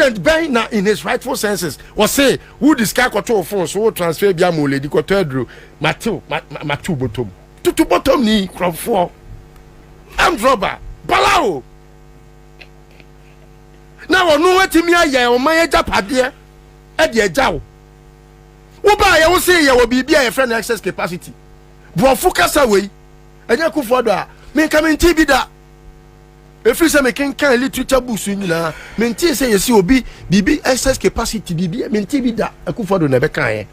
president Ben na in his rightful senses was say who discuss control phone so transfer bia mo lady ko tedro matu bottom tutu bottom ni crop I'm robber balao na wonu watimi aye o man japade e de jawo wo ba ye wo say ye wo bibia ye friend excess capacity bro focus away enya Akufo-Addo a me kamenti bi da efiri se me kenkan literature books nyina menti se yesi obi bibi excess capacity bibi menti bi da Akufo-Addo na be kan ye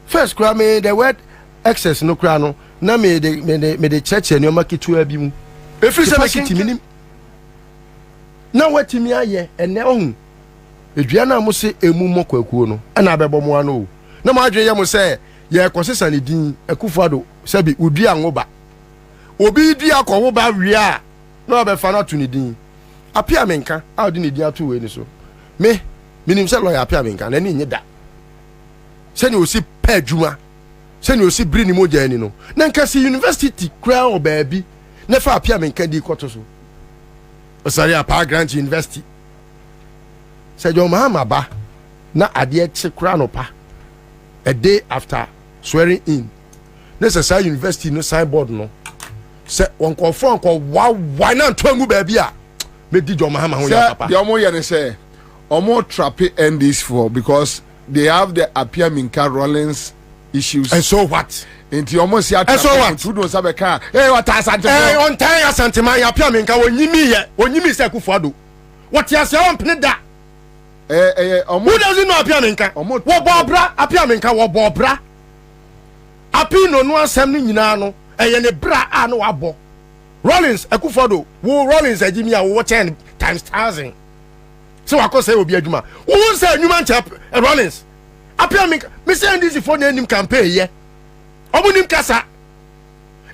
first kra me the word excess no kra no na me de church ni o makitu abi mu efiri se me kenti minim na watimi aye ene ohun edua na mo se emu mokwakuo no na abebo mo ano na mo adwe ye mo se ye kosesa ne din Akufo-Addo sabi udi anwoba obi di akowoba wia na obefa na to ne din apia menka a odi ne din ato we ni so me minim se lawyer apia menka na ni nyeda se ni osi pa adwuma se ni osi bri ni moja ni no na nka si university kra o baabi na fa apia menka di kwoto so osari apa grant university se jo mahama ba na ade che kra no pa a day after swearing in necessary university no signboard no se wonko fon ko wa na ntangu ba bia me di jo mahama ho ya papa the omo ye ne say omo trap end this for because they have the appear minka Rollins issues and so what enti omo si and so what tu do sabe ka what asante on time asante man ya appear minka wonyimi se Akufo-Addo what ya se on pene da omo who doesn't know appear minka wo bobra appear minka wo bobra api no asem ni nyina no eye ne bra a no abo Rollins Akufo-Addo wo Rollins agimi a wo 10 times 1000 so akose obi adwuma wo say adwuma nche Rollins apia me say ndisi for na nim campaign ye omunim kasa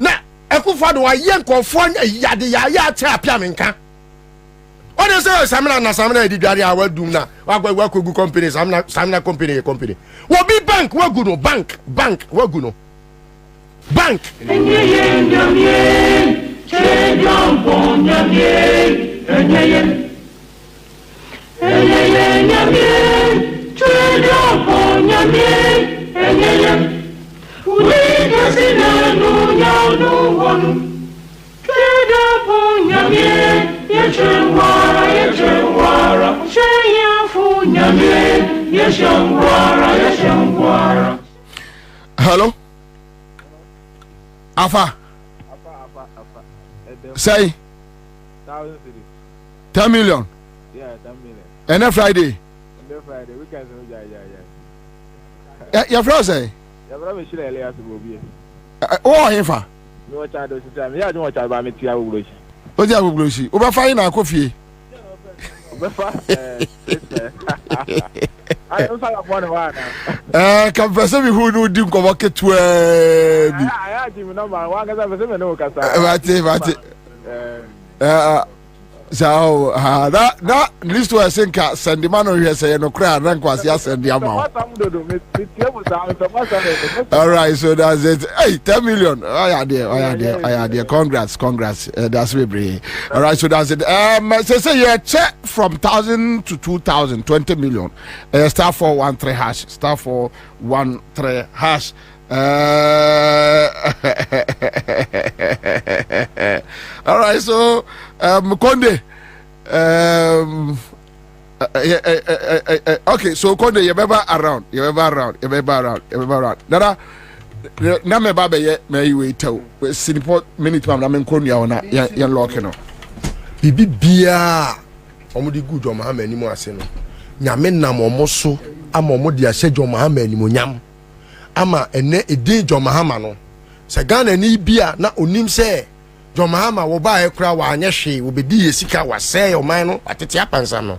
na Akufo-Addo wa ye nkofo yade ya che apia menka one say samina edidware a wadum na wa kogu company samina company wo bi bank wagu no bank wagu no bank hello Afa. Say 10 million. Yeah, 10 million. And Friday. Friday, weekends. Your friend say? Your brother should earlier to Bobie. Oh, Efa. No child is time. Yeah, don't child by me tia ugloshi. O dia ugloshi. O ba fine na coffee. I don't say upon one. Can person who no dim ko work to bi. I give me number one cause person no kasa. So that list was saying send the man here say no cry rank was yes send the amount. All right, so that's it. Hey, 10 million. Oh yeah, there. Congrats. That's very. All right, so that's it. Say you check from 1,000 to 2,000, 20 million. Star 413 hash. Star 413 hash. All right, so Konde, okay, so Konde, you remember around. Nada, na me baba ye me you wait tell. Siniport minute man na me Konde ya ona ya lock no. Bibi bia omudi good o Muhammad ni mo ase no. Nyame nam omoso ama omudi ase jo Muhammad ni mo nyam. Ama ene edin jo Muhammad no. Se Ghana ni bia na onim se John Mahama wo ba ekura wa anya hwe wo bedi yesika wa say o man no atete apansa no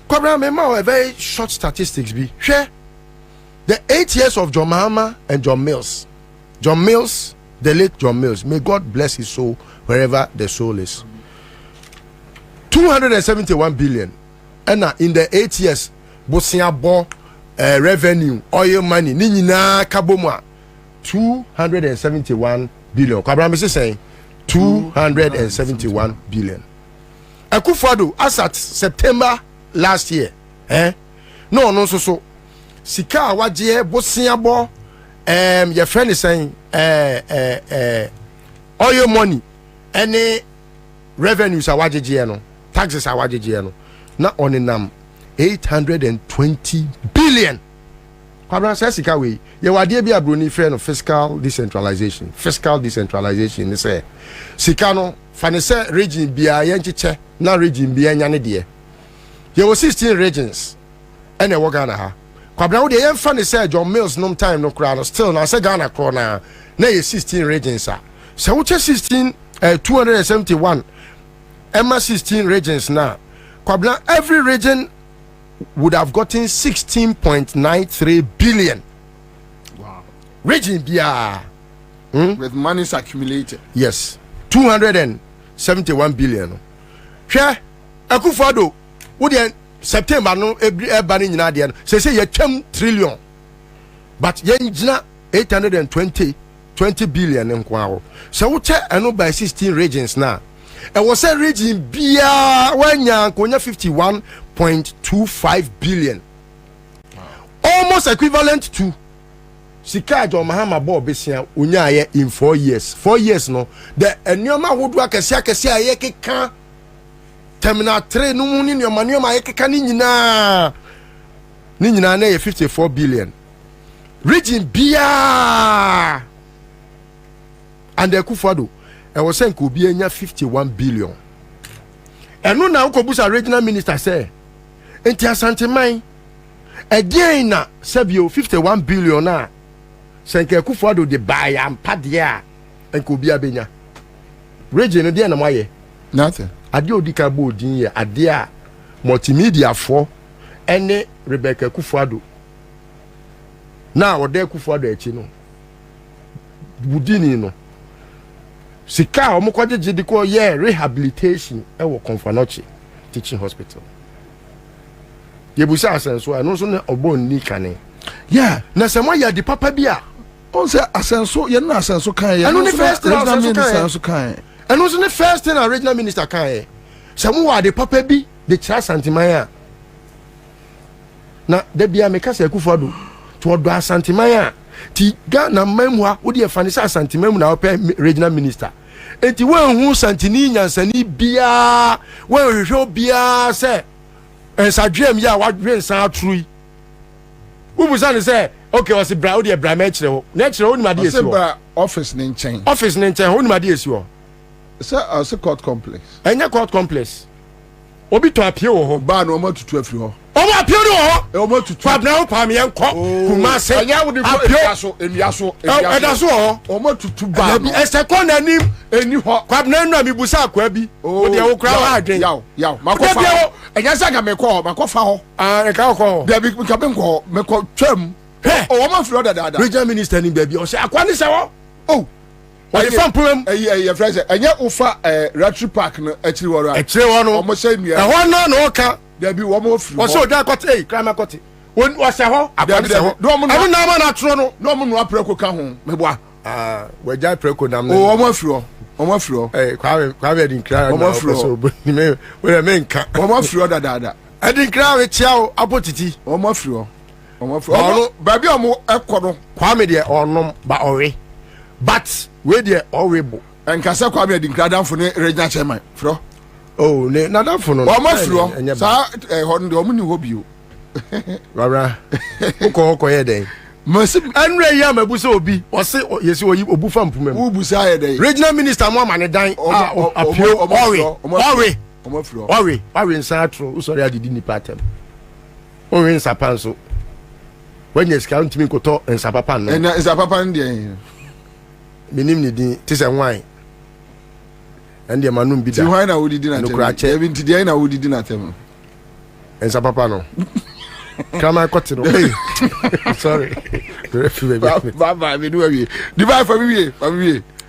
Kwabena me ma a very short statistics be hwe the 8 years of John Mahama and John Mills, the late John Mills, may God bless his soul wherever the soul is, 271 billion and in the 8 years bosia bo revenue oil money ni nyina kabomu 271 billion. Kwabena me say 271 billion. Akufo-Addo as at September last year no so sika a wagye bosiabo your friend is saying oil money any revenues a wagye no taxes a wagye no na oninam 820 billion. Kwabena say sika we ye wade bi abroni friend of fiscal decentralization ni say sika no fa ne say region bia ye ncheche na region bia nya ne de ye was 16 regions ene wo Ghana ha Kwabena wo de ye fa ne say John Mills no time no kra no still na say Ghana kro na ye 16 regions a so wo 16 271 emma 16 regions na Kwabena every region would have gotten 16.93 billion. Wow. Region Bia. With monies accumulated. Yes. 271 billion. Share Akufo-Addo. Wo de September no ebani nyina de no. Say ye 10 trillion. But ye nyina 820 billion nkwa. So wo che eno by 16 regions na. And was a region Bia wanya konya 51.25 billion. Wow. Almost equivalent to Sika John Mahama Bobie unya in 4 years. 4 years no. The enyoma wodu akesia ye keka terminal 3 no mu ni nyoma ye keka ni nyina na ye 54 billion. Region Bia and the Akufo-Addo I was saying could be 51 billion. And no now Kobusa regional minister say enti asante man again na sabio 51 billion na senke Akufo-Addo de buy am padea en could be abenya region de na moye nothing ade odika bo din ye ade a multimedia for ene Rebecca Akufo-Addo na ode Akufo-Addo echi no budini no sika omukwaje jidiko ye rehabilitation e wo Konfanochi teaching hospital yebusa asenso anu so ne obon ni kane yeah na se mo ya di papa bia on se asenso ye na asenso kan ye anu ne first asenso kan anu so ne first thing original minister kan ye se mo wa di papa bi de cha santiman a na de bia me ka se Akufo-Addo to do santiman a ti Ghana memwa wo de fane sa santimam na ope regional minister enti wan hu santini nyansani bia wan hwehwe bia se ensadwem ya wadwen san atrui wo busa ne se okay o se bra wo de bra me kire ho na kire ho ni ma de esi ho office ne nchen ho ni ma de esi ho se court complex enya court complex obi to apia wo ho ba na o matutu afiri ho omo apia ni ho o matutu Kwabena wo pa me enko kuma se enya wo de enua edaso ho o matutu ba no eseko nanim eni ho Kwabena nu amibusa akwa bi wo de wo kra wa adwen yaw makofa enya se ga meko makofa ho e ka ko de bi ka ben ko meko twam o ma firo dada regional minister ni baby o se akwa ni se wo o the fan problem eh friends enya ufa Rotary Park no akiri wo no o mo se nua e ho no ka de bi wo mo firi wo so da kote krama kote wo se ho akwa ni se ho abu na ma na tro no mo no apreko ka ho meboa we ja apreko nam no o mo firi kwa din kra na so ni me we me nka o mo firi dada adin kra we chiao apotiti o mo firi ba bi o mo ekono kwa me de onom ba ore but we de horrible enkasa kwa me din kra danfo ne regional chairman fro oh ne na danfo no o mo firi sa ho de o mo ni ho bio rara uko ye den Masim anre ya mabusa obi o se yesi oyi obu fa mpumam wo busa ye dey regional minister mo amane dan apio ore nsa atro usori adidi ni patem ore nsa panso when yes count me koto nsa papa no nsa papa ndie minim ni din ti se hwan ende manum bi da ti hwan na wodidi na tem even ti dia na wodidi na tem nsa papa no Kama kotino. Hey. Sorry. Baba, me do we. Divide for me.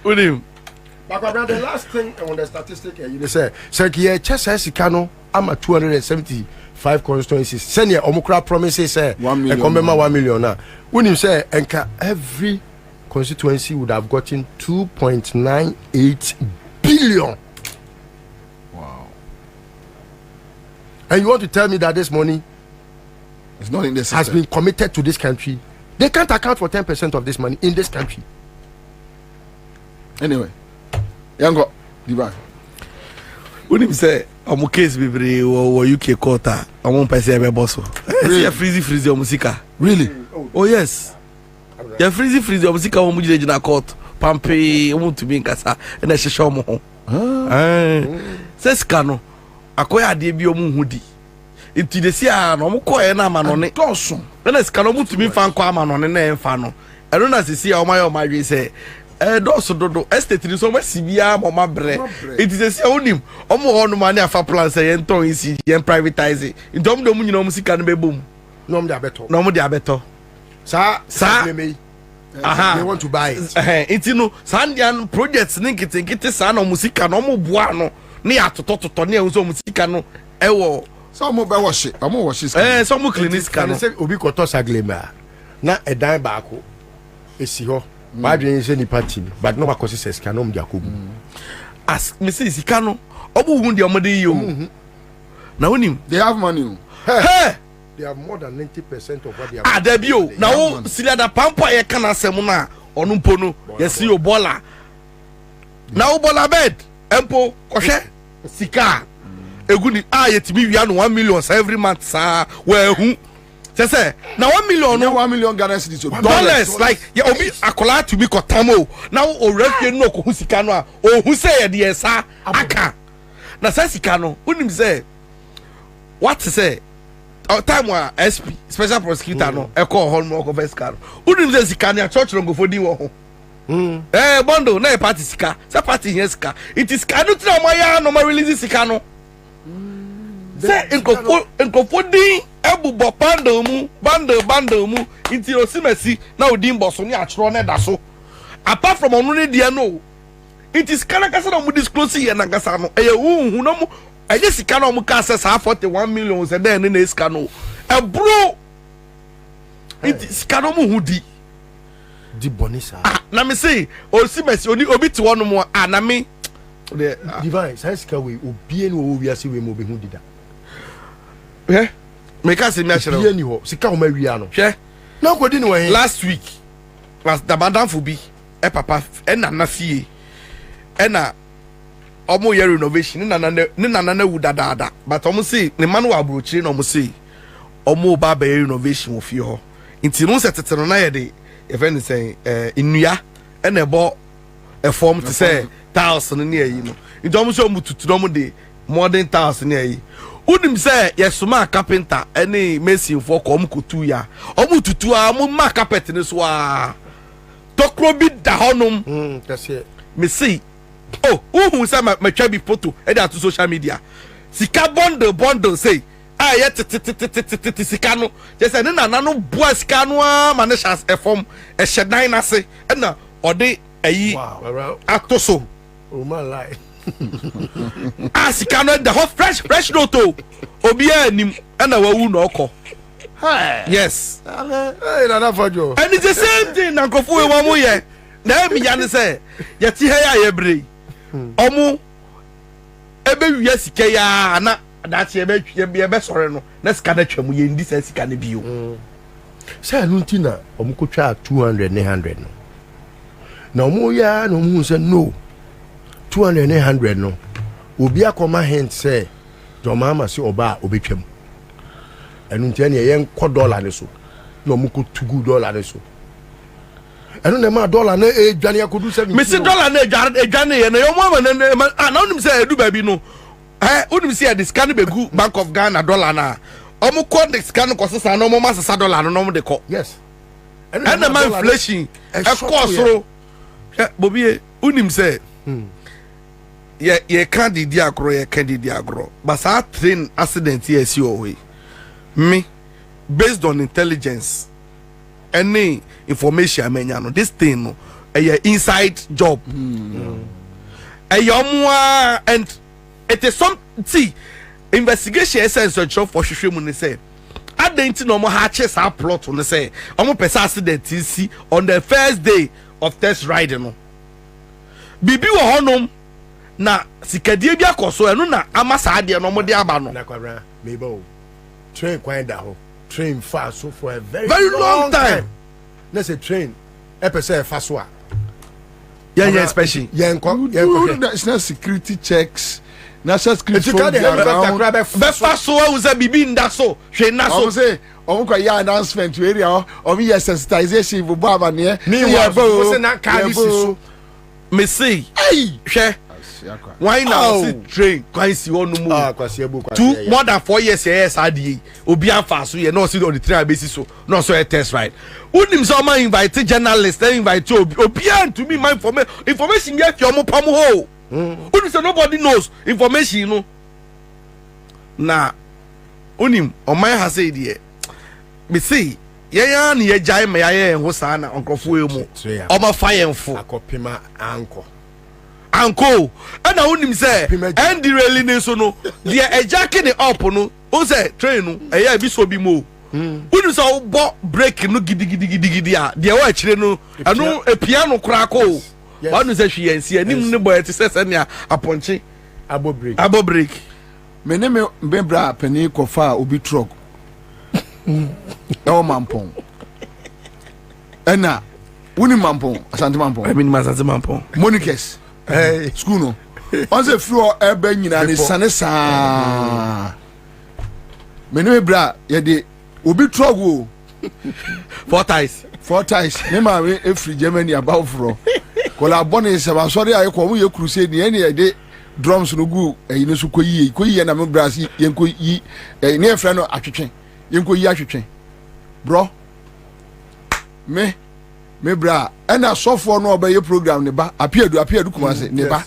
Unim. But the last thing on the statistic you say here chesa sika no ama 275 constituencies. Senior omukra promises say 1 million. 1 million na. Unim say enka every constituency would have gotten 2.98 billion. Wow. And you want to tell me that this money it's not in the system. has been committed to this country? They can't account for 10% of this money in this country. Anyway, Yango, Divine. When him say, I'm case be or UK court, I won't pass every boss. Really? Freeze your musica. Really? Oh, yes. Yeah, freeze your musica on Mujina court. Pampe, want to be in Casa, and I shall show more. Says Cano, acquire the Biomu Hoodie. Into the Sia, no coy and man on it. Dawson. Then it's Cano to be found Quaman on the name Fano. I don't know as you see how my say. Dodo estate ni so masibia mo mabre it is say onim omo ho no mani afa plan say enton isi yen privatize ndom dom nyina omo sika no bebom No, they are better. Sir, they want to buy it. It's no Sandian projects nkete sa na musika no mo boa no ne atototo ne enso musika no ewo so mo be wash amo wash so mo clinic kan say obi koto saglema na edan baako esi ho ba dwen say ni party but no because say sika no mo jakobu as me say sika no obo hu de omode yi o na onim they have money. Hey, they have more than 90% of what they have. there be o na o sila da pampa ye kana asem na onu mpo no yes you bola na o bola bed empo kohwe sika eguni yetimi wia no 1 million every month sa we hu say na 1 million no 1 million Ghana cedis dollars like ya obi akola to be kotamo na o refie no ko hu sika no o hu say ye de sa aka na sa sika no unim say what say time wa SP special prosecutor no e call hon mo ko first car unim say sika na church no go fodi wo ho bondo na e party sika say party here sika it is can not na ya no ma release sika no say enkofo din ebubo bando mu inti osimesi na odin boso ni achro na da so apart from onu ne dia no it is kana kasa na mu disclose here na kasa no eye hu no mu eye sika na mu ka say 41 million se den na sika no e bro it is kana mu hudi di bonisa na me say osimesi oni obi ti wono mu na me divine say sika we obi eni wo wi ase we mo be hu dida make us me ashero obi eni ho sika ho ma wi ano hwe na ko di ni wen last week was the madam for be e papa e na fie e na omo ye renovation ni na wu dada but omo say ne man wa abrochire na omo say omo ba ba renovation wo fie ho nti no setetero na ye de e fen say inua e na ebo e form to say 1000 ni ayi no nti omo say omo tutu omo de modern 1000 ni ayi unim say yesuma carpenter any mason for ko omo kutu ya omo tutu a omo ma carpet ni so a tokro bi da honum that's it me see who say my twa bi photo e da to social media sika bundle say ye sika no just say na no boa sika no ma ne chance e form e shedan na se e na ode ayi atoso oh my life sika no the hot fresh noto obi anim e na wawu na oko yes hey na for jo and it's the same thing na kofu we wa mo ye na mi ya ne say ye ti he ya ye bre omu ebe wiya sika ya na dachi ebe sore no na sika na twam ye ndi sa sika na bio say no ntina omu ko twa 200 ne 100 no na omu ya na omu say no 200 ne 100 no obi akoma hint say do mama si oba obetwam enu ntia ne ye nko dollar ne so na omu ko tugu dollar ne so enu ne ma dollar na dwane akodu 70 me si dollar na dwane ye na yo mo na onim say edu ba bi no onim say the scan begu Bank of Ghana dollar na omu ko the scan ko sesa na omu ma sesa dollar no omu de ko yes and the man inflation e ko Bobie onim say ye candidate agro but sa train accident here see away me based on intelligence any information amenya no this thing no inside job and it is some see investigation essence of for hwehwe mu say adenti no mo ha che sa plot no say omo person accident see on the first day of test riding no bibi wo honom na sikadie bi akoso eno na ama saa de no mo de aba no na Kwabena maybe train kwan da ho train fast so for a very long time na say train epese fast so a yeah especially it's not security checks national security for the be fast so we say bibi nda so hwe na so say on kwa ya announcement to area on your sensitization for baba ne yeah bo say na car so me say hwe why now see train kwai si onu mu kwasi ebu two more than 4 years yes adie obi anfa so ye no see on the train basis so no so a test right unim so man invite journalists then invite obi and to me my information get your mo pam ho unim so nobody knows information no na unim o man ha say die me say ya na ye jai me ya ho sa na onkrofo emu o ma fire enfo akopima anko ana unim say and the rally ne so no the ejake ne up no o say train no eya bi so bi mo unim so bo break no gidi a the wa chire no anu piano kra ko wanu say hwe yansi anim ne boy te say ne aponche abo break me ne me bra pani kofa obi truck o mampon ena unim mampon asante mampon I mean asante mampon monikes school no on say floor ebe nyina ni sanesa me no bra ye de obi trouble 4 ties me ma we free Germany about fro kola boni se ba sori ayi ko mu ye crusade ni ene ye de drums no gu eyi ne so koyi na me bra si ye koyi ne efra no atwetwen ye koyi atwetwen bro me bra ena sofo no obaye program ne ba apiedu kuma se ne ba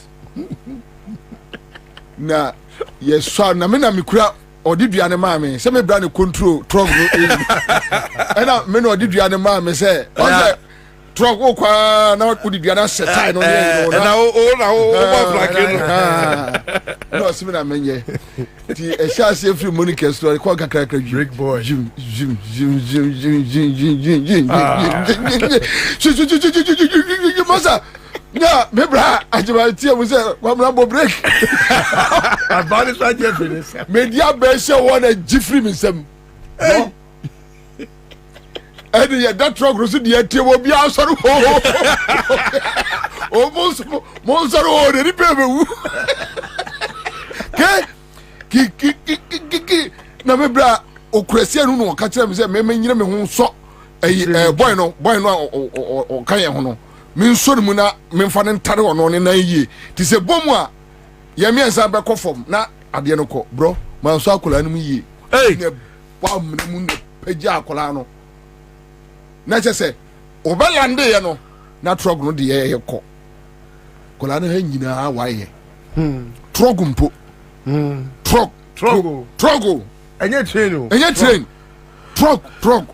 na ye so na me na mikura odidua ne ma me se me bra ne control truck no ena me no odidua ne ma me se o se truck o kwa na odidua na setai no ne na o ba black no se me na menye ti e sha se free Monica story kwa kakra break boy jim masa na me bra ajaba tie mu se kwa mra bo break abani so je finish media be se wona jifri mi sem no edi ya that truck rusu die tie wo bia soro o mo soro o de pe be wu ki na me bra okurasi anu no ka kire me se me nyire me ho so boy no o kan ye ho no me nso mu na me mfa ne ntare ono ne na yie ti se bomu a ye me ensa be kofom na ade no ko bro man so akola nu yie ne ba mu ne peja akola no na che se obelande ye no na truck no de ye ko kola no ha nyina wa ye truck mpo truck enye train truck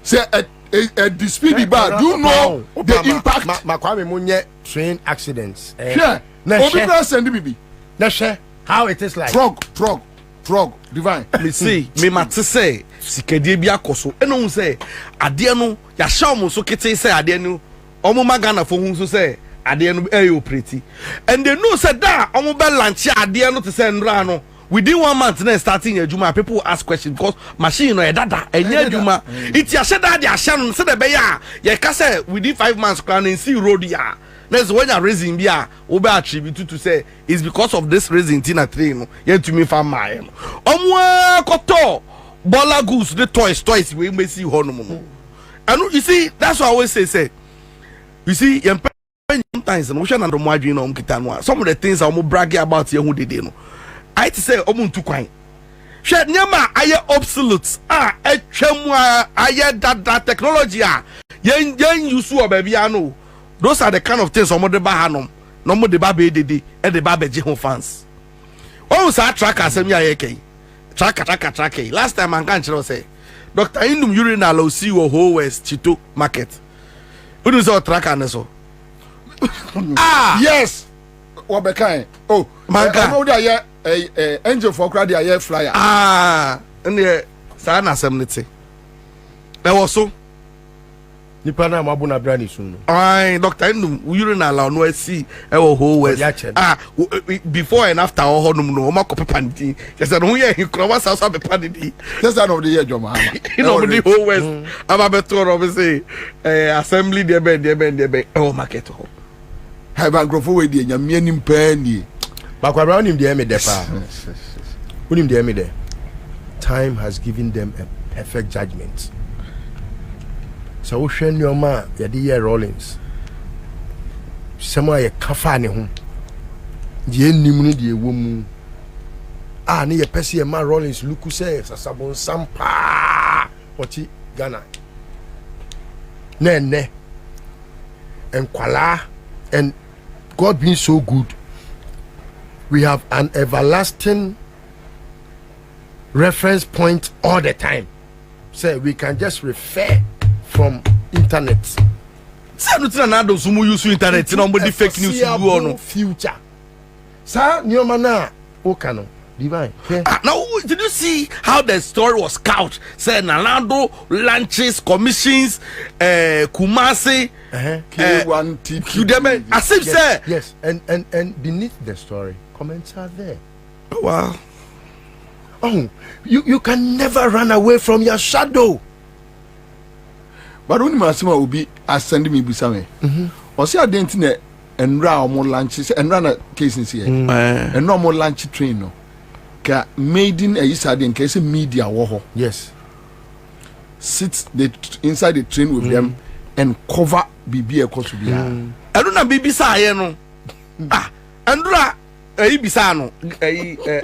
say at the speed bar do you know the impact makwame munye train accidents sure obi bra send bibi na share how it is like truck divine me see me mate say sikadie bi akoso eno hu say ade no ya sha omo so kete say ade no omo magana fo hu so say ade no e operate and they know say da omo be launch ade no to say nra no within 1 month na starting ejuma people ask questions because machine no e dada enye ejuma it ya sheda dia sha no se de be ya ye ka say within 5 months plan and see road ya next when you raising bia we be attribute to say it's because of this raising tina train no ye to me farm my no omo koto bola goose the toys we may see ho no mo and you see that's what I always say you see sometimes no we na ndo mo adwin no kita no some of the things I mo bragging about ye hu dede no I to say omuntu kwan hwe nyama aye obsolete etwam aye dada technology yen use o ba bia no those are the kind of things omo de ba hanom no mo de ba be dede e de ba beje ho fans o sa track asem ya ye kai track last time I can tell say Dr. Indum urinal o see o whole west Chito market who do so track an so yes what be kind oh manka no dia angel for crowd dia flyer and the sa na asem nete e wo so nipa na mabu na brani sunu. Ai, doctor ndum urinal no asi e wo ho west. Before and after all honum no ma kopepa ndi. Just no ye hikro wa sa pepa ndi. Just an of the year Joma. You know the whole west. Aba beto obviously assembly de be e market ho. Have a growth we dey nyame nim pa ni. Ba kwa brown him dey me dey pa. Unim dey me dey. Time has given them a perfect judgment. So we share your man, ya di year Rollins. Someone ye kafa ne ho. Die nim no die wo mu. Ah ne ye pese ye man Rollins luku say sasabon sampa. Oti Ghana. Ne. And kwala and God being so good. We have an everlasting reference point all the time. So we can just refer from internet. Say no tina na do so mu use internet na mo di fake news go no future. Sa nyoma na o kano divine. Now did you see how the story was couched? Say Nalando launches commissions Kumasi K1 Qdeme as if say yes and beneath the story comments are there. Oh, wow. Oh, you can never run away from your shadow. But when Masima will be ascending me besame. Or see a dent in it and round more lunches and run a case in here. And no more lunch train. No. Made in a Isad in case of media war. Yes. Sit inside the train with them and cover BB a course to be. I don't know BB say no. Andra ebisa no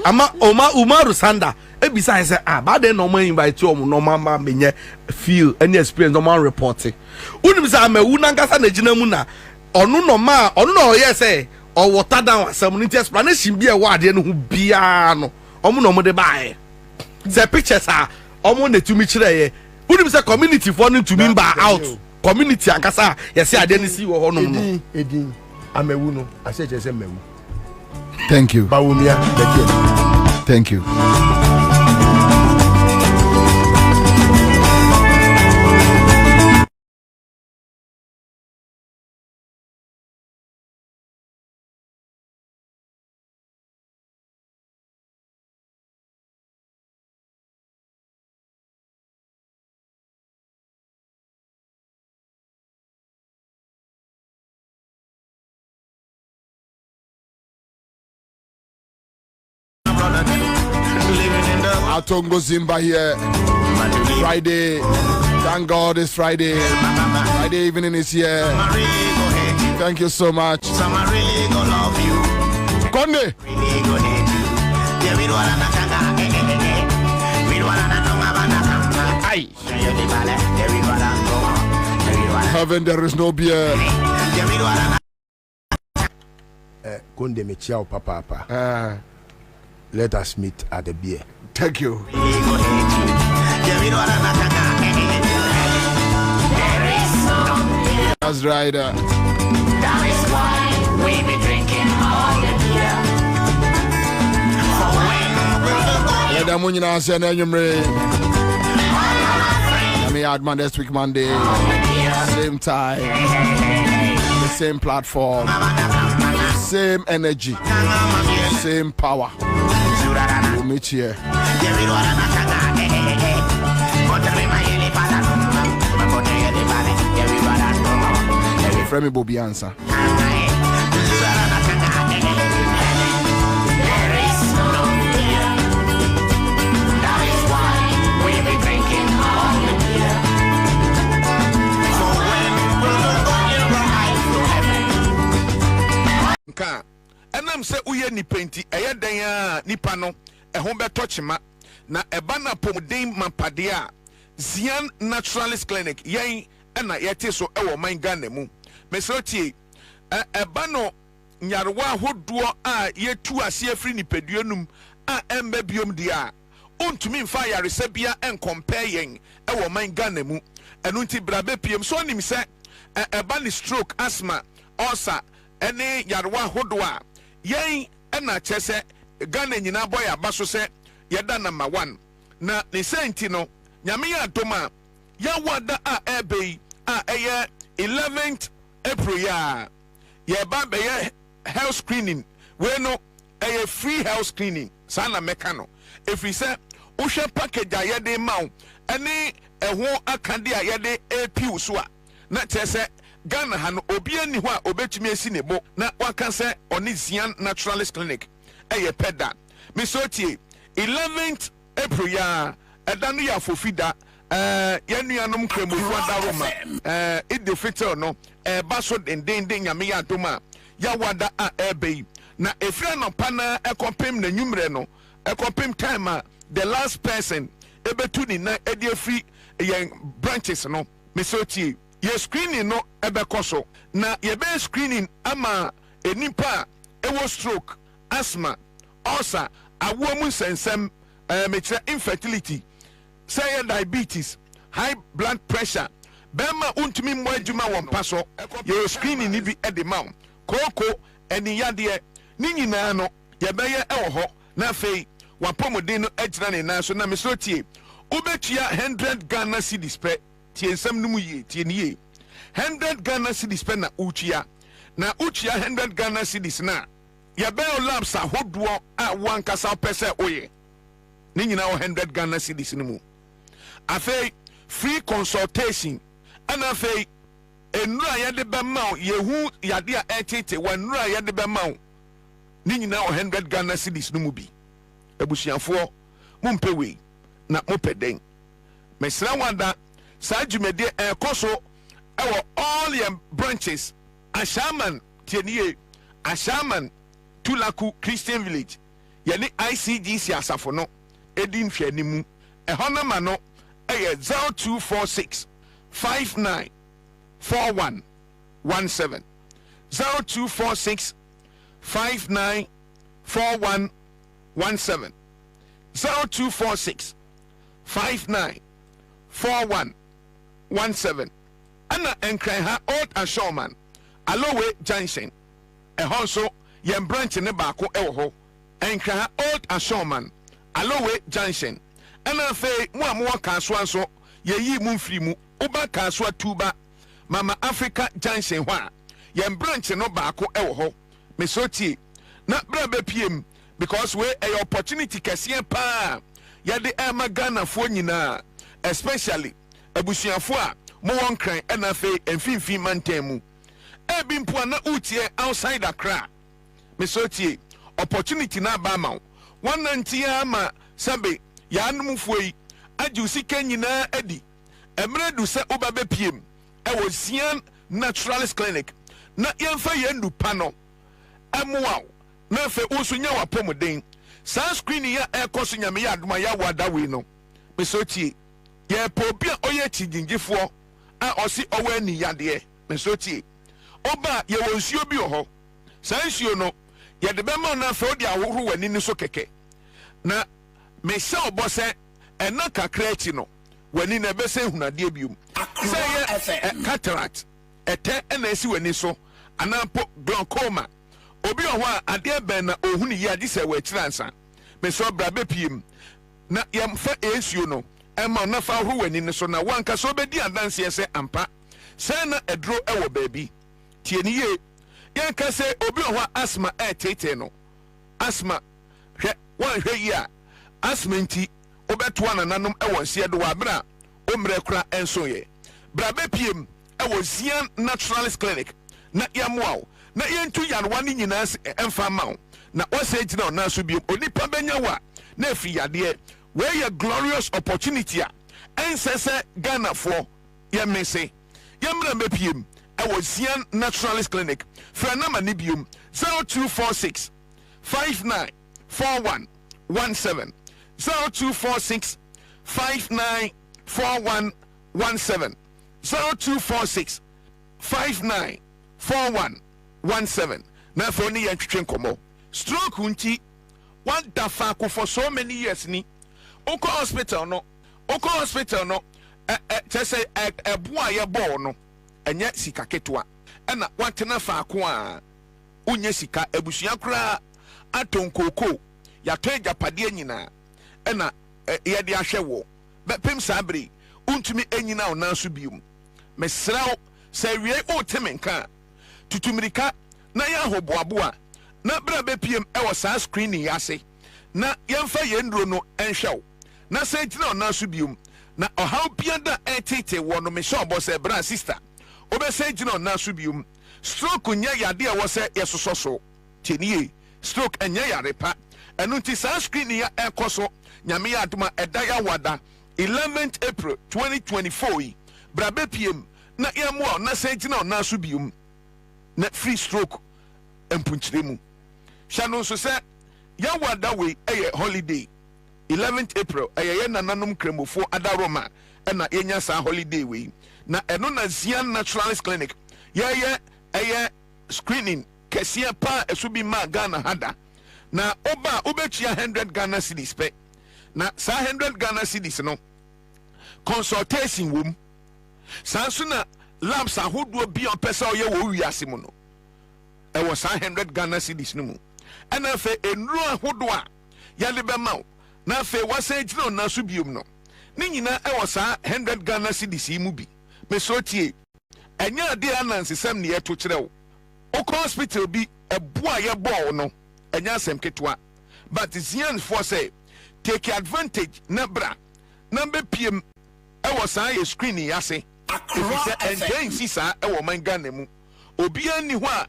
ama Umaru Sanda ebisa say ba dey no man invite you no man menye feel any experience no man report unim say amawu nankasa na gina mu na onu no ye say o water down asem no explanation bi e wa ade no hu bia no omo no mo de bae say pictures omo na tumi kire ye unim say community for no to mean ba out community ankasa ye say ade no si wo ho no edin amawu no ase che say mawu. Thank you. Bawumia, thank you. Atongo Zimba here. Friday. Thank God it's Friday. Friday evening is here. Thank you so much. Konde. Aye. Heaven, there is no beer. Konde me ciao papa. Let us meet at the beer. Thank you. That's right. That is why we be drinking all the beer. For when Yeah, the money now say na nyumre. Let me add man this week Monday. Same time. The same platform. Same energy. Same power. We'll meet here. Friend me Bobie Ansah. Enam se uye ni penti eye den ya nipa no ehon beto chima na eba na pomden mapade a Zian Naturalist Clinic yen na yete so ewo man Ghana mu mesrotie eba no nyarwa hodo a yetu ase afri nipaduanum a emba biom dia ontumi mfa yaresa bia en compare yen ewo man Ghana mu enu nti brabe piem so nim se eba ni stroke asthma ulcer ene yarwa hodo a yen na chese Ghana nyina boy abaso se yeda number 1 na ne senti no nyame ya doma ya wada a ebe a 11th April ya yɛba bɛyɛ health screening we no a free health screening sana meka no ɛfiri sɛ wohwɛ package a yɛde ma wo ɛne ɛho akade a yɛde apiw so a na kyerɛ sɛ Ghana ha no obi ani hɔ a obetumi asi ne bo na waka sɛ ɔne Zian Naturalist Clinic ɛyɛ pɛda mesotie 11th April ya ɛda no yɛ afofida yɛnuanom kremofo adaroma ide fitel no ɛba so dendenden nyame yɛ adom a yɛwada a ɛbɛyi na ɛfiri anɔpa na ɛkɔpem na nwummerɛ no ɛkɔpem time a the last person ɛbɛtu ne na ɛde afiri yɛn branches no mesotie yɛ screening no ɛbɛkɔ so na yɛbɛyɛ screening ama enipa a ɛwɔ stroke asthma ulcer awoɔ mu nsɛnsɛm mekyerɛ infertility sɛ yɛ diabetes high blood pressure bɛrima wontumi mmɔ adwuma wɔ mpa so yɛwɔ screening ni bi ɛde ma wo kooko aniyadeɛ ne nyinaa no yɛbɛyɛ ɛwɔ hɔ na afei wapɔmuden no agyina ne nan so na mesoro tie wobɛtua 100 Ghana cedis pɛ tie nsɛm no mu yie tie ne yie 100 Ghana cedis pɛ na wotua na wotua 100 Ghana cedis na yɛbɛyɛ labs ahodoɔ a wankasa wopɛ sɛ woyɛ ne nyinaa wɔ 100 Ghana cedis no mu afei free consultation ana afei nnura yɛde bɛma wo yɛhu yade a ɛtete wɔ nnura yɛde bɛma wo ne nyinaa wɔ 100 Ghana cedis no mu bi abusuafoɔ mompɛ wei na mopɛ den mesrɛ wada saa dwumadie ɛkɔ so ɛwɔ all yɛn branches Ashaman tienie Ashaman Tulaku Christian Village yɛne ICGC asafo no ɛdi nhwɛnimu ɛhɔ nama no ɛyɛ 0246 59 41 17 0246 59 41 17 0246 59 41 17 ana enkran Old Ashoman Alowe Junction ɛhɔ nso yɛn branch ne baako ɛwɔ hɔ enkran Old Ashoman Alowe Junction ɛna afei mo a mo wɔ Kasoa nso yɛyi mu mfiri mu woba Kasoa Tuba Mama Africa Junction hɔ a yɛn branch no baako ɛwɔ hɔ mesotie na bra bɛpiem because we a opportunity kɛseɛ paa yɛde ɛma Ghanafoɔ nyinaa especially abusuafoɔ a mo wɔ nkran ɛna afei mfimfin mantam mu ebi mpo a na utie outside Accra mesotie opportunity na ba ma wɔn nantia ma sabe yaanumfoɔ yi agye sika nyinaa adi emre du sɛ oba bɛpiem ɛwɔ Zian Naturalist Clinic na yɛmfa yɛn dupa no ɛmoa na afei woso nya wapɔmuden saa screen ya ɛkɔ so nyame yɛ adoma yɛ wada wei no mesotie yɛpɛ obi a ɔyɛ kyigingyefoɔ a ɔse ɔwɔ ani yadeɛ mesotie ɔba yɛwɔ nsuo bi wɔ hɔ saa nsuo no yɛde bɛma no afei wode ahoro w'ani no so kɛkɛ na mehyɛ ɔbɔ sɛ ɛna kakra akyi no w'ani na ɛbɛsɛ hunadeɛ biom sɛ yɛ cataract ɛtɛ ɛna asi w'ani so anampo glaucoma obi wɔ hɔ a adeɛ bɛn na ohunu yi agye sɛ wɔakyerɛ ansa mesɛ ɔbra bɛpiem na yɛmfa ɛsuo no ɛma na fa ahoro w'ani no so na wankasa wobɛdi adanseɛ sɛ ampa sɛ na ɛduro ɛwɔ baabi tie ne yie yɛnka sɛ obi wɔ hɔ a asthma ɛɛtetee no asthma hwɛ wɔnhwɛ yi a asthma nti wobɛtoa nananom ɛwɔ nseɛ do wɔ abere a ɔmmerɛ kora ɛnsoyɛ bra bɛpiem ɛwɔ Zian Naturalist Clinic na yɛmmoa wo na yɛntu yarewa no nyinaa ɛmfa ma wo na wɔsɛ gyina ɔna so biom onipa bɛnya wo a na afiri yadeɛ wɔyɛ glorious opportunity a ɛnsɛ sɛ Ghanafoɔ yɛmese yɛmmra bɛpiem ɛwɔ Zian Naturalist Clinic frɛ nama ne biom 0246 59 41 17 0246 59 41 17 0246 59 41 17 na afei ne yɛn twetwe nkɔmmɔ stroke nti wada faako for so many years ni wokɔ hospital no kyɛ sɛ ɛboa a yɛbɔɔ no ɛnyɛ sika ketewa ɛna watena faako a wonyɛ sika abusua koraa atɔ nkookoo yɛatɔ agyapadeɛ nyinaa ɛna yɛde ahwɛ wɔ bɛpem saa bere wontumi anyina wo nan so biom mesrɛw sɛ wie wote nka tutumirika na yɛ ahoboaboa na bra bɛpiem ɛwɔ saa screening yi ase na yɛmfa yɛn nduro no ɛnhwɛ wo na sɛ gyina ɔna so biom na ɔhaw bia da ɛtete wɔ no mehyɛ ɔbɔ sɛ bra sister wobɛsɛ gyina ɔna so biom stroke nyɛ yade a ɛwɔ sɛ yɛsosɔ so tienie stroke ɛnyɛ yare pa ɛno nti saa screening ya ɛkɔ so nyame yɛ adom a ɛda yɛ awada 11th April 2024 yi bra bɛpiem na yɛmmoa na sɛ gyina ɔna so biom na free stroke mpunkyire mu hyɛ no nso sɛ yɛawada wei ɛyɛ holiday 11th April ɛyɛ yɛ nananom kremofo adaroma ɛna yɛnya saa holiday wei na ɛno na Zian Naturalist Clinic yɛyɛ ɛyɛ screening kɛseɛ pa ɛso bi ma Ghana hada na oba wobɛtua 100 Ghana cedis pɛ na saa 100 Ghana cedis no consultation wom saa nso na labs ahodoɔ bi a ɔpɛ sɛ ɔyɛ wɔ wiase mu no ɛwɔ saa 100 Ghana cedis no mu ɛna afei nnuro ahodoɔ a yɛde bɛma wo na afei wɔsɛ gyina ɔna so biom no ne nyinaa ɛwɔ saa 100 Ghana cedis yi mu bi mesoro tie ɛnyɛ adeɛ anansesɛm ne yɛto kyerɛ wo wokɔ hospital bi ɛboa yɛbɔɔ wo no ɛnyɛ asɛm ketewa but Zianfoɔ sɛ take advantage na bra na bɛpiem ɛwɔ saa yɛ screening ase ɛfiri sɛ ɛnkyɛn nsi saa ɛwɔ man Ghana mu obiara nni hɔ a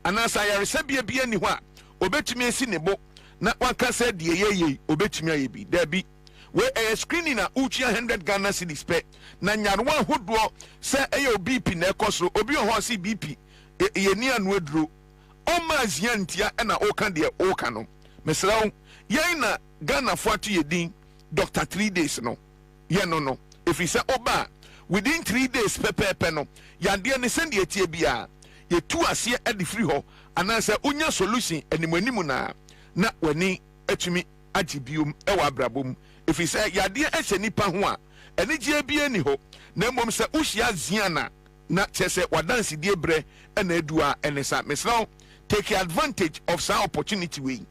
anaasɛ ayaresabea bia nni hɔ a obɛtumi asi ne bo na waka sɛ deɛ yɛyɛ obɛtumi ayɛ bi daabi wei ɛyɛ screening a wotua 100 Ghana cedis pɛ na nyarewa ahodoɔ sɛ ɛyɛ BP na ɛkɔ soro obi wɔ hɔ se BP yɛni ano aduro ɔma Zian ntia ɛna woka deɛ woka no mesrɛ wo yɛn na Ghanafoɔ ato yɛ din Dr. 3 days no yɛn no ɛfiri sɛ ɔba within 3 days pɛpɛɛpɛ no yadeɛ ne sɛdeɛ tie biara yɛtu aseɛ ɛde firi hɔ anaasɛ wonya solution animanimu na w'ani atumi agye biom ɛwɔ abrabɔ mu ɛfiri sɛ yadeɛ ɛhyɛ nipa ho a anigyeɛ bia ni hɔ na mmom sɛ wohyia Zian na kyerɛ sɛ wadansedie berɛ ɛna adu a ɛne sa mesrɛ wo take advantage of saa opportunity wei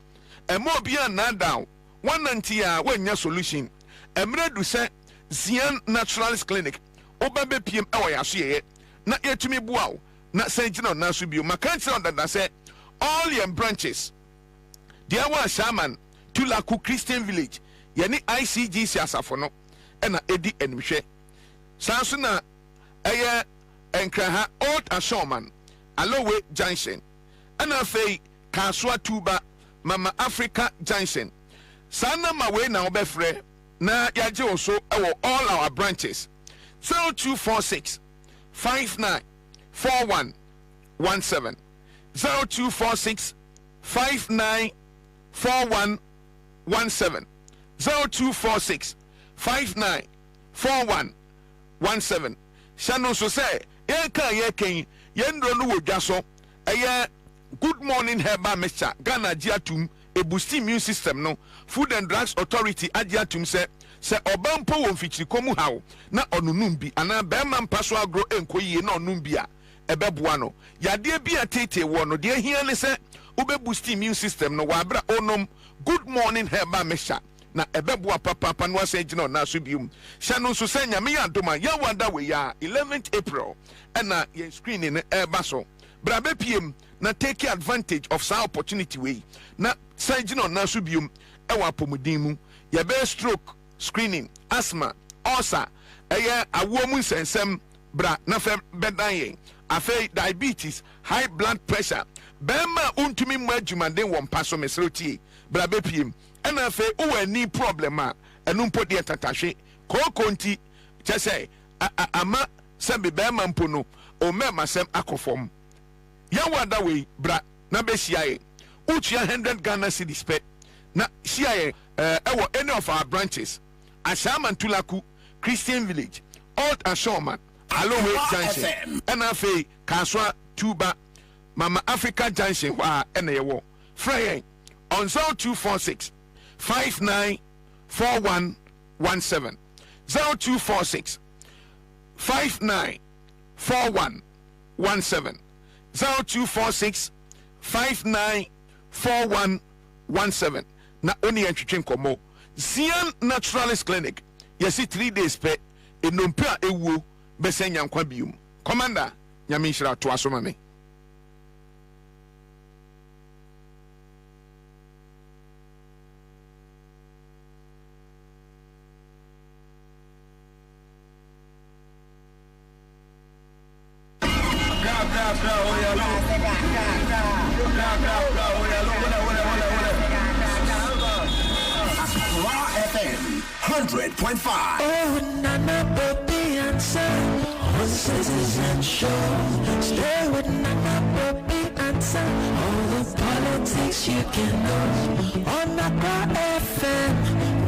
ɛma obiara nnaada wo wanante a woanya solution ɛmmerɛ du sɛ Zian Naturalist Clinic woba bɛpiem ɛwɔ yɛasoyɛyɛ na yɛtumi boa wo na sɛ gyina ɔna so bio maka nkyerɛ ɔdada sɛ all your branches deɛ wɔ Shaman Tulaku Christian Village yɛne ICGC asafo no ɛna ɛdi animhwɛ saa nso na ɛyɛ Nkraha Old Ashoman Alowe Junction ɛna afei Kasua Tuba Mama Africa Junction saa nama wei na wɔbɛfrɛ na yɛagye wo so ɛwɔ all our branches 0246 59 4117 0246 59 4117 0246 59 4117 hyɛ no nso sɛ yɛnka yɛkɛn yɛnduro no wɔ dwa so ɛyɛ good morning herbal mixture Ghana agye atum ebusti immune system no Food and Drugs Authority agye atum sɛ ɔba mpo wɔ mfikyirikɔ mu haw na ɔnonum bi anaa bɛrima mpa so agorɔ ɛnkɔ yie na ɔnum bi a ɛbɛboa no yadeɛ bi a tete wɔ no deɛ hia ne sɛ wobɛbusti immune system no wɔabrɛ onom good morning herbal mixture na ɛbɛboa papapa no asɛ gyina ɔna so biom hyɛ no nso sɛ nyame yɛ adom a yɛwada wei a 11th April ɛna yɛn screening no ɛreba so bra bɛpiem na take advantage of saa opportunity wei na sɛ gyina ɔna so biom ɛwɔ apɔmuden mu yɛbɛyɛ stroke screening asthma ulcer ɛyɛ awoɔ mu nsɛnsɛm bra na fɛ bɛdan yɛn afei diabetes high blood pressure bɛrima a wontumi mmɔ adwumaden wɔ mpa so mesrɛ tie bra bɛpiem ɛna afei wowɔ ani problem a ɛno mpo deɛ tatahwe kooko nti kyɛ sɛ ama sɛ bɛrima mpo no ɔmmɛma sɛm akɔ fam yɛwɔ ada wei bra na bɛhyia yɛn wotua 100 Ghana cedis pɛ na hyia yɛn ɛwɔ any of our branches Ashaman Tulaku Christian Village Old Ashoman Alowe Junction ɛna afei Kaswa Tuba Mama Africa Junction hɔ a ɛna yɛwɔ frɛ yɛn on 0246 59 4117 0246 59 4117 0246 59 4117 na oni yɛntwetwe nkɔmmɔ Zian Naturalist Clinic yɛsi 3 days pɛ enompe a ewuo bɛsɛ nyankwa biom. Commander nyame nhyira to aso ma me. FM 100.5. Oh, Nana, Bobie, Ansah. One citizen show. Stay with Nana, Bobie, Ansah. All the politics you can know. On Nana FM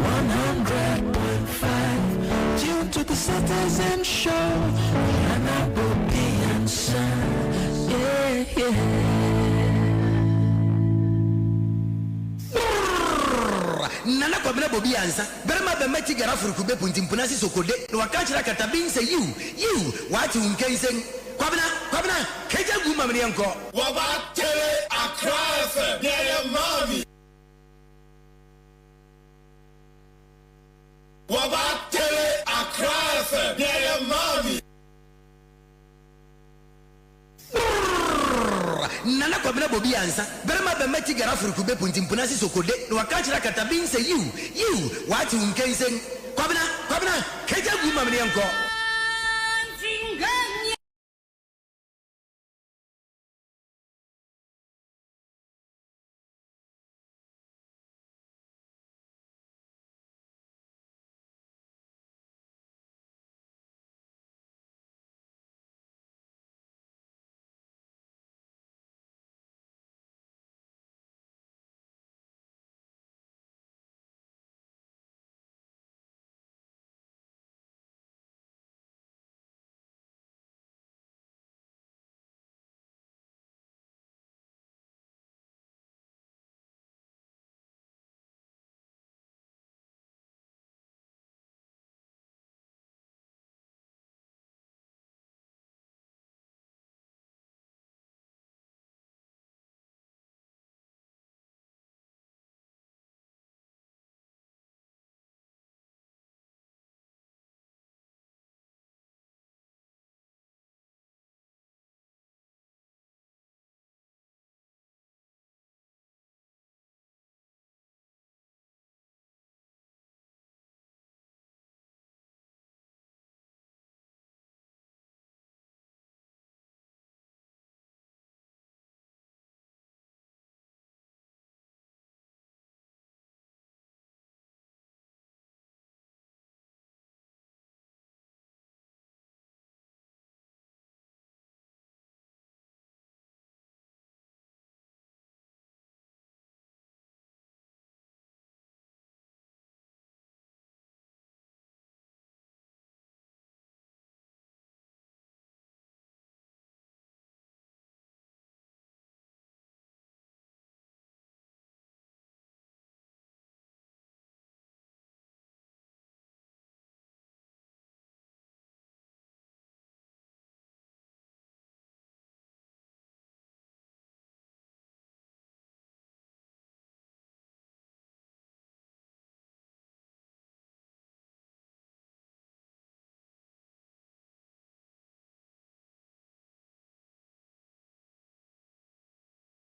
100.5. Tune to the citizen show. Nana, Bobie, Ansah. Yeah, yeah. Nana Kwabena Bobie Ansah. Berma be meti gara furuku be punti mpunasi sokode. No wakachira katabin say you what you can say. Kwabena keja guma mri anko. Waba tele Accra FM. Yeah, mommy. Waba tele Accra FM. Yeah, mommy. Nana Kwabena Bobie Ansah. Berma be meti gara furuku be punti mpunasi sokode. No wakachira katabin say you what you can say. Kwabena keja guma mri anko.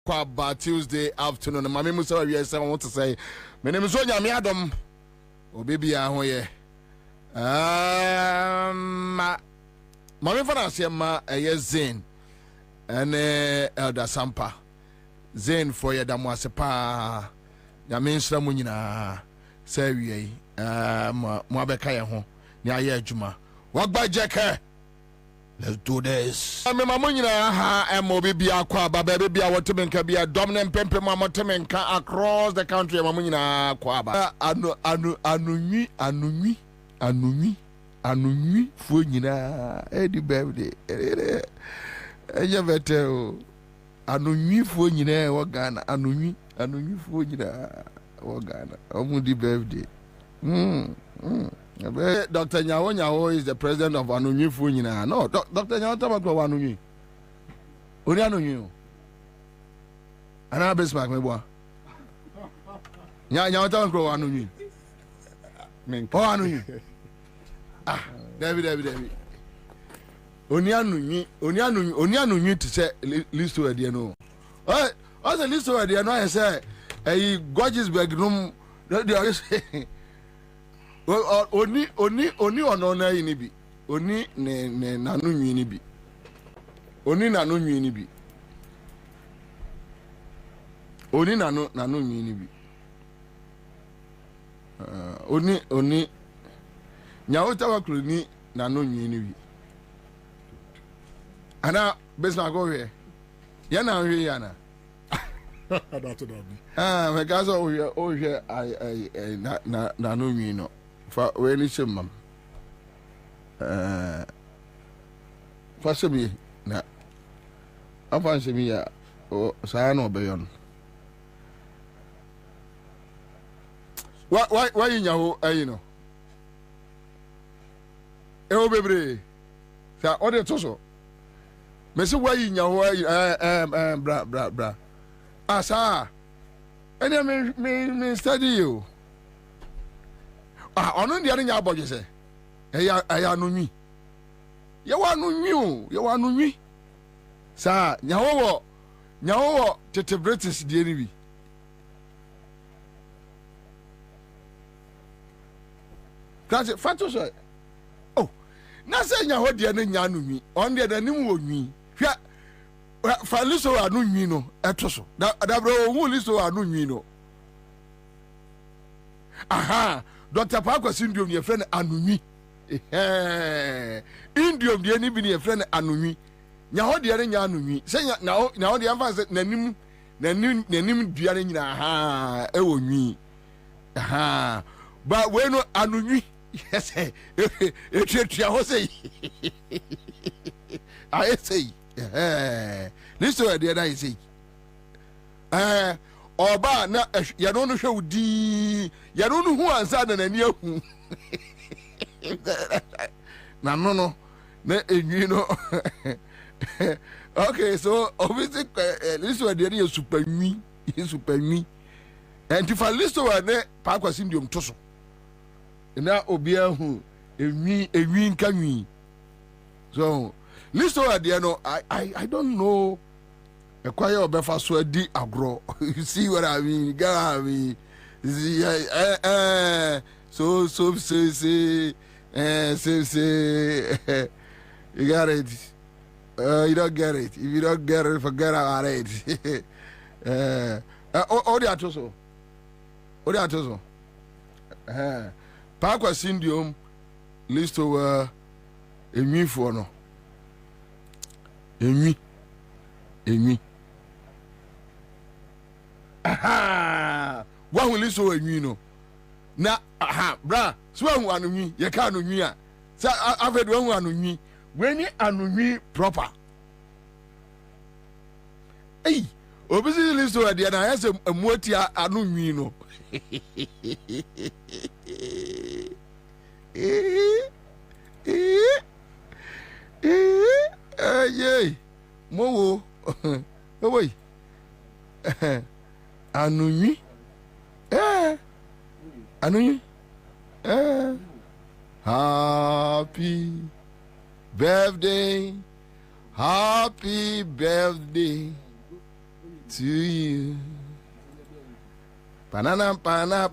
Kwaba Tuesday afternoon. Mami Musa, yes, I want to say, my name is Onya Miadom. Oh, baby, I hear. Mami Fanasi, ma, Zane, and Elder Sampa. Zane for your Damwasepa. Yamin Slamunina, say, Mwabekaya home, Nya Juma. Walk by Jacker. Let's do this. I'm a money and Bobie Kwaba, baby. I want to make a dominant pempe mama temenka across the country. Mamuna Kwaba. Anui, Funina, Eddie Baby. Ejaveteo. Anui Funina, Wagana, Anui Funina, Wagana, Omudi Baby. Dr. Nyawo is the president of Anunyi Funyina. No, Dr. Nyawo talk about Anunyi. Only Anunyi. Ana Bismarck me boy. Nyawo talk about Anunyi. Oh Anunyi. Ah, David. oni anu to say list to the no also list to the no I say gorgeous bedroom they always say oni ono na yi ni bi oni ne nanu nwi ni bi oni nanu nwi ni bi oni nanu nwi ni bi oni nyawo tawa kloni nanu nwi ni bi ana besma go here ya na hwe ya na That's what me gazo o hwe na no nwi no fa we ni shemam fa shemi na afa shemi ya o sa na obeyon why you nyawo ayi no e o bebre sa o de toso me se why you nyawo bra asa ene me study you onu ndi anya aboje se eya no nwi ye wa no nwi sa nyawo tete British die ni bi kaje fato so na se nyawo die ne nya no nwi on de nim wo nwi hwa fa liso anu nwi no eto so da bro hu liso anu nwi no aha Dr. Pakwasi Indiom ye friend anunwi Indiom de ni bi ne ye friend anunwi nya ho de re nya anunwi se na ho de amfa se nanim dua ne nyina aha e wo nwi aha ba we no anunwi yes etwa ho sei I say listen de da sei oba na ya no hwe udi ya no hu ansa na nani ahu na no na enwi no okay so obviously listen de ya super nwi and for listen ne Pakwasi Indiom to so na obi ahu enwi nkanwi so listen de no I don't know a quiet obefa so di agro. You see what I mean? Gabi. So say you got it. You don't get it. If you don't get it, forget about it. Odi atoso. Pakwasi Indiom list over enwi for no. Enwi. Aha, wa hu liso enwi no na aha bra so hu anunwi ye ka anunwi a sa afedu hu anunwi we ni anunwi proper obisi liso de na ya se amuoti anunwi no ye mo wo boy anunwi happy birthday to you banana banana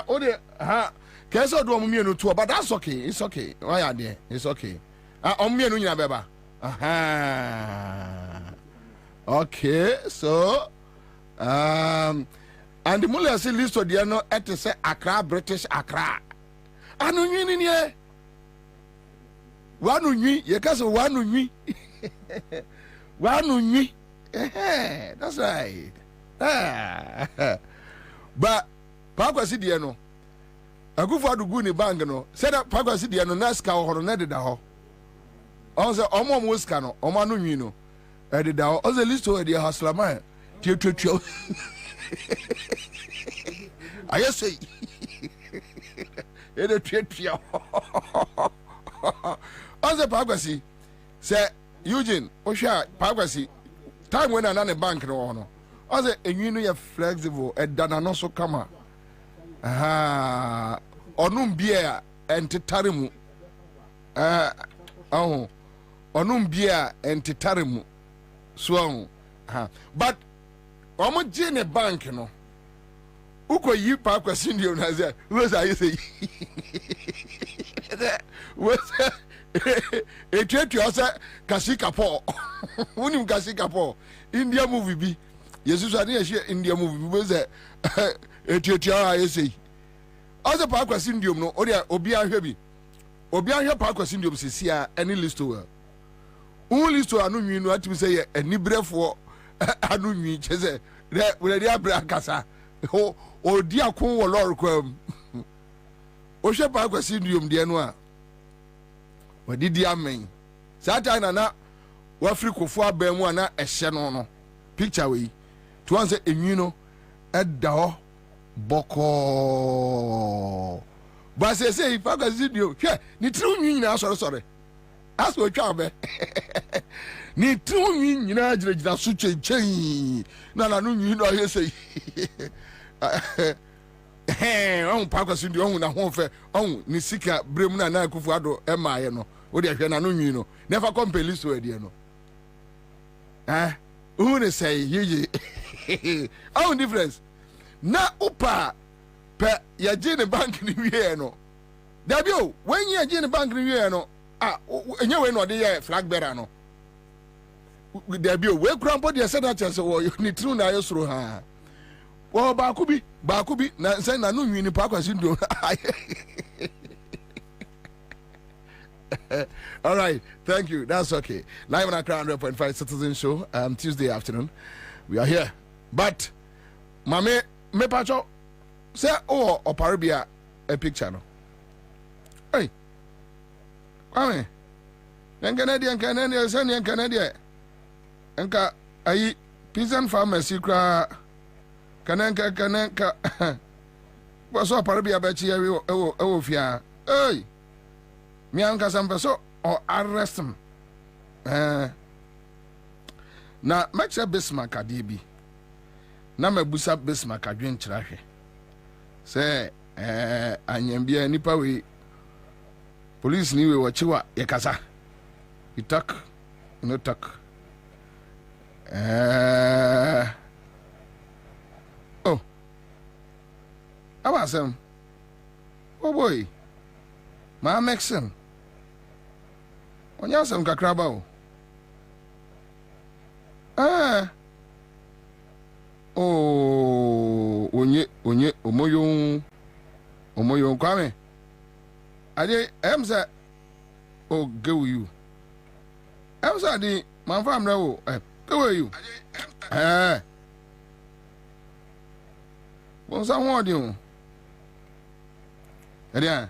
ode ha keso do omumienu to but that's okay, it's okay. Why are there? It's okay. Omumienu nyina beba. Aha. Okay, so and the mule say list of the no et say Accra, British Accra. Anu nwi ni ne. Wanu nwi, ye ka so wanu nwi. Wanu nwi. That's right. But Pakwasi die no Akufo adugu ni bank no said that Pakwasi die no na ska ho na de da ho on say omo ska no omo anu nwi no e de da ho o say list o de haslama tietuatu aye say e de tietua on say Pakwasi say Eugene Osha Pagasi time when another bank no ɔsɛ enwi no yɛ flexible ɛdana no so kama ɔnum bia ɛntetare mu ɔnum bia ɛntetare mu so but ɔmo gye ne bank no uko yi pa kwasi ndio na sɛ wesa ayi sɛ wesa etuatu ɔsɛ kasi kapɔ wonim kasi kapɔ India movie bi yesu ade yɛ India movie bi sɛ etuatu ayi sɛ ɔsɛ pa kwasi ndio no ɔde obi ahwɛ bi obi ahwɛ pa kwasi ndio sisia any listo listo anu nwi no atimi sɛ yɛ anibrɛfoɔ anu nwi kyɛ sɛ wɛrɛ de abra kasa odi akon wɔ lɔre kwam ohwɛ pa kwasi ndio deɛ no a wadidi amen saa time na wafiri kofo aban mu ana ɛhyɛ no picture wei to wan say enwi no ɛda hɔ bɔkɔɔ ba sɛ pa kwasi ndio hwɛ ne tiri nwi nyinaa sɔre aso otwa bɛ ne tiri nwi nyinaa gyinagyina so kyɛnkyɛn na no nwi no ayɛ sɛ ɔn pa kwasi ndio ɔn na ho fɛ ɔn ne sika brem na akufo ado ɛmaayɛ no wode ahwɛ na no nwi no never compare so adie no who ne say yeye ɔn difference na upa pe yɛgye ne bank ne wie no dabi o when yɛgye ne bank ne wie no enye we no ɔde yɛ flag bearer no dabi o we kura mpo de sɛ na kyerɛ sɛ wɔ ne tru na ayɛ soro ha wɔ baako bi na sɛ na no nwi ne pa kwasi ndio all right, thank you. That's okay. Live on Accra 100.5 Citizen Show. Tuesday afternoon, we are here. But, mame, me pacho, say Oparibia a picture no. Hey, Kwame, Canadian, Senior Canadian, Enka, ayi, peasant farmers, you cry, Kanenka, what's Oparibia Bechi, Ofia, hey. Me anka sampeso or arrest him. Na make sure Bismarck adibi. Na me busa Bismarck adwen kyerahwe. Say anyambia nipa we police ni we wachiwa yekasa. You talk, you no talk. Oh. Awasem. Oh boy. Ma Maxim. Onya sam kakraba o. Onye omoyo Kwame. Ade emsa o go you. Emsa di man fam na wo. Go you. Won sa ho di o. Ade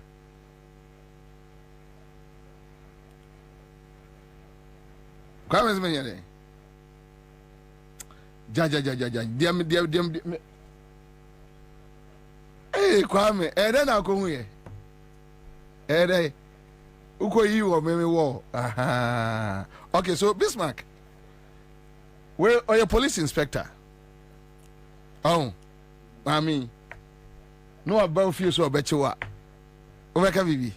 Kwame is me here. Ja. Diam. Hey, Kwame, then I'll come here. Hey, uko you or me war. Okay, so Bismarck. Where are your police inspector? Oh, I mean, no about few so bet you what. Omeka Bibi.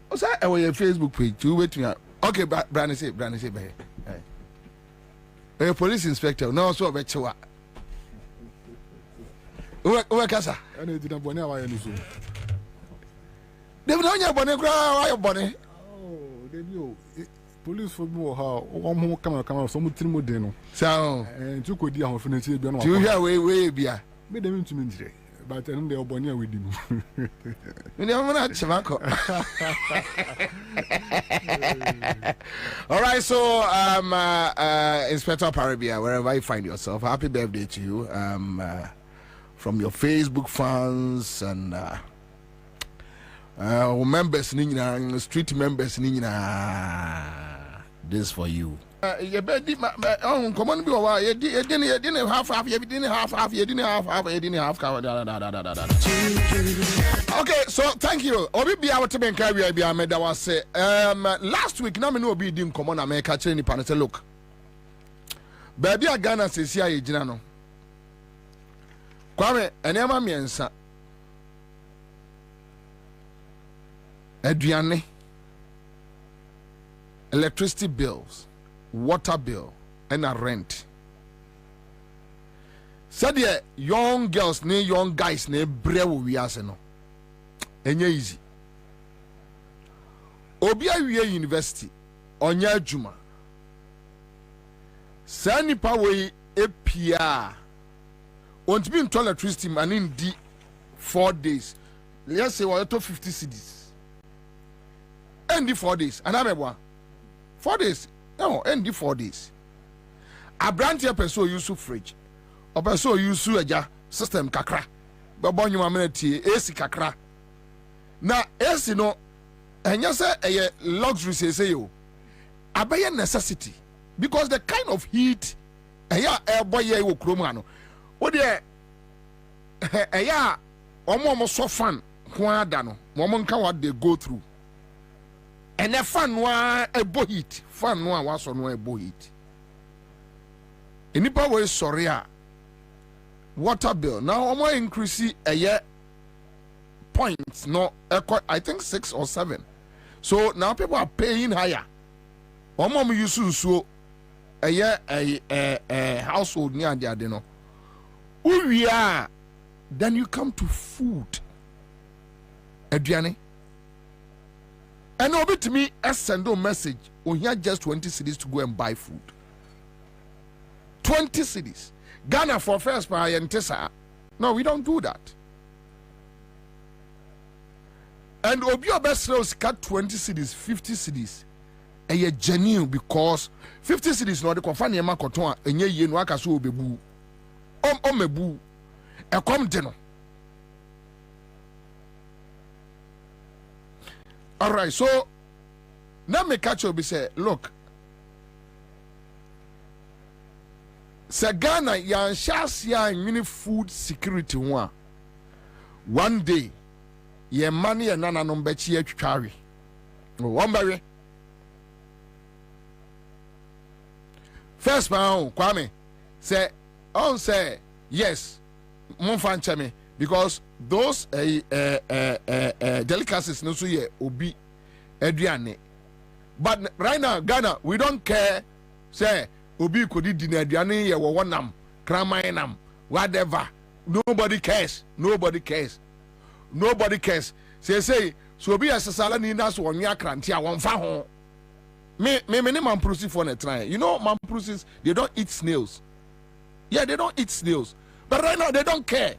What's that? Your Facebook page. You wait me. Okay, Brandon say, hey. A police inspector. No, so bet you what. Where casa? I need to bonnet. Why you so? They don't have bonnet. Why you bonnet? Oh, they do. Police for more how one more camera some more deno. So, and you could deal with finance. You hear way be a. Made them into me today. But then they are bonnet with him. You never know, Chamaco. All right, so Inspector Paribia, wherever you find yourself, happy birthday to you. From your Facebook fans and members, street members, this for you. you better come on, be over. You didn't half, you didn't half, you didn't half. Okay, so thank you. Obi be our team carry be Ahmed that was say last week na me no be din come on America chere ni pan say look. Baby a Ghana say sia ye gina no. Kwame enema miensa. Aduane, electricity bills, water bill, and a rent. Said the young girls, ne young guys, ne brew we are no. Enye easy. Obia we university, onya juma. Sani pa we epia. Won't be in electricity man in 4 days. Let's say we to 50 cedis. End 4 days. And I'm 4 days. No, end 4 days. A brand here person use fridge. Or person use system kakra. But bon you amenity AC kakra. Now AC no and you say a luxury say you. A by necessity. Because the kind of heat air boy ye wo kromano. What there omo so fun kwa dano. Momonka what they go through. And a fan wa a bohit, fan wa was on a bohit. Inipa way sorry, water bill now almost increase a year points, no, I think 6 or 7. So now people are paying higher. Omo use so a year a household near the adeno. Who we are, then you come to food. Adriane. And over to me, send a message. We have just 20 cities to go and buy food. 20 cities. Ghana for first by Ansah. No, we don't do that. And Obio best sales cut 20 cities, 50 cities. And you're genuine because 50 cities no the confine yema koton and ye no aka so obebu. Mebu. E come deno. All right, so now me catch up. Say, look, Ghana yan shas yan food security one day ye money and nana no bechi ye twari. One berry. First man Kwame say yes, mon fan cheme. Because those delicacies no so ye obi aduane. But right now Ghana we don't care say obi could eat dinner aduane ye wo wonam kramanam whatever. Nobody cares. Say so obi asasala ni na so onwa kranti a won fa ho. Me man prusi for na try. You know man prusis they don't eat snails. Yeah, they don't eat snails. But right now they don't care.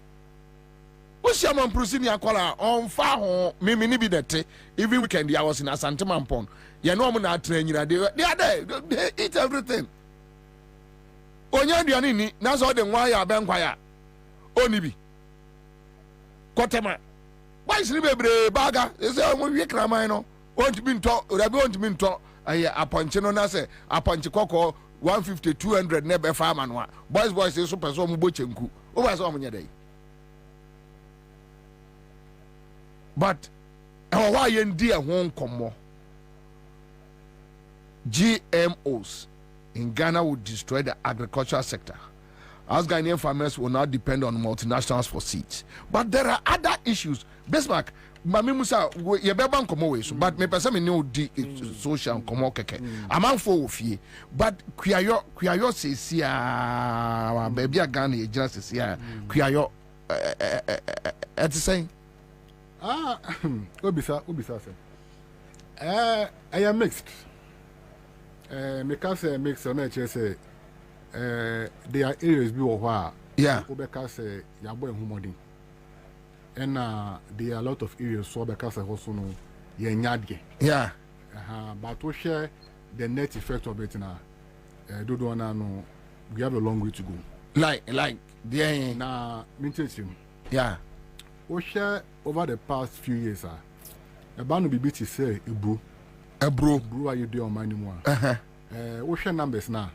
What's your man proceeding on far me be that every weekend I was in Asante Mampon. You know I'm not training they are there, they eat everything. Onya dianini, that's all the why I bank wire. Onibi. Kotema. Why is it baga? Is there one week Ramino? Want to be taught, or I want to be taught. I appoint no say, appoint Coco 150, 200 never farm one. Boys is super so muchenku. Over so many day. But why India won't come more? GMOs in Ghana would destroy the agricultural sector. As Ghanaian farmers will now depend on multinationals for seeds. But there are other issues. Bismarck, Mami Musa, you better come away. But me person me know the social come keke. Among for fee. But kuyayo says ya baby a Ghana just says ya kuyayo. At the same. Obisa sir. I am mixed. Because mixed on say there are areas be where Obeka say yabo humodi. And there are a lot of areas so because also no yenyadge. Yeah. But we share the net effect of it now. Do no we have a long way to go. Like there na mintation. Yeah. We share over the past few years, the band will be to say a brew. A brew. Brew are you doing on my anymore? we share numbers now.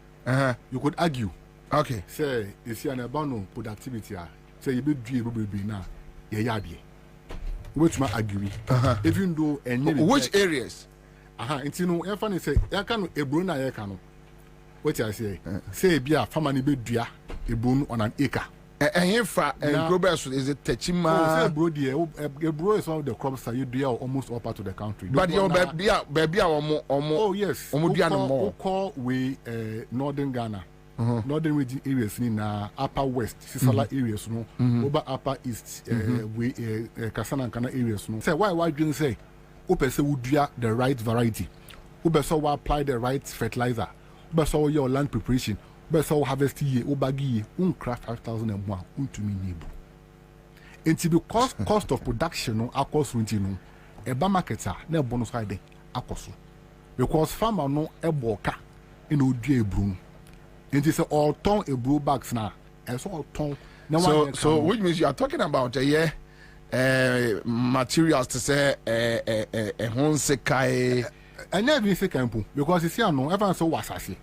You could argue. Okay. Say you see an abano productivity. Say you be now. Yeah. Which might agree. Even though which areas? It's you know, if I say I can a bruna I can. What I say be a family be dia a brun on an acre. And infra and growers is it Techima? A bro is one of the crops that you do almost all part of the country. But your baby or more. Oh yes. More call we northern Ghana. Northern region areas in upper west, Sisala areas, no, over upper east, we Kasana and Kana areas, no. Say why you say, Upe say would the right variety, Upe so apply the right fertilizer, Upe so your land preparation, Upe so harvest ye, Ubagi, craft 5,001, to me neighbor. And to be cost of production, no, across routine, a bar marketer, no bonus hide, akosu, because farmer no a boka in Udie broom. It is all ton a blue bags now. And so ton. So which means you are talking about materials to say a honsekai. I never say campo because it's here no everyone so wasasi.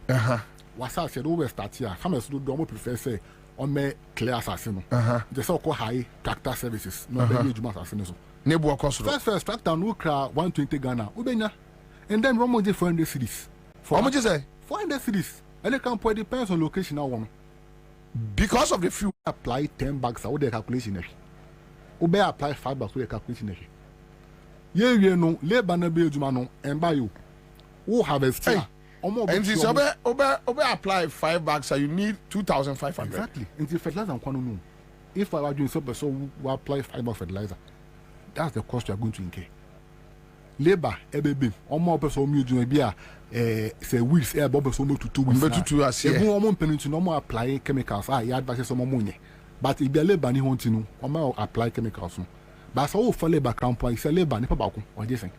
Wasasi do we start here. Farmers do more prefer say on me clear assassin. The so called high tractor services. No be huge assassin so. Nebu cost. First tractor no cra 120 Ghana. Ubenya. And then one more 400 cities. How much you say? 400 cities. And the campo depends on location now one. Because of the fuel. Apply 10 bags out the calculation. Ube apply 5 bags with the calculation. You know, labor na be jumano and buy you. Who harvest? And this Obe apply 5 bags, so you need 2,500. Exactly. And the fertilizer and quantity. If I were doing so we apply 5 bags fertilizer. That's the cost you are going to incur. Labor, baby, almost person mu be say weeks air bubble so to 2 weeks. But to us here. One penny to normal apply chemicals. You advise some money. But if you labor ni want to know, or apply chemicals. But so for labor camp, it's a labor ni pabako. What do you think?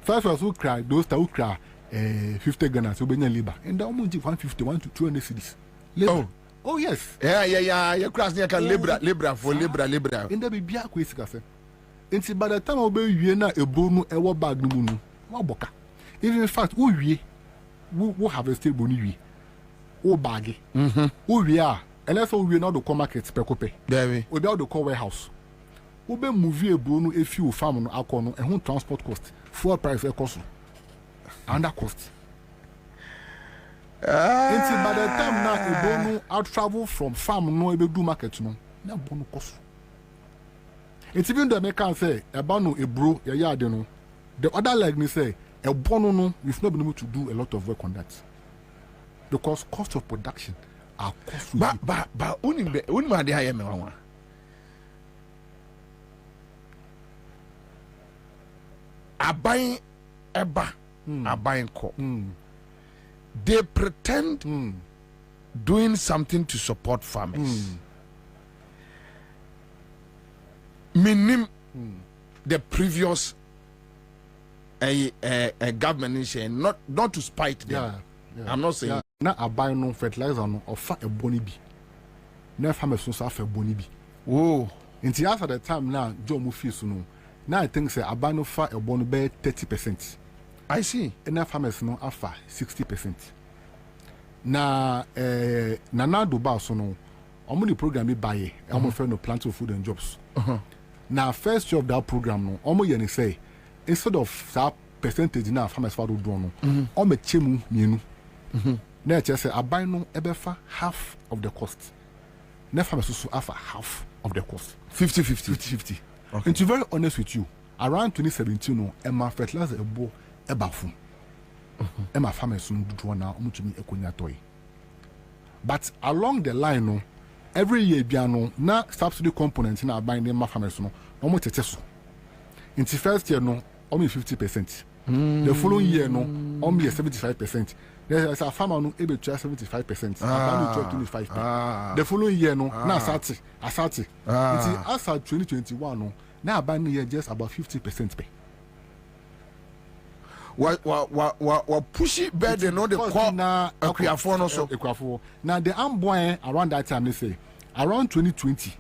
First was who cry those that who cry 50 Ghana so be labor. And the almost 151 to 200 cities. Oh yes. Yeah. You cross near Libra for Libra. And there be a quiz. Nti by the time obe wie na ebonu ewo bag no mu no wa boka. Even in fact wo harvest ebonu wie wo bag wo wie a unless wo wie na do market pekope there we do call warehouse wo be move ebonu efi wo farm no akọ no ehun transport cost fuel price e cost under cost nti by the time na ebonu out travel from farm no ebe do market no na bonu cost. It's even the American say about no a bro ya no. The other like me say a bono no we've not been able to do a lot of work on that because cost of production are costly. But unima de hire me wan. Abayin eba abayin ko. They pretend doing something to support farmers. Minim the previous government is saying not to spite them. Yeah. I'm not saying na abuy no fertilizer no offer a boni bi. Na farmers so offer boni bi. Oh, until after the time now Joe mu fees no. Now I think say abuy no offer a boni be 30%. I see. And na farmers no offer 60%. Na na do ba so no. Omo the program be buy. Omo friend no plenty of food and jobs. Now, first job that program no, almost you say instead of that percentage now farmers for do no, almost chemu mienu. Now just say I buy no ebefa half of the cost. Now farmers also offer half of the cost. 50-50. Okay. And to be very honest with you, around 2017 no, Emma fertilizer ebo ebafu. Emma farmers no do now omutumi ekonya toy. But along the line no. Every year biano na subsidy components na buying them farmers no almost teteso. In the first year no almost 50%. The following year no almost 75%. There's a farmer no able to 75%. A 25%. The following year no na asati. Until as 2021 no na buying year just about 50% pay. What pushy bed they know the call na Equiafo no so Equiafo. Now the amboy around that time they say around 2020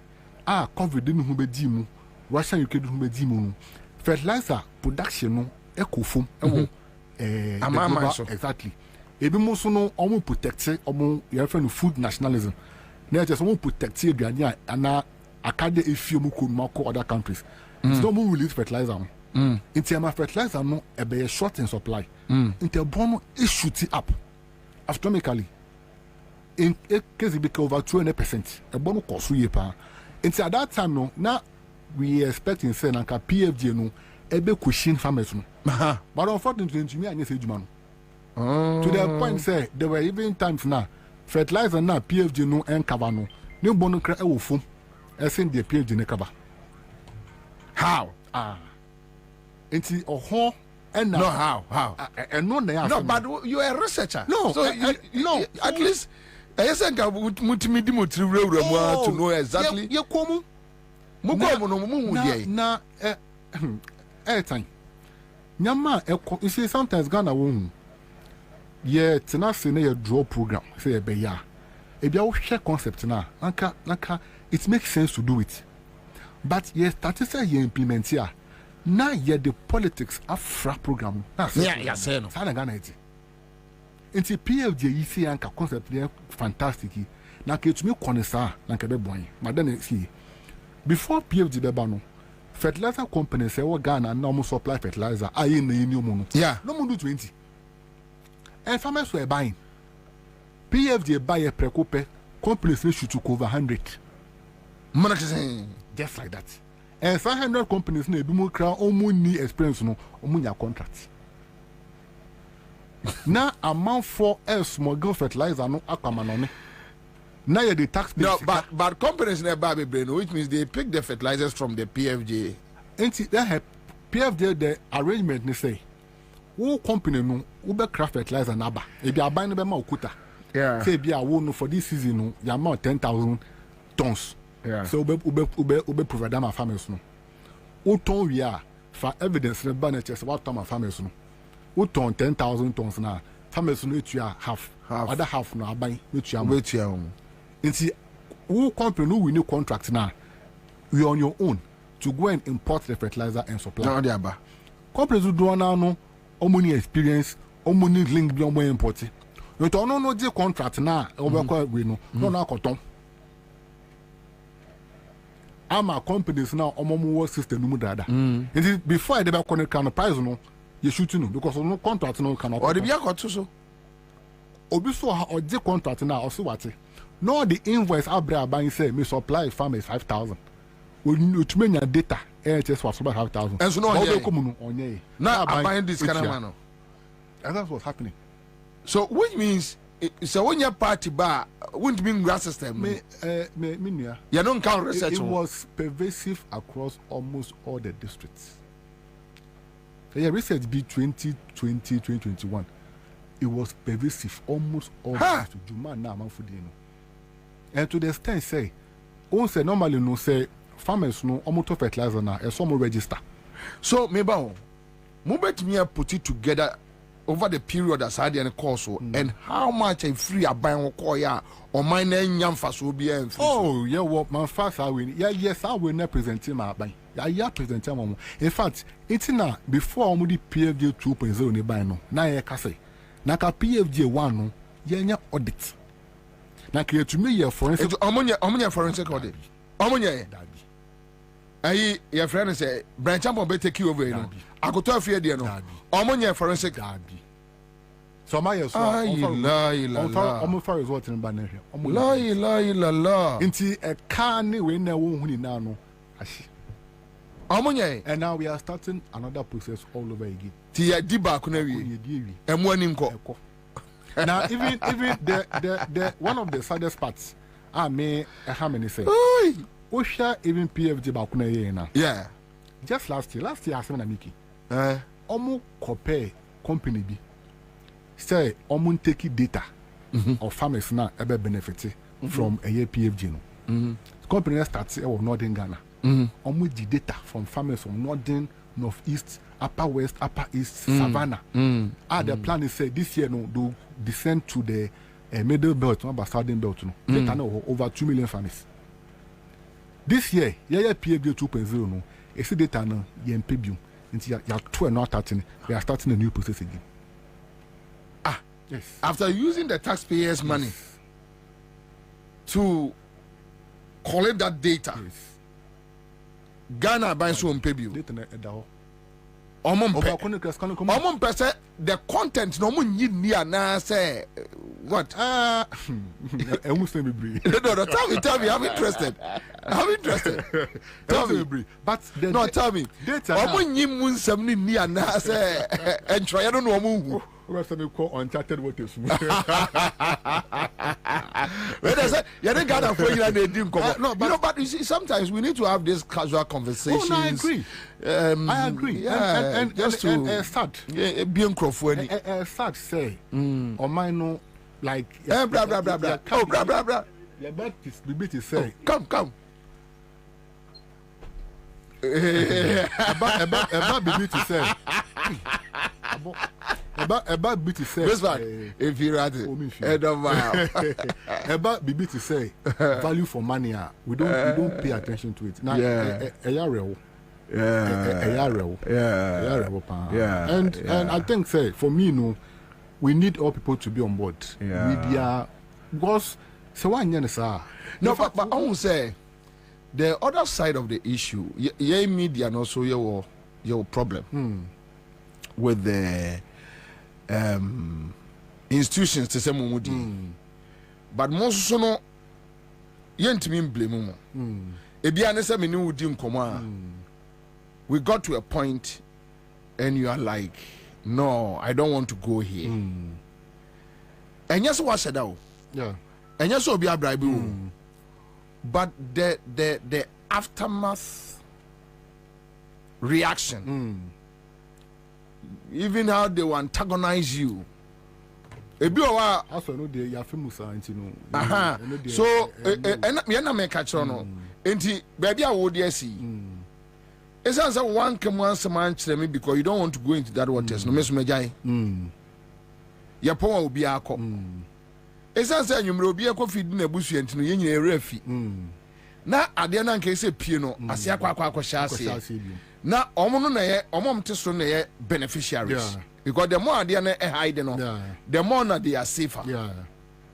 COVID didn't who be dimu Russia UK didn't be dimu fertilizer production no eco foam exactly ebi mo so no omo protect omo your friend food nationalism na just omo protect aduane ana akade efie mu ko mako other countries so mo release fertilizer into my fertilizer no e be short in supply into bono e shoot it up astronomically in a case it be over 200% e bono cost ye pa into at that time no na we expecting say na ka PFG no e be cushion farmers no but unfortunately me anya say juma no to the point say there were even times now fertilizer na PFG no en cover no ne bono kra e wo fom e send the PFG ne cover How? Enti oho and No, how? And no, No, but you are a researcher. No, so no. At least I think to know exactly. You come. Na time. Nyama you see sometimes Ghana won. Yeah, tena se na your draw program. Say e be ya. E bia wo share concept na. Naka it makes sense to do it. But yes, that is you implement here. Now the politics afra program. Yeah, say no. Sana Ghana iti. Inti PFJ isi anka concept there fantastic. Na ke tumi konesa na ke be boy. Madam see. Before PFJ be ba no, fertilizer companies say we Ghana na almost supply fertilizer aye na yeni omo no. Yeah. No mo do 20. And farmers were buying. PFJ buy a precope companies should to cover 100. Just like that. And 500 companies no ebimu kra omu ni experience no omu nya contract. Na amount for a small girl fertilizer no akama no ne. Na ye the tax base. No, but companies never be brain, which means they pick the fertilizers from the PFJ. Enti they have PFJ the arrangement ne say. Wo company no wo be craft fertilizer na ba. E bi aban no be ma okuta. Yeah. Say bi a wo no for this season no ya ma 10,000 tons. Yeah. So ube provide my farmers no. Uton we are for evidence the banner what my farmers no. Uton 10,000 tons now. Farmers no you are half. Other half no buy which you are. Inti who company who renew contract now. You are on your own to go and import the fertilizer and supply. No dey aba. Companies who do now no omuni experience, omuni link be omo import. You don't know the contract now. We no no cotton. Ama companies now omomo system no dada. Before I dey connect can price no you shoot no because no contract no cannot. Or the bia koto so. Obi so or the contract now also what? No the invoice abra buying say me supply farmers 5,000. We to menya data just was about 5,000. And so no onye. Now buying this kind of man. And that's what's happening. So which means so when your party bar wouldn't mean grass system. Me you don't count research. It was pervasive across almost all the districts. Yeah, research be 2020, 2021. It was pervasive almost all districts. Juma na man for no. And to the extent say, on say normally no say farmers no almost fertilizer na e some register. So maybe mobet me put it together over the period as I did course and how much a free a buying or my name Yamfas will be. Oh, yeah, what my fast I win. Yeah, yes, I will not present him. Yeah, present him. In fact, it's now before only PFJ 2.0 ni buy no. Na ye kase. Na ka PFJ 1 no, ye audit. Na create to me your forensic. Omonya forensic audit. Omonya. Ayi your friend say branch am be take you over you know. Akoto afie de no. Omonya forensic. So my yes. La result in banner. La. Inti a can we na wo huni na no. Omonya. And now we are starting another process all over again. Ti ya di ba ko na wi. Emu anim ko. Now even the one of the saddest parts me how many say. Osha even PFJ ba ko na ye na. Yeah. Just last year I said na Miki. Omo compare company bi. Say omo take data of farmers now ebe benefit from a year PFG no. Company starts of Northern Ghana. Omo the data from farmers from Northern, Northeast, Upper West, Upper East, Savannah. The plan is say this year no do descend to the middle belt, not southern belt no. Data no over 2 million farmers. This year, PFG 2.0 no. Esi data no YMPB. Until you are 2 and not 13, we are starting a new process again. Yes. After using the taxpayers' money to collect that data, Ghana buy so on pay you. The content no one need me and say what? I almost let me breathe. No, tell me, I'm interested. Tell me, but tell me. Omo nyimun samni ni ana say entry I don't know omo. We me call uncharted waters. When I say you don't got for you and they didn't come. No, but you see, sometimes we need to have this casual conversations. Oh, no, I agree. I agree. Yeah, and just to start. Being Crawford. Start say. Or mine no like. Blah blah blah blah. Oh, blah blah blah. Yeah, but it's the bit is say. Come. About the bit to say. About bit to say. This one, if you read it, about the bit to say value for money. We don't pay attention to it. Now, and I think say for me, we need all people to be on board. Media, because so why no, but I won't say the other side of the issue. Media and also your problem with the institutions to say but most so no yentimi blame mo ebia ne say me ni wudi nkoma we got to a point and you are like no I don't want to go here and yes what said that yeah and yes obi abraibe but the aftermath reaction even how they will antagonize you. Ebi owa also no dey ya famous anti no. So me na me catch no. Enti baby a wo dey see. It's answer one come once a man me because you don't want to go into that waters no me so mejai. Ya pon obi akọ. It's answer nwumre obi akọ feed na busu enti no ye nyina ere afi. Na ade na nka ese pie no ase akọ sha ase. Na omo na ye omom te so na ye beneficiaries because the more they are hide no the more na they are safer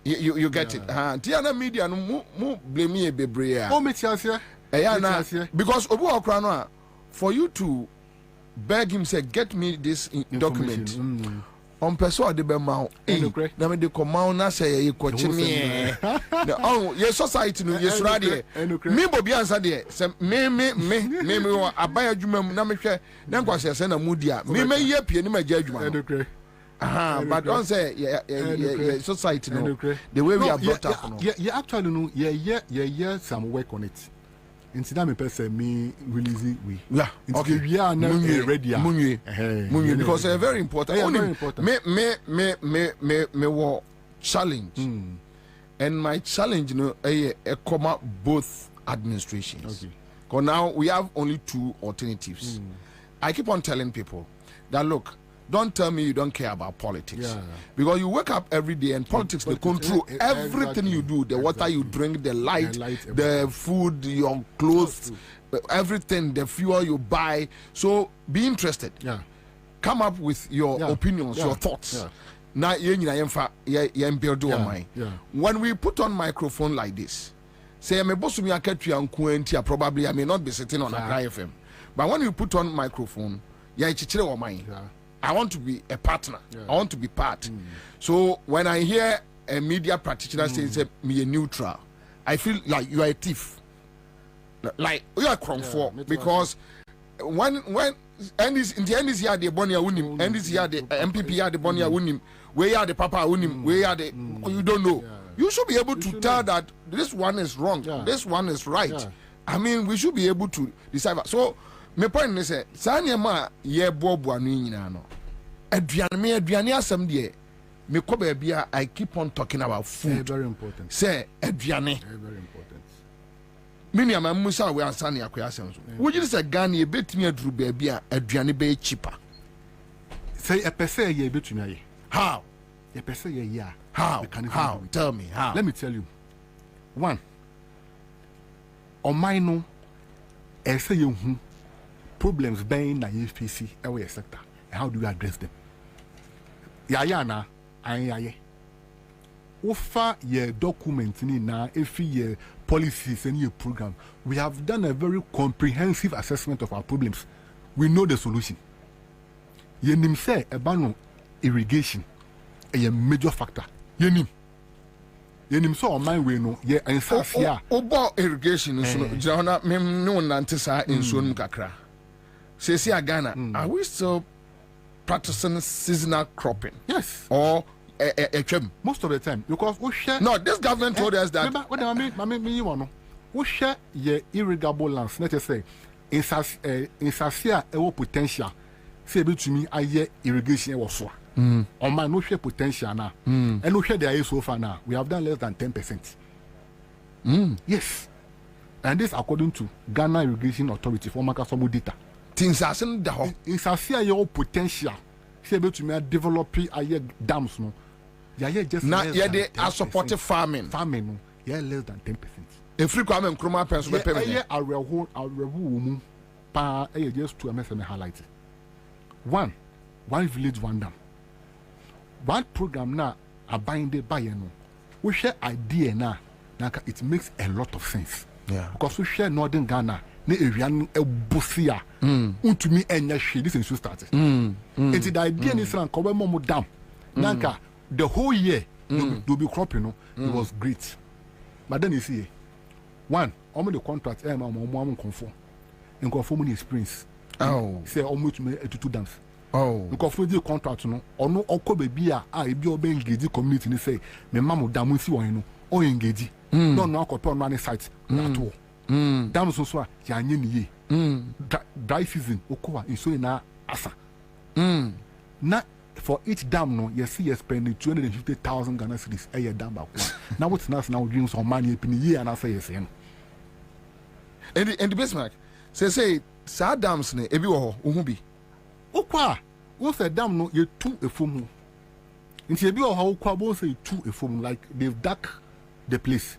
you get it tiana media no mu blame me bebre o metiasia because obu okra no for you to beg him say get me this document on person de be ma na me de command na say ye kochi me your society no ye sura de me Bobie Ansah de say me abaya adwuma mu na me hwe na nkwase say na mudia me ye pie ni ma gya adwuma but don't say yeah society no the way we are brought up no yeah actually no yeah some work on it instead me person me release we okay we are now ready munye because it's very important me war challenge and my challenge you know come up both administrations because now we have only two alternatives. I keep on telling people that look, don't tell me you don't care about politics because you wake up every day and politics they control everything you do, the water you drink, the light, the food, your clothes, everything, the fuel you buy. So be interested, come up with your opinions, your thoughts. Now when we put on microphone like this, say me boss me probably I may not be sitting on a Accra FM, but when you put on microphone I want to be a partner. I want to be part. So when I hear a media practitioner say me a neutral, I feel like you are a thief. Like you are crumb because when and this in the end is here the Bonia Unim, and this here the MPP here the Bonia Unim, where are the Papa Unim, where are the you don't know. You should be able to tell that this one is wrong, this one is right. I mean, we should be able to decide. So my point is say Sanyama ye bobu anu nyina no. Aduane asem de me ko ba bia I keep on talking about food. Very important. Say aduane. Very important. Many am musa we Ansah ne akoya asem so. Wo ji say Ghana e betumi aduru ba bia aduane be cheaper. Say a person ye betumi aye. How? A person ye ya. How? Tell me how. Let me tell you. One. On my no e say you problems being na you face our sector. How do you address them? Na ayaye. Offer your document na every year policies and your program. We have done a very comprehensive assessment of our problems. We know the solution. Yenim say ebano irrigation a major factor. Yenim so on my way no ye Ansah here. Obo irrigation so jana mem no nante sa enso num kakra. Say Ghana, are we still practicing seasonal cropping? Yes. Or most of the time, because we share. No, this government told us that. What I mean, you want we share your irrigable lands. Let us say, in Sasia, a potential. Say between me, I hear irrigation was so. On my no share potential now, and no share the so far now. We have done less than 10%. Yes, and this according to Ghana Irrigation Authority for Makasomu data. Things are in Sasia your potential. Say between me, developing a dams no. Yeah, just now, yeah, they are supporting farming. Farming, yeah, less than 10%. If free come and chroma pens will pay. Yeah, I will pa just to MSM highlight. One village, one dam. One program now, a binded by no. We share idea now, it makes a lot of sense. Yeah. Because we share Northern Ghana, ne area Busia, to me and this is started. It's the idea is to cover more dam. Nanka. The whole year they'll be cropping, it was great. But then you see, one, the contract, conform experience. Oh, say almost to 2 dams. Oh, because the contract, or no, or baby, I be obeying engaged community and say, me mamma dam see one, or engage. No, no, upon running sites at all. Dams also, Yan dry season, Okoa, is so in Ansah. Not for each dam, no, you see, you're spending 250,000 Ghana cedis a year dam back. Now, what's now dreams on money in a year, and I say, yes, and the Bismarck say, sad dams, ne, ebi wo uhubi. Okwa, what's a dam, no, you're 2 a fumu. In Tibio, how Kwabo say 2 a fumu, like they've dug the place.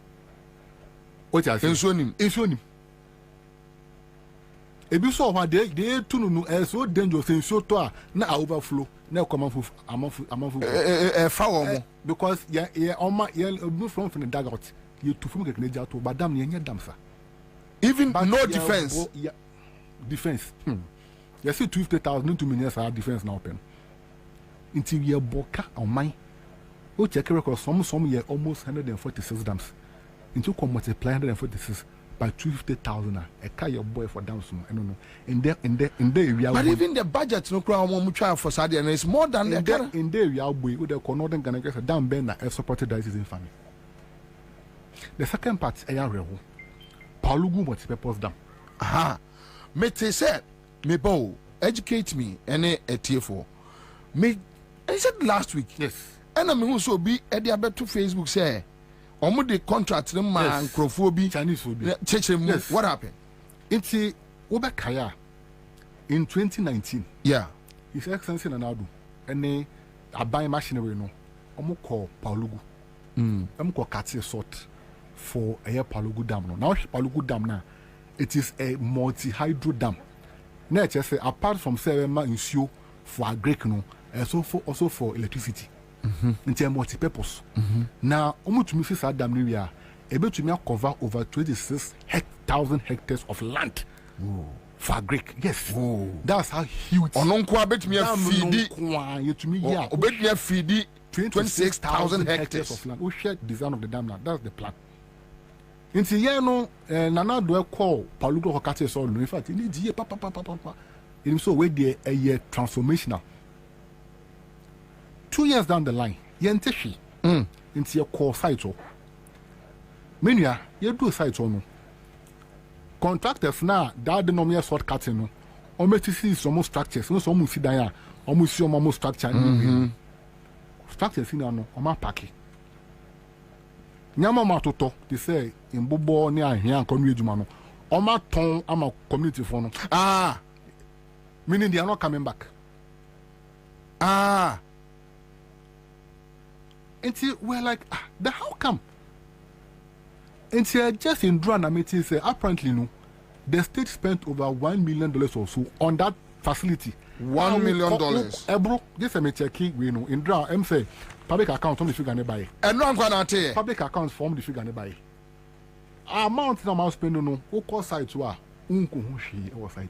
What I say, Insonim. Ebi so what they tunu no so dangerous in so to na overflow na come because yeah on my from the dugout you to from get nature to but dam nya dam sa even but no defense defense you see 250,000 to millions are defense now open until we boka on my o check record some year almost 146 dams into come multiply 146 by 250,000 a car your boy for dams no no in there we are but even the budget no crowd mo try for Saudi and it's more than in there we are boy with the Northern Ghana a dam ben na supported that is in family. The second part reho Palugu multi-purpose dam. Aha me te said me bow educate me any TF4 me I said last week yes and I mean so be at the to Facebook say the contract man Crawford Chinese will be yes. What happened? Into Obekaya in 2019. Yeah. His Excellency Nanadu and a buy machinery no. Call Palugu. Call Katsi sort for a Palugu dam. Now Palugu dam now. It is a multi-hydro dam. Now just say apart from Serema issue for agric no, also for electricity. Into multi-purpose. Now, to me, dam we are able to cover over 26,000 hectares of land for agric. Yes, that's how huge. Ononko bet me feed 26,000 hectares of land. We share design of the dam now. That's the plan. Into no, Nana do call Palugo Hokate so. In fact, it needs papa. It so where there a year transformational. 2 years down the line, yenteshi into your core site. Mania, you do site on contractors now that the normal short cutting. Almost see some structures, no some see there, almost your mama structure. Structures in no, on my packy. Nyama matoto, they say in Bobo near here and community man. On my tongue, I'm a community phone. Meaning they are not coming back. Until we're like, how come? Until just in Drana meeting say apparently no, the state spent over $1 million or so on that facility $1 million. Ebro, this me check we know in draw. Say public account on the figure nearby. And no one can Public accounts form the figure nearby. Amount na amount spend no. Who call site to a unkuhushi or site.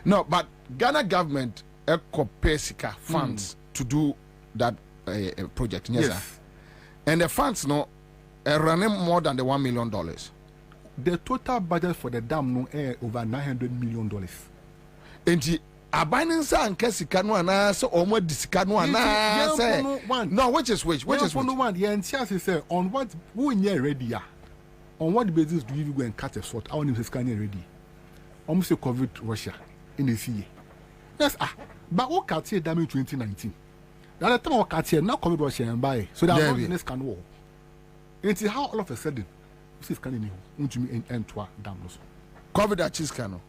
No, but Ghana government Pesika funds to do that project. Yes, sir. And the funds no running more than the $1 million. The total budget for the dam no over $900 million. And the Abaninsa and Kesika no ana so omo disika no ana say no which is which one the Ansah say on what who near ready on what basis do you go and cut a sort I want him to scan ready almost say COVID Russia in the sea. Yes, but what cut here damage 2019. That the time what cut here now COVID Russia and buy so that not the scan war. It's how all of a sudden this is scanning you to me and to dam no COVID that cheese cano.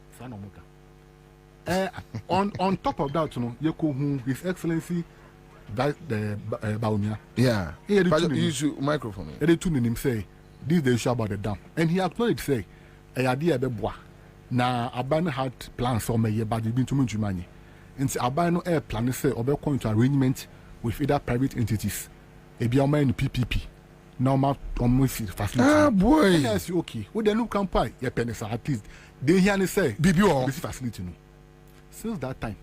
On top of that, you know, you could His Excellency that the Baumia. Yeah. He had to use your microphone. He had to him say this is the issue about the dam, and he acknowledged say a idea be bois. Na Abano had plans for me, but you been too much money. And Abano air plan say or going to arrangement with either private entities. A be in PPP. Normal almost facility. Ah boy. Yes, okay. We then look and pay your pennies at least. They hear say BBO this facility no. Since that time,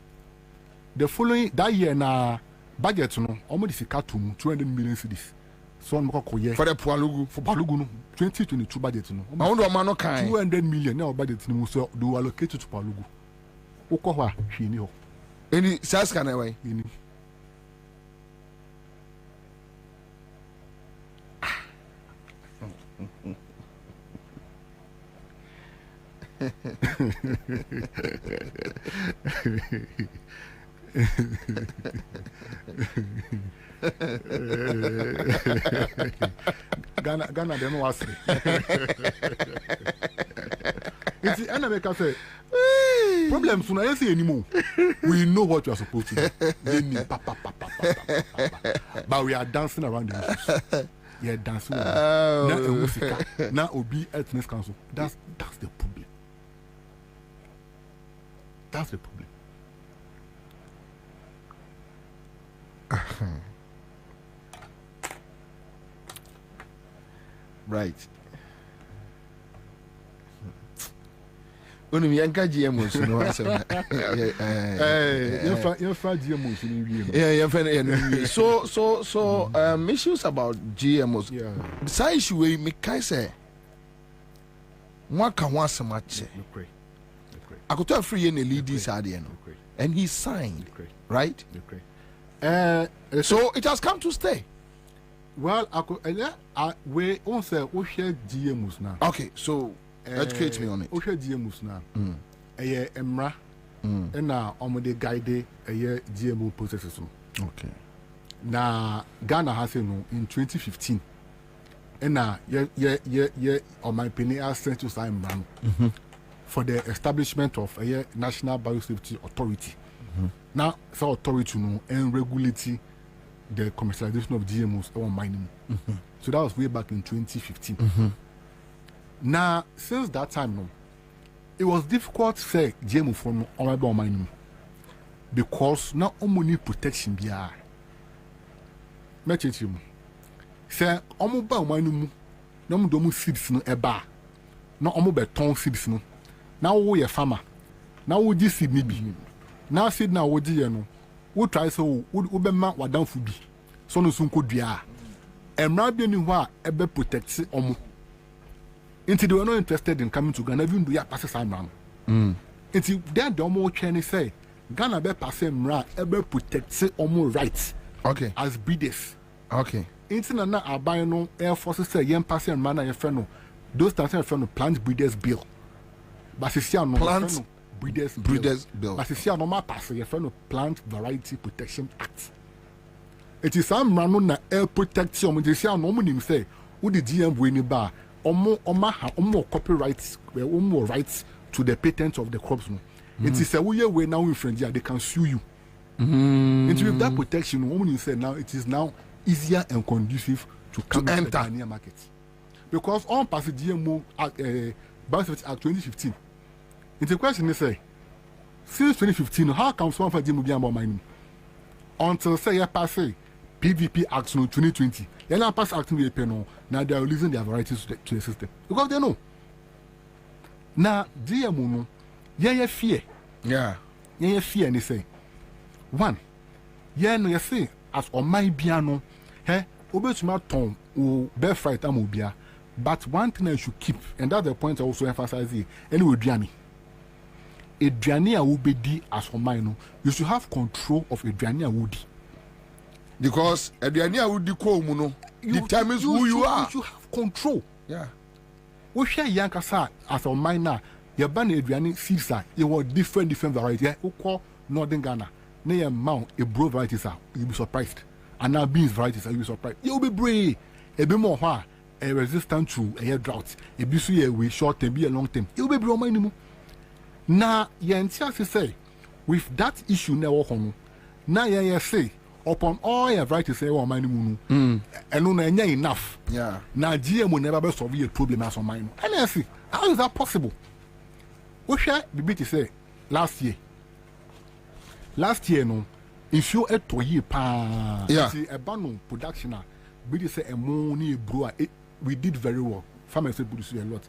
the following that year na budget no almost katum 200 million cedis. So on for the Palugu no 2022 budget no. I want to man no kind 200 million now budget no so do allocate to Palugu. Okwa hwe ni ho. Any sas can away. Any. Ghana dem was it's the enemy can say problems no say anymore. We know what you are supposed to do. But we are dancing around the issues. Yeah, dancing around. Now Obi Ethnic Council. That's the problem. That's the problem. Right. Only yanka GMOs no answer. GMOs so issues about GMOs. Yeah. The side issue we make kai say one can want so much. I could tell free in the ladies and he signed, right? So it has come to stay. Well, we also share GMOs now. Okay, so educate me on it. We share GMOs now. Emra, and now the guide GMO processes. Okay. Now Ghana has in 2015, and now on my penny I sent to sign for the establishment of a National Biosafety Authority. Now, so authority and regulate the commercialization of GMOs or mining. So that was way back in 2015. Now, since that time, it was difficult to say GMO from honorable mining because now only protection be a. Message you. Say honorable mining, no more domu seeds no eba, no more beton seeds no. Now we a farmer. Now we just seed maybe. Now seed now we do no. We try so we be man wa down fubi. So no sun ko dua. Emra bi ni ho a ebe protect omo. Until they were not interested in coming to Ghana, even do ya pass some ram. Until then the omo training say Ghana be pass emra ebe protect omo rights. Okay. As breeders. Okay. Until na aban no air forces say yen pass emra na yen no. Those that say no plant breeders bill. But no plant breeders bill. But no normal pass your friend Plant Variety Protection Act. It is some random na air protection. When they say no money say who the GM winning bar omo copyrights rights to the patent of the crops. It is a way now infringe they can sue you. And with that protection, woman you say now it is now easier and conducive to come enter the Ghanaian market. Because on pass GMO Biosafety Act 2015. It's a question they say since 2015 how come someone for GMO be about mining until say pass PVP Act no 2020 now pass Act no pay no now they are releasing their varieties to the system because they know now GMO no yeah fear and they say one no you say as on my piano obetuma ton o best fight amobia but one thing I should keep and that's the point I also emphasize here anyway aduane a wo bedi as on mine no you should have control of aduane a wo di because aduane a wo di ko mu no determines who you are. You should have control. We share yankasa as on mine now your ban aduane seeds are you want different varieties we call Northern Ghana na your mount a bro varieties are you'll be surprised. And now beans varieties are you surprised? You'll be brave. A bit more a resistant to a drought. A bit we short term, be a long term. You'll be brave anymore. Now, Yantia say, with that issue never come. Now, ya say, upon all your varieties say, oh, my moon, and no enough. Yeah. Now, GMO never be solve a problem as on mine. And I see, how is that possible? What shall the BT say last year? Last year, no. If you at to ye pa, see a banu production, we say a money brewer. We did very well. Farmers say produce a lot.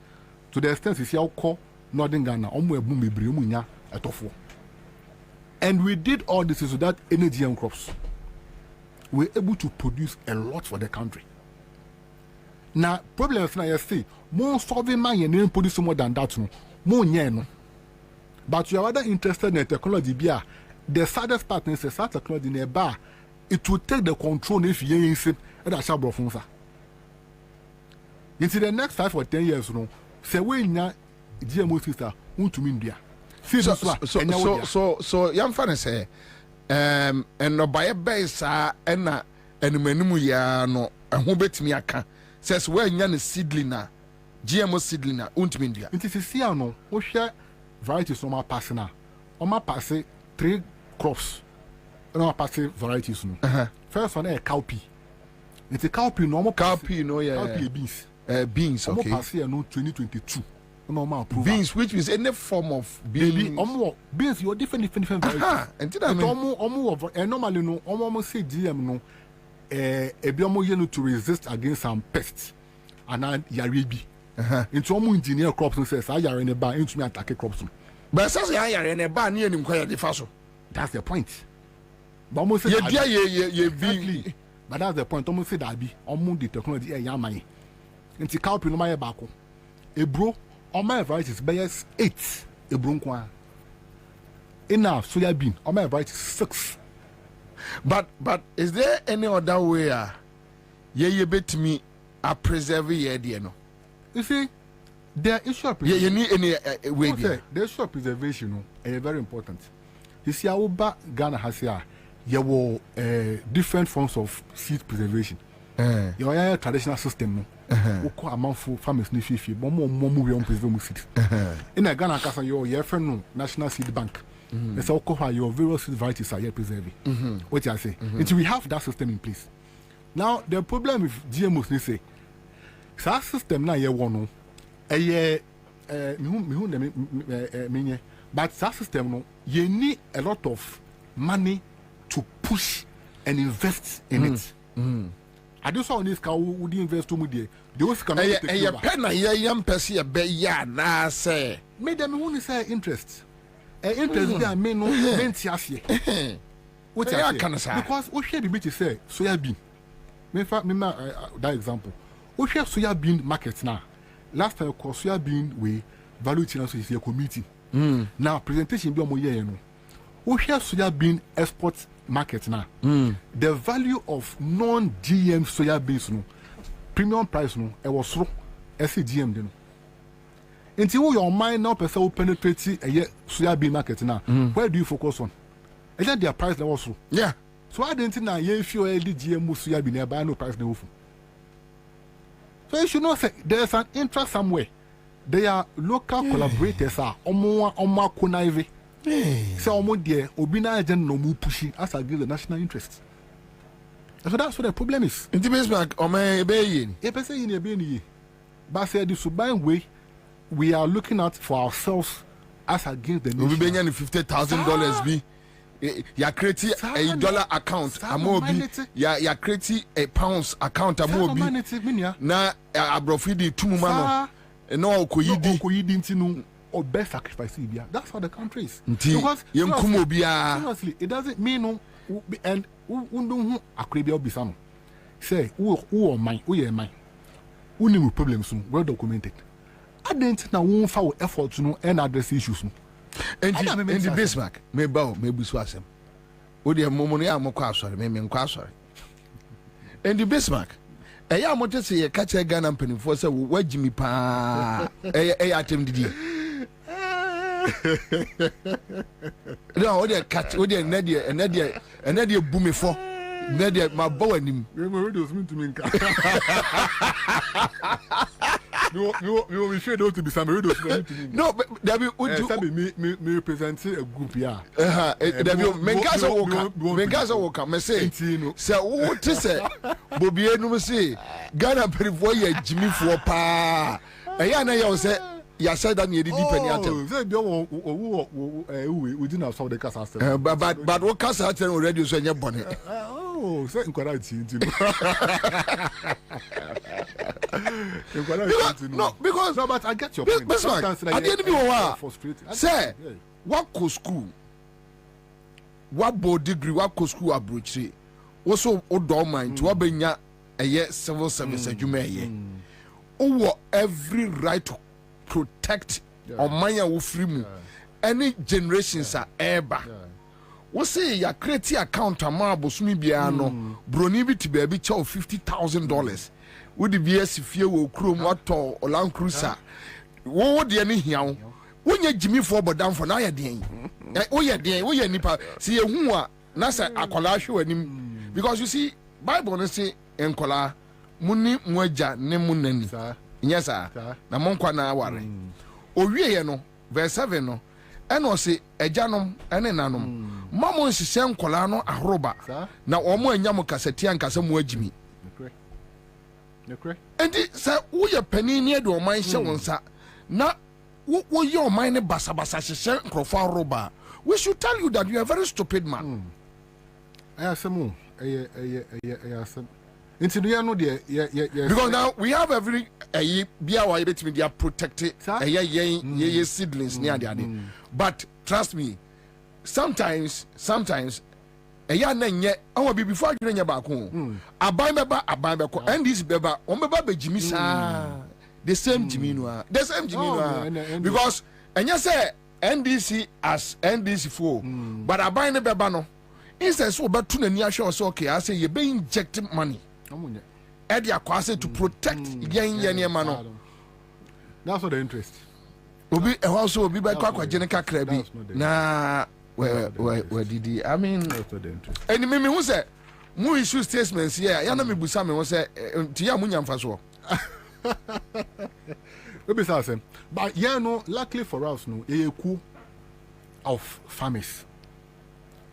To the extent is how call Northern Ghana, omwe bumi brimunya a tofu. And we did all this so that energy and crops. We're able to produce a lot for the country. Now, problems now you see, more solving my and produce more than that, more no. But you are rather interested in technology, beer. The saddest part is that technology in a bar, it will take the control if you ain't it and I shall bro. Into the next 5 or 10 years, no, say we na GMO sister, to India. So young fan say, and no buy a base, and menu ya no, and who bet me a can says where yan is seedling na GMO seedling na India. It is a siano, who share varieties on my passing on my passing 3 crops. No passive varieties no. First one a cowpea. It's a cowpea normal cowpea no cowpea beans. Beans okay. Pass here no 2022. Normal approval. Beans which means any form of beans. Beans you are different varieties. And I mean normally no almost say GM no a biomo yenu to resist against some pests. And yaribi. Into almost engineer crops and says I are in a bar into me attack crops. But says I are in a bar near him quite the faso. That's the point. But almost say exactly. But that's the point. Almost say that be almost the technology a yamai. Into cowpea no my bako. A bro on my varieties bears 8 a bronqua. Enough soya bean on my varieties 6. But is there any other way? You bet me a preserve ye no. You see, the issue of you need any way. The issue of preservation is very important. You see, our Ghana has here, you will different forms of seed preservation. You have a traditional system. We call amount for farmers ni fifi, but more we on preserve seeds. In a Ghana, casa your friend National Seed Bank. It's all called your various seed varieties are here preserving. What I say, until we have that system in place. Now the problem with GMOs, they say, that system now you want no, but that system no, you need a lot of money to push and invest in it. I do saw this car would invest too much there. Those can take a pen a young person a bear na say. Made them only say interest. Interest there may no what I can say because what should be say soya bean. Me that example. What should soya bean market now? Last time called soya bean we value chain is a committee. Now presentation be on year no. What should soya bean export market now? The value of non-GM soya beans no premium price no it was low. GM no. Until your mind now person will penetrate a soya bean market now. Where do you focus on? Is that their price level so? Yeah. So I didn't know if you are GMO soya bean buy no price level. So you should know say there's an interest somewhere. They are local collaborators are omo konaive. So almost there, Obina agent no more pushing as against the national interest. So that's what the problem is. In the basement, or may be a person in a being. But say the sublime way we are looking at for ourselves as against the we be nation. $50,000 be. Ya create a dollar account amobi ya create a pounds account amobi na abrofidi tumuma no okoyidi ntinu or best sacrifice bia. That's how the country is. Because seriously, it doesn't mean no and undun akrebe obisano. Say who mine, who ye mine. Uni problems well documented. I didn't na won for effort to know and address issues. And the Bismarck me bow me buswasem. Odi momoni amokwa asori me nkwa asori. And the Bismarck eya mote se ye catch Ghana mpanifo se wagimi pa atem didi. No odi catch odi enade bumifo. Nede ma bow anim. You reduce me to me nka. You we should to be some reduce me to me. No, but there be me represent a group here. There be Mengaza woka me say who to say Bobie no say Ghana perifo ye Jimmy for pa. Eya na ya say ya said that you did penny atem. Say we didn't have solve the case atem. But what case atem already so nya bone. Oh, say incorrect no, because no, but I get your point. Sometimes I didn't be frustrated. Say what co school, what board degree, what co school abroad. Also, old mind to abenya a year civil service you may every right to protect or manya will free any generations are ever. We say ya create account amabo sumi bia no broni bi ti baby chow $50,000 we the BS fie wo krom wato Land Cruiser wo de ne hia wo wonya jimi for bodam for na ya den wo ye nipa see ye hu a na say akola hwe anim because you see Bible no say enkola muni moaja ne munani nya sa na monkwa na aware owie ye no verse 7 no eno se ejanom ene nanom mamo nsise nkola no ahroba na omo anyam kaseti ankasa mo agimi enti sa wo ye pani ne de oman hye wonsa na wo ye oman ne basabasa hye nkrofo ahroba we should tell you that you are a very stupid man ayasemu ayasem enti do ya no de because now we have every bia wa betimi dia protect ye seedlings near the but trust me sometimes eya na nye awo bi before adwene nya ba ko aban beba and this beba on beba bejimi sa the same jimi no because enya say NDC as NDC for but aban ne beba no instead so betu na ni ahwe so okay I say you be inject money edi akwase to protect yen no that's what the interest obi also obi ba kwa gene kakra bi na we didi I mean and me who say mu issue statements here ya na me busa me who say ti ya munya mfa so we be say but yeah no luckily for us no e ku of farmers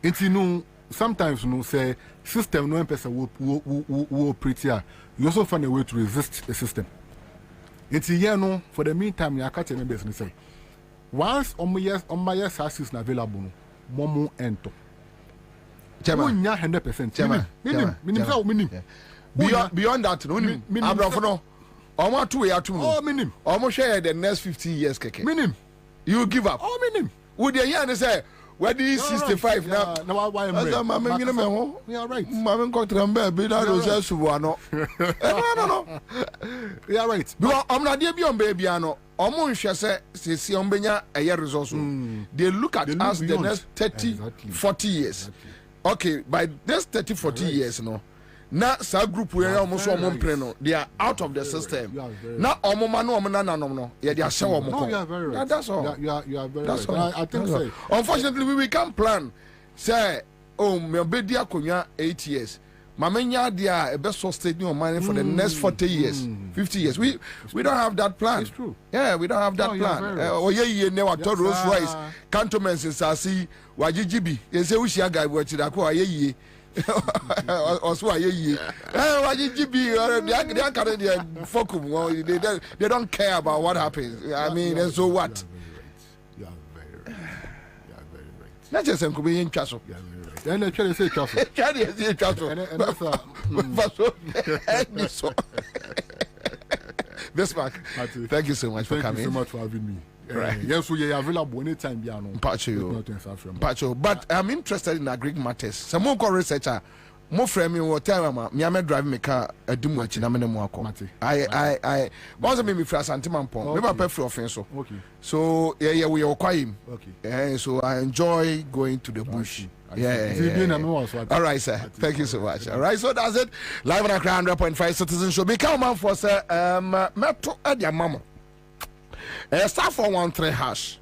it's no sometimes no say system no person will operate here you also find a way to resist the system. It's here no for the meantime you catch members and say once on my yes access available no momo ento chairman 100% chairman minimum beyond that no abrafo no omo to we atum no minimum omo share the next 15 years keke minimum you give up minimum would the year and say where do you 65 now why am I mama ngine me ho you are right mama nkotramba be na do say subo no no you are right because omna de bi on baby ano omo nhwe se ombenya eye resource they look at us the next 30-40 years okay by this 30-40 years no na sa group we omo so omo mpre no they are out of the system na omo ma no omo na nanom no ye they ahye omo ko that's all you are very that's right all. I think so unfortunately we can't plan say me obedi akonya 8 years mamenya dia e be sustain your money for the next 40 years 50 years we don't have that plan. It's true. Yeah, we don't have that plan oye ne wa to Rolls Royce cantonments insasi wajijibi ye say we share guy watch that ko aye also aye wajijibi they are carry their focus they don't care about what happens. I mean and so what you are very Not just in Korean Chasso. Then I try to say Chasso. This Mark, thank you so much for coming. Thank you so much for having me. Right. Yes, we are available anytime. Pacho, but I'm interested in agri matters. Some more researcher. More frame you time me am drive me car a do much na me mo akọ. I once me for Santiman pon. Me ba pay free offense so. Okay. So yeah we are quiet. Okay. So I enjoy going to the bush. All right, sir. Thank you so much. All right, so that's it. Live on Accra 100.5 Citizen Show. Become man for sir Metro Edia Mama. Star 413 hash.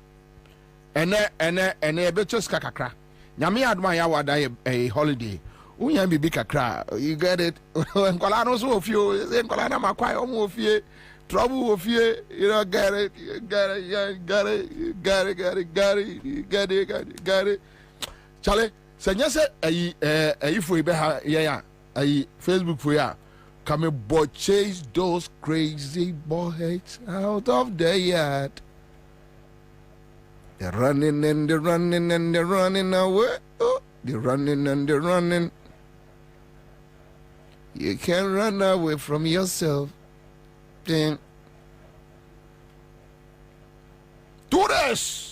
Ene betches kakakra. Nyame adma ya wada a holiday. Unya bibi kakra. You get it. Nkola no so ofio. Say nkola na makwai omo ofie. Trouble ofie. You know, get it. Charlie, say yes, for you Facebook for ya. Come and chase those crazy boys out of the yard. They're running and they're running and they're running away. Oh, they're running and they're running. You can't run away from yourself. Then do this.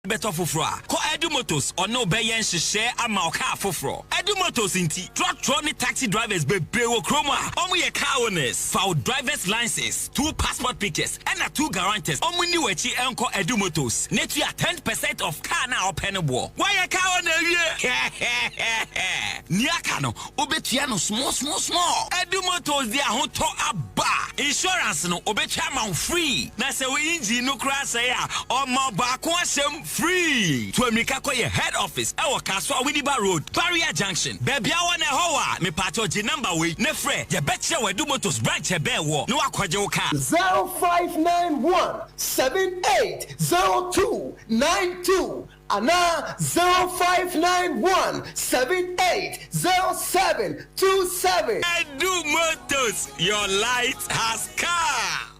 better fufra. Ko Edu Motors or no bayan share a malka fufro. Edu Motors inti truck taxi drivers be brewo chroma. Omu car owners for driver's license, 2 passport pictures and 2 guarantors. Omu ni wechi enko Edu Motors. Netu ya 10% of car now penable. Why a car owner Niakano obetiano small. Edu Motors dia hoto aba. Insurance no obetiama free. Na se we engine no crash ya or more back free. To America your head office. Our Kaswa Widiba Road, Barrier Junction. Baby I want a hoa. Me pato G number we nefre. Ya betcha we do Motors branch a bear war. No akwajoka 0591 780292 Ana 0591 780727. Edu Motors, your light has car.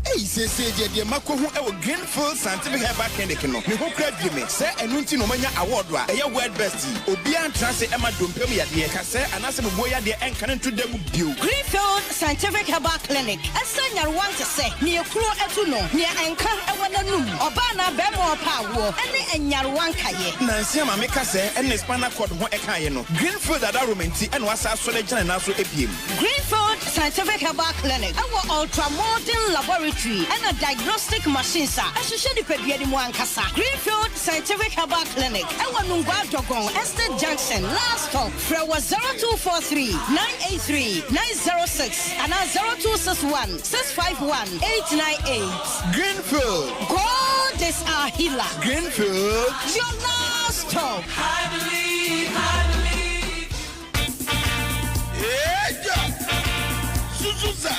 Hey, say, dear Mako, who ever Greenfield Scientific Herbal Clinic, no, me who credit me, say, and Nunti no mania award, a word bestie, Obian Transit Emma Dumpemia, dear Cassa, and as a boy, dear, and cannon to them you. Greenfield Scientific Herbal Clinic, a son you want to say, near Kuro Etuno, near Anka, Ewananu, Obana, Bemo Power, and Yarwankaye. Nancy, Mamma say, and the Spana called Moekayeno. Greenfield at Arumanti, and was our selection and also APM. Greenfield Scientific Herbal Clinic, our ultra modern laboratory. And a diagnostic machine, sir. I should show the Pebiadi Mwankasa. Greenfield Scientific Herbal Clinic. Ewa Nungwa Dogon, Estate Junction, last stop. Frewa 0243 983 906 and 0261 651 898. Greenfield. God is our healer. Greenfield. Your last stop. I believe. Yeah, Suzuza.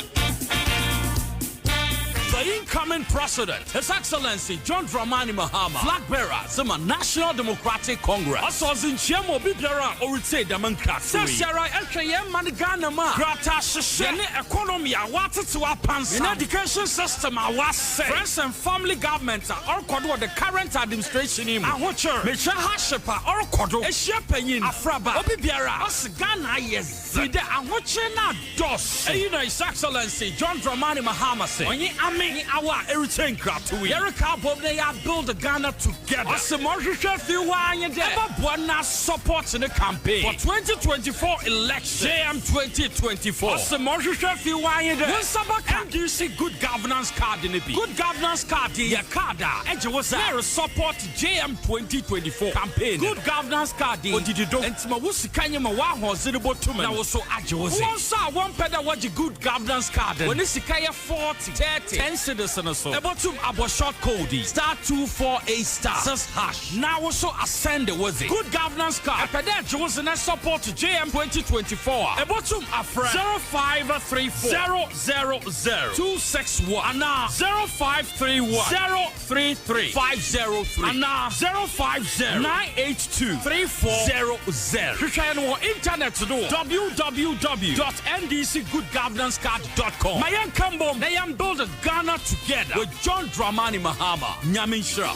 The incoming president, His Excellency John Dramani Mahama, flag bearer, Zima National Democratic Congress. Also, in Chemo Bibera, or it's a democracy. Sara LKM Manigana Ma, Grata Shishene economy, what to our pants in education system. I was say, friends and family government are all the current administration in Ahocher, Mecha Hashepa, or Kodo, a shepherd, Afraba, Obibiara, Osgana, yes, the Ahochena dos. His Excellency John Dramani Mahama say, our everything crap to we. Erica Bob, they are build Ghana together. As a more chef, you are in there. Support in the campaign for 2024 election. JM 2024. As a more chef, you are in there. NDC good governance card in the B. Good governance card in your card. And you was there support JM 2024 campaign. Good governance card. What did you do? And Mawusi Kanyama Waho Zidibo Tuman. Now so Ajozi. One saw one pedal what you good governance card. When it's Sikaya 40, 30, 10 citizens so. About to abo short code *248*6#. Now also ascend the was it. Good governance card. Apeda Johnson and support JM 2024. About to afra 0534 000 and now 0531 033 503 and now 050 982 3400. You can on internet to do www.ndcgoodgovernancecard.com. Mayan Kambo, they am build a Ghana together with John Dramani Mahama. Nyaminsha.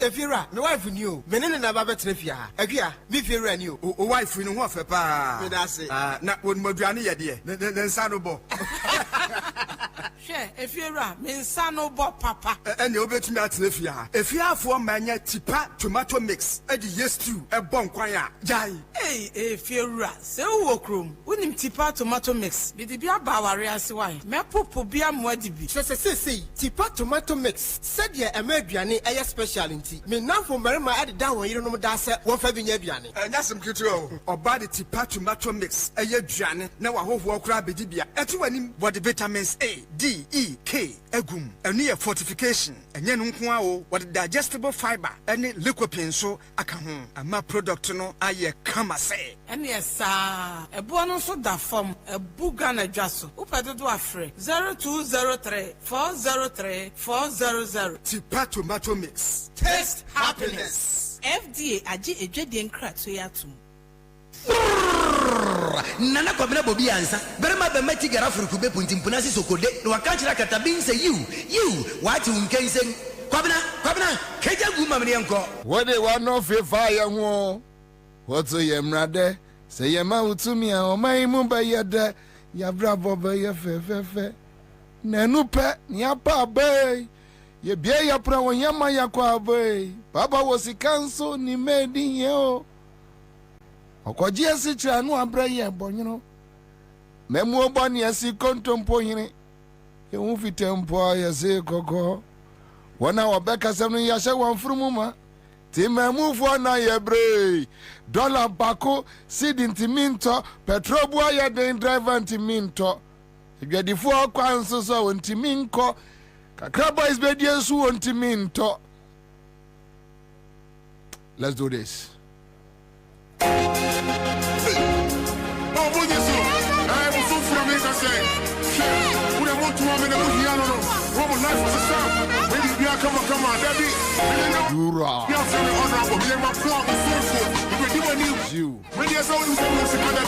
If you're my wife knew, Menina Baba Trefia, Agia, if you're new, or wife in one for pa, not one Modriani idea, then Sanobo. Share, if you're right, means Sanobo Papa, and you'll bet me at Trefia. If you have one mania tipa tomato mix, and yes, too, a bon quaya, Jai. Hey, if you're right, so walk room, wouldn't tipa tomato mix, be the beer bawarias wine, Mapo beer mwedibi. Say, tipa tomato mix, said ye a Mediani, a speciality. Me now for Marima added down when you don't know that's one for being Yabiani. And that's some good or body tipa tomato mix, a year Johnny, now a whole walk rabbit dibia. At when what the vitamins A, D, E, K, egum, a near fortification, and yen what the digestible fiber, any liquid so I can home. And my product no I come say. And yes, sir, a bonus of that form, a boogana jasso, Upa do afraid 0203 403 400 tipa tomato mix. Taste happiness. FDA aji ejedi nkra to yatum. Nana Kwabena Bobie Ansah. Berema be meti gara furuku be puntimpuna si sokode. No wakanchira katabin say you what you can say. Kwabena keja guma mni anko. What they want no fe fire ho. What so yemrade? Say yema utumi a o mai mumba yede. Yabra Bobie, ye fe. Nenupe, Niapa Bay. Ye bia ya pra wanyama ya kwa Bay. Baba was a council, ni made in yo. Okoji asichira no abra ye bonyo. Memu obani asi kontompo hine. Ye unfi tempo ya se koko. Wana wabeka senu yashe wanfurumuma. Timemu fo na ye bre. Dollar bako sidi ntiminto. Petrobua ya den driver ntiminto. Igedifo kwa nsoso ntiminko. Kakraba is bediesu ntiminto. Let's do this.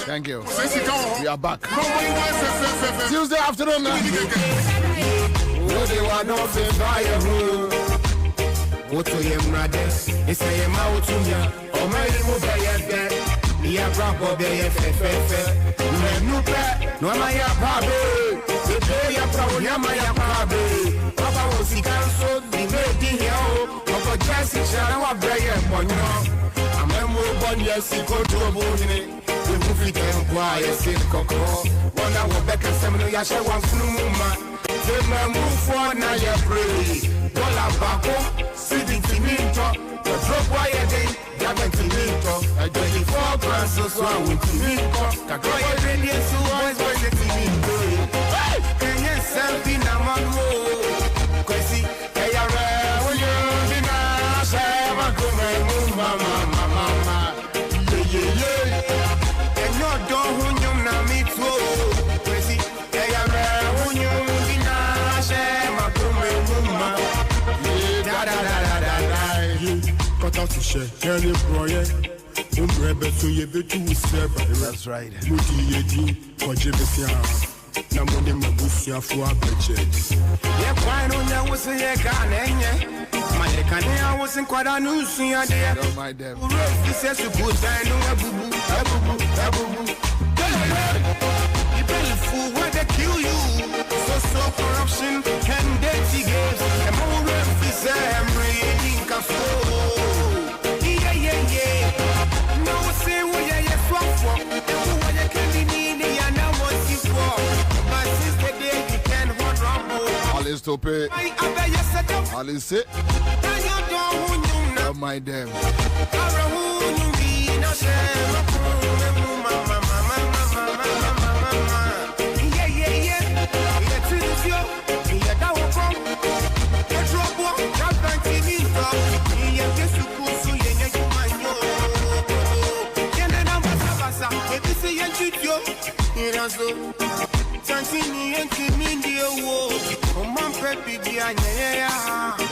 Thank you. We are back. Tuesday afternoon. What to him, brother? It's a mouth to me. Oh, my little baby. Yeah, bravo, baby. No, no, my baby. The day I probably am my baby. Papa was he cancelled. The baby here. Papa Jesse, Shana, Brian, Bonno. I'm a more bon, yes, he go to a bone. The movie can quiet, sit coco. 1 hour back and 7 Yasha wants no more. The move for now, you pray. Dollar bako, sitting to me, the drop wire day, Gavin to me, a 24 grams, so I went to me, Kakoya radio, so always was it to me. Can you sell me now, Mamma? Crazy, hey, when you're in a shame, I go, Mama, yeah, and your door, when you're not me too. Crazy, hey, when you're in a shame, I go, Mama. Cut out the share, carry project. So you bet you serve. That's right. Muti for Jebisia. Namone Mabusia for a budget. Yeah, why don't you was a Ghanaian? My Ghanaian wasn't quite a new scene. I don't mind them. He says to put down a boo boo. You better fool where they kill you. So corruption and dirty games. And more is reading yeah. No, say what you for. And you can be needy and I want you for. My sister, you can hold rumble. Alice Tope. Alice it. Don't mind them.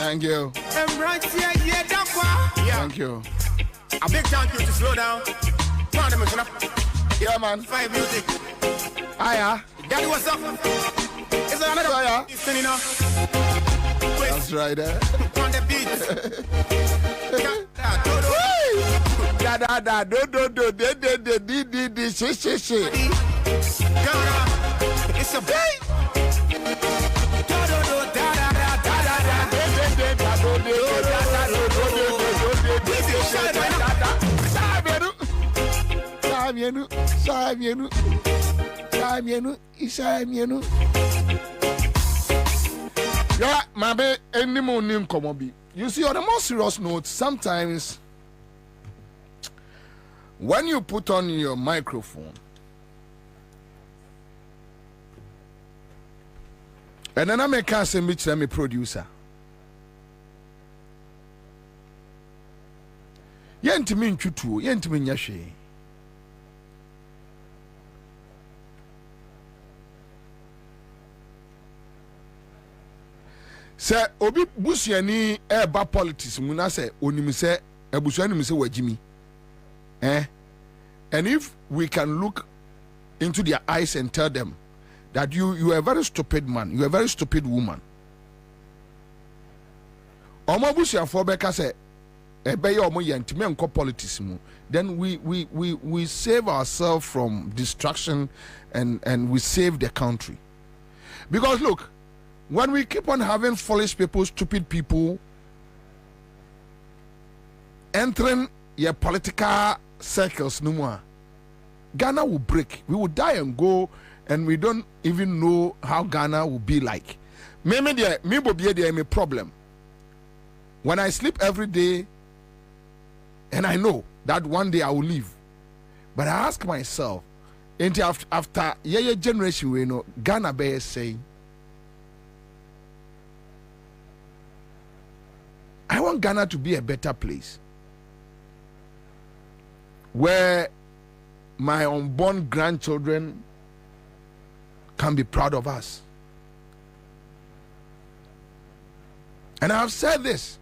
Thank you. Thank you. A big thank you to slow down. Yeah, man. 5 music. Hiya. Daddy, what's up? Is there another? Hiya. That's right, eh? On the beat. It's a beat. Yeah, my baby, any morning come on. You see, on a more serious note, sometimes when you put on your microphone and then I make a say me to me producer. Yentimi ntutu, yentimi nyahwe. Se obi busuani eba politics mu na se onim se ebusuani mu se wajimi. And if we can look into their eyes and tell them that you are a very stupid man, you are a very stupid woman. Omo busuafo beka se politics mu, then we save ourselves from destruction and we save the country. Because look, when we keep on having foolish people, stupid people entering your political circles no more, Ghana will break. We will die and go, and we don't even know how Ghana will be like. Me Bobie there a problem. When I sleep every day, and I know that one day I will leave, but I ask myself, after your generation, we know Ghana be saying, I want Ghana to be a better place where my unborn grandchildren can be proud of us. And I have said this.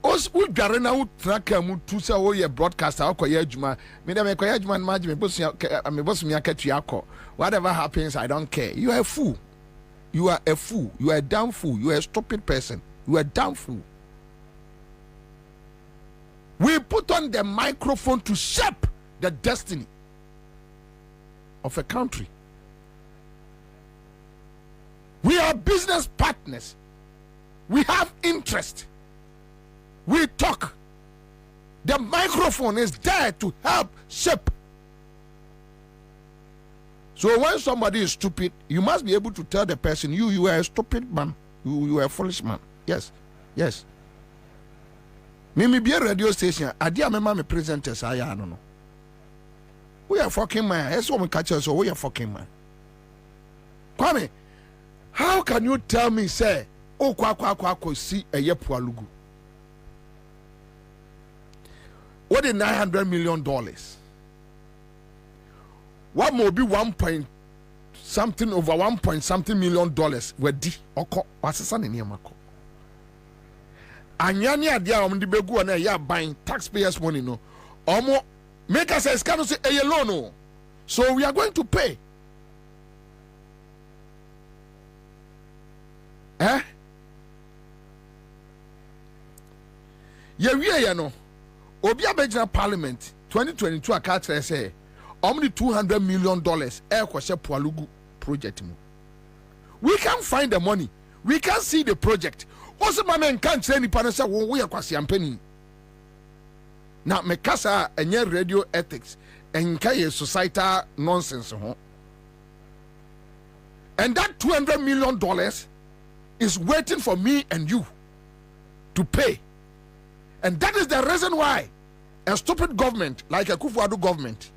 Os udware na utraka mu tu se wo ye broadcaster akoye adwuma me dem akoye adwuma na magime bosu me akatua akọ. Whatever happens, I don't care. You are a fool. You are a fool. You are a damn fool. You are a stupid person. You are a damn fool. We put on the microphone to shape the destiny of a country. We are business partners. We have interest. We talk. The microphone is there to help shape. So when somebody is stupid, you must be able to tell the person, you are a stupid man. You are a foolish man. Yes. Yes. Me be a radio station. Adia me presenters. I don't know. We are fucking man. That's what we catch us. So we are fucking man. Kwame, how can you tell me, say, oh, kwa see a yepualugu? What is $900 million? What may be 1 point something over 1 point something million dollars? Where di oko wasesa ne mako. Anyani adia omdi begu na ya buying taxpayers money no. Omo make us say can say a loan no. So we are going to pay. Ye no. Obi abegina parliament 2022 akatra say only $200 million air kwese Pualugu project mu. We can't find the money. We can't see the project. Also my man can't say any panasa we are kwasi ampeni. Now me kasa enye radio ethics enka societal nonsense ho. And that $200 million is waiting for me and you to pay. And that is the reason why a stupid government like a Kufuor government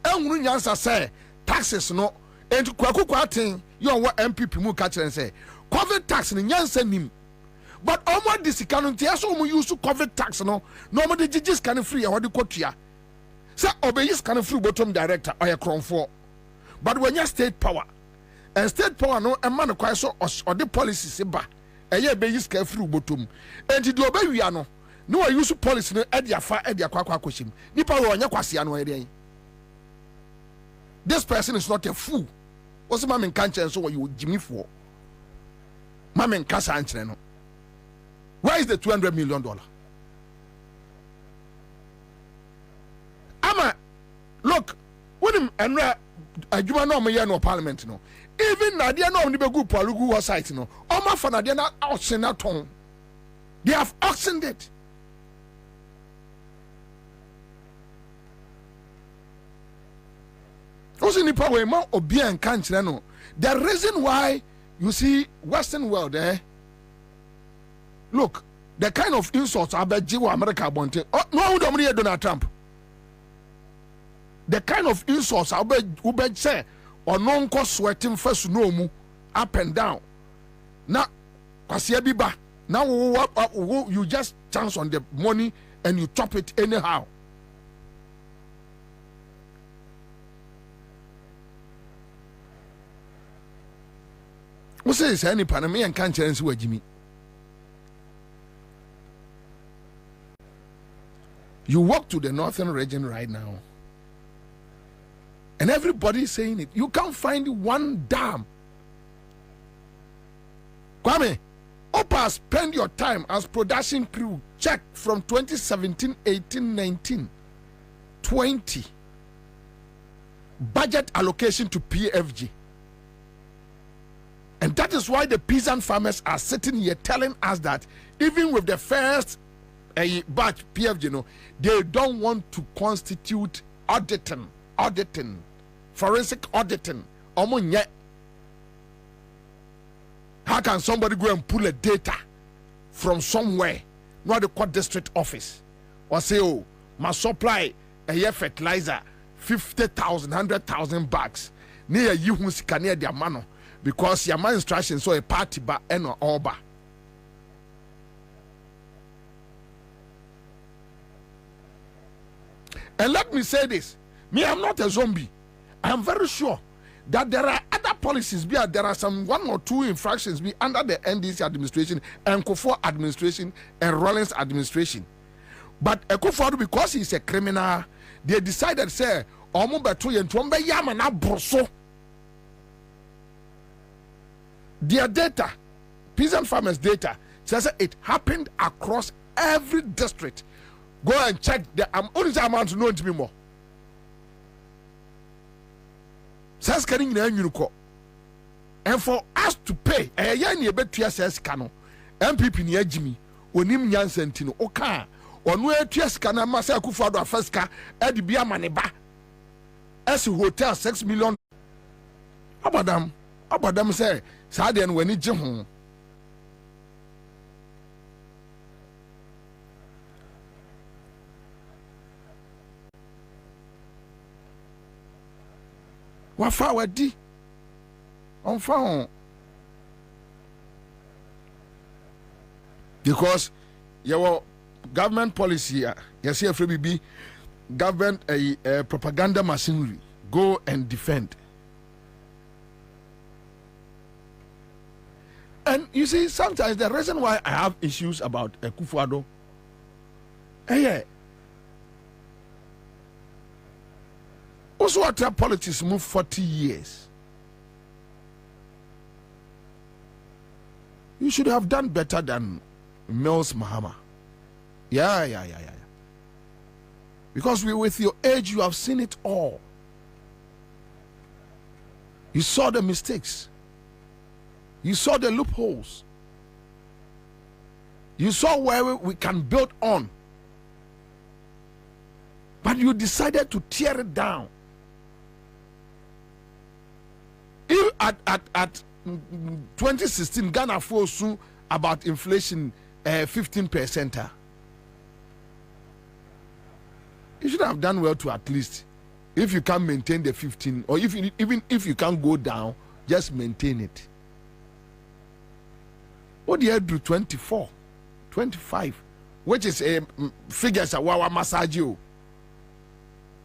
and Ansah say taxes no and kwa thing you are MPP mu catch and say COVID tax ni nyansa nim but almost this can't so mu use COVID tax no normally judges can free what the kotua say obeyis can free bottom director or a crown for but when you state power and state power no a man quite so or the policy se ba eye beyis can free bottom and the obey we are no I use policy no edia fa edia kwa kwashim nipa we onya kwase ano ede. This person is not a fool. What's my man can't so what you Jimmy for? My man kasa anchre no. Where is the $200 million? Ama look, when him and adwuma no me no parliament no. Even Nadia no ni be go Pualugu site no. Oma fa Nadia na auction na ton. They have auctioned it. Also, the reason why you see Western world, look, the kind of insults about Jiwa America Bonte. Oh, no, don't Donald Trump. The kind of insults about Ubed say or non cost sweating first no mu up and down. Now, Kwasiabiba. Now you just chance on the money and you chop it anyhow. Who says any Panama and can't chance where Jimmy? You walk to the northern region right now, and everybody is saying it. You can't find one dam. Kwame, Opa, spend your time as production crew. Check from 2017, 18, 19, 20. Budget allocation to PFG. And that is why the peasant farmers are sitting here telling us that even with the first batch PFG, they don't want to constitute auditing, forensic auditing. How can somebody go and pull a data from somewhere, not the court district office, or say, oh, my supply a year fertilizer 50,000, 100,000 bags near you who can near their mano because your man instruction so a party ba and or ba. And let me say this, me, I'm not a zombie. I'm very sure that there are other policies, there are some 1 or 2 infractions under the NDC administration and Kufuor administration and Rawlings administration. But Kufuor, because he's a criminal, they decided, say, their data, peasant farmers' data, says it happened across every district. Go and check the only amount to know to be more. Says getting the and for us to pay a year near better says cano MPP near Jimmy, Onim Yansentino, Oka, or no Tiascana Massa Kufado Fesca, Eddie Biamaneba, as a hotel 6 million. Abadam say, Sadian when it jim. What for di on phone because your government policy you see FBB government a propaganda machinery go and defend. And you see sometimes the reason why I have issues about Kufuor also what politics move 40 years. You should have done better than Mills Mahama. Yeah. Because with your age, you have seen it all. You saw the mistakes. You saw the loopholes. You saw where we can build on. But you decided to tear it down. If at 2016, Ghana forced about inflation 15%. You should have done well to at least, if you can maintain the 15, or even if you can go down, just maintain it. What do you do 24, 25, which is a figures a wawa massage you.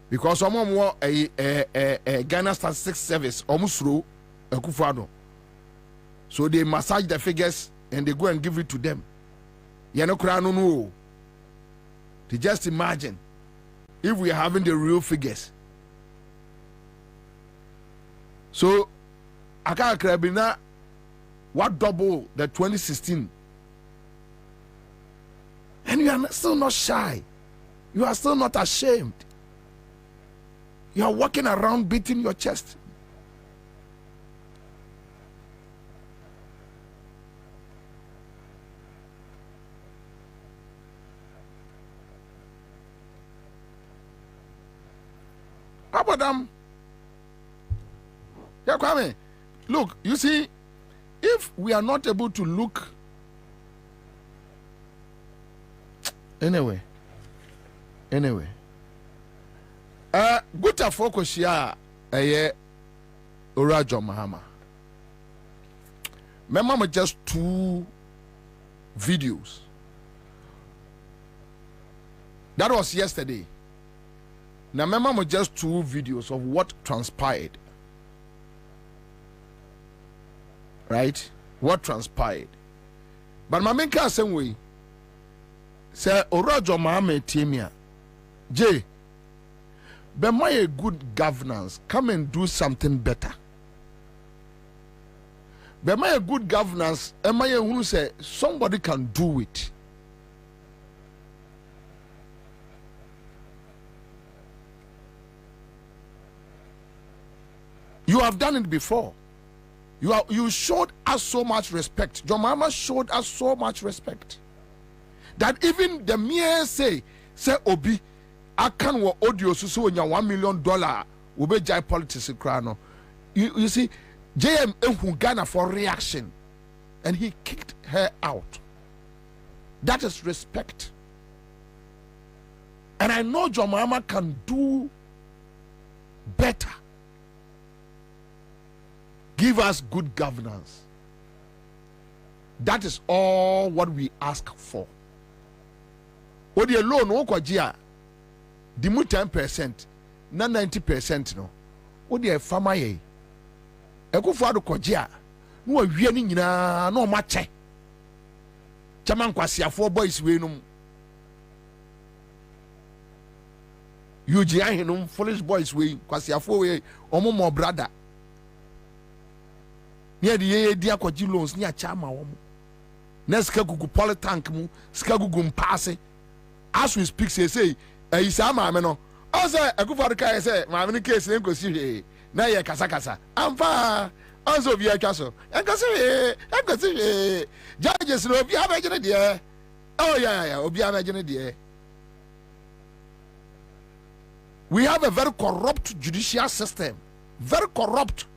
Because someone more a Ghana Statistics Service almost through a Kufuor. So they massage the figures and they go and give it to them. You know, to just imagine if we are having the real figures. So Aka Kwabena, what double the 2016? And you are still not shy. You are still not ashamed. You are walking around beating your chest. Abadam. Yeah, Kwame. Look, you see, if we are not able to look anyway. Guta focus ya Urajo Mahama. Remember just 2 videos. That was yesterday. Now remember just 2 videos of what transpired. Right? What transpired. But my main car same way. Say Urajo Mahama Timia. J. But my a good governance, come and do something better. But my good governance, and my who say somebody can do it. You have done it before. You showed us so much respect. Your mama showed us so much respect that even the mere say Obi, I can wa audio so $1 million will be jai politics crano. You see, JM ehu Ghana for reaction, and he kicked her out. That is respect. And I know your mama can do better. Give us good governance. That is all what we ask for. What the loan okwagia dimu 10% na 90% no. What the farmer ye. Ekufo ado kwagia no awie ni nyina na o mache. Chaman kwasiafo boys we num. UGI hinum foolish boys we kwasiafo we omo mo brother. Near the year, dear Quaji loans near Chama. Neska gugu polytank mu, skagugum passe. As we speak, say, Isama meno. Also, a good for the car say, my many case name go see. Na ye kasakasa. I'm far. Also, via castle. And go see, judges, no, be a dear. Oh, yeah, be a dear. We have a very corrupt judicial system. Very corrupt.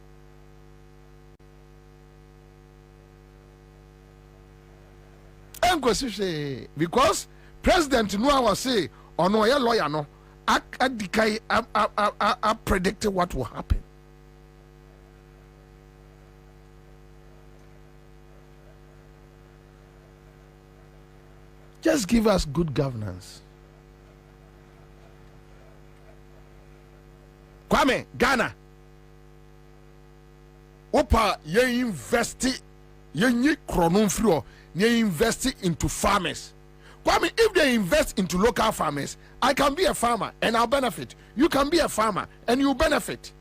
Because President Noah say or no lawyer no I predicted what will happen. Just give us good governance. Kwame, Ghana. Opa ye investi ye nyi kronon frio. They invest into farmers. Kwame, if they invest into local farmers, I can be a farmer and I'll benefit. You can be a farmer and you benefit.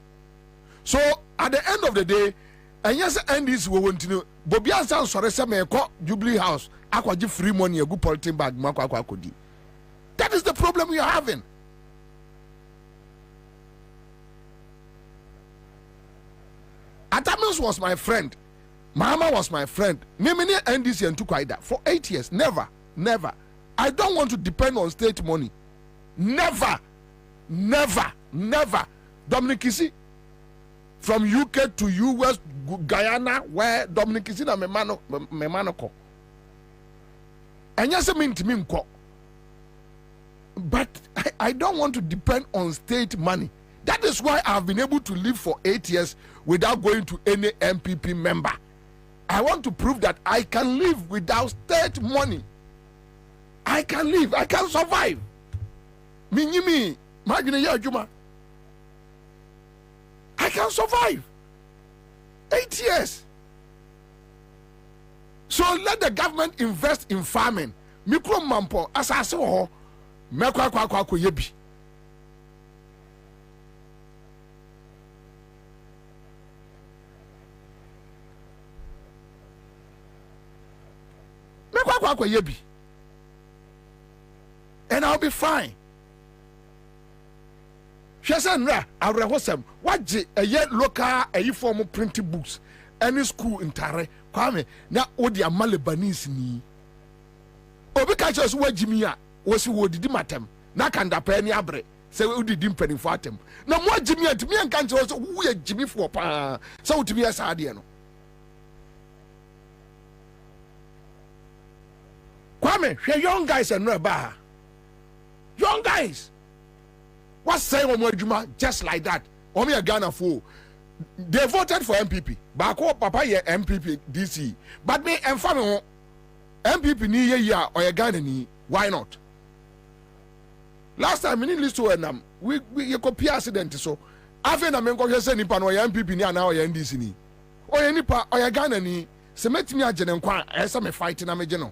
So at the end of the day, and yes, and this we want to know. Bobie Ansah sorry say me ko Jubilee House. Akwaji free money a good politin bag mako akodi. That is the problem we are having. Atamis was my friend. Mama was my friend. Mimini NDC and took that for 8 years. Never. I don't want to depend on state money. Never. Dominic Kisi from UK to US, Guyana, where Dominic Kisi na memanoko. And yes, I mean to me, but I don't want to depend on state money. That is why I've been able to live for 8 years without going to any MPP member. I want to prove that I can live without state money. I can live. I can survive. Me, I can survive. 8 years. So let the government invest in farming. Mikro mampo asase ho mekwa kwa yebi. And I'll be fine. She said, I'll rehosem. What a yet local a form of printed books. Any school in Tare, Kwame, now Odia Malebanese ni. Obikachos wa Jimia was who did matem. Nakanda penny abre. Say we did dimpenny for them. No more Jimmy to me and can't also who Jimmy for pa. So to be a sardiano. Kwame, young guys and no bar. Young guys. What say Omojuma just like that? Omi a Ghana fool. They voted for MPP. Bako papa ye MPP DC. But me and family MPP ni ye ya or a Ghana ni. Why not? Last time we need to them. We copy accident so. After na menko hese nipa no ya MPP ni ana o ya NDC ni. O ya nipa o ya Ghana ni. Se metimi agene nkwa esa me fight na meje no.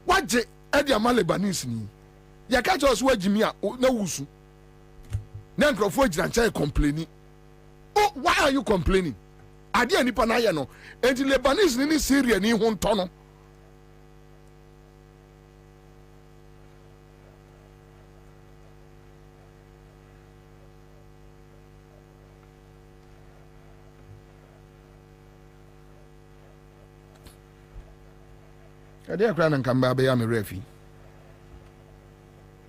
Waje edi amalebanese ni. Ya catch us wa Jimmy na wusu. Na nkrofo gina nche complaining. Oh, why are you complaining? Adia nipa na ye no. Enti Lebanese ni Syria ni ho nto no. Adia kra nan kamba be ya me refi.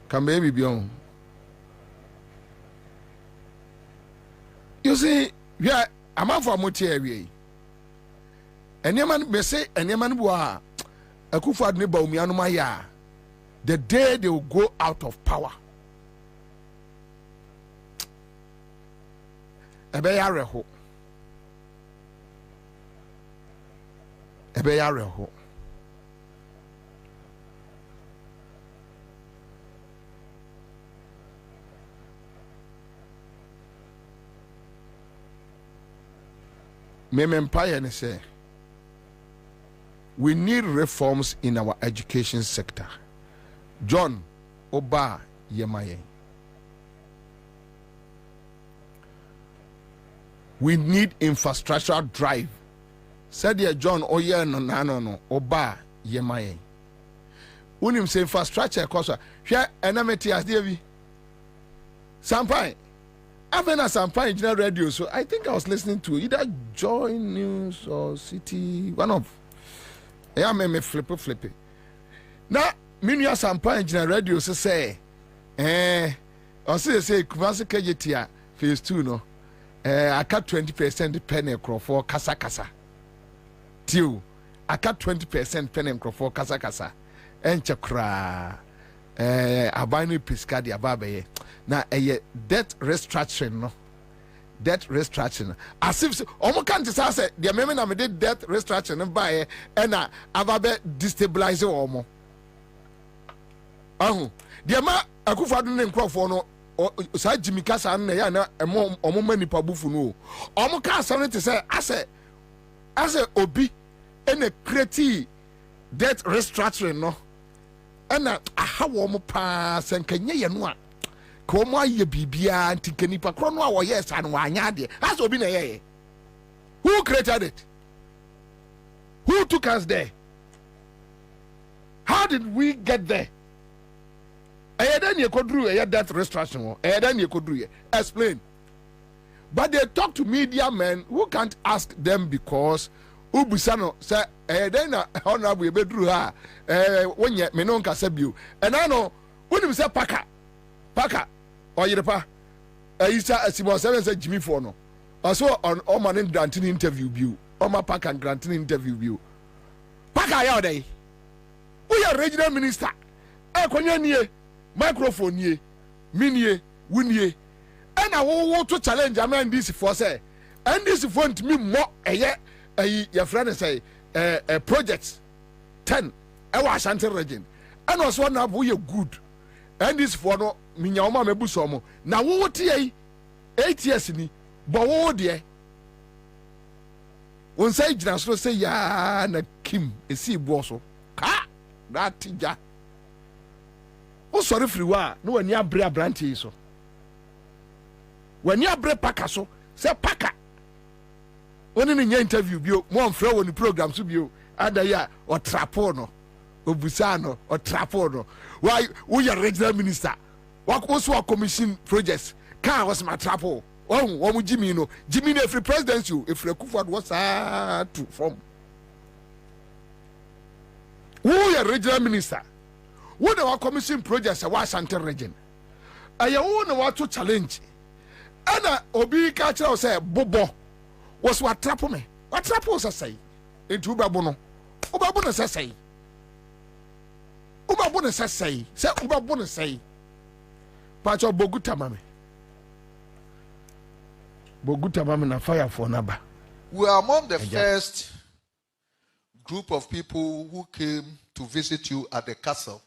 Kamba e bibio. You see, yeah, I'm out for motieri. Any man may say, any man boa, a kufad neba umianumaya. The day they will go out of power. Ebeyareho. Ebeyareho. Empire and say we need reforms in our education sector. John Oba Yemaye. We need infrastructural drive. Said here John Oye no Oba Yemaye. Unim say infrastructure kosa. Hwe enameti as David. Sampai. Even as I'm fine general radio, so I think I was listening to either Joy News or City, one of. Yeah, me flip. Now, me as I'm fine general radio, so say, I say, Kumasi KJT phase 2 no. I cut 20% penny for kasa. Till I cut 20% penny for kasa. Enchakra. Abani Piscadi Ababe. Now a debt restructuring, no debt restructuring. As if almost can't say the amendment I did debt restructuring and buy and Ababe destabilize almost. The amount I could find in Crawford or Jimmy Casa and Yana a more or many pabufu. Almost can't say to say, I say, Obi and a creative debt restructuring, no. And how warm pass and can ye no come ye bibia anti kenipa krono awo yes and wanyade as obi na ye who created it, who took us there, how did we get there? Then you could do that restructuring then you could do explain. But they talk to media men who can't ask them because Ubusano say then honorable bedru ha when ye me no nkasa bio and I know when you say paka or yerepa isa asibo 7 say Jimmy for no also on man granting interview bio oma paka granting interview bio paka ya dey we are regional minister kwanya nie microphone nie minie wunie and I want to challenge amen this for say and this for me more your friend say projects 10 ewa Ashanti region and also na we good and this for no minya oma mebuso mo na wo tie 8 years ni bo wo de won say gina so say ya na kim esi bo so ka that tija o sorry free wa no wani abre abranti so wani abre paka so say paka oni ni interview bio mo amfra woni program so bio ada ya o trapo no obusano o trapo no why we are regional minister what also a commission projects can was my trapo wo mu Jimmy no free presidency if Rekufo was to form we are regional minister we the commission projects wa Ashanti region aya wo na what to challenge ana obi ka kira say bobo was what trap me what trap was say into ubabo no ubabo no say ubabo no say ubabo no say pacho boguta mame na fire for naba. We are among the first group of people who came to visit you at the castle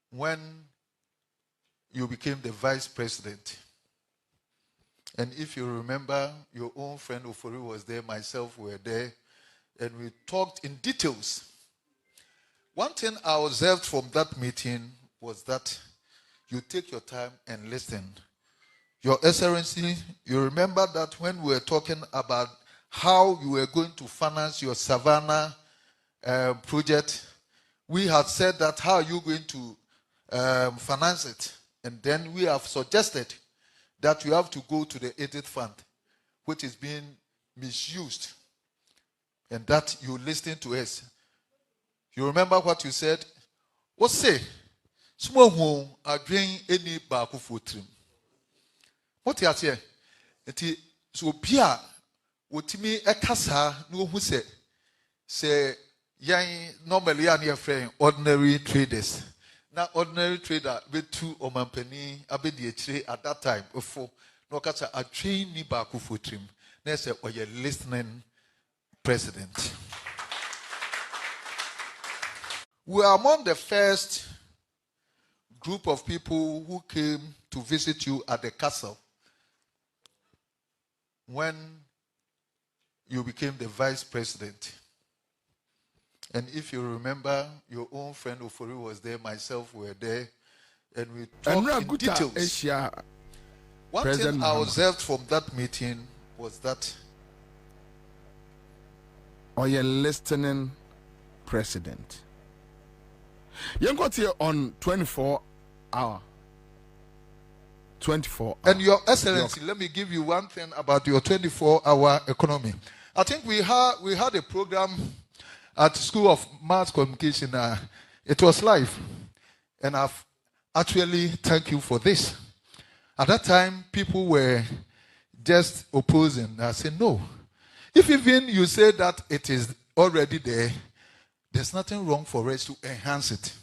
when you became the vice president. And if you remember, your own friend Ofori was there, myself were there, and we talked in details. One thing I observed from that meeting was that you take your time and listen Your Excellency, you remember that when we were talking about how you were going to finance your Savannah project, we had said that how are you going to finance it? And then we have suggested that you have to go to the edit fund, which is being misused, and that you listen to us. You remember what you said? What say? Small home are doing any back of trim. What you say? It so Pia, what me a casa no who say young normally are near friend ordinary traders. Now ordinary trader be two or man penny abedi at that time before no kasa a train ni back of trim. Next or you listening president. We are among the first group of people who came to visit you at the castle when you became the vice president. And if you remember, your own friend Ofori was there, myself were there, and we talked in details. One thing I observed from that meeting was that you're listening president. You got here on 24 hour. 24 hour. And Your Excellency, let me give you one thing about your 24-hour economy. I think we had a program at School of Mass Communication. It was live. And I've actually thank you for this. At that time, people were just opposing. I said, no. If even you say that it is already there, there's nothing wrong for us to enhance it.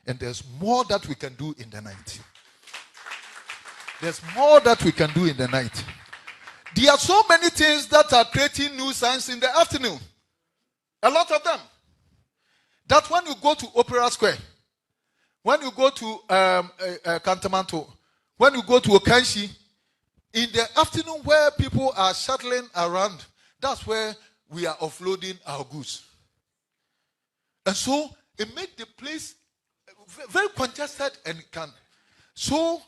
And there's more that we can do in the night. There's more that we can do in the night. There are so many things that are creating nuisance in the afternoon. A lot of them. That when you go to Opera Square, when you go to Kantamanto, when you go to Okanshi, in the afternoon where people are shuttling around, that's where we are offloading our goods. And so it made the place very congested and can. So,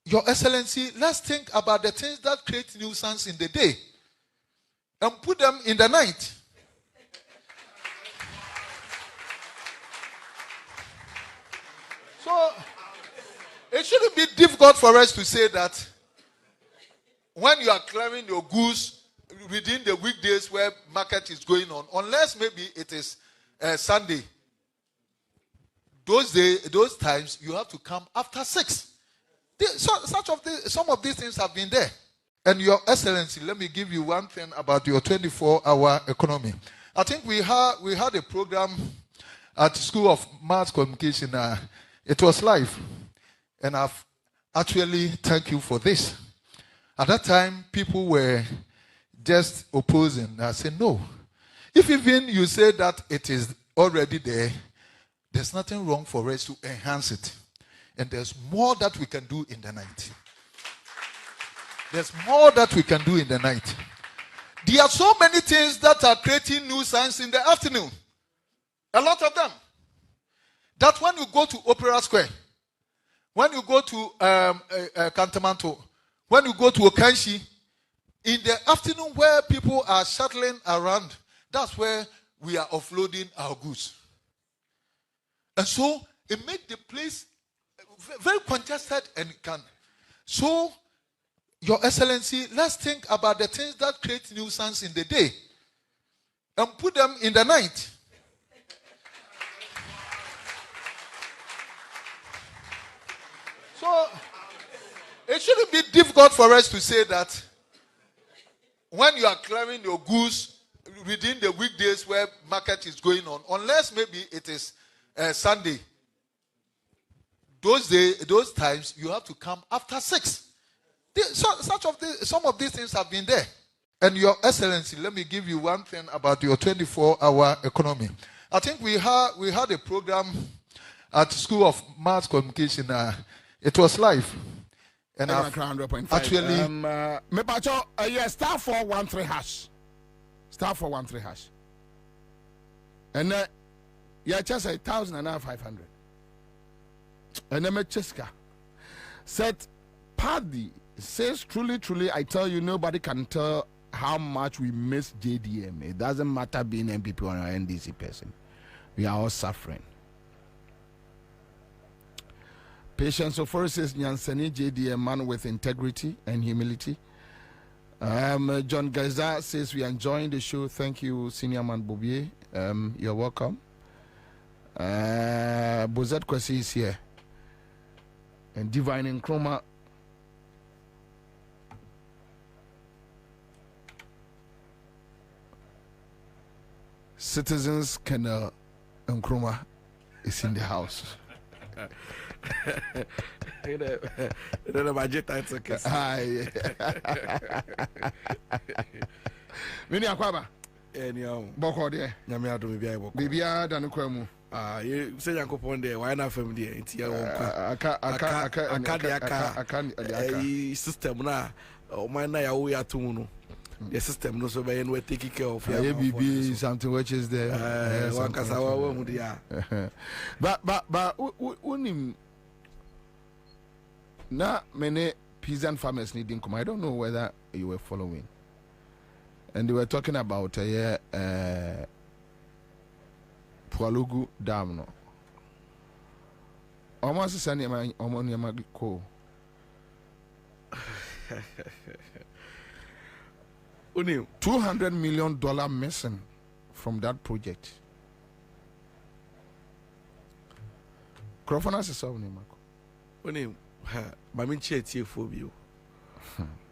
Your Excellency, let's think about the things that create nuisance in the day and put them in the night. So, it shouldn't be difficult for us to say that when you are clearing your goods within the weekdays where market is going on, unless maybe it is Sunday, those times you have to come after 6. Some of these things have been there. And Your Excellency, let me give you one thing about your 24-hour economy. I think we had a program at School of Mass Communication. It was live. And I've actually thank you for this. At that time, people were just opposing. I said, no. If even you say that it is already there, there's nothing wrong for us to enhance it. And there's more that we can do in the night. There's more that we can do in the night. There are so many things that are creating nuisance in the afternoon. A lot of them. That when you go to Opera Square, when you go to Kantamanto, when you go to Okanshi, in the afternoon where people are shuttling around, that's where we are offloading our goods. And so it made the place very congested and can. So, Your Excellency, let's think about the things that create nuisance in the day and put them in the night. So, it shouldn't be difficult for us to say that when you are clearing your goods within the weekdays where market is going on, unless maybe it is Sunday, those times you have to come after 6. Some of these things have been there. And Your Excellency, let me give you one thing about your 24-hour economy. I think we had a program at School of Mass Communication. It was live. And actually, star 413 hash. Star 413 hash. And just 1,500. And then Cheska said, Paddy says, truly, I tell you, nobody can tell how much we miss JDM. It doesn't matter being MPP or an NDC person. We are all suffering. Patience Ofori says, Nyansani JDM, man with integrity and humility. John Gaza says, we are enjoying the show. Thank you, Senior Man Bobie. You're welcome. Bozet Kwesi is here. And Divine and Chroma. Citizens Kenel Nkrumah is in the house. Mini Akwaba. Boko de. Nyame adom bia boko. Bibia da no kwamu. You say Yankopon there, why not from there? It's your system na. O man na ya wo ya tunu. The system no so by we take care of ya. ABB something which is there. But unim na many peasant farmers needing come. I don't know whether you were following. And they were talking about Pualugu Dam no. Almost sending my omoniama ko. $200 million missing from that project. Crofonas is solving Mako. Unim, Mamin Chetie phobia.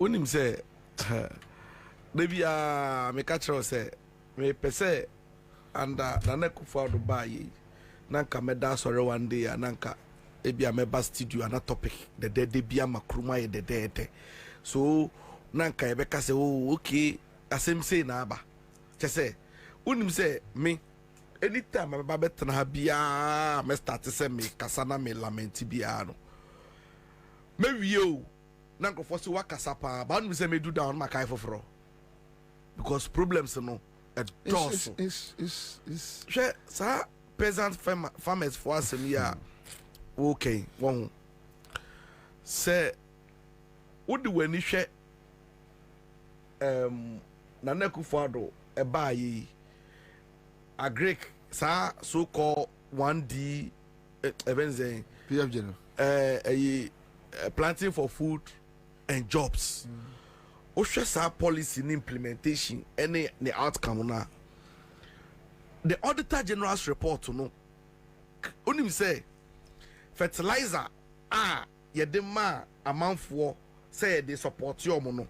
Unim say, maybe me catch her say, me pese, and Naneku for the buy. Nanka me dance or one day, and Nanka, maybe I'm a best studio and a topic, the dead Debia Makruma, the dead. So, Nanka Ebeka say, oh, okay, as him say, Naba. Just say, unim say, me, anytime I'm about to have bia, me start to say me, Kasana me lamenti biano. Maybe you, Nanko for so wakasapa, but we say me do down my kai for because problems no a doors. It's sir, peasant farmers for us in here. Okay, one say, what do we share? Naneku Fado, a buy a Greek, sir, so called 1D events, a planting for food and jobs. Osha policy and implementation, any the outcome now. The Auditor General's report to know. Only say fertilizer yedema amount for say they support your mono.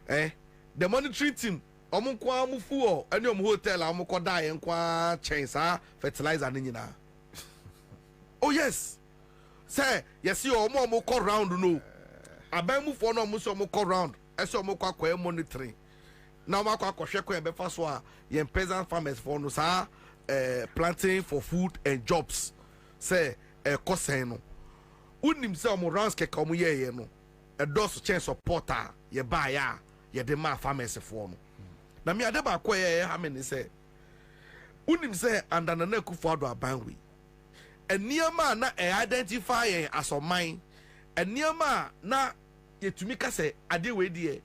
The monetary team omukwa mufuo any hotel amukwa die nkwa chains fertilizer ninyina. Oh yes. Say yes you omukwa round no. Abamu for no muso omukwa round. Eso omukwa kwa monitoring. Na omukwa kwa hwekwa befa so a yen peasant farmers for no sa planting for food and jobs. Say kosen no. Unim say omo rounds ke komo ye no. A dos chance supporter ye buy ya. Ye de ma farmers for no. Na me adeba kwa ye ha me ni say unim say under na Akufo Addo abanwe. Eniema na identify as a mine. Eniema na yetumi ka say ade we die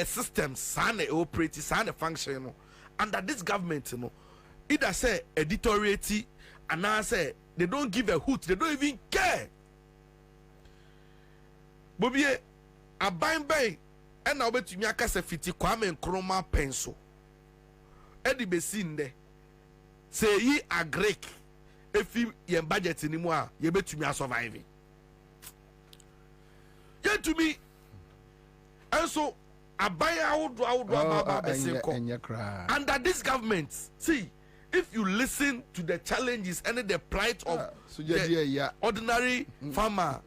system sana operate sana function no. Under this government no either say editoriate and I say they don't give a hoot, they don't even care. Bobie aban and now bet me aka se fiti Kwame Nkrumah pencil edi besin de say yi agrek efi ye budget ni mu a ye betumi survive ye to me and so aban awudu besin under this government. See, if you listen to the challenges and the plight of the ordinary farmer,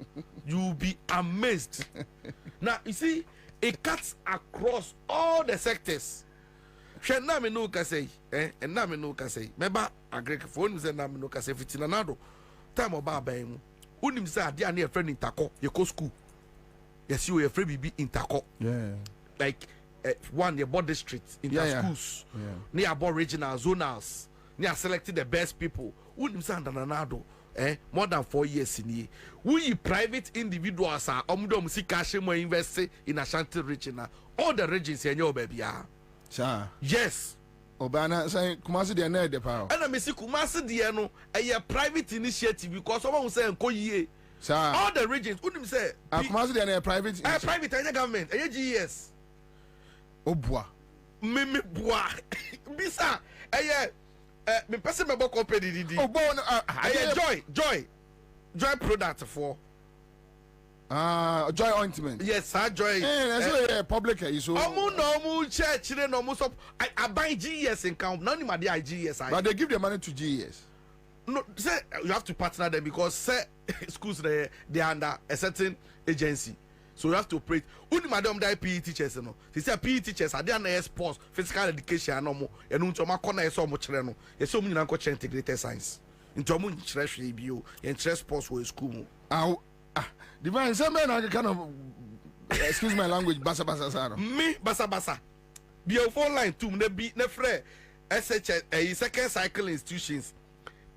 you will be amazed. Now you see, it cuts across all the sectors. She na me no ka say, and na me no ka say. Meba agrek phone say na me no ka say fitina nado. Time oba ban mu. Unim say ade ane e friend intako, ye go school. Yes, you your friend bibi intako. Yeah. Like one your board district in schools. Yeah. Near board regional zonals. Near selected the best people. Unim say ndanado. more than 4 years in here. We private individuals are si cash mo invest in Ashanti region. All the regions in your baby are. Sir. Yes. Obana say Kumasi de na de pa. And I say Kumasi de no a private initiative because someone will say nko ye. Sir. All the regions unim say Kumasi de na private. Private any government, any GES. Obua. Me boa. Bisa me person me bo company didi. Oh bon joy product for joy ointment. Yes sir, joy. That's public so no church no mo so I buy GES in count none of my GES. But they give the money to GES. No, say you have to partner them because say schools they are under a certain agency. So you have to operate. Only madam die PE teachers no. They say PE teachers are there na sports, physical education no mo. E no ntoma kona e so mo kire no. E so mo nyina ko kire integrated science. Ntomo nkire hwe bio, e nkire sports wo school mo. Divine some men are kind of excuse my language basa sano. Me basa. Bio phone line too na bi na frɛ SH second cycle institutions.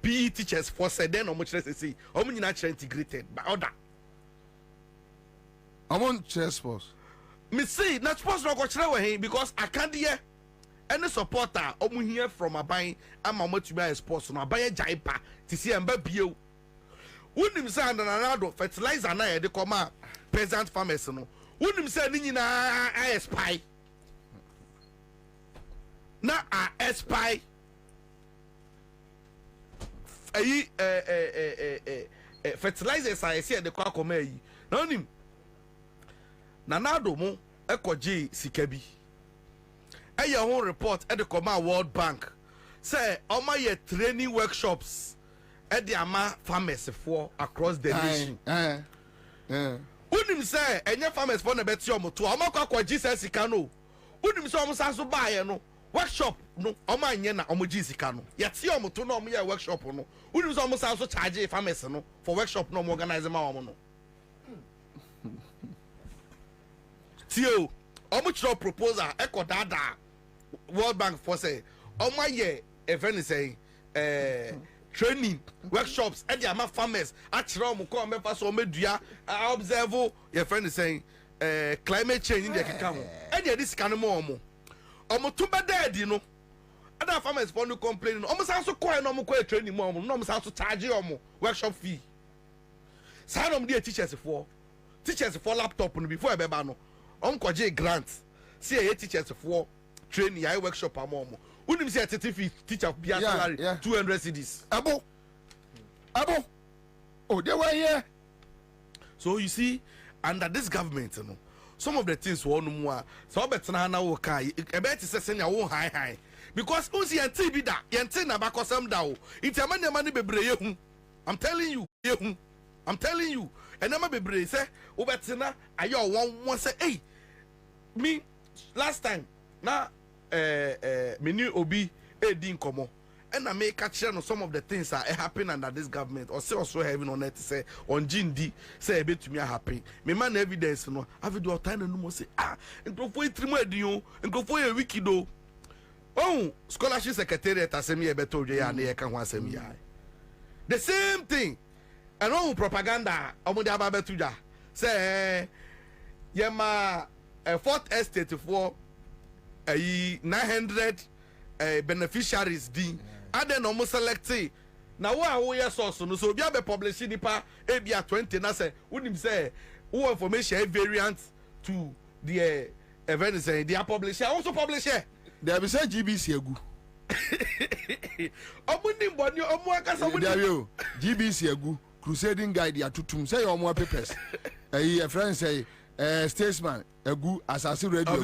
PE teachers for said then omo kire say omo nyina kire integrated by order. I'm on chess sports. Me see, not sports no go kire because I can't hear any supporter omu here from Aban and mama to be sports no Aban jaipa to see emba bio. Unim say and Ronaldo fertilizer na de come peasant farmers no. Unim say ni nyina I spy. Na I spy. Fertilizers I see de kwa come yi. Na unim Nanado mo ekoji sikabi eye ho report e de koma World Bank say oma ye training workshops e de ama farmers for across the nation unim say enye farmers for na beti omo to oma kwaji sika no unim say omo sanso baaye no workshop no oma anye na omo ji sika no yeti omo to no omo ye workshop no unim say omo sanso charge farmers no for workshop no omo organize ma omo no Tio, omuchro proposal eko dada World Bank for say oma ye event say training workshops e dey ama farmers achira omo ko mefa so omedua observe your friend is saying climate change in the keka ho e dey this kan mo omo to bedadi no other farmers for no complain no omo san so ko no omo ko training mo omo no omo san so charge omo workshop fee san omo dey teachers for laptop no before e beba no Uncle J grant see a teachers for training I workshop among unim see a teacher be salary 200 cedis abo oh they were here. So you see under this government you know some of the things we no more so better na wo kai e be ti say na wo high because unsi enti bi da yenti na bakosam da o itiama ne ma ne bebre yehu I'm telling you and I'm bebre say wo better na ayo one say hey me last time na me new obi din komo and I make catch no some of the things that happen under this government or say also having on it say on GND say a bit to me happy me man evidence no have do time no say nkofo itrimu adin nkofo ye wiki do scholarship secretariat asemi e beto dwe ya na ye ka ho asemi ya the same thing and propaganda omo de aba beto dwa say ye ma fourth estate for 900 beneficiaries din ade no mo select na wo ye source no so obi abe publish nipa e bia 20 na say unim say wo information variant to the event say they publish also publish there be say GBC agu omunim boni omu akasa omunim GBC agu crusading guide ya tutum say omu papers a friend say statesman agu assassin radio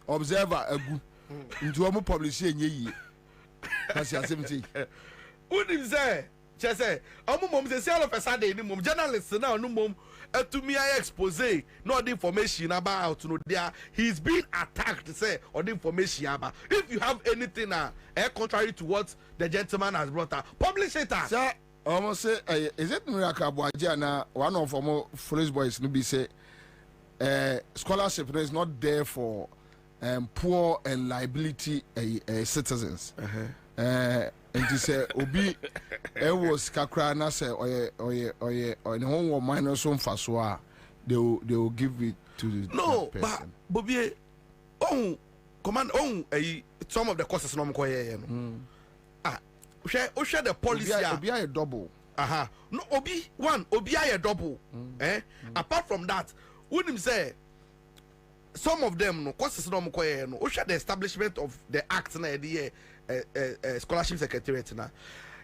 observer agu nti omu publish enye yi kasi asemti unim say chese omu mom say all of a sudden ni mom journalist na onu mom atumi ay expose no the information about no there he's being attacked say or the information about if you have anything contrary to what the gentleman has brought up publish it sir almost say is it miracle Abuaja na one of our police boys no be say scholarship is not there for poor and liability citizens And he said, Obi, was Kakrana say, or the home minus on Faswa, they will give it to the person. But Bobie, command some of the courses no share the policy. Obi a double. No, Obi a double. Apart from that, wouldn't say some of them no courses no no share the establishment of the act na the scholarship secretariat na.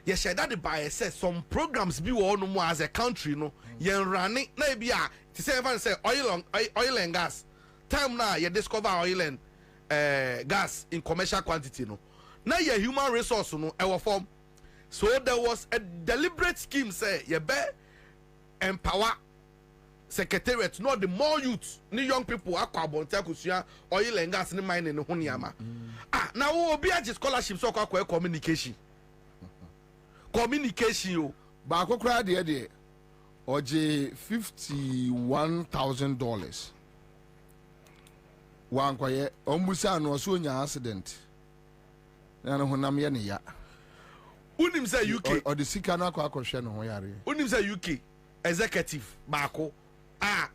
You share that by say some programs be no more as a country no yen running na be a to say even say oil and gas time now you discover oil and gas in commercial quantity no now your human resource no our form. So there was a deliberate scheme say you be empower secretariat not the more youth ni young people akwa bonta kusua oil and gas ni mining no honiama now obi age scholarship so akwa communication yo ba akokra de oje $51,000 wan kwaye ombusa no so nya accident na no honam ye ne ya unim say UK or the sika na akwa akohwe no ho yare unim say UK executive baako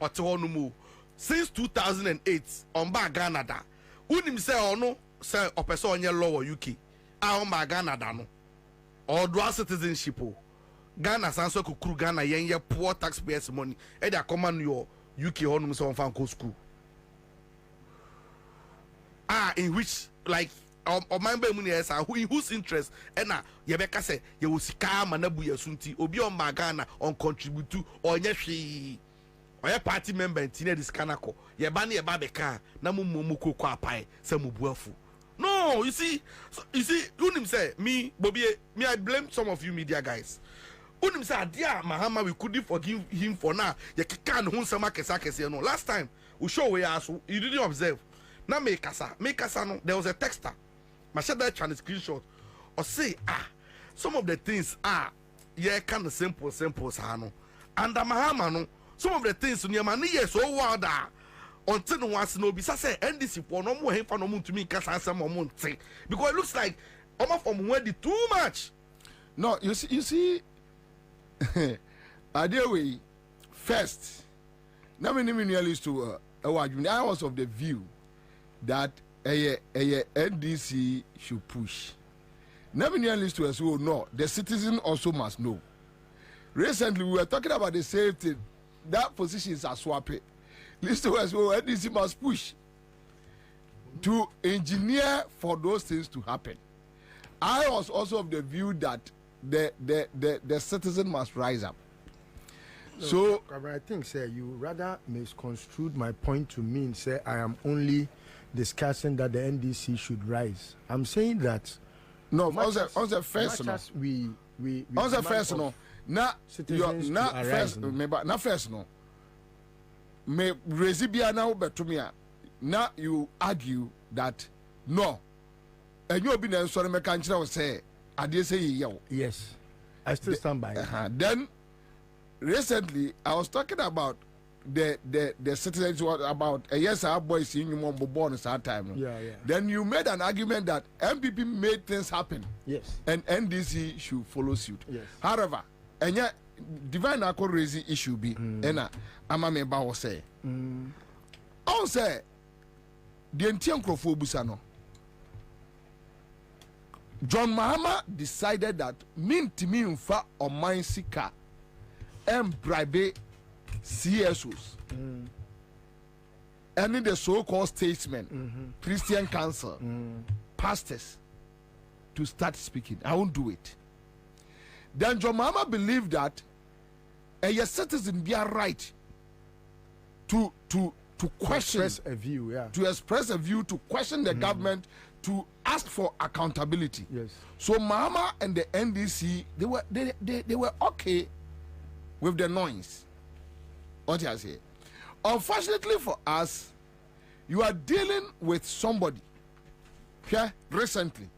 ote hono mu since 2008 on ba Ghana da unim say ono say opese onye law UK on ba Ghana da no or dual citizenship Ghana sanso kukuru Ghana yen poor taxpayers money e dey command your UK honum so on fan go school in which like or member money is whose interest na ye beka say ye wo sika manabu yasunti obi on ba Ghana on contribute to onye hwe oye party member ntina dis kanako ye ba na ye ba beka na mumu kokko apai say mubuafu. No, you see, unim say me, Bobie, me I blame some of you media guys. Unim say dear Mahama, we couldn't forgive him for now. You can't hun sama kesa no. Last time we show we ask you didn't observe. Now make kasa no. There was a texter. My share that channel screenshot or say some of the things yeah kind of simple no. And Mahama no some of the things in your money yes so wild until no one no be say NDC for no more for no to me kasa some monte because it looks like almost from where the too much. No, you see way first now me used to I was of the view that a NDC should push. Now me used to as well no the citizen also must know. Recently we were talking about the same thing. That position is a swap it. Listen to us, NDC must push to engineer for those things to happen. I was also of the view that the citizen must rise up. So I think, sir, you rather misconstrued my point to mean, say, I am only discussing that the NDC should rise. I'm saying that. No, on the first, no. On the first, no. Not first, no. Me resibia now betumia now you argue that no and you be na sorry me kan kire say ade say yew. Yes, I still stand by it. Then recently I was talking about the citizens about yes our boys in you born that time. Yeah. Then you made an argument that MPP made things happen. Yes. And NDC should follow suit. Yes. However, and yet divine accord raising issue be ena ama me ba wo say on say the entian crofo busa no John Mahama decided that mintimi mfa oman sika bribe CSOs and the so-called statesmen Christian council pastors to start speaking. I won't do it. Then John Mahama believed that a citizen be a right to question, express a view, to question the government, to ask for accountability. Yes. So Mahama and the NDC they were okay with the noise. What I say? Unfortunately for us, you are dealing with somebody recently.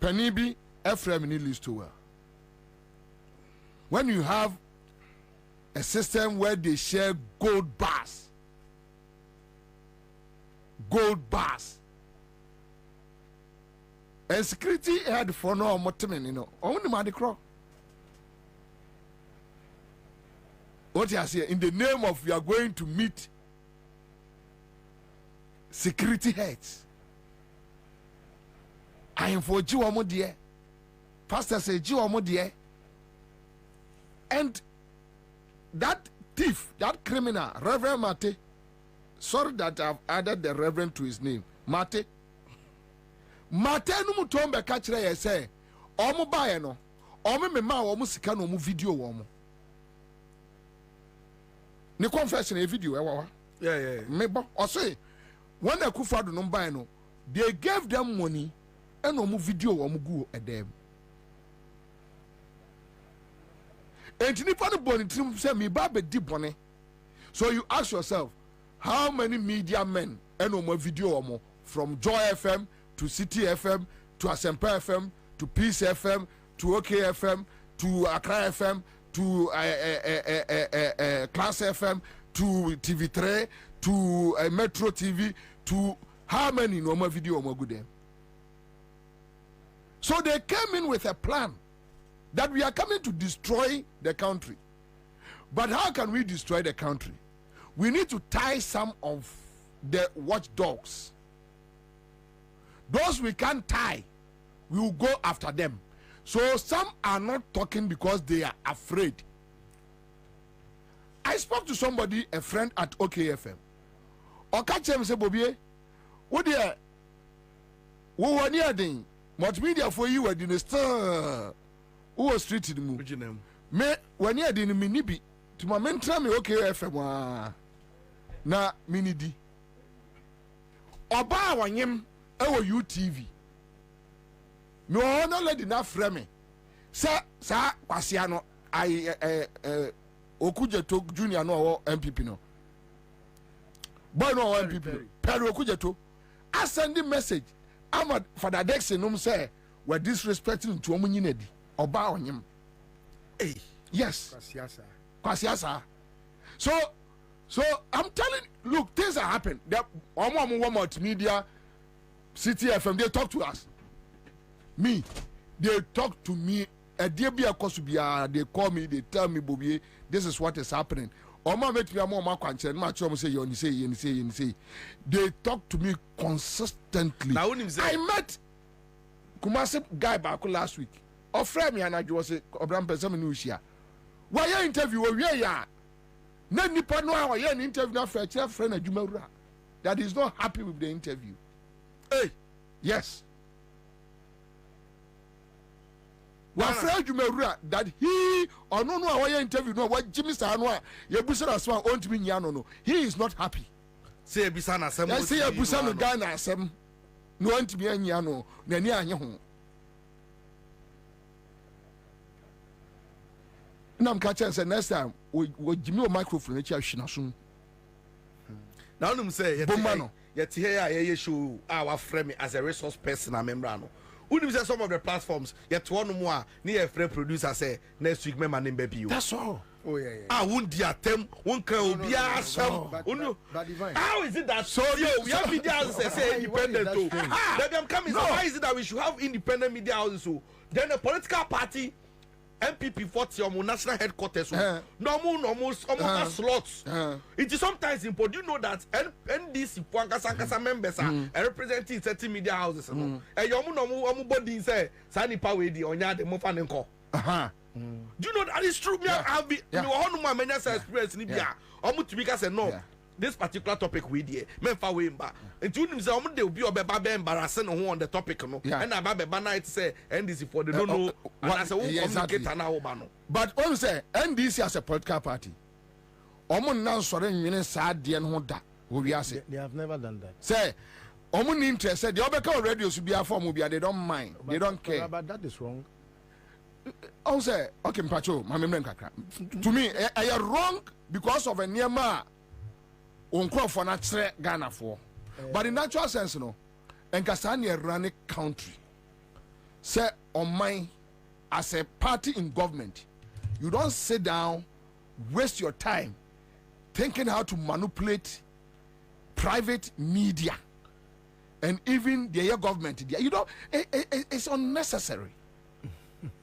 Penibi Ephraim needs to well. When you have a system where they share gold bars, and security head for no motimen, you know, only my crow. What you say in the name of we are going to meet security heads. I am for Jiwamo dear. Pastor say Jiwamo dear. And that thief, that criminal, Reverend Mate, sorry that I've added the Reverend to his name, Mate. Mate no mutombe kachire ye say, omo bae no, omo me ma omo sika no omo video omo. Ni confession a video ewa. Yeah. Me bo o say when the Akufo-Addo no bae no, they gave them money and omo video omo go edem. And nipa no boni trim say me ba be di boni. So you ask yourself, how many media men and omo video omo from Joy FM to City FM to Asempa FM to Peace FM to OK FM to Accra FM to Class FM to TV3 to Metro TV to how many normal video omo good them? So they came in with a plan that we are coming to destroy the country. But how can we destroy the country? We need to tie some of the watchdogs. Those we can't tie, we will go after them. So some are not talking because they are afraid. I spoke to somebody, a friend at OKFM. Okachem say, Bobie, what dear? Who are near the multimedia for you at the star? Who was treated me? Me when you didn't minibi to my mentor me OKFM na minidi. Oba wanyem ewo UTV. Me ona lady na frame. Sa kwasia no I Okujeto Junior no MPP no. Boy no MPP. Perry Okujeto. I send the message. I'm a Father Dexter no say we're disrespecting to omunyinedi. Oba onyem. Hey. Yes. Kwasiasa. So I'm telling, look, things are happening. That multimedia, City FM, they talk to us. Me, they talk to me. They call me, they tell me, Bobie, this is what is happening. They talk to me consistently. I met Kumasi guy back last week. Offer me and I was a Obram person. Why you interview? Where ya? No nipa no how you interview na friend Adwumawura that is not happy with the interview. Hey, yes. What friend Adwumawura that he or no how you interview no what Jimmy Sanwa you busa na so on to me no. He is not happy. Say busa na asem. Say busa no guy na asem. No on to me anya no na ni anye ho. Nam catch say next time we give me a microphone echi ahwina so. Now num say yet here ye show our frame me as a resource person and member no. Unim say some of the platforms yet one more near frame producer say next week me my name baby you. That's all. Oh yeah. Won di atem won kan obi asem. How is it that so we have media houses say independent too. That I'm coming. So why is it that we should have independent media houses so then the political party MPP 40 national headquarters normal slots. It is sometimes important. Do you know that NDC Kwankasa members are representing 30 media houses and your body say Sani Power Onya de Mofanenko. Do you know that is true? Me have been many experience in India. Say no. This particular topic we did, men far way back. And you know, they will be embarrassing on the topic, no. And I night say NDC for they don't know. And I say, communicate now, but also say NDC as a political party. Omo now sorry, you sad dear Honda. They have never done that. Say, Omo interested. The Obeka radio should be a form of they don't mind. They don't care. But that is wrong. Also, okay, Mpacho, my memory to me, I am wrong because of a nearma. For not Ghana for, but in natural sense, no, and Kasani run a country. Say on mine as a party in government, you don't sit down, waste your time thinking how to manipulate private media and even the government there. You know, it's unnecessary.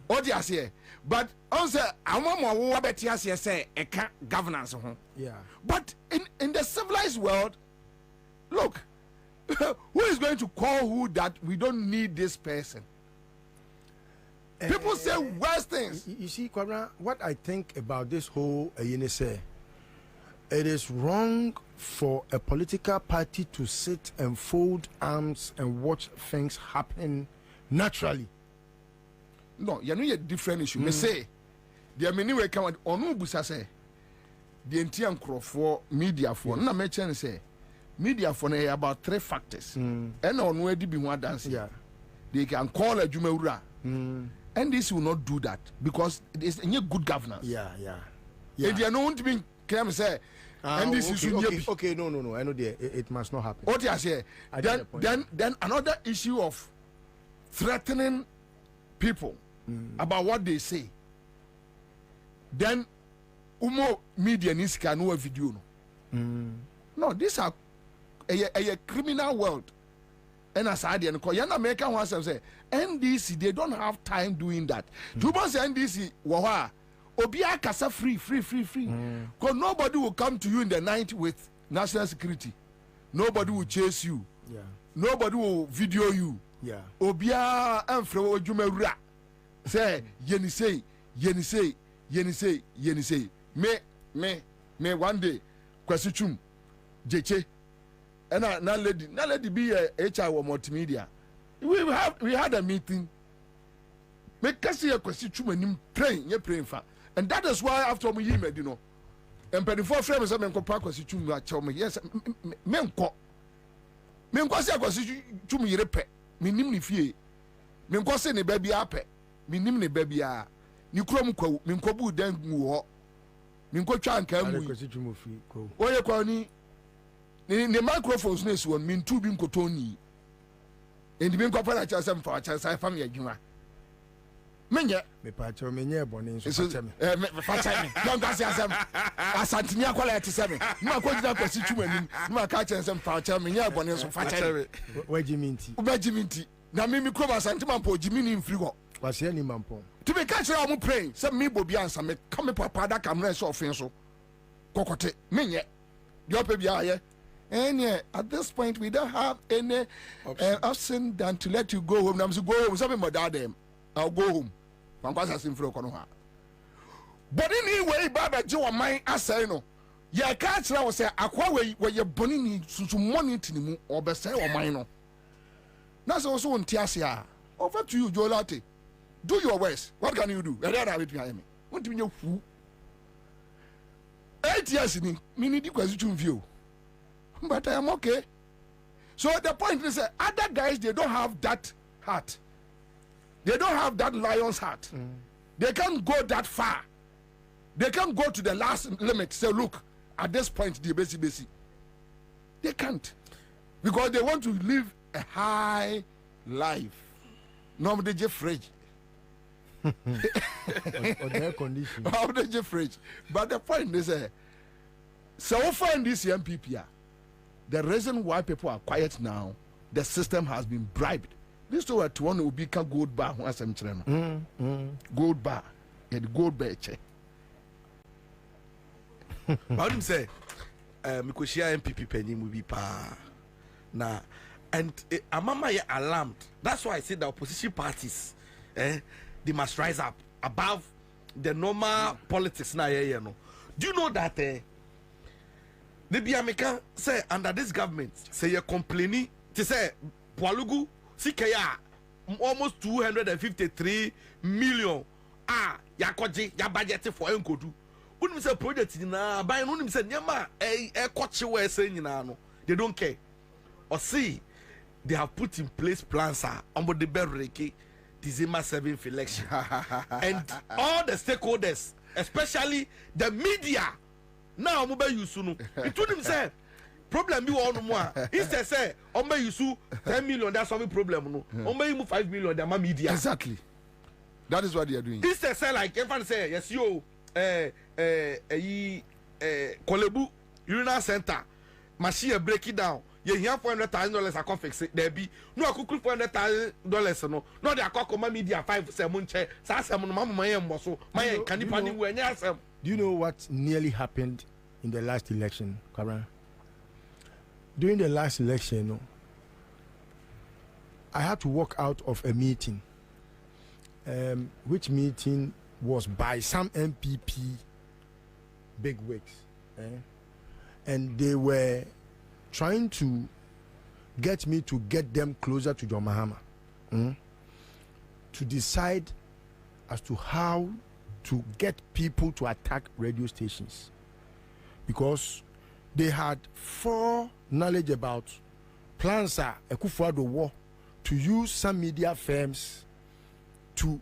What do you say? But also, I want more bet you say a governance. Yeah. But in the civilized world, look, who is going to call who that we don't need this person? People say worse things. You see, Kwabena, what I think about this whole say, it is wrong for a political party to sit and fold arms and watch things happen naturally. No, you know a different issue. Me say, the many way come on busa say, the entire crop for media for na me chen say, media for about 3 factors. And on where be one dance. Yeah. They can call a Jumeura. And this will not do that because it is a good governance. Yeah. If you are not to be claim say, and this is okay. No. I know it must not happen. What you say? Then another issue of threatening people about what they say. Then media needs to know a video. No, these are a criminal world. And as I did, and American ones say NDC, they don't have time doing that. You must say NDC, waha, Obia kasa free. Because nobody will come to you in the night with national security. Nobody will chase you. Yeah. Nobody will video you. Yeah. Obia enfre ojumewura. Say yeni say. Me one day kwasichum jeche. And na lady be a HR or multimedia. We had a meeting. Make us see a question and praying for. And that is why after me email, you know. And before frames I'm in park was me. Yes, menko say was me repe. Me nimni fie. Menko say ne baby ape. Me nimni baby a. Ni krom kwa menko bu dan mu ho. Menko twa anka mu. Oye kwa ni the microphones ness one mean two being cotoni. And the being copper chasm for a chance I found your Menya, me patch or menya bonnie, don't pass them. I sent Santinia quality 7. No, I got that constitution. No, I catch some patch, menya bonnie, so fat. Where Jimmy? Now, Mimi Croma Santiman po Jimmy in Frigo. Was any mampo? To be catch I'm praying. Some me Bobie Ansah me come papa that camera so offensive. Cocotte, Menya, your baby are. And at this point, we don't have any option than to let you go home. I'm to go home. Some of my dad, I'll go home. But anyway, Baba Joe, my answer, no. Ya catch now say, Aqua, where you're burning to money to the or best or mine. That's also on Tiasia. Over to you, Jolati. Do your worst. What can you do? I don't have it behind me. What do you know? 8 years in me, the question view. But I am okay. So the point is that other guys, they don't have that heart. They don't have that lion's heart. They can't go that far. They can't go to the last limit. Say, look, at this point, the basic. They can't. Because they want to live a high life. Normally, they fridge. Or their condition. They fridge. But the point is, so far in this MPP, the reason why people are quiet now, the system has been bribed. This to what one will be a gold bar. Gold bar. Yeah, the gold bar check. How do you say? Mikoshia MPP penny will be pa. Now, and Amama ya alarmed. That's why I say the opposition parties, they must rise up above the normal politics now. Do you know that? The Biamika say under this government say you're complaining to say Pualugu Sikaya almost 253 million yakoji ya budget for enkodu. Unim say project na buy no unim say nyama koche we say nyina no. They don't care. Or see they have put in place plans on the berreke December 7th election. And all the stakeholders, especially the media, now I'm going to use it told him say problem be one more. Instead say I'm going to use 10 million. That's solving problem. No, I'm going to use 5 million. They're my media. Exactly. That is what they are doing. Instead say like everyone say yes yo Kolebu urinal center machine break it down. ye here $400,000 akọ fix it there be no akukuru $400,000 no no dey akọ koma media 5 7 nche sa asem no mama yen mboso mayen kanipa ni we nya asem. Do you know what nearly happened in the last election, Kwabena? During the last election, no, I had to walk out of a meeting, which meeting was by some MPP bigwigs, and they were trying to get me to get them closer to John Mahama, to decide as to how to get people to attack radio stations, because they had knowledge about plans Akufo-Addo war to use some media firms to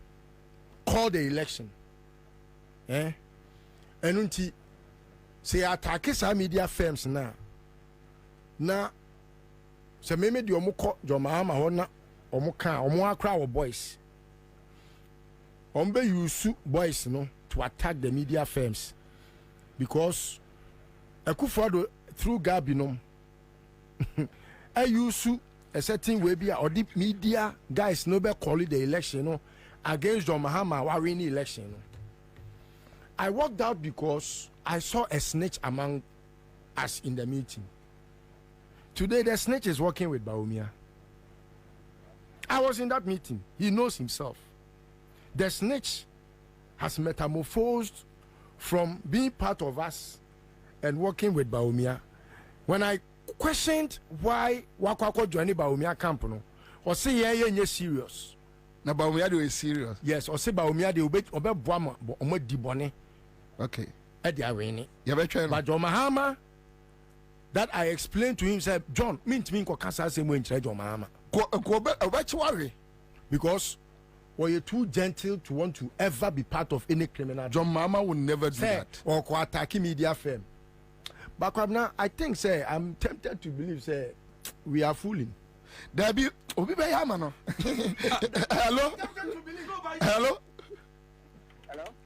call the election. And until say attack some media firms now so maybe the omo John Mahama hona omo akra our boys be use boys to attack the media firms, because Akufo-Addo through Gabinom I use a certain way be or the media guys no be call the election against John Mahama while winning election. I walked out because I saw a snitch among us in the meeting. Today the snitch is working with Bawumia. I was in that meeting. He knows himself. The snitch has metamorphosed from being part of us and working with Bawumia. When I questioned why Wakwako joined Bawumia camp, or say yeah serious. Na Bawumia is serious. Yes, or say Bawumia de obe boama omo dibone. Okay. At the arena. But John Mahama, that I explained to him, said, John, mean ko kasa se mo nchire John Mahama. Because you're too gentle to want to ever be part of any criminal. John Mahama will never do that. Or ko attack media firm. But Kwabena, I think say I'm tempted to believe say we are fooling. There be Obi be Yama no. Hello. Hello. Hello.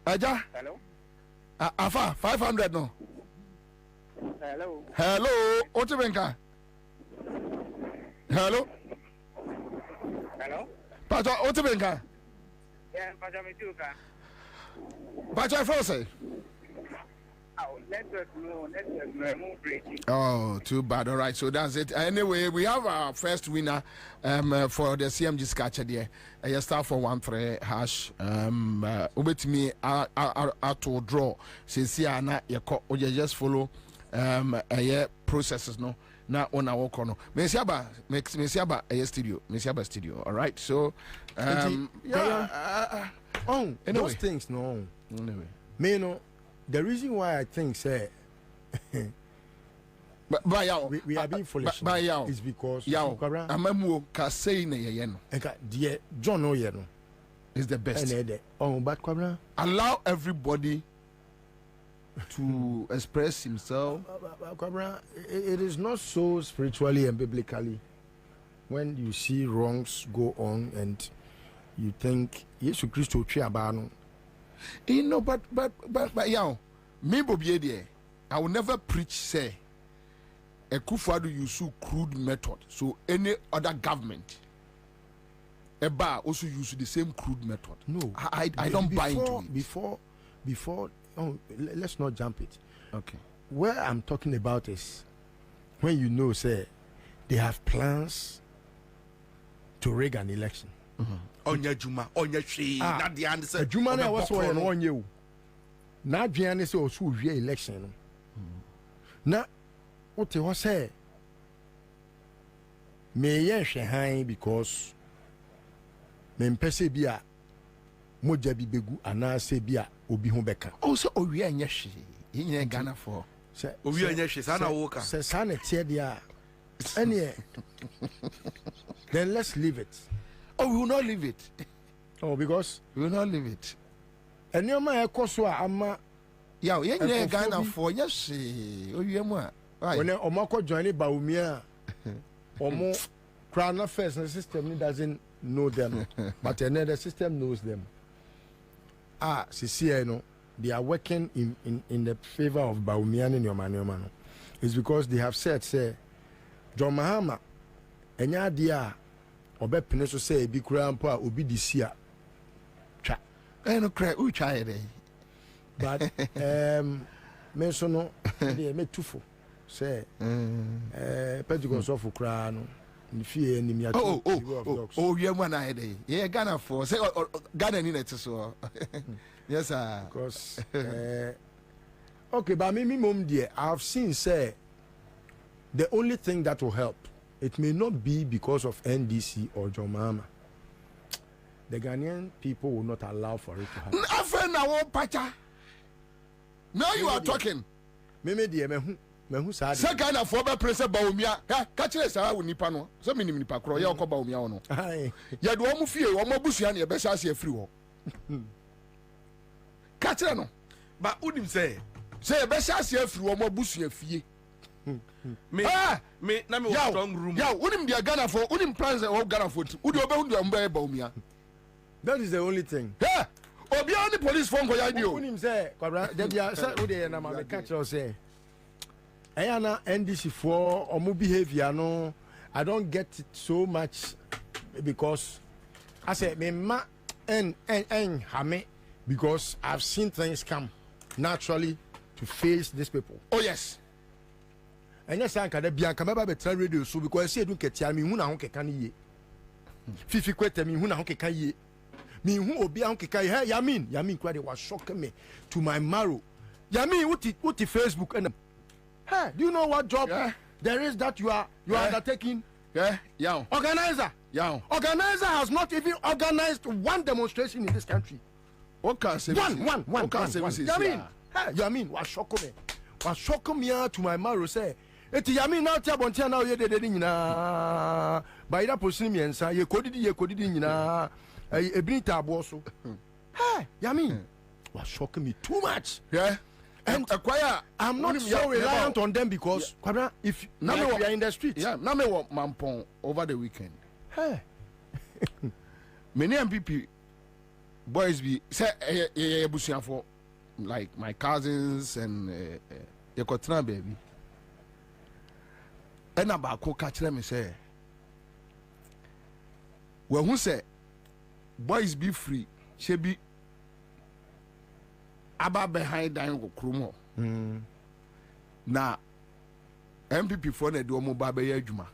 Aja. Hello. Afa 500 no. Hello. Hello. Otibenka. Hello. Hello. Pacho Otibenka. Yeah, Pacho Mituka. Pacho Frose. Oh, network no, move breaking. Oh, too bad. All right, so that's it. Anyway, we have our first winner for the CMG Scatcher there. You start for 1-3 hash. Ubet me to draw. Since you just follow processes no. Now on our corner. Mesiaba studio. All right, so yeah. Anyway. Those things no. Anyway, me no. The reason why I think say we are being foolish is because Amamu ka say na ye no. Dear John no is the best. But Kwabena, allow everybody to express himself. Kwabena, it is not so spiritually and biblically when you see wrongs go on and you think Jesus Christ abano. You know, but me Bobie there, I will never preach say Akufo-Addo use crude method. So any other government also use the same crude method. No, I don't buy into it. Before let's not jump it. Okay. Where I'm talking about is when you know say they have plans to rig an election. Onya juma onya hwe na de ande say juma na was so no onye o na adwan say o so wie election no na what he was say me ye hwe han because me mpese bi a moja bi begu ana say bi a obi ho beka o so o wie anya hwe yin Ghana for say o wie anya hwe sa na wo ka say sa na tie dia any then let's leave it. Oh, we will not leave it. Oh, because we will not leave it. And your man, ama yeah, Ghana for yes, oh, you are when Omako joined Bawumia, Omo Crown First system doesn't know them, but another system knows them. CCI no, they are working in the favor of Bawumia and Yomano is because they have said, say, John Mahama, enya dia obe peneso say bi kura mpo a obi disia twa no cry u twa dey but me so no dey me tufo say Pentecost of kura no nfie anim ya oh we am na dey yeah Ghana for say Ghana ni net so yes sir because okay but me mom there I have seen say the only thing that will help, it may not be because of NDC or John Mahama. The Ghanaian people will not allow for it to happen. Now you are talking. Meme die mehu sa. Say Ghana for be president Bawumia. Ka kire sa wo nipa no. So minim nipa kro ye okọ Bawumia no. Ya do omu fie omu abusua na ye be sha se afiri ho. Ka kire no. Ba unim say ye be sha se afiri omu abusua fie. Me na me strong room. Yeah, unim dia Ghana for unim plans of Ghana for. Udi obe undu ambe Bawumia. That is the only thing. Yeah. Obi only police phone go ya bi o. Unim say Kwabena dey dia say udi na ma catch us say. Ayana NDC for omu behavior no I don't get it so much because I say me ma en hame because I've seen things come naturally to face these people. Oh yes. And yes, I can't be a camera better radio so because I said, look at me, who now can ye? Fifi quit me, who now can ye? Me who will be uncle Kai, Yamin, quite was shocking me to my marrow. Yamin, what the Facebook and hey, do you know what job there is that you are undertaking? Yeah, organizer. Yeah, organizer has not even organized one demonstration in this country. What can say? One. Yamin, was shocking me. Was shocking me to my marrow say. Eti Yamin now tia bontia now ye de nyina ba ida posini mi ensa ye kodidi nyina ebinita abo so hey Yamin was shocking me too much. Yeah, and acquire I'm not so reliant on them because Kwabena, if now we are in the street. Yeah, now me walk Mampong over the weekend. Hey, many MPP boys be say ebusuan for like my cousins and Yekotna baby. And about co catch them say, well, who say boys be free, she be about behind dying Krumo. Now, MPP for the Domo Babe Juma.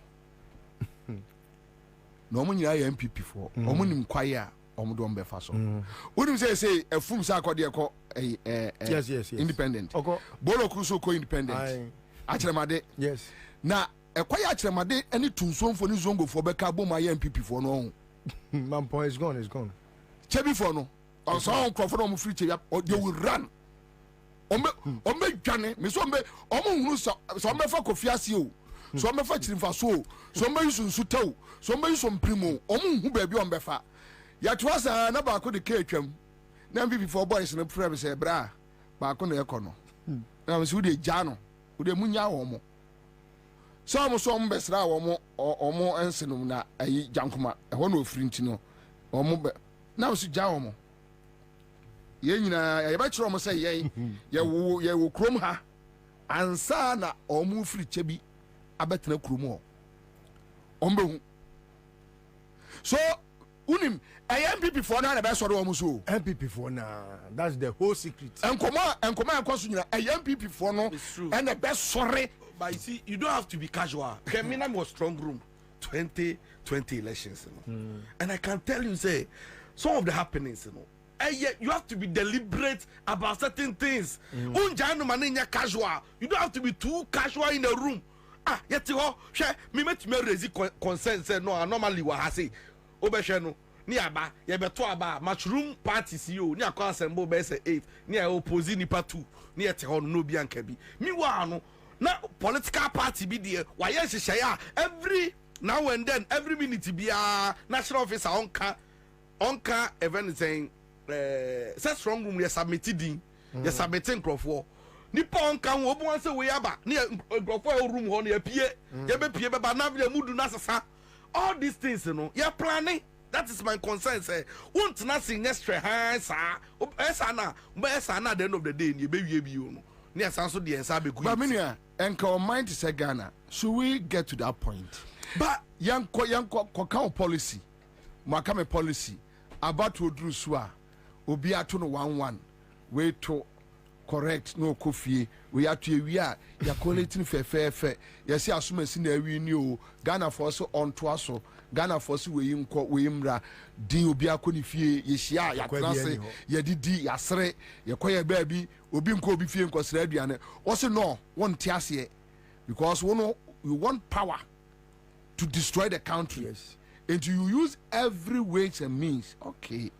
No money I MPP for, Omunim Quaya, Omudom Befaso. Wouldn't say a fum sako yes, independent. Bolo Crusoe co-independent. Achramade, yes. Now, a quiet Achramade, any two son for this zongo for Becabo, my MPP for no. Mampo is gone. Chevy for no. Or some Crawford free up, or they will run. Ombe Jane, Miss Ombe, some for Cofiasio, some for Chimfaso, somebody soon Suto, somebody some primo, who baby on Befa. Yet was another could the cake. Now before boys in the premise say bra back on the econo. Now is who the Jano, who the Munya Omo. Some best now or more ensenum na a jankuma, a one of Frintino or more. Now see Jaomo. Yena, I bet you almost say, yea, ye will chrome her. Ansah na or move free chebi, a better crumo. Ombo. So, Unim, I MPP for now, the best or almost MPP for now. That's the whole secret. And come on, question, a MPP for no, and the best sorry. But you see, you don't have to be casual. Kemina was strong room 2020 elections, you know? And I can tell you, say, some of the happenings, you know. And yet you have to be deliberate about certain things. Casual. You don't have to be too casual in a room. Yet you me raise concern say no normally what I say. Obesheno ni aba ye beto aba matchroom party CEO ni akwa assemble be say 8 ni opposite nipa 2 ni ete ho no bi anka bi mi wa no na political party bi de wa ye hyehyɛ ya every now and then every minute bia national officer onka event saying set strong room ye submit din ye submit nkrofo nipa onka ho obu wan say we aba ni nkrofo room ho na ye pie ye be pie be ba na via mudu na sasa. All these things, you know, you're planning that is my concern say won't nothing extra hansa esana at the end of the day you baby you no near sanso the Ansah be good. But minia enka mind to say Ghana, should we get to that point? But young policy, makame policy about to do swa obi ato no 1-1 we to correct no coffee we have to we are ya quality fe yes assume si na wi ni o Ghana for so on to aso Ghana for so we nko we mra din obi akoni fie ye hia ya trance ye didi ya sere ye koye baabi obi nko obi fie nko sere aduane o se no won ti ase because we want power to destroy the country. Yes. And you use every way and means. Okay.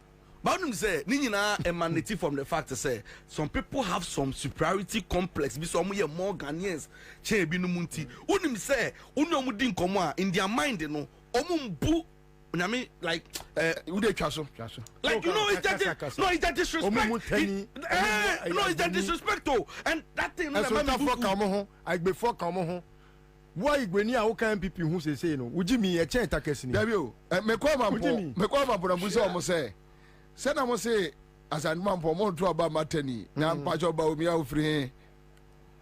But I'm say, Nina emanating from the fact to say some people have some superiority complex. Be some more Ghanaians. Che be no munti. Unim say, unomudin komwa in their mind, you know. Omumbu. I mean, like, like you know, it's that disrespect. No, it's that disrespect. And that thing. I before come why igweni a wokan pipi hu sese no ujimi e chen takesi ni dabio me kwa mampo na buso mo se na mo se asan mampo mo to aba matani na mpacho ba omi a ofri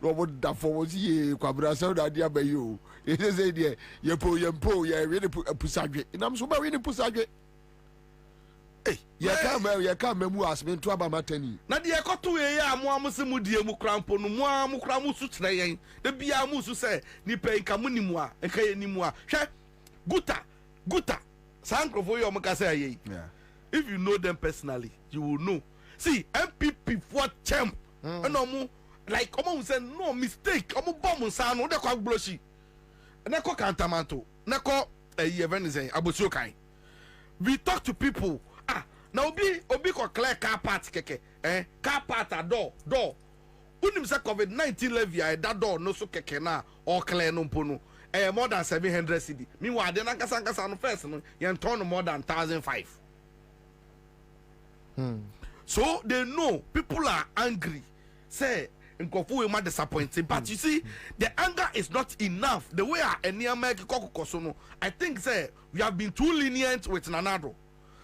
robo da for ye Kwabena se da dia ba yo e se de ye po ye we ne pusadwe nam so ba we ne pusadwe ye ka memu asme to aba matani na de ekoto ye ya mo se mu die mu krampo no mu kra mu su tena yen de bia mu su se ni pe nka mu ni mu a nka ye ni mu a hwe guta sankrofo yo mo ka se aye. If you know them personally you will know. See MPP for champ no mu like omo say no mistake omo bomb nsa no de kwa bloshi na ko kantamanto na ko event say abosuo kan. We talk to people. Now obi ko clear car part keke car part a door unim say COVID-19 levy that door no so keke na or clear no mpo no more than 700 cedi meanwhile den ankasa no first no yen turn more than 1,005. So they know people are angry say nkofo we ma disappointed but you see the anger is not enough the way eniama kokokoso no I think say we have been too lenient with Nanado.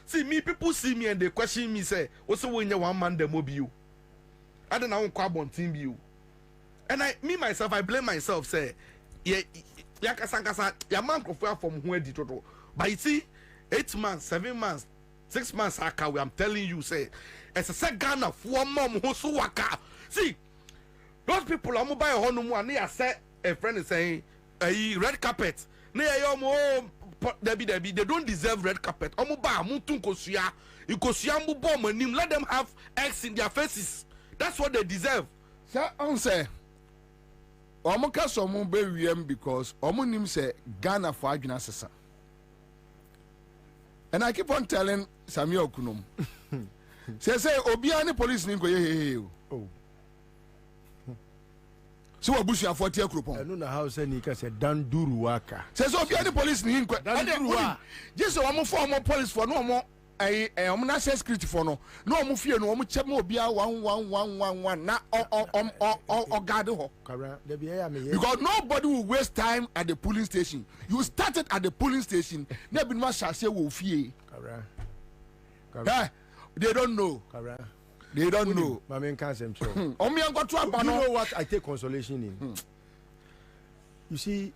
See me, people see me and they question me say, "What's the when you one man the mobile?" I don't know how team you. And myself, I blame myself. Say, yeah, ya man prefer from where the total. But you see, 8 months, 7 months, 6 months, I'm telling you, say, as a second of 1 mom who so waka. See, those people are mobile home one. They say a friend is saying, a red carpet. They don't deserve red carpet. Let them have X in their faces. That's what they deserve. Sir, Ansah. Omoka somo be wiem because omonim say Ghana for adwuna sesa. And I keep on telling Samuel Kunom. Say obi ani police ni ko ye. Oh. So abusu afoti akropon eno na how say ni ka say danduru waka say so obi any police ni nkwa danduru wa Jesus omo for police for no omo omo national security for no omo fie no omo chem obi a 1111 na o guard ho because nobody will waste time at the polling station. You started at the polling station na bi no shall say wo fie they don't know. They don't know. My main cancer. You know what I take consolation in? You see,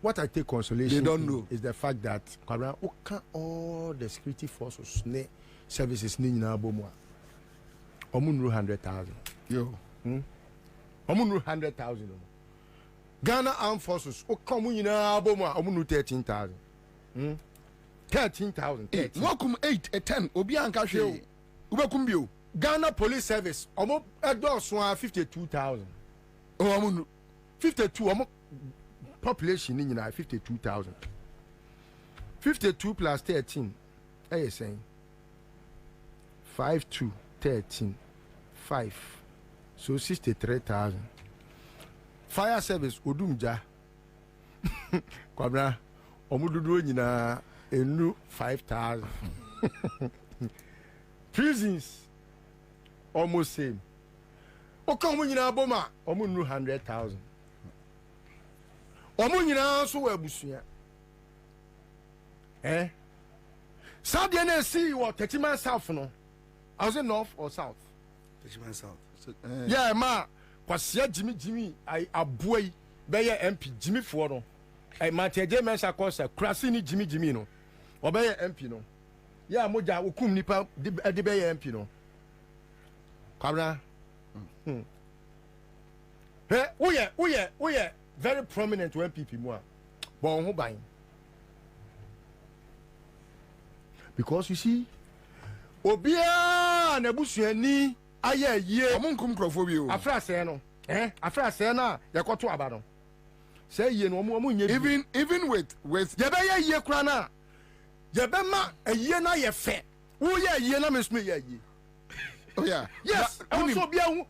what I take consolation they don't know is the fact that all the security forces services ni na bomwa. Omunru 100,000. Yo. Omunru 100,000. Ghana Armed Forces okamu na bomwa omunru 13,000. 13,000. Wakum 8 a 10 obi anka hwe. Ubakumbio Ghana Police Service omo edosun 52,000. Oh amu 52 omo population ni nyina 52,000. 52 plus 13 eh saying 52 13 5 so 63,000. Fire Service odumja Kwabena omo dudu nyina enu 5,000. Prisons almost same. Okamu nyina boma omu nu 100,000. Omu nyina so wa busuya. South na see what 30 man south no. I was in north or south. 30 man south. Yeah, ma. Kwasia Jimmy I aboy be ye MP Jimmy for no. I ma teje men sa kosa krasi ni Jimmy no. Obe ye MP no. Yeah, moja ukum nipa de be ye MP no. Kwabena. Hey, we very prominent when people more. But on who buying? Because you see, Obia Nebusuani aye ye. Amunkum crofobio. Afra say no. Afra say na yakoto aba no. Say ye no omo nye. Even with ye be ye ye kura na. Ye be ma ye na ye fe. Wo ye na me sumi ye ye. Oh yeah. Yes.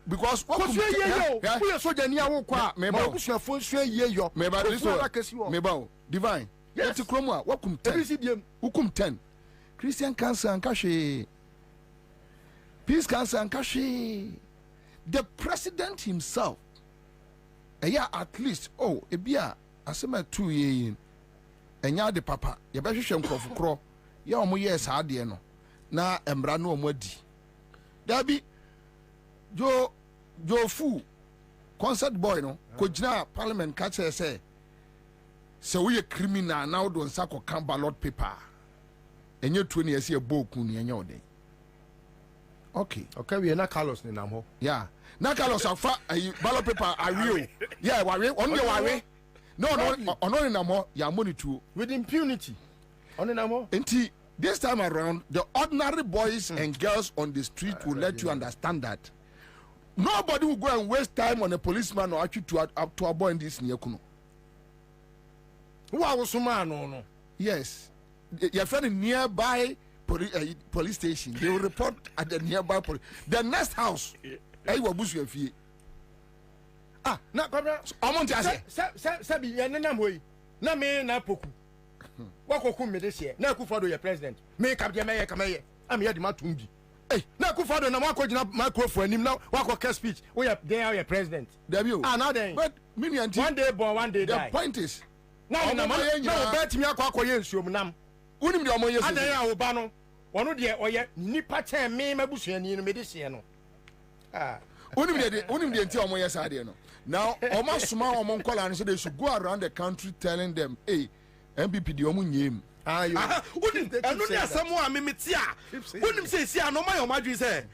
Because what you we so jani awo kwa me ba busuafo so ye yo. Me ba divine. Yes. Yeti kromo a wakum 10. Ukum 10. Christian cancer and kashi. Peace cancer and kashi. The president himself. At least ebia asema 2 years. Enya de papa. Ye be hwehwe nkrofo kro. Ya omo ye sa ade no. Na embra no omo adi. Dabi Joe Fu concert boy no kojina parliament catch say we a criminal now don't sako can ballot paper enye 20 years e boku ni enye ode. Okay we na Carlos ni nam ho. Yeah na Carlos afa ballot paper ario. Yeah ware on the ware no ni nam ho ya monitor with impunity on nam ho. Enti this time around, the ordinary boys and girls on the street will let you understand that nobody will go and waste time on a policeman or actually to avoid this near Kuno. Who are also man? No. Yes, your friend in nearby police station. They will report at the nearby police. The next house, I will bush your fee. Na Kwabena. Amount I say be na moy. Na me na poku. Wakokum me this year. Na Akufo-Addo your president. Me kabje me kamaye. Am here the matumbi. Hey, na Akufo-Addo na wako gina microphone anim na wako care speech. We are there your president. Debut. Now then. But one day born, one day die. The point is na bet me akwa ye nsuom nam. Unim de omo yesu. Adan ya oba no. Wono de oye nipa chen me mabusuani no me de hye no. Unim de nti omo yesa de no. Now omo suma omo nkola no so they should go around the country telling them, hey, MPP di omu nyem. Unim enu ni asemu a memeti a. Unim say si anoma yo madwi say.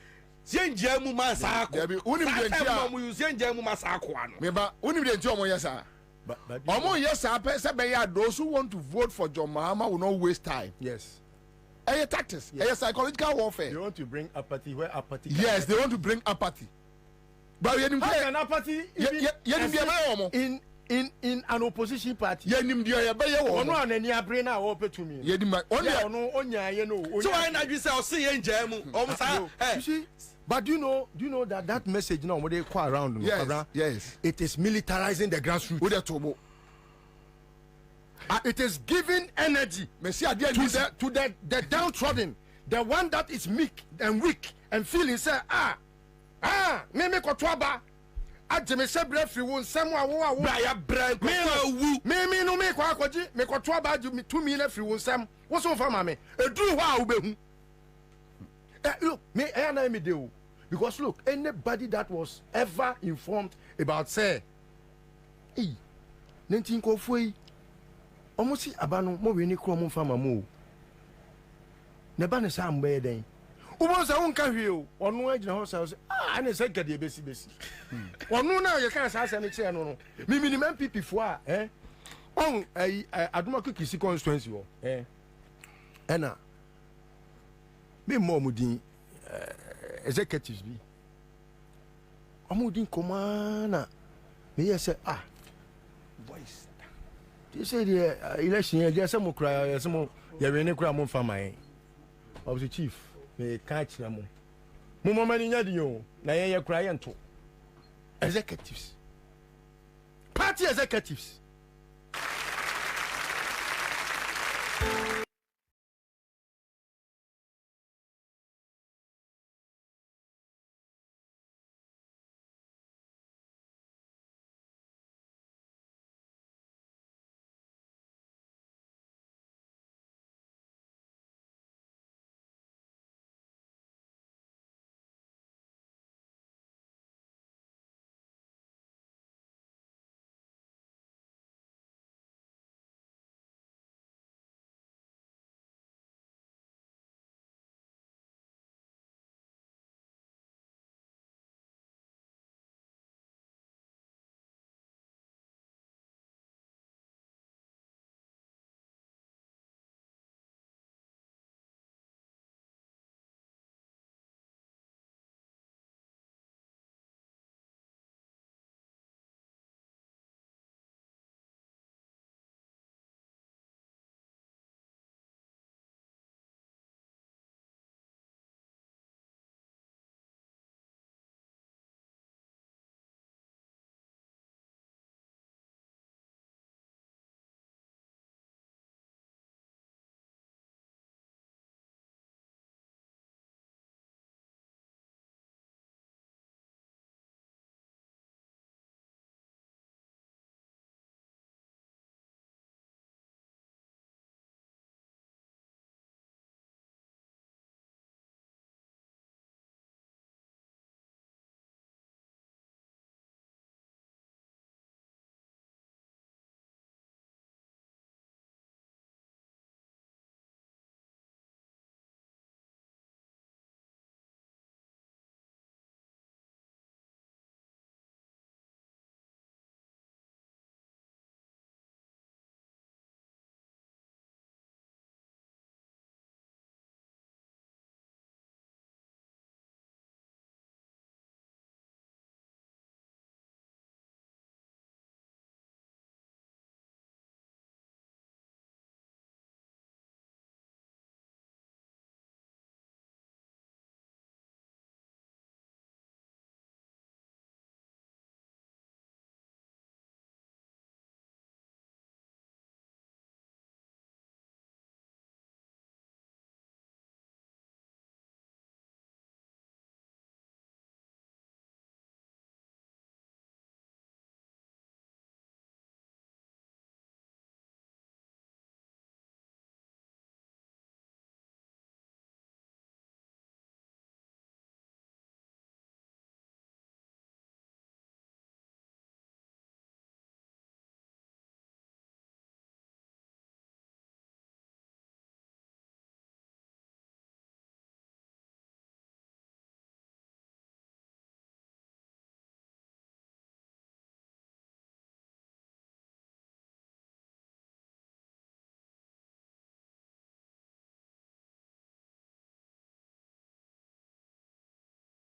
Sienje mu masako. Unim de nti a mu sienje mu masako ano. Meba unim de nti omo yesa. Omo yesa pe se be ya those who want to vote for John Mahama will not waste time. Yes. Tactics. Psychological warfare. They want to bring apathy where apathy. Yes, they want to bring apathy. But how can apathy in an opposition party? Yenim dia ye be ye wo. Ono anani abre na wo petumi. Yedima. Ono onya ye no. So why not you say o see ye nja mu? You see, but do you know that message now what they call around? Yes. It is militarizing the grassroots. It is giving energy to the downtrodden, the one that is meek and weak and feeling say me kotwaba ajeme se bre free won sem wo ya bre me no me kwa akwaji me kotwaba aju to me na free won sem wo so fa ma me eduru ho a wo behu look me na me dey because look anybody that was ever informed about say nentin ko foi omo si abano mo we ni kro mo fa ma mo ne ba ne sa mbe den ubo sa won ka hwe o onu agina ho sa ne se gade besi onu na ye kan sa ne che no mi minimum pp fo on aduma kisi constituency wo ena me mo mudin executives bi omudin komana me ye se voice they say the election ye just mo kra ye mo ye we ne kra mo fa man of the chief me catch na mo mani nya di o na ye kra ye nto executives party executives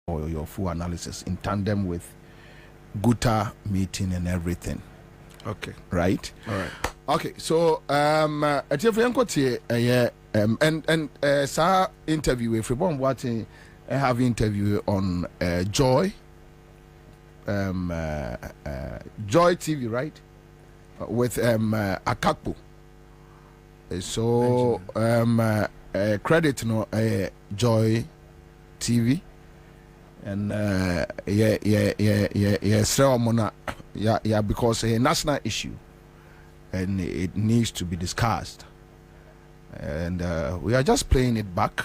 or your full analysis in tandem with Guta meeting and everything. Okay. Right? All right. Okay, so and sir interview if you want what I have interview on Joy Joy TV, right? With Akakpo. So credit no Joy TV and yeah because a national issue and it needs to be discussed, and we are just playing it back.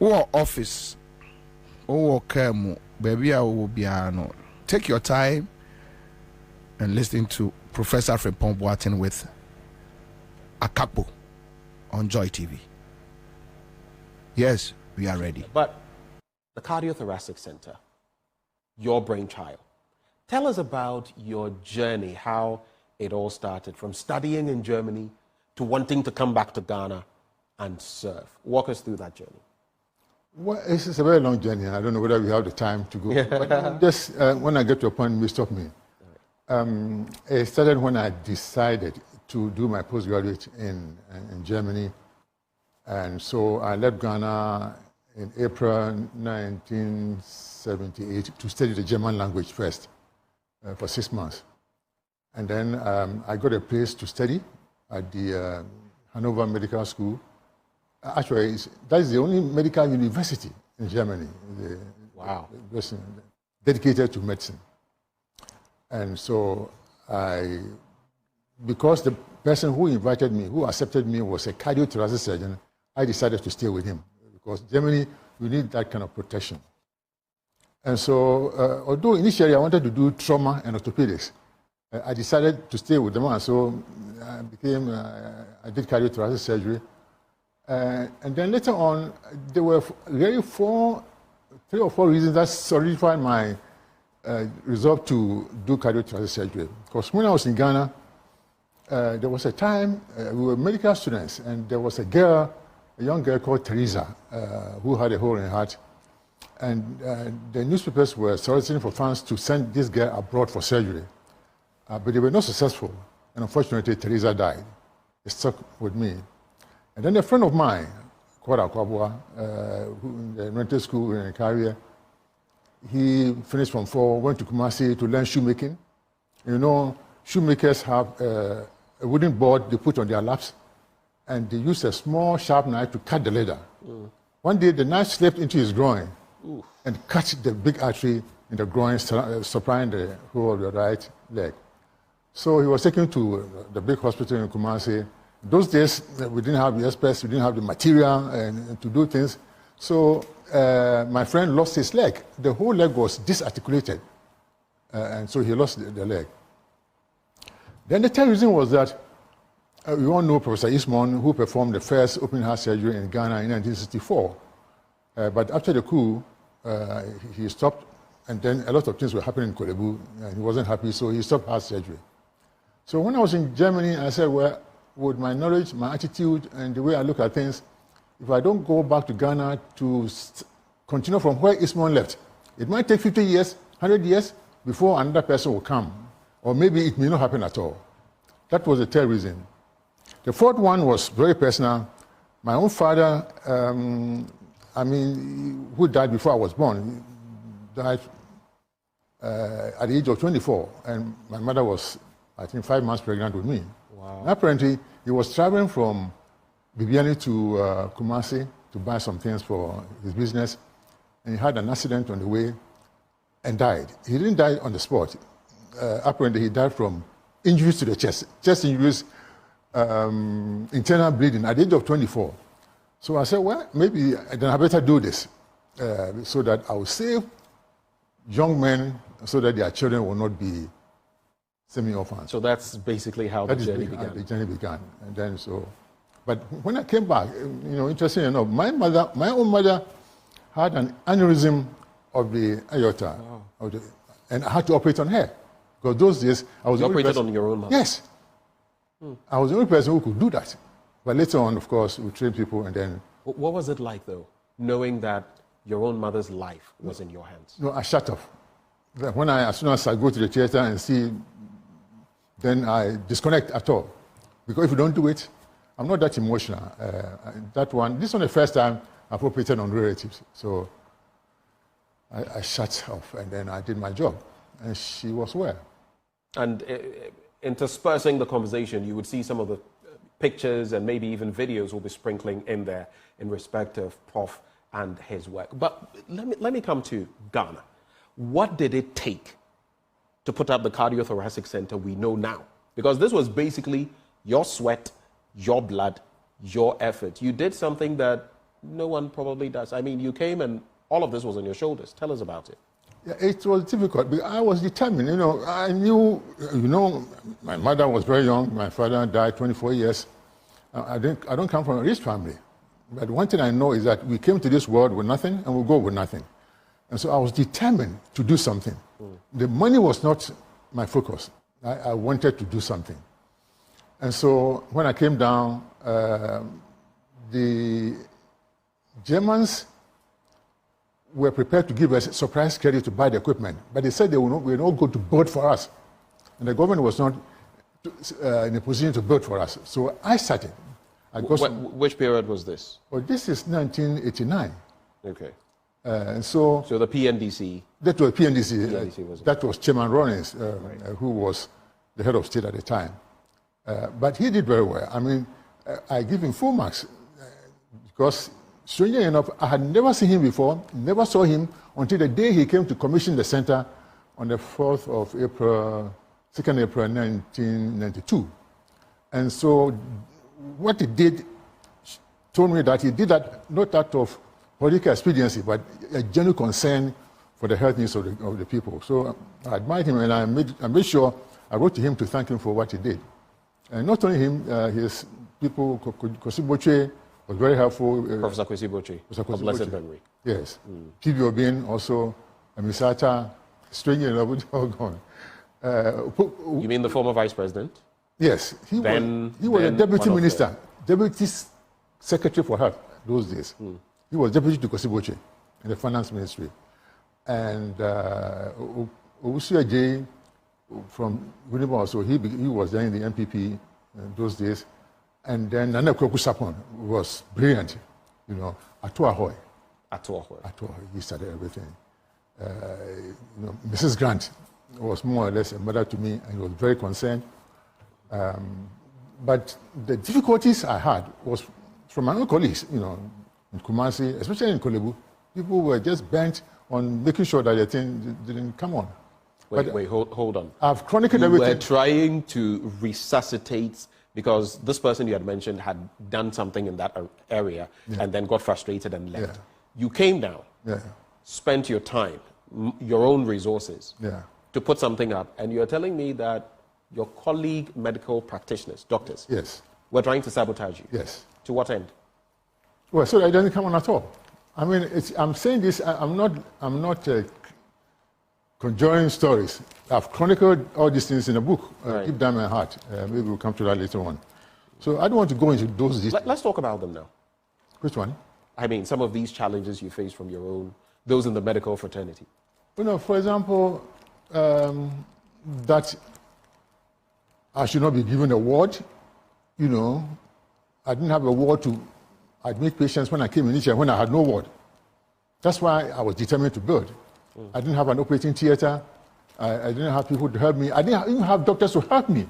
Our office, our kemu, baby, I will be no. Take your time and listen to Professor Frimpong Boateng with Akakpo on Joy TV. Yes, we are ready. But the Cardiothoracic Center, your brainchild. Tell us about your journey, how it all started, from studying in Germany to wanting to come back to Ghana and serve. Walk us through that journey. Well, it's a very long journey, and I don't know whether we have the time to go. But just when I get to a point, you stop me. It started when I decided to do my postgraduate in Germany. And so I left Ghana in April 1978 to study the German language first for 6 months. And then I got a place to study at the Hanover Medical School. Actually, that is the only medical university in Germany. Wow. Dedicated to medicine. And so because the person who invited me, who accepted me, was a cardiothoracic surgeon, I decided to stay with him. Because Germany, we need that kind of protection. And so, although initially I wanted to do trauma and orthopedics, I decided to stay with them. And so I did cardiothoracic surgery. And then later on, there were really 3 or 4 reasons that solidified my resolve to do cardiothoracic surgery. Because when I was in Ghana, there was a time we were medical students, and there was a young girl called Teresa, who had a hole in her heart. And the newspapers were soliciting for funds to send this girl abroad for surgery. But they were not successful. And unfortunately, Teresa died. It stuck with me. And then a friend of mine, Kwabena, who in the rental school in Carrier, he finished from 4, went to Kumasi to learn shoemaking. You know, shoemakers have a wooden board they put on their laps, and they use a small sharp knife to cut the leather. One day, the knife slipped into his groin and cut the big artery in the groin, supplying the whole of the right leg. So he was taken to the big hospital in Kumasi. Those days, we didn't have the experts, we didn't have the material to do things. So my friend lost his leg. The whole leg was disarticulated, and so he lost the leg. Then the third reason was that we all know Professor Ismon, who performed the first open heart surgery in Ghana in 1964. But after the coup, he stopped, and then a lot of things were happening in Kolebu, and he wasn't happy, so he stopped heart surgery. So when I was in Germany, I said, well, with my knowledge, my attitude, and the way I look at things, if I don't go back to Ghana to continue from where Ismon left, it might take 50 years, 100 years before another person will come. Or maybe it may not happen at all. That was the third reason. The fourth one was very personal. My own father, who died before I was born, died at the age of 24. And my mother was, I think, 5 months pregnant with me. Wow. And apparently, he was traveling from Bibiani to Kumasi to buy some things for his business. And he had an accident on the way and died. He didn't die on the spot. Apparently, he died from injuries to the chest injuries, internal bleeding at the age of 24. So I said, well, maybe then I better do this so that I will save young men so that their children will not be semi-orphans. So that's basically how the journey began. The journey began. And then but when I came back, interesting enough, my own mother had an aneurysm of the aorta. Wow. And I had to operate on her. Because those days, I was the only person. On your own mother? Yes. I was the only person who could do that. But later on, of course, we trained people and then... What was it like, though, knowing that your own mother's life was in your hands? No, I shut off. As soon as I go to the theater and see, then I disconnect at all. Because if you don't do it, I'm not that emotional. This was the first time I've operated on relatives. So I shut off and then I did my job. And she was well. And interspersing the conversation, you would see some of the pictures and maybe even videos will be sprinkling in there in respect of Prof and his work. But let me come to Ghana. What did it take to put up the Cardiothoracic Center we know now? Because this was basically your sweat, your blood, your effort. You did something that no one probably does. I mean, you came and all of this was on your shoulders. Tell us about it. Yeah, it was difficult because I was determined. I knew, my mother was very young. My father died 24 years. I don't come from a rich family. But one thing I know is that we came to this world with nothing and we'll go with nothing. And so I was determined to do something. The money was not my focus. I wanted to do something. And so when I came down, the Germans were prepared to give us surprise credit to buy the equipment, but they said they were not going to build for us. And the government was not in a position to build for us. So I started. Which period was this? Well, this is 1989. Okay. So the PNDC? That was PNDC. PNDC was that was Chairman Rawlings, who was the head of state at the time. But he did very well. I mean, I give him full marks because, strangely enough, I had never seen him before, never saw him until the day he came to commission the center on the 4th of April, 2nd April 1992. And so what he did told me that he did that not out of political expediency, but a genuine concern for the health needs of the people. So I admired him, and I made sure I wrote to him to thank him for what he did. And not only him, his people, Kwesi Boche was very helpful. Professor Kwesi Boche, of blessed memory. Yes. P.B. Obin also, Misata, strangely enough, all gone. You mean the former vice president? Yes. He was a deputy minister, deputy secretary for health those days. He was deputy to Kwesi Boche in the finance ministry. And Owusu J from Winnipeg also, he was there in the MPP those days. And then Nana Kweku Sapon was brilliant, Ato Ahoy. He started everything. Mrs. Grant was more or less a mother to me and was very concerned. But the difficulties I had was from my own colleagues, in Kumasi, especially in Kolebu. People were just bent on making sure that the thing didn't come on. Wait, hold on. I've chronicled everything. You were trying to resuscitate because this person you had mentioned had done something in that area and then got frustrated and left. You came down, spent your time, your own resources to put something up, and you're telling me that your colleague medical practitioners, doctors, were trying to sabotage you. Yes. To what end? Well, so that it doesn't come on at all. I mean, I'm saying this, I'm not conjuring stories. I've chronicled all these things in a book, Deep Down My Heart. Maybe we'll come to that later on. So I don't want to go into those details. Let's talk about them now. Which one? I mean, some of these challenges you face from your own, those in the medical fraternity. For example, that I should not be given a ward. I didn't have a ward to admit patients when I came in when I had no ward. That's why I was determined to build. I didn't have an operating theater. I didn't have people to help me. I didn't even have doctors to help me.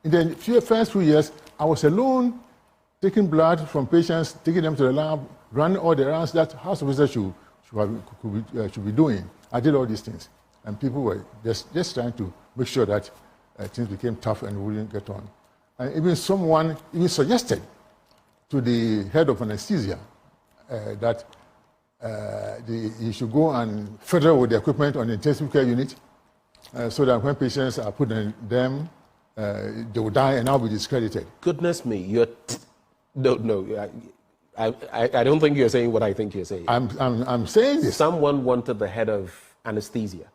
In the first few years, I was alone, taking blood from patients, taking them to the lab, running all the errands that house officers should be doing. I did all these things. And people were just trying to make sure that things became tough and we wouldn't get on. And even someone suggested to the head of anesthesia that he should go and fiddle with the equipment on the intensive care unit so that when patients are put in them, they will die and I'll be discredited. Goodness me, no. I don't think you're saying what I think you're saying. I'm saying this. Someone wanted the head of anesthesia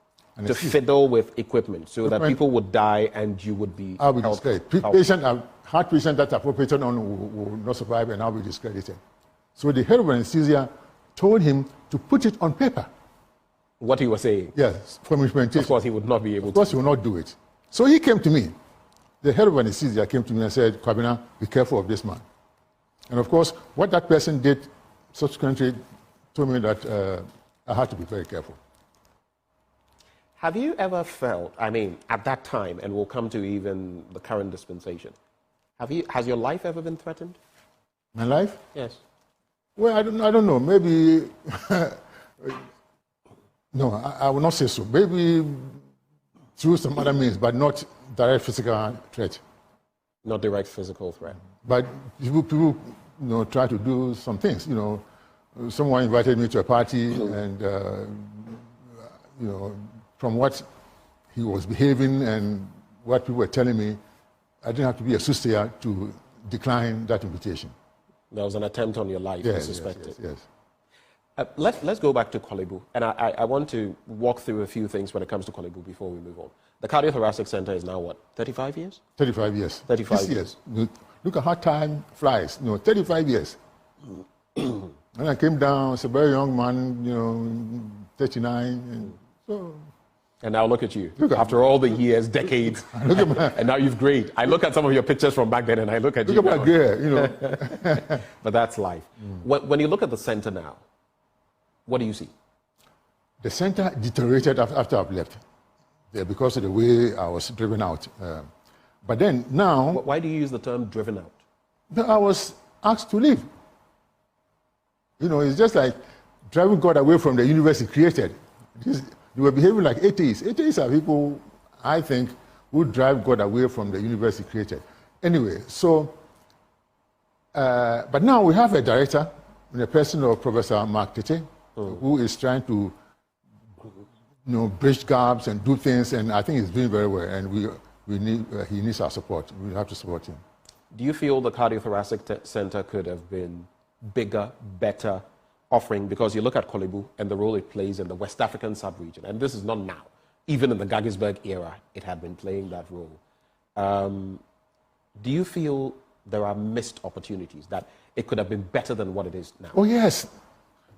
to fiddle with equipment so that people would die and you would be I'll be discredited. Heart patient that are operated on will not survive and I'll be discredited. So the head of anesthesia told him to put it on paper. What he was saying? Yes, from implementation. Of course, he would not be able to. Of course, he will not do it. So he came to me. The head of anesthesia came to me and said, Kwabena, be careful of this man. And of course, what that person did subsequently told me that I had to be very careful. Have you ever felt, I mean, at that time, and we'll come to even the current dispensation, has your life ever been threatened? My life? Yes. Well, I don't know. Maybe, no, I will not say so. Maybe through some other means, but not direct physical threat. Not direct physical threat. But people try to do some things. Someone invited me to a party, and from what he was behaving and what people were telling me, I didn't have to be a soothsayer to decline that invitation. There was an attempt on your life, yes, I suspect. Yes. Let's go back to Korle Bu, and I want to walk through a few things when it comes to Korle Bu before we move on. The Cardiothoracic Center is now what, 35 years? 35 years. 35 years. Look at how time flies. 35 years. When I came down, I was a very young man, 39, and so. And now look at you. After all the years, decades, and now you've grayed. I look at some of your pictures from back then, and I look at you. Look at my gray, But that's life. When you look at the center now, what do you see? The center deteriorated after I've left, because of the way I was driven out. But then now... Why do you use the term driven out? I was asked to leave. It's just like driving God away from the universe He created. They were behaving like atheists. Atheists are people, I think, who drive God away from the universe He created. Anyway, so... but now we have a director, in the person of Professor Mark Tete, who is trying to bridge gaps and do things, and I think he's doing very well, and he needs our support. We have to support him. Do you feel the Cardiothoracic Center could have been bigger, better offering? Because you look at Korle Bu and the role it plays in the West African sub-region, and this is not now. Even in the Gaggisberg era, it had been playing that role. Do you feel there are missed opportunities, that it could have been better than what it is now? Oh, yes.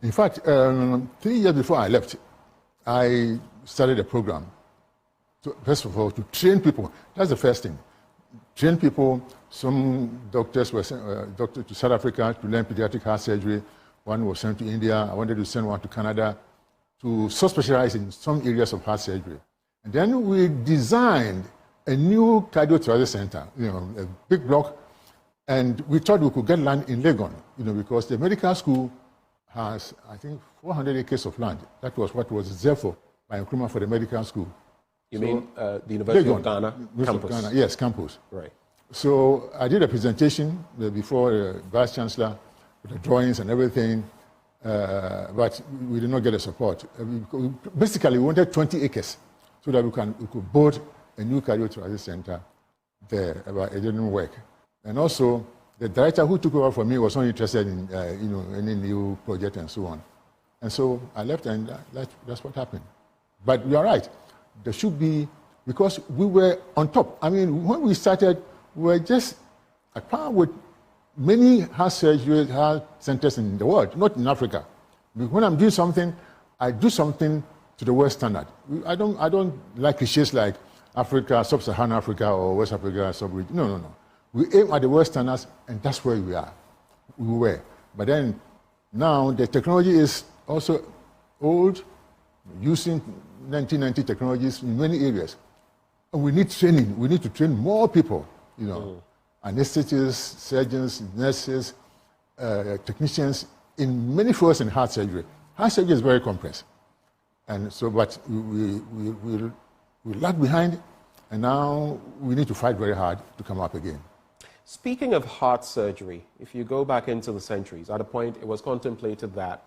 In fact, 3 years before I left, I started a program, first of all, to train people. That's the first thing. Train people. Some doctors were sent to South Africa to learn pediatric heart surgery. One was sent to India. I wanted to send one to Canada to specialize in some areas of heart surgery. And then we designed a new cardiothoracic center, a big block, and we thought we could get land in Legon, because the medical school has, I think, 400 acres of land. That was what was reserved by Nkrumah for the medical school. You mean the University of Ghana campus? Ghana, yes, campus. Right. So I did a presentation before the Vice Chancellor with the drawings and everything, but we did not get the support. Basically, we wanted 20 acres so that we could build a new cardiothoracic center there, but it didn't work. And also, the director who took over from me was not interested in any new project and so on. And so I left, and that's what happened. But you are right. There should be, because we were on top. I mean, when we started, we were just at par with many heart surgery heart centers in the world, not in Africa. When I'm doing something, I do something to the world standard. I don't like cliches like Africa, Sub-Saharan Africa, or West Africa, sub-region. No. We aim at the world standards, and that's where we are. We were. But then, now the technology is also old, using 1990 technologies in many areas. And we need training. We need to train more people, anesthetists, surgeons, nurses, technicians in many fields in heart surgery. Heart surgery is very complex. And so, but we lag behind, and now we need to fight very hard to come up again. Speaking of heart surgery, if you go back into the centuries, at a point it was contemplated that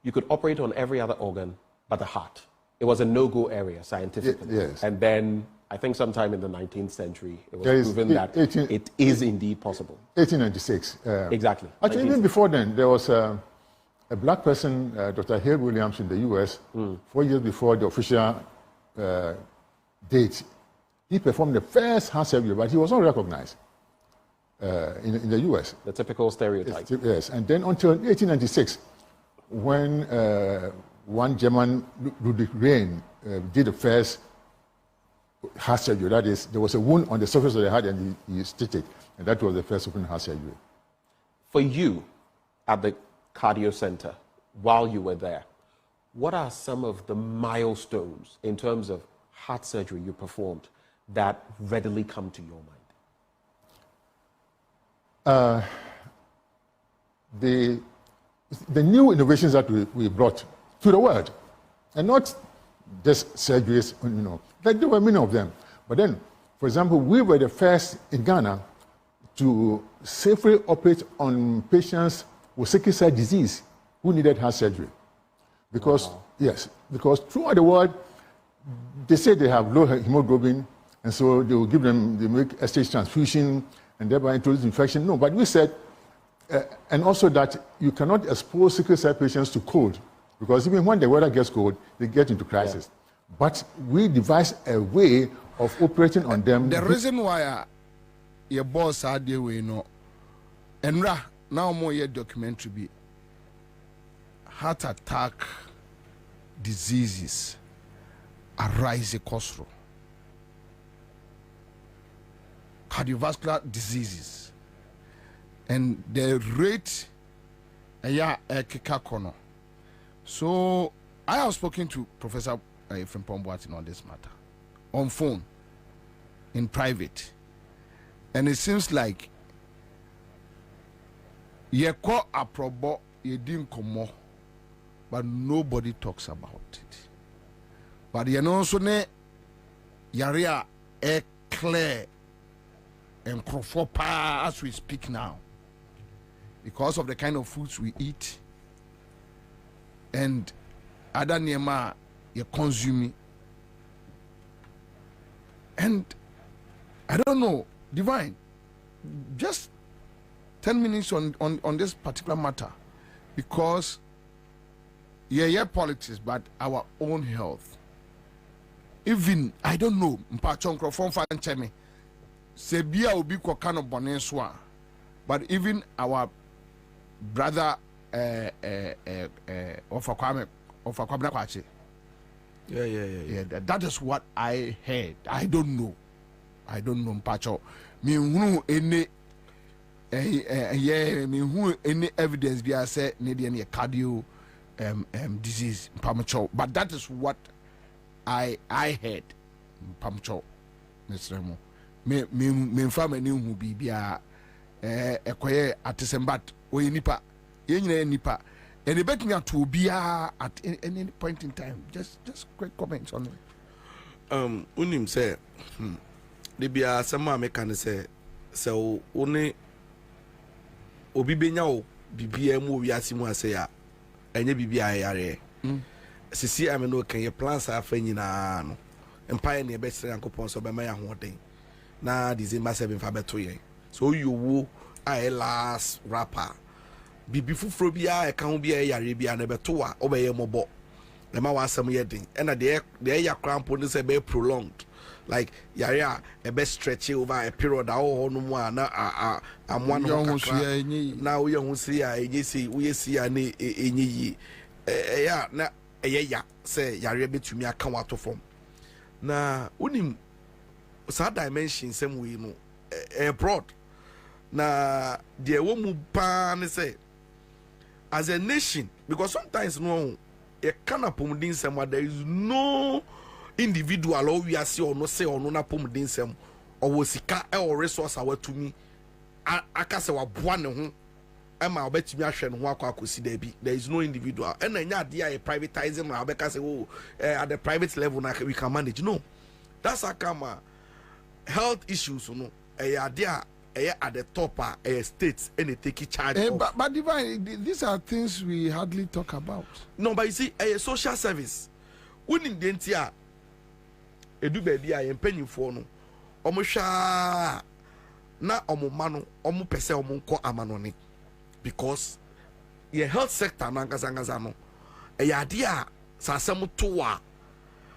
you could operate on every other organ but the heart. It was a no-go area scientifically. Yes. And then I think sometime in the 19th century, it was proven that it is indeed possible. 1896. Exactly. Actually, even before then, there was a black person, Dr. Hale Williams in the US, 4 years before the official date. He performed the first heart surgery, but he was not recognized in the US. The typical stereotype. Yes, and then until 1896, when one German, Ludwig Rehm, did the first heart surgery. That is, there was a wound on the surface of the heart and he stitched it. And that was the first open heart surgery. For you, at the cardio center, while you were there, what are some of the milestones in terms of heart surgery you performed that readily come to your mind? The new innovations that we brought to the world, and not just surgeries, like there were many of them. But then, for example, we were the first in Ghana to safely operate on patients with sickle cell disease who needed heart surgery. Because, yes, because throughout the world, they say they have low hemoglobin, and so they will give them, they make stage transfusion, and thereby introduce infection. No, but we said, and also that you cannot expose sickle cell patients to cold, because even when the weather gets cold, they get into crisis. Yeah. But we devised a way of operating on them. The reason why your boss had the way, and now more your documentary be heart attack diseases arise across cardiovascular diseases, and the rate so I have spoken to Professor Frimpong Boateng on this matter on phone in private, and it seems like you call a probo you didn't come, but nobody talks about it. But you know, so ne yarea a clear and crofopa as we speak now, because of the kind of foods we eat and other nema you consume. And I don't know, Divine, just 10 minutes on this particular matter, because yeah, politics, but our own health. Even, I don't know, Mpachonko from Fanchemi, Sebia will be Kokano Boneswa, but even our brother of Kwabena Kwachi. Yeah. That is what I heard. I don't know, Mpacho. Me who any me who any evidence be I say need any cardio disease Mpacho. But that is what I heard, Mpacho. Mr. Mo. Me family knew who be a atisembat or nipa, nipa. And the betting to be at any point in time. Just quick comments on it. Unim say, they be a some mechanic say, so only Obi Benyao, BBM, we are Simon say, and you be a Sisi, I mean, can your plans are failing and pioneer best uncle Ponso by my own thing. Now, this is massive in Faber so you woo I last rapper. Before Frobia, I can't be a Yaribia never toa over a mobile. The man was some yetting, and the air cramp is a bit prolonged. Like Yaria, a best stretch over a period. I'm one now we don't see a see we see any yeah, say Yaria to me a come out of form. Now, unim sad dimension, some way, abroad. Now, the woman pan say. As a nation, because sometimes no, a cannot pumdin some there is no individual or we are see or no say or no na pumdin some or was or resource our to me. I can say what one I bet me I shall walk out see there is no individual and then yeah privatizing my because oh at the private level now we can manage. No, that's a come health issues, no, idea. At the top states and they take charge of. But Divine, these are things we hardly talk about. No, but you see, a social service. When in the entire edu baby I am paying for no. Omusha na omumano omu pese omunko amanoni because your health sector nangazangazano a idea sasemu toa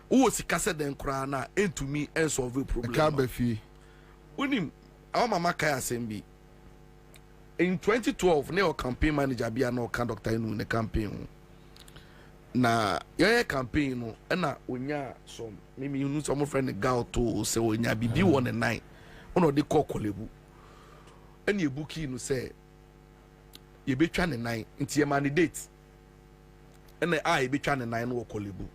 who sikase den kra na into me and solve problem. Kabefi. Unim our mama Kaya Sembi in 2012, no campaign manager be no conductor in the campaign. na yɛyɛ campaign no ɛna onya some mimi hu some friend gal to sɛ onya bibi wɔ ne nan ɔna ɔde kɔ kɔlebu ɛna ebuki no sɛ yɛbɛtwa ne nan nti yɛma ne date ɛna yɛbɛtwa ne nan no wɔ kɔlebu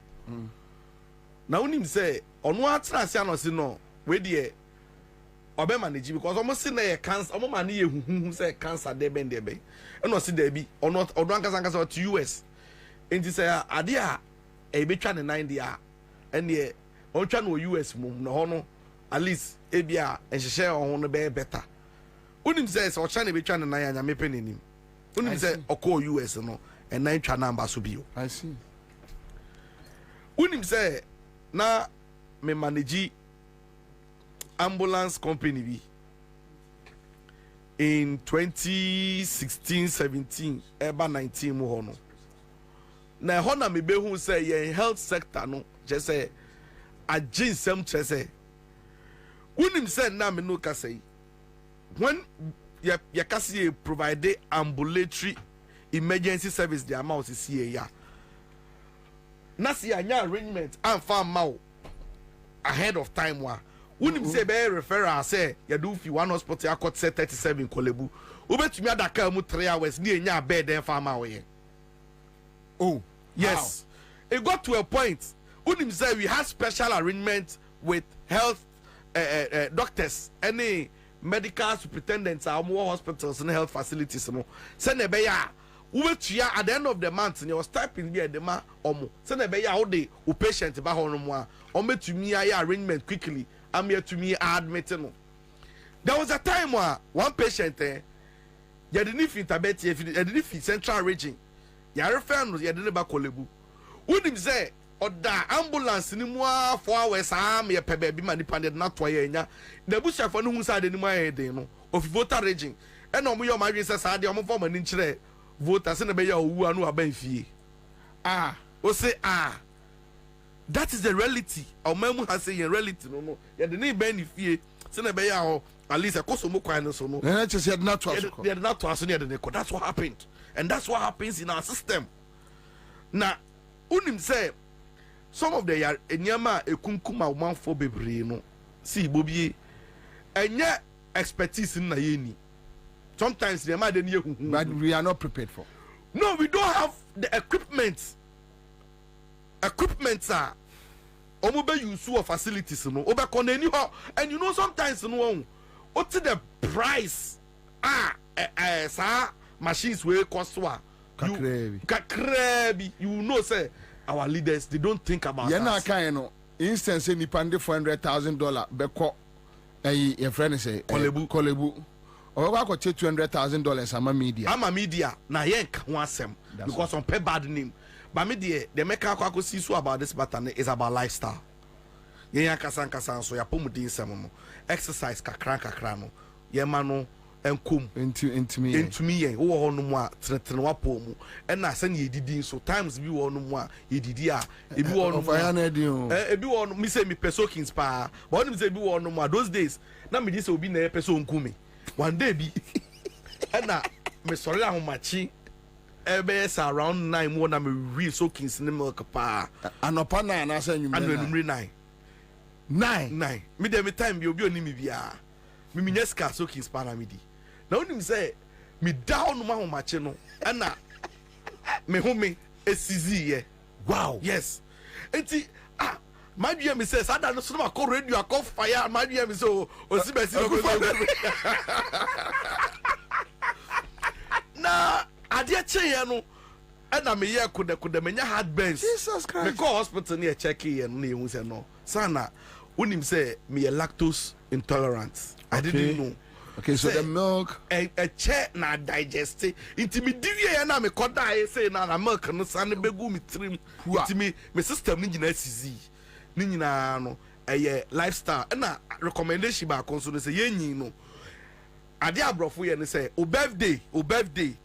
na wonim sɛ ɔno atena ase anɔse no we deɛ ɔbɛma ne gyi because ɔmo se na yɛ cancer ɔmo ma ne yɛ huhuhu sɛ cancer de bɛn ɛna ɔse daabi ɔno ankasa ɔte US nti sɛ ade a ɛbɛtwa ne nan deɛ a ɛneɛ ɔtwa no wɔ US mu na hɔ no at least ebi a nhyehyɛ ɔho no bɛyɛ better wonim sɛ ɔkyɛ ne bɛtwa ne nan a nyame pɛ n'anim wonim sɛ ɔkɔɔ US no ɛnan twa namba so bio I see wonim sɛ na me manage ambulance company bi in 2016-17 eba 19 mu hɔ no na ɛhɔ na mebehu sɛ yɛn health sector no kyɛ sɛ agye nsɛm kyerɛ sɛ wonim sɛ na me no kasa yi when yɛkasa yɛ provide ambulatory emergency service de ama wo sisi ya na si anya arrangement amfa ma wo ahead of time wa wonim say be referral say ya do fi one hospital akot say 37 kolebu obetumi adaka mu 3 hours ni enya bed den fa ma wo ye oh yes wow. It got to a point wonim say we had special arrangement with health doctors any medical superintendents our hospitals and health facilities no say na be ya ubetua at the end of the month you was typing there the ma omo say na be ya how dey o patient ba ho no mo a ometumi aye arrangement quickly am here to me admit no there was a time where one patient you didn't fit tabet you didn't fit central region you refer no you didn't ba kolebu wonim say oda ambulance ni mu 4 hours am ye pebe bi ma ni panded na to ye nya na bushafo no hu sa de ni mu aye den no of voter region e na omo yo ma dwe say sa de omo form ni nkire voter se na be ya owu anu aban fie o say that is the reality omamu has say reality no ye de ni ban ni fie se na be ya ho at least akoso mo kwan no so no na che say na to aso they did not to aso ne de ko that's what happened and that's what happens in our system na unim say some of the enyama ekunkuma omanfo bebre no see Bobie enye expertise na ye ni sometimes the man dey but we are not prepared for no we don't have the equipment are omo be use of facilities no obe kon any ho and you know sometimes no what the price sa machines wey cost wa kakrebi you know say our leaders they don't think about that. Na kan no instance ni pande $400,000 beko your friend say kolebu o ga ko $200,000 ama media na yank ho asem because on pay bad name but me the make akwa see so about this matter is about lifestyle yen kasa so ya pomudin sem no exercise kakra no ye ma no enkom entumi yen wo ho no mu a tretre wa po mu na se na yedidi so times bi wo no mu a yedidi a ebi wo no ebi wo no mi say mi pesokins pa but oni mi say ebi wo no mu a those days na me di say obi na e peso nkumi one day bi na me sorry ahomachi ebe is around 9 mo na me real sokins ni milk pa anopa 9 na say anwumre 9 me dem time bi obi oni mi bia me minyeska sokins pa na me di na onim say me down no ahomachi no na me home esizi ye wow yes enti my dear me says I don't know call radio I call fire my dear me so osibesi na ade che no na me ye koda menya heartburns Jesus Christ me call hospital near check here no ye hu say no sana unim say me lactose intolerant I didn't know okay so the milk a che na digest inti me diwie na me koda I say na milk no san begu me trim inti me system ni gina sizi ni nyina no lifestyle na recommendation ba konso no say yenyi no ade abrofo ye ne say o birthday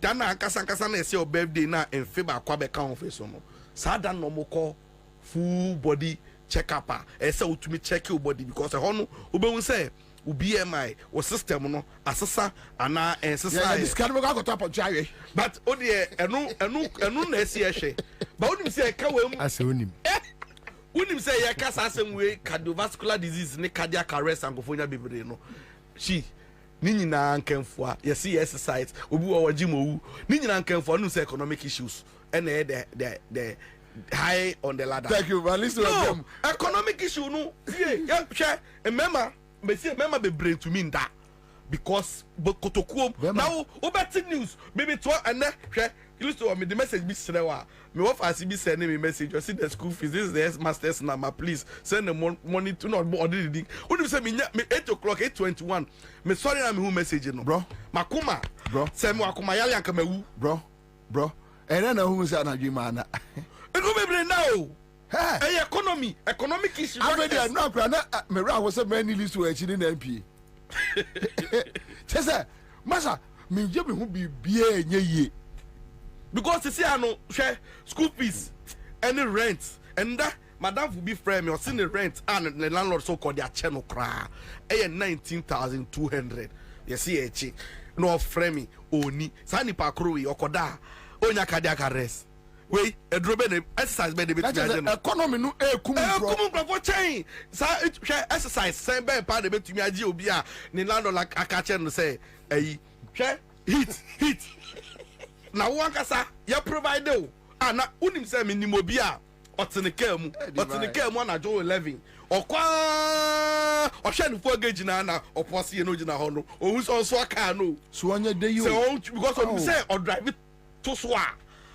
dan na ankasa na say o birthday na enfe ba kwa be kan ofe so no sa dan no moko full body check up say utumi check your body because hono obehun say o BMI o system no asesa ana ensesa this can go to top of jawe but o de enu na esi ehwe But when you say kawem ase onim when you say ya kasa asem we cardiovascular disease ne cardiac arrest and gofonya bebre no she ni nyina nkanfo a you see exercise obi wo GMO ni nyina nkanfo no say economic issues and the high on the ladder. Thank you, but listen to them. Economic issue no yeah share remember be brain to mean that because kotokuom now obeti news maybe to and share used to me the message be serewa me what as be send me message you see the school fees this is the master's number please send the money to not order the when you say me 8 o'clock 8:21 me sorry na me who message no bro makuma bro say me akuma yale anka mewu bro and then who say na dream ana e go be brain now hey economic issue I no kra na me ra wo say me ni list wo achi ni na MP chese masa me je me hu bibia enye ye because you see I know share school fees any rent and that madam will be frame or see the rent and the landlord so called their channel cra 19,200 you see echi no frame oni sani pa krowi okoda onya cardiac arrest we edrobe the exercise be the bit economy no kum for chain sa exercise say be pa de betumi agi obi a ni landlord akache no say eh hit na wo ankasa ya provide o ana unim say minimo bi a oteneka mu na jo 11 okwa ohwe nfo gauge na oposie no gina ho no ohun so aka no so onye dey you because of say or drive to so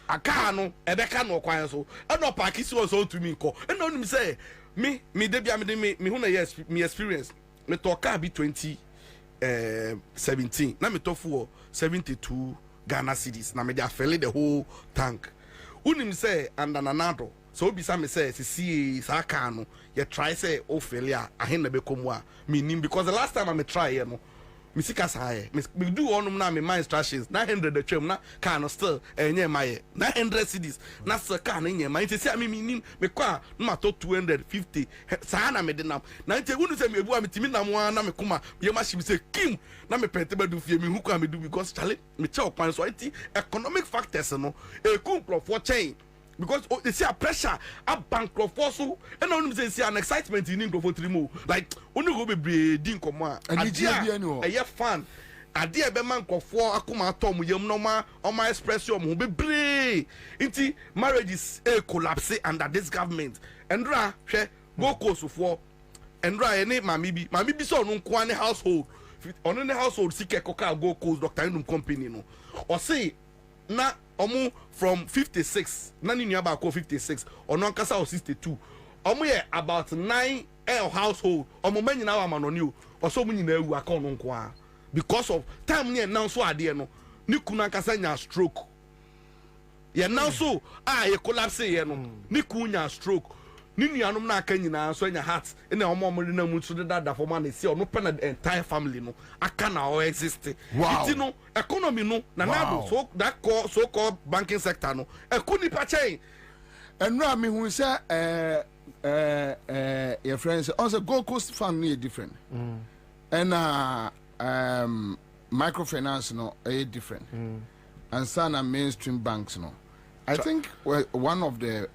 aka no ebeka no kwan so and no park so to me ko and unim say me dey bia me hu na yes me experience me to car bi 2017 na me to for 72 Ghana cedis na me dey fill the whole tank unim say and ananado so obi say me say see sa car no you try say o failure ahen na be komu a me nim because the last time I me try here no me sika say me do onum na me my instructions 900 the trim na car no still enye my 900 cedis na so car na enye my say me nim me kwa na to 250 sa na me de nam na nte unu say me ebu a me timi na mo na me kuma ye ma shim say kim na me pente be do fie me hu kwa me do because chale me che okwan so it economic factors no e kumplot for chain because they see a pressure a bankrupt so and only say an excitement in England for 3 more like only go be din komma a fan ade be man kofo akoma atom yam no ma on my expression mo be bre inti marriages collapse under this government endra hwe go coast for endra any mami bi so no nko an household on the household sike koka go coast Dr. Inum company no or say na omu from 56 na ni nua ba ko 56 ono ankasa o 62 omu ye about 9 household omu manyina wa manoni o oso mu nyina ewu aka ono nko a because of time ni na so ade no ni kunu ankasa nya stroke ye na so ye collapse ye no ni kunu nya stroke ni nuanom na aka nyina so nya heart ina omo na mu so da for man see ono pe na entire family no aka na o exist it no economy no na na so that so called banking sector no ekuni pa chain enra me hu say your friends also Gold Coast fund is different and microfinance no is different and some mainstream banks no I think one of the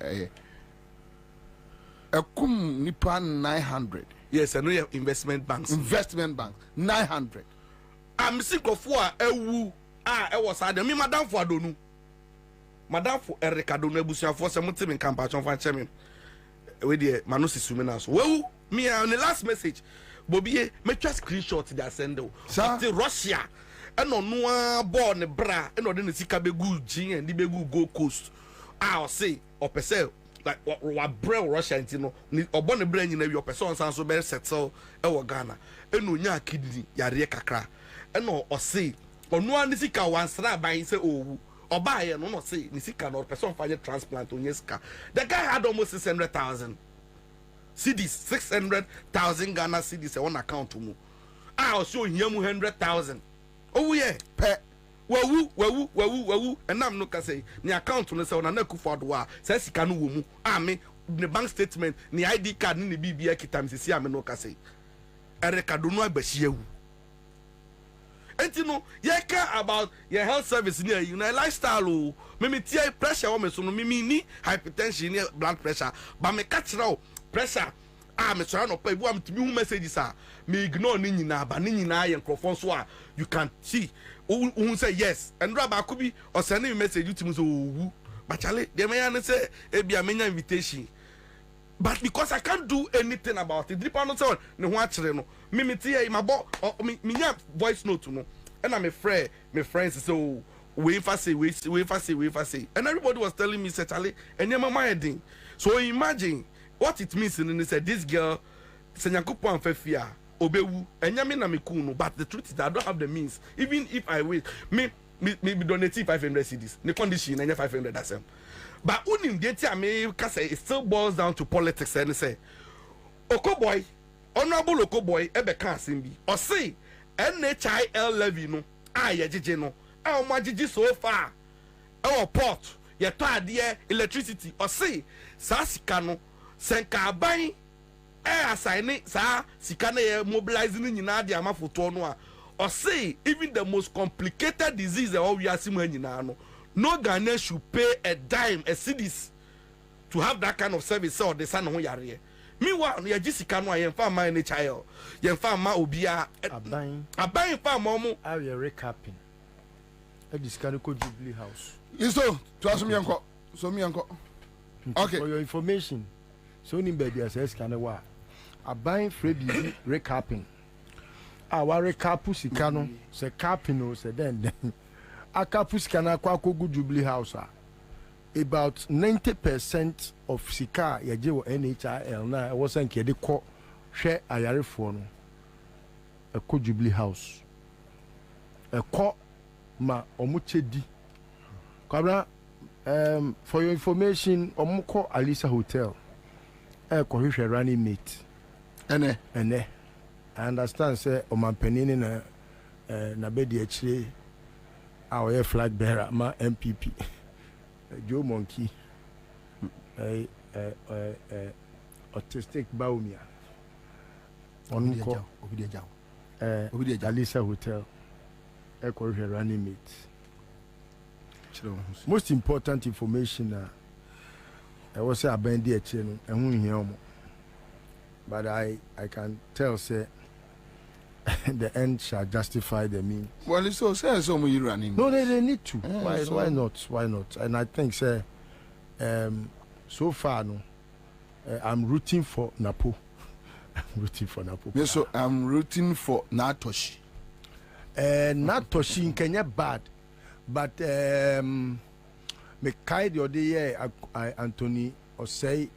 kum nipa 900 yes I know your investment banks 900 I'm sick of what ewu e was adam me madam for adonu madam for Erica adonu ebusia for some team in campaign for chairman we dey manosi sumina so well me on the last message Bobie me twa screenshot dey send o to Russia e no no ball ne bra e no de ne sika be good gin and be good Gold Coast I say opese like wa brew Russia ntino obo ne bra nyina wi opese on so be settle e wo Ghana e no nya kidney yare kakra e no o say onu an sika wansra ban say owu oba ye no say ni sika no person fa transplant onyeska the guy had almost 600,000 cedis 600,000 Ghana cedis on account mu I show him 100,000 oh yeah pe wawu and I'm no can say ni account no say na kufa do a say sika no wo mu me the bank statement ni ID card ni BBA kitam sisi ame no can say Erica do no agbahia wu and you know you care about your health service near you know lifestyle o me tie pressure o me so no me ni hypertension near blood pressure but me catch now pressure me so no pay am timi hu messages me ignore ni nyina ba ni nyina ye microphone so you can see who say yes and raba could be or send me message you timi so wu but chale dem yan say e bia menya invitation but because I can't do anything about it deep no say ne ho akere no me tie my bo me nya voice note no and I'm a friend my friends so we fa say and everybody was telling me say chale enye mama heading so imagine what it means in they said this girl senyakopo amfafia obewu enyame na mekunu but the truth is that I don't have the means even if I wish me donate 500 cedis the condition enya 500 asem but unim dey tia me kase it still boils down to politics and say Okoboy honorable Okoboy ebe kan asem bi o say NHIL levy no ye jeje no o ma jeje so far e port ye to ade electricity o say sa sika no senka ban assign sa sika na ye mobilizing nyina de amafoto no a or say even the most complicated disease that we are seeing nyina no Ghanaian should pay a dime a cedis to have that kind of service or the son ho yare meanwhile ye jisika no ye fa man NHIL ye fa ma obia aban fa mo how you recapping e disika no ko Jubilee House so to asum yanko so mi yanko okay for your information so ni baby as scan wa aban Freddy recapping our recap sika no se capping no se den akapu sika na kwa kogu Jubilee House about 90% of sika yaje wo NHIL na wo sanke de ko hwe ayarefo no ko Jubilee House ko ma omuchedi Kwabena for your information omko Alisa Hotel ko hwe running mate ene I understand say omanpanini na bedi achire our flag bearer ma MPP Joe Monkey autistic Baumia onko Obidia Alisa Hotel ko hwe running mate most important information I was say abendi achire no ehun hia but I can tell say the end shall justify the means. Well, it's so say so you running. No, they need to. Why not? And I think say so far no I'm rooting for Napo. Yes, so I'm rooting for Natoshi. Natoshi in Kenya bad. But me kai the other year Anthony or say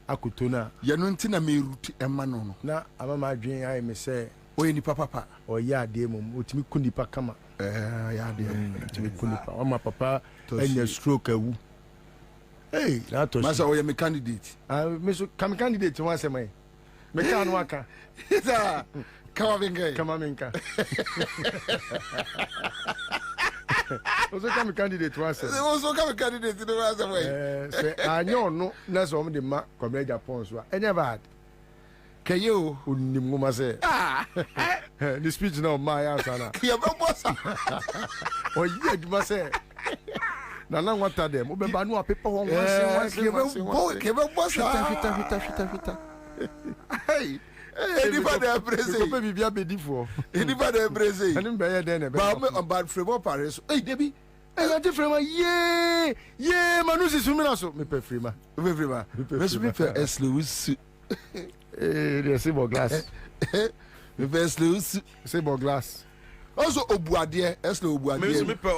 akutona yanunti na me ruti emma no na amama dwen ai me say oye ni papa o ya de mum otimi kunipa kama ya de otimi kunipa o ma papa enya stroke awu hey na to masa oye me candidate me so kam candidate wan say me kan waka ita kama minka also come candidate was also come candidate no was way say anyo no na so de ma come Japan so enya bad kayo unnim ma say the speech now my answer na ya be bossa o yi aduma say na nwata dem o be ba no paper one ke be bossa fita hey anybody embrace ko be bia be difo anybody embrace ani be ye den e be ba bad frame paris hey debi ya de frame ye manu si sumina so me pe frame me pe esluus they say bo glass me pe esluus say bo glass also obuade eslo obuade me pe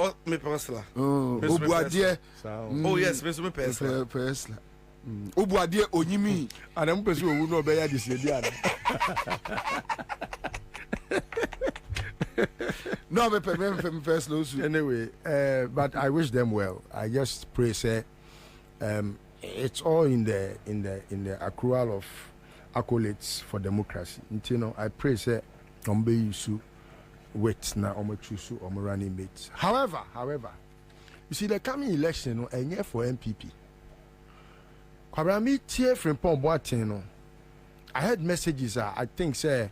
esla obuade oh yes me pe esla obuade onyimi ana mo pese owu no be ya de sie dia no me first lose anyway but I wish them well. I just pray say it's all in the accrual of accolades for democracy. You know, I pray say ombe yusu wait na omo chusu omo running mates. However, you see the coming election no enye for MPP. Kwabena me tie frimpon boatin no. I heard messages I think say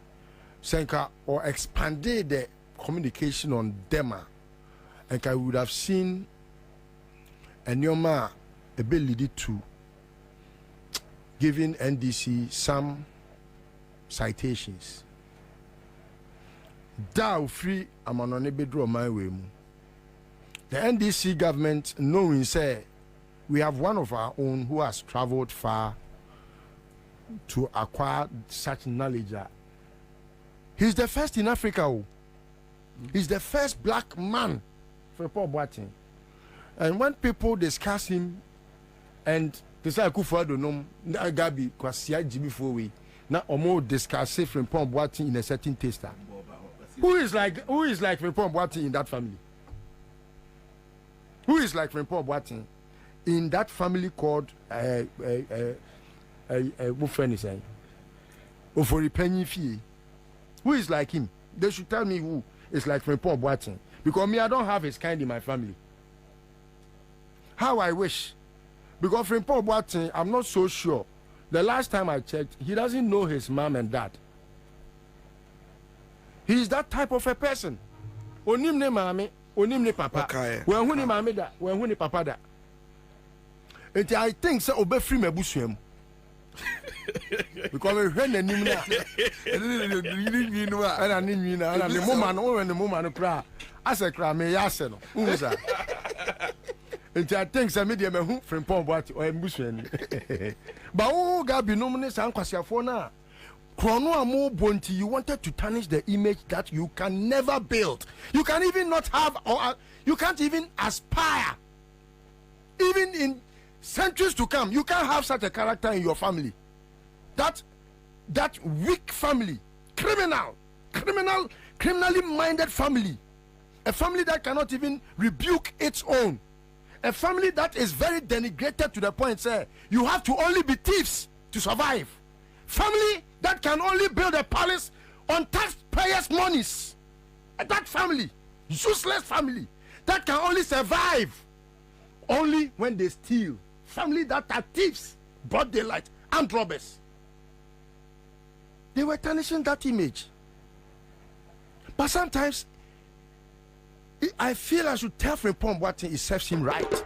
Senka or expanded the communication on Dema, and I would have seen a Nyoma ability to giving NDC some citations. Da free amanone bedro my way. The NDC government knowing say we have one of our own who has traveled far to acquire such knowledge. He's the first in Africa. He's the first black man for Paul Boateng. And when people discuss him, and they say Akufo don't know Gabi Kwasia Jibi Fowe, now Omo discuss Frimpong Boateng in a certain taster. Who is like Frimpong Boateng in that family? Who is like Frimpong Boateng in that family called what friend is saying? Ofori Penny Fee. Who is like him? They should tell me who is like Frimpong Boateng. Because me, I don't have his kind in my family. How I wish. Because Frimpong Boateng, I'm not so sure. The last time I checked, he doesn't know his mom and dad. He is that type of a person. Onim ne mami, onim ne papa. When who ni mami da, when who ni papa da. And I think so obe free me busuem. Because we heard the name na. And I need me na. And the moment when the moment cry, I say cry me yase no. Uza. And I think some media me who from Paul Boateng or busuem. But oh God be no money san kwasi afo na. Chrono amo bonti, you wanted to tarnish the image that you can never build. You can even not have, or you can't even aspire. Even in centuries to come, you can't have such a character in your family. That weak family, criminally minded family, a family that cannot even rebuke its own, a family that is very denigrated to the point, say, you have to only be thieves to survive. Family that can only build a palace on taxpayers' monies. That family, useless family, that can only survive only when they steal. Family that are thieves, broad daylight, armed robbers. They were tarnishing that image. But sometimes I feel I should tell Frimpong Boateng it serves him right.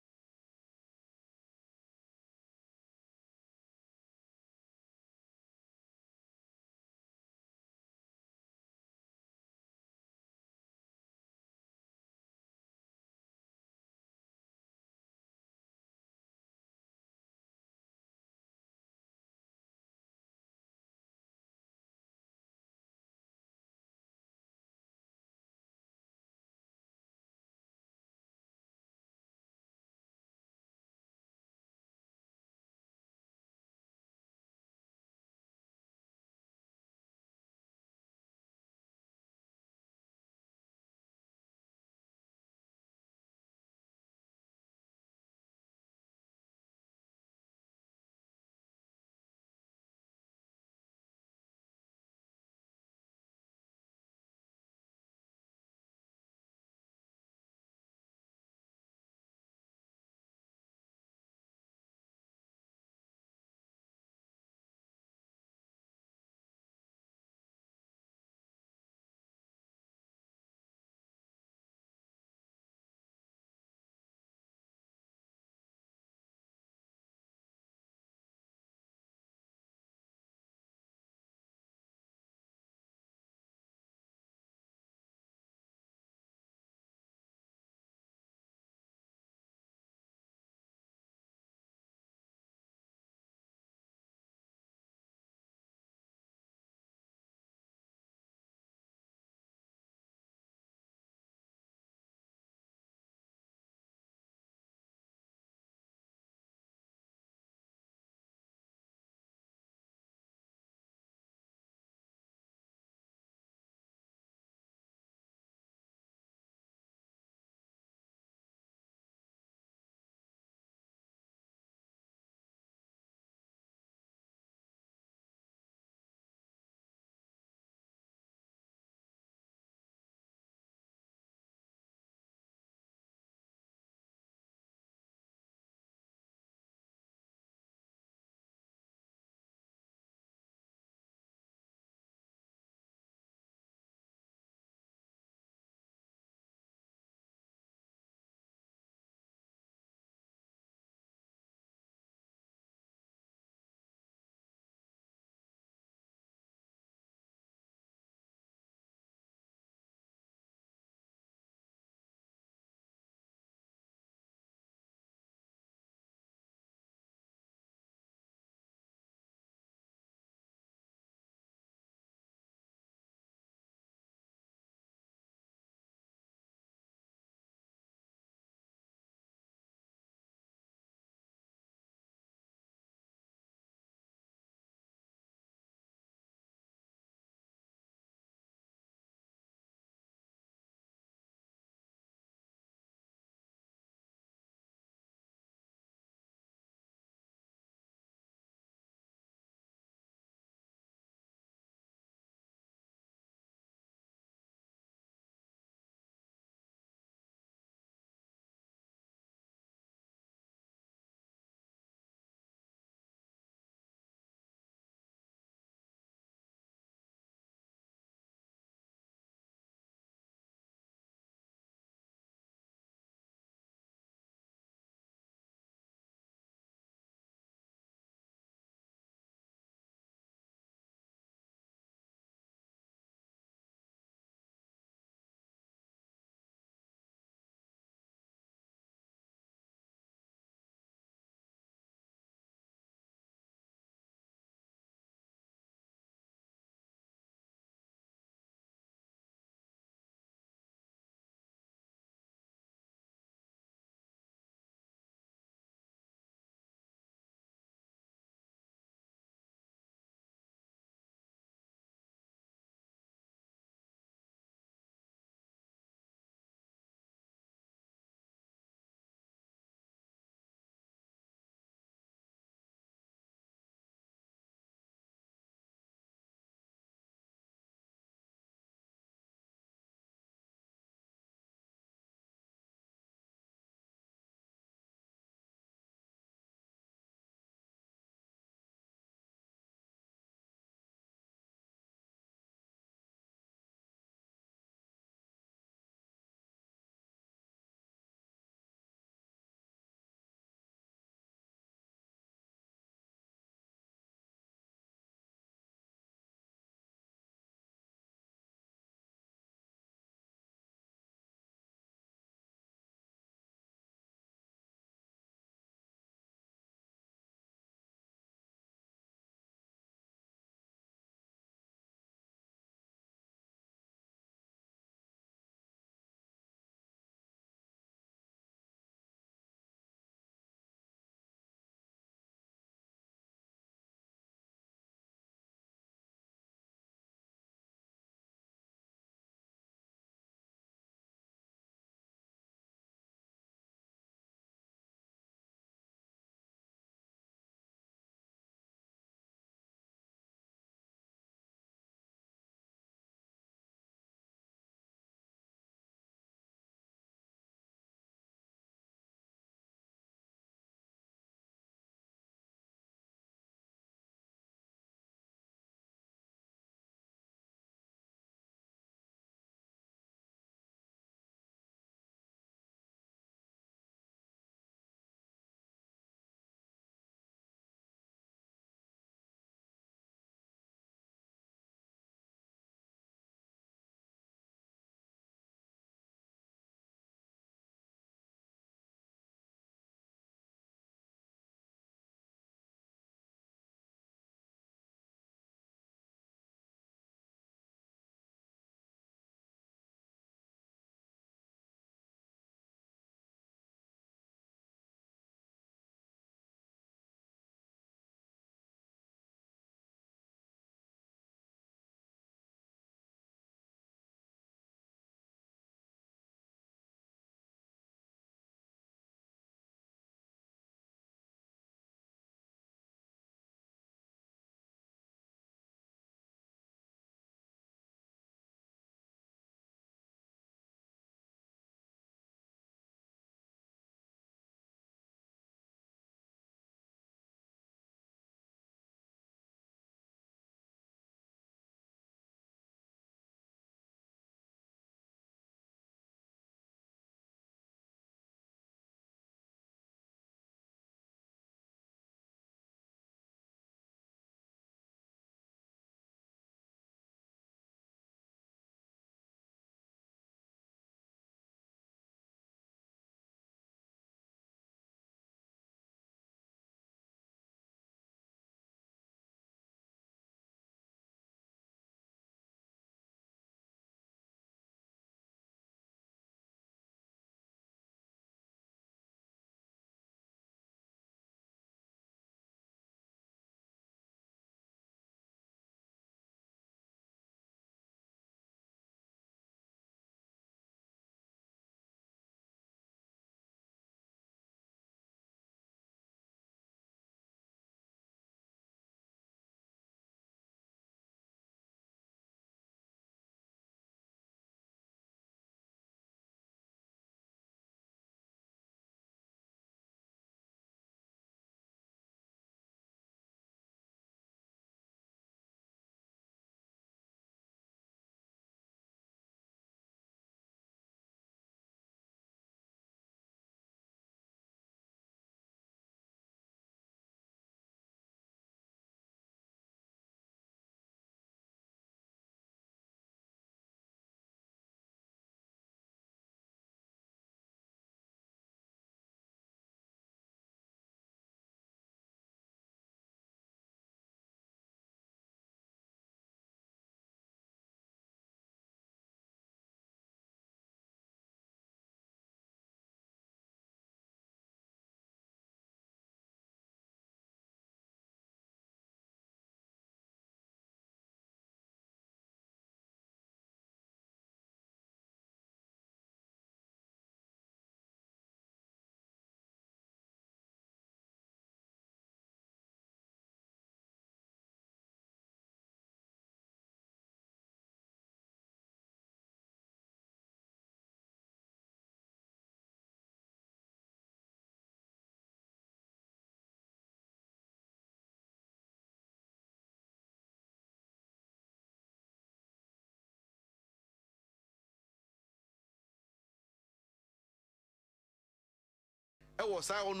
was I on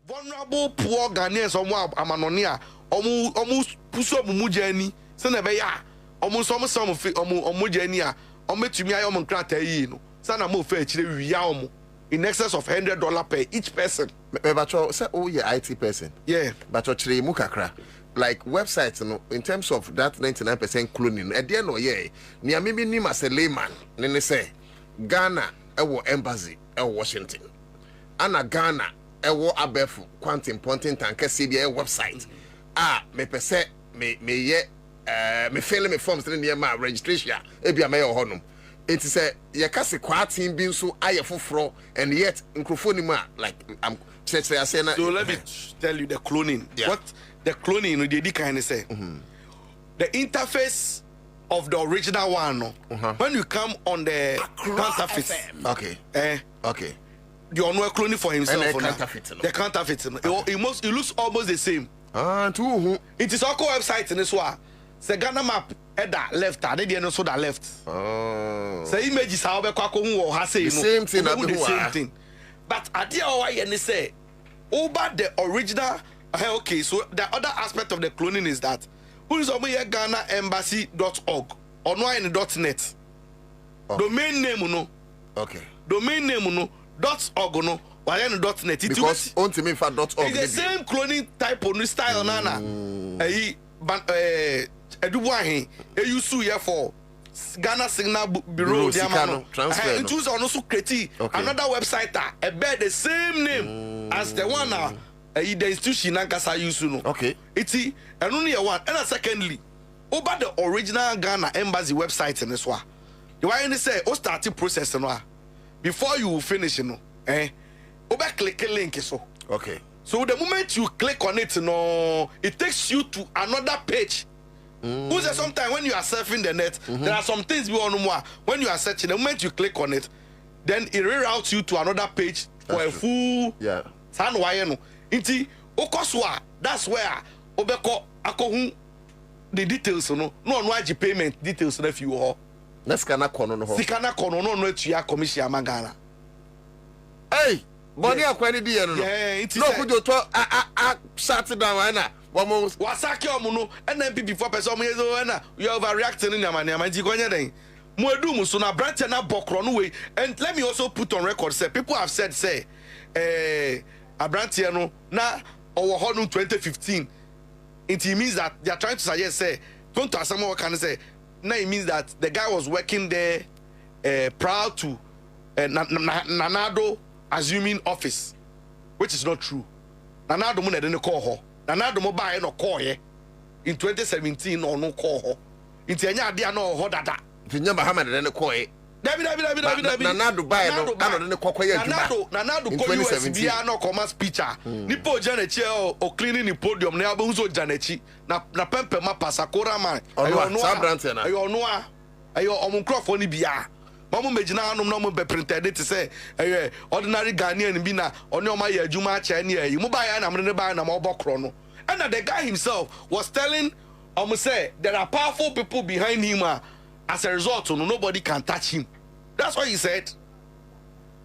vulnerable poor Ghanaians or Amanonia, almost Puso Mujani, Senabaya, almost some of Mujania, or Metumia Crate, Sana Mo fetch Yaumo in excess of $100 per each person. But you say, oh, yeah, IT person. Yeah. But you actually mukakra. Like websites, in terms of that 99% cloning, at the end of the year, near me name as a layman, then they say Ghana, embassy, Washington. Anna Ghana, abefu, quantum pointing tank, CBA website. Me per se, me fail me forms near my registration, ebia may honum. It is a yakasi quarantine being so fro and yet incrophonima like I'm saying. So let me tell you the cloning. Yeah. What the cloning they kind of say. The interface of the original one. When you come on the counterfeit, okay. The owner cloning for himself. The counterfeit. It looks almost the same. It is also website in this one. The Ghana map that left, they didn't so that left. The images how be kwako hu or say the same thing. The same thing. But idea why you say over the original. Okay, so the other aspect of the cloning is that who is over here GhanaEmbassy.org or .net. Domain name no. Okay. Domain name no .org no. Why .net? Because ultimately for .org. It's the same cloning type of style nana. Eduwahi, you sue here for Ghana Signal Bureau, transfer. It was also create another website a bear the same name as the one the institution Nankasa used to know. Okay. It's and only a one. And secondly, over the original Ghana embassy website in this one. The way they say, oh, starting process before you finish, over click a link so. Okay. So the moment you click on it, it takes you to another page. Because sometimes when you are surfing the net, there are some things we want to know. When you are searching, the moment you click on it, then it reroutes you to another page for a full. Yeah. That's where Obeko Akohu the details no payment details if you are. Let's kana kono no. Sikana kono no to ya commission Magana. Hey, body akwani di no. Yeah, it is. No could you to shut down na. Wasaki omuno and then before person you are overreacting in Yamania Manji Gonya. Moedu so na branch na bokro no way. And let me also put on record say people have said say a branch no na our 2015. It means that they are trying to suggest say don't to someone can say now it means that the guy was working there proud to Nanado assuming office, which is not true. Nanado mo na dey call her. Nanado mo buy no call here in 2017 or no call her. Inti anya ade na ho dada. Tinya Muhammad dey call here. Dabi. Nanado buy no ano dey call here adwuma. Nanado call USB no come speech. Nipo Janechi o cleaning the podium na abu so Janechi na pempe ma pasakora man. Ayo no ayo omunkrofo ni bia. Mamu mejina anum na mo be printed it say ordinary Ghanaian bi na oni o ma ye adwuma acha ne ayi mo ba ya na mne ba na mo bokro no. And the guy himself was telling say there are powerful people behind him as a result nobody can touch him. That's what he said.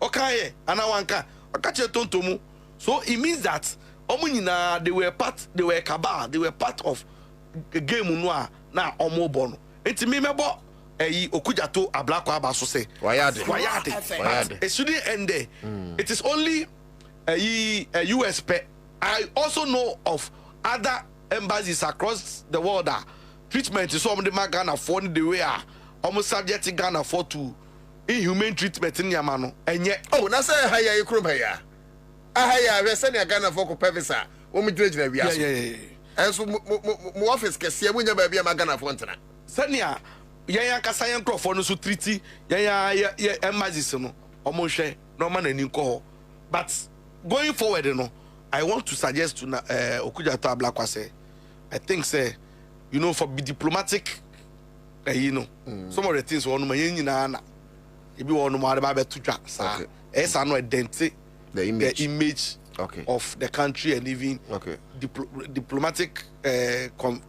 Okay, anawanka okache tontomu. So it means that omunina they were cabal, they were part of a game noir na omo bono. Enti me mebo Okujato Ablako Abaso say Wayade. It shouldn't end there. It is only a US pet. I also know of other embassies across the world that treatment is some of them Ghana for the way almost subjecting Ghana for to inhumane treatment in Yamano. And yet that's a higher Krumaya. We send a Ghana for Pevisa. Yeah. And so more office can see when you be a Ghana Fontana. Sanya. Yaya kasayan crofo no so treaty yaya embassies no omonhwe no man ani ko. But going forward I want to suggest to Okujato Ablakwa say I think say for be diplomatic some of the things one man nyina na ebi one mo ba beto twa sa esa no identity the image of the country and even diplomatic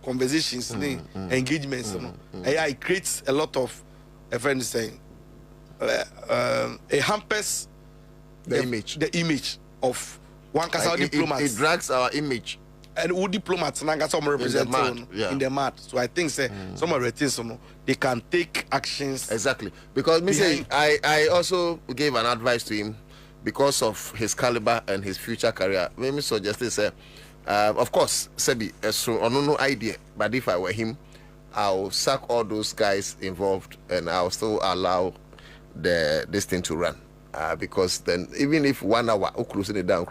conversations, engagements. It creates a lot of friends saying it hampers the image. The image. of one casa diplomats. It drags our image. And who diplomats represent in the mud. So I think some of the things they can take actions. Exactly. Because me say I also gave an advice to him because of his caliber and his future career. Let me suggest this. Of course, Sebi, so no idea. But if I were him, I'll sack all those guys involved and I'll still allow this thing to run. Because then even if 1 hour closing it down,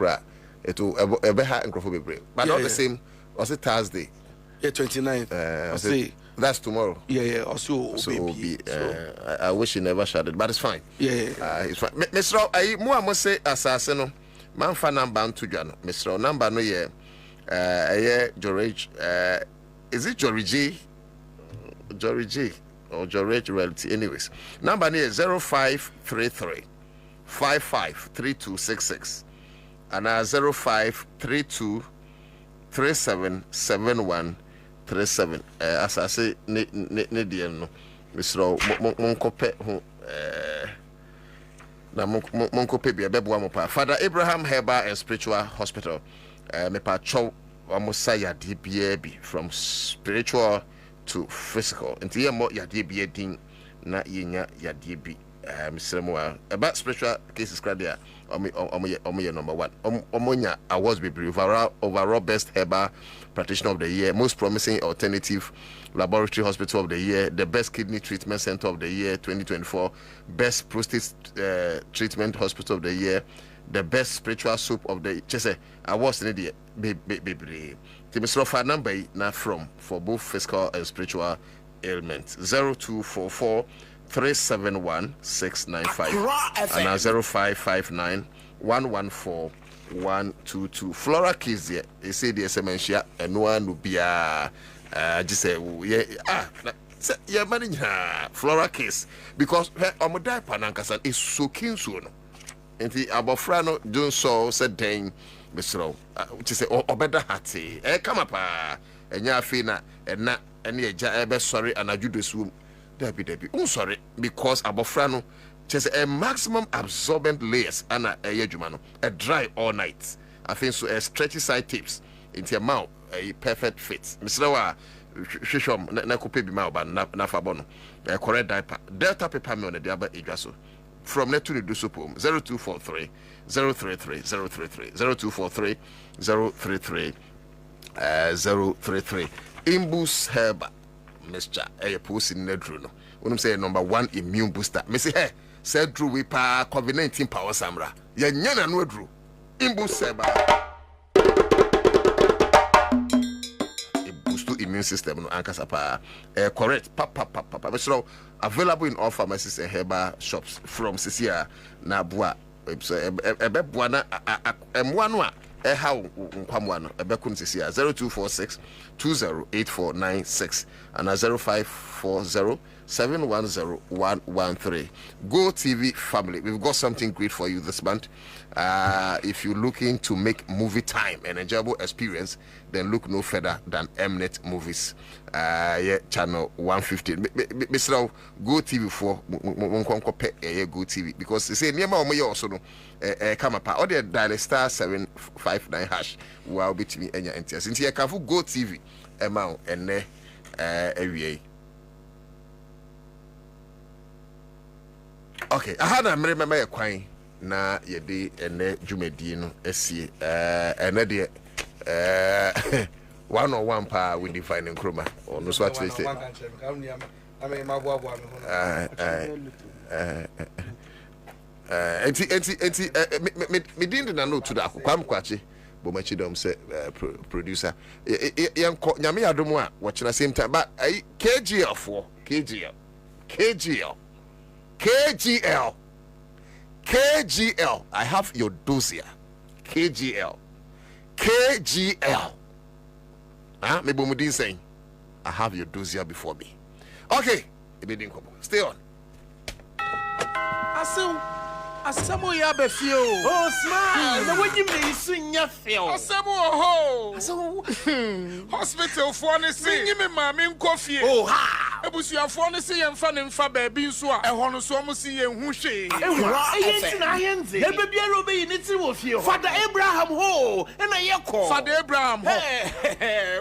it will be hard and break. But not the same. Was it Thursday? Yeah, 29th. That's tomorrow. Yeah. Also, so will be. I wish he never shut it, but it's fine. Yeah. It's fine. Mr. I must say assassin. Man fa number to Jano. Mr. Number no yeah. George. Is it George? George or George Realty? Anyways, number is 0533 553266 and 0532 377137. As I say, ne no, Mr. Monkope na Monkope be bebo amopa. Father Abraham Herbal and Spiritual Hospital. Me pa chow almost say DBA from spiritual to physical. Until you more ya DBA ding na yenya ya DB. Mr. Moa about spiritual cases criteria. Omo number 1. Omonya awards be overall best herbal practitioner of the year, most promising alternative laboratory hospital of the year, the best kidney treatment center of the year 2024, best prostate treatment hospital of the year, the best spiritual soup of the year. Awards in the baby. The Mr. number now for both physical and spiritual ailments 0244 371 695 and 0559 114 122. Flora Kids here, they say the sementia and one will be just say yeah man Flora Kids because Omodai Panankasan is so keen soon. And the Abofrano doing so said dang Mr. Which is or better hatty. Come up and ya fina and not any sorry and I do this room. Debbie. Sorry, because Abofrano just a maximum absorbent layers and a dry all night. I think so a stretchy side tips into your mouth a perfect fit. Mr. Wa Shishom Nakupe Bimao Nafabono a correct diaper. Delta paper me on the Diaba Igraso. From net to the Dusupum 0243 033 033 0243 033 033 Imbus Herba. Mr. A post in Nedruno. When I'm saying number 1 immune booster. Me say, hey, said Drew we pa COVID-19 power samra. Ya nyana no Drew. Imbus Seba. A boost to immune system no ankasapa. Correct. Papa. Mr. Available in all pharmacies and herbal shops from Sisia na bua. Ebe buana emwanwa. How Kwamwano, a Bekun Sisia 0246 208496 and 0540 710 113. Go TV family, we've got something great for you this month. If you're looking to make movie time an enjoyable experience, then look no further than Mnet Movies. Channel 150. Mr. Go TV for Go TV because they say near my also no come up or the dial star 759 hash will be to me and your interest. Into your careful Go TV amount and area. Okay, I had a remember a coin na yedi ene jumedi no esie ene de 101 pa we define nkroma ono so actually say me didn't know to da kwam kwachi bo machi dom say producer yanko nyame adomu a watch na same time but KGL I have your dossier. KGL. Me bomudin saying, I have your dossier before me. Okay, stay on. Asamo ya be fio. Oh, smile. The way you may swing your feel. Asamo ho. Hospital for the sing me mammy coffee. Oh, ha. ebusuafo no se yemfa ne mfa baabi nso a ɛhɔ no so ɔmo se yɛnhu hwee Ebebiara obeyi ne tiri wɔ fie hɔ. Father Abraham ho ɛna yɛkɔ. Father Abraham ho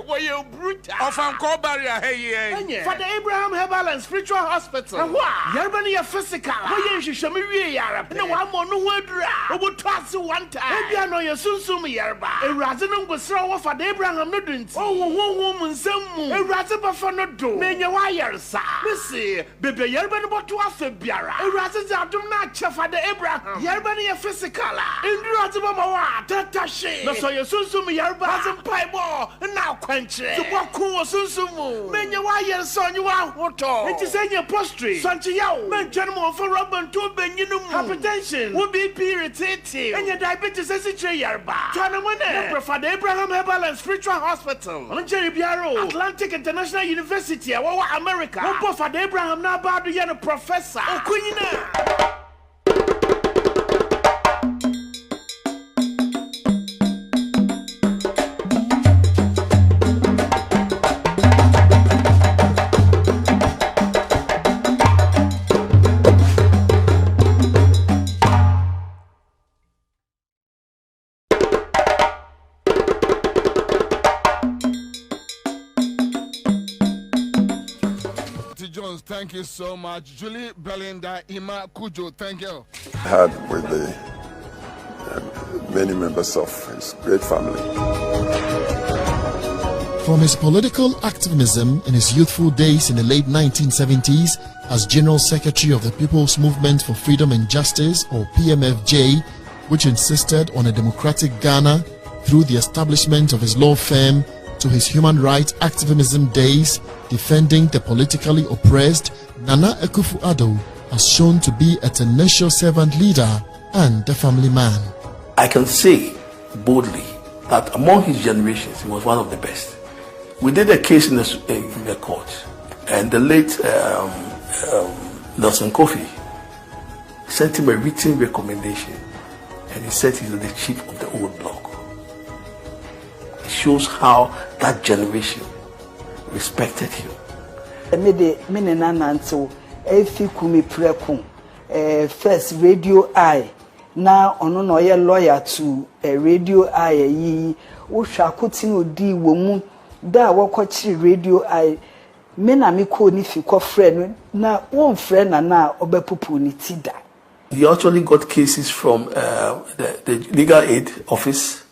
wɔyɛ brutal. ɔfankɔ barrier hɛyɛ Father Abraham Herbal and Spiritual Hospital. Yɛreba no yɛ physical. Wɔyɛ nhwehwɛmu wie yara. Na wɔamɔ no ho adura. Wɔbɛtɔ ase one time. Ebia no yɛ sunsum yɛreba. Ewurade no ngosira wɔ Father Abraham no do nti. Ɔwɔ mu nsɛm mu. Ewurade bɛfa no do. Na ɛnyɛ wɔayɛresa. Mesi bebe yɛreba no bɔto afɛ biara. Ewurade dze adom na akyɛ Father Abraham. Yɛreba no yɛ physical a. Nduru ade bɛma wɔ a tata hye. Na sɛ yɛ sunsum yɛreba. Ade mpaebɔ na akwankyerɛ. Tubɔ ko wɔ sunsum mu. Menya wɔayɛresa ɔnye wɔahotɔ. Enti sɛ nyɛ postry. Sɔnkye yaw. Mɛntwɛn mu ɔfa rɔba nto benyi no mu. Hypertension. Wo BP irritative. Ɛnyɛ diabetes ɛsikyerɛ yɛreba. Tɔne mu ne. Na Father Abraham Herbal and Spiritual Hospital. Ɔnkyɛre biara. Atlantic International University a wɔwɔ America. Wɔbɔ Father Abraham na abaado yɛ no professor. Okunyina. Thank you so much. Julie Belinda Ima Kujo, thank you. Had with the many members of his great family. From his political activism in his youthful days in the late 1970s as General Secretary of the People's Movement for Freedom and Justice, or PMFJ, which insisted on a democratic Ghana through the establishment of his law firm, to his human rights activism days defending the politically oppressed, Nana Akufo-Addo has shown to be a tenacious servant leader and a family man. I can say boldly that among his generations, he was one of the best. We did a case in the court, and the late Nelson Kofi sent him a written recommendation, and he said he's the chief of the old bloc. It shows how that generation respected him. First Radio I, now on no lawyer to Radio I yi Ushakutin di womu da wakochi Radio I mena mi ko ni fi ko friend na one friend na obepupu ni tida. He actually got cases from the legal aid office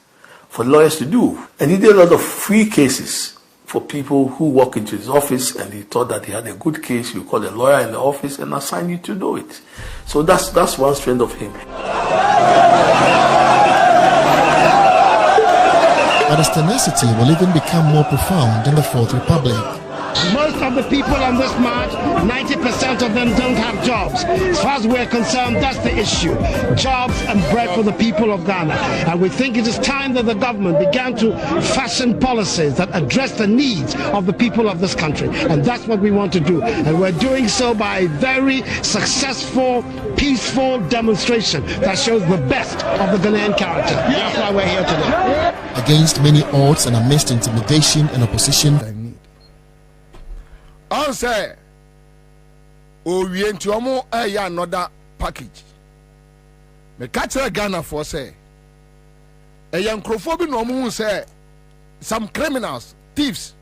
for lawyers to do, and he did a lot of free cases for people who walk into his office and he thought that he had a good case. You call a lawyer in the office and assign you to do it. So that's one strength of him. But his tenacity will even become more profound in the Fourth Republic. Most of the people on this march, 90% of them don't have jobs. As far as we're concerned, that's the issue. Jobs and bread for the people of Ghana. And we think it is time that the government began to fashion policies that address the needs of the people of this country. And that's what we want to do. And we're doing so by a very successful, peaceful demonstration that shows the best of the Ghanaian character. That's why we're here today. Against many odds and amidst intimidation and opposition, Ansah, we enter another package. Me catch Ghana for say, a young crofobin no more say some criminals, thieves.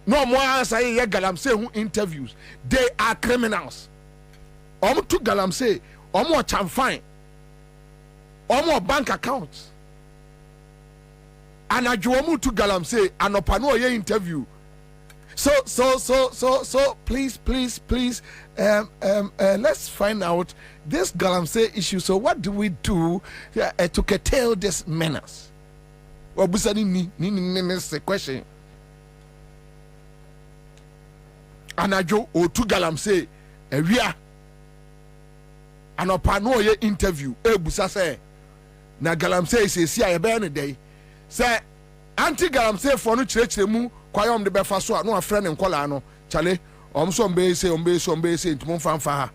No more answer ye galamse who interviews. They are criminals. To galamse, more fine, more bank accounts. And a jomu to galamse, and opano ye interview. So, please, let's find out this Galamsey issue. So, what do we do to curtail this menace? Well, Busani ni question. Anajo o tu Galamsey, we are an opano ye interview. Busa say na Galamsey say si a be day. Say anti Galamsey for no church mu. Kwayom de befa so no afre ne nkola no chale omso mbe say ntumo fanfa.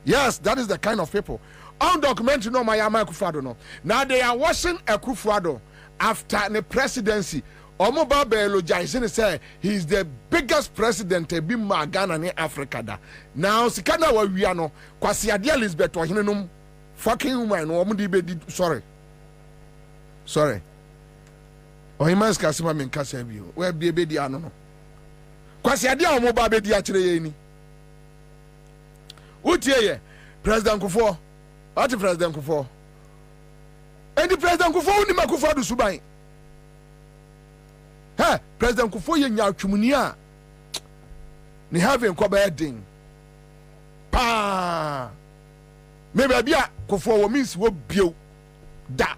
Yes, that is the kind of people. Undocumented no my Akufo-Addo no. Now they are washing Akufo-Addo after the presidency. Omo Babelo Jason say he's the biggest president to be Ghana in Africa da. Now sikana wa wiano kwasi ade Elizabeth ohenenum fucking woman no omo di sorry. Ohimas kasima men kasa bi o. We be di ano no. Kwasi ade omo ba be di a kire ye ni. Utie ye President Kufuor. What President Kufuor? And the President Kufuor ni Kufuor do suban. Hey, President Kufuor ye nya twumuni a ni have Kwabena din. Pa. Me ba bia Kufuor wo means wo bio da.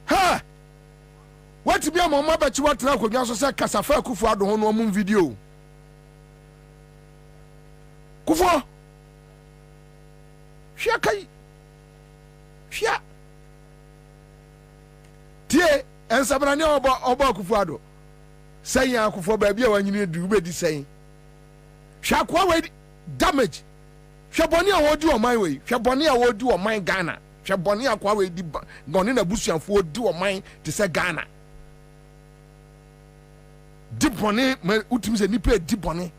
Ha! What be a mama ba chi what na ko so say kasafa Kufuor do ho no mum video. Kufuor Shia kai Shia tie Ansah brane oba Kufuor do say ya Kufuor ba bia wanyini du be di say Shia kwa we damage Shia boni a wodi o man we Shia boni a wodi o man Ghana Shia boni a kwa we di goni na busuanfo wodi o man te say Ghana di boni utimi se nipa di boni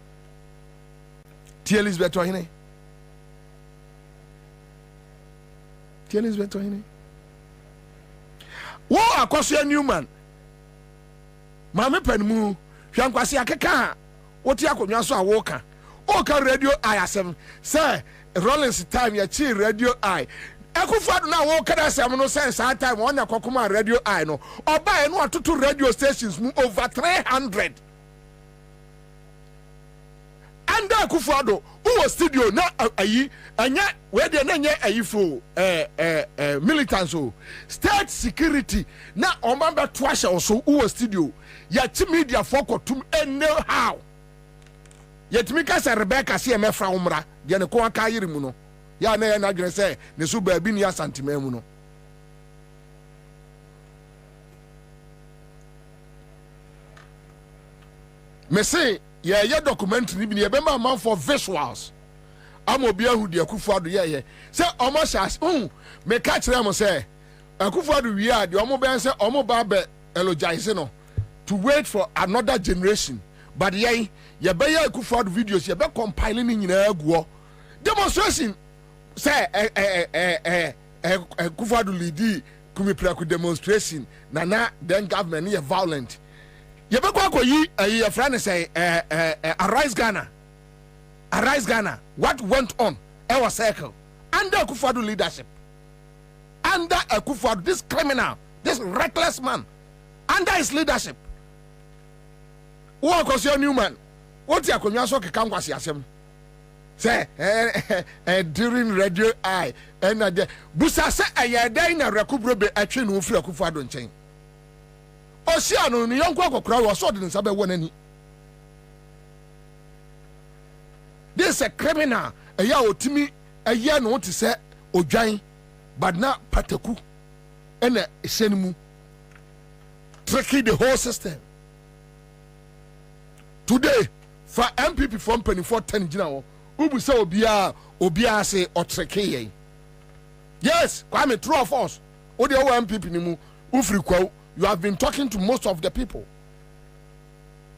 Elizabeth Ohene. Elizabeth Ohene. Wo akoso Newman. Mame panimu, hwankwase akeka woti akonwa so awoka. Oka radio I7. Say Rollins time ya chi radio I. Akufo na wo kada asem no sense that time on akokoma radio I no. Oba e no atoto radio stations mu over 300. Anda Kufuor who was studio na ayi anya we dey na nya ayi fo militants o state security na omamba twasha also who was studio ya chi media for kotum know how yet me ka say Rebecca see me fra umra de ne ko aka yiri mu no ya na ya na dwene say ne so ba bi ni asantema mu no me say ye documentary bi ye be man for visuals amobi ahu de Kufuor do ye say omo shas me ka kire am say Kufuor do wi a de omo ben say omo ba be elogize no to wait for another generation but ye be Kufuor videos ye be compiling ni nyina aguo demonstration say Kufuor do lead kumipraku demonstration na then government ye violent. You be kwa yi a friend say Arise Ghana. What went on? Our circle under Kufuor leadership, under Kufuor, this criminal, this reckless man, under his leadership. Who was your new man? What you are so can was yasem? Say during radio I and Busa say a yadina recubro be a train who flew Kufuor don't change. Oceano ni yonkwa kokra was so didn't sabe one any. This is a criminal. A ya otimi a year no to say Ojain, but not Pataku and a senimu. Tricky the whole system. Today, for MPP from 2410 general, Ubu say Obia say or tricky. Yes, Kwame true of us. Odi o MPP nimu ufri kwa. You have been talking to most of the people.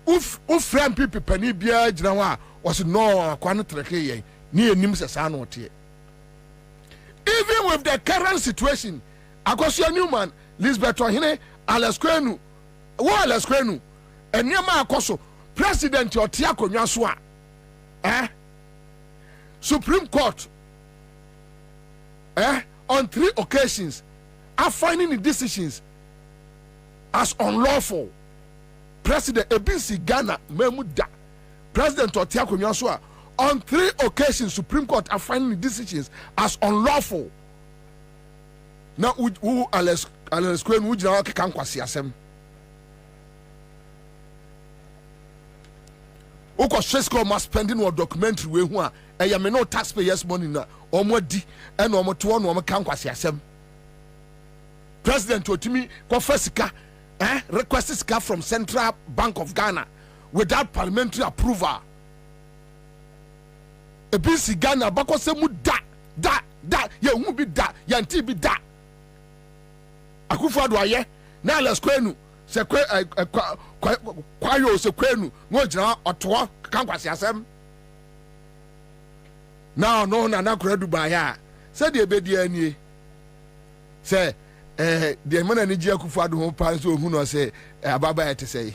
Friend people penny beer jinawa was no kwani treke ni enim se sa no tie. Even with the current situation, Akosua Newman, Elizabeth Ohene, Alex Kwenu, eniema akoso president otia konwa so a Supreme Court on 3 occasions are finding the decisions as unlawful. President Ebisi Ghana Memuda President Otia Konyaso on 3 occasions Supreme Court are finding the decisions as unlawful. Now who Alex Queen who jina ke kan kwasi asem. Oko Shesco must spending on documentary we hu a eya me no taxpayers money na omo di e na omo to no omo kan kwasi asem. President Otimi ko fasika requests car from Central Bank of Ghana without parliamentary approval. A BC Ghana bako se mu da ye mu bi da ya nti bi da Akufo-Addo aye na let's kwenu se kwayo se kwenu ngo gyina oto kankwase asem now no na nakora Dubai a se de ebedi anie se de mana ni ji Akufo-Addo ho pa so hu no se ababa ya te sei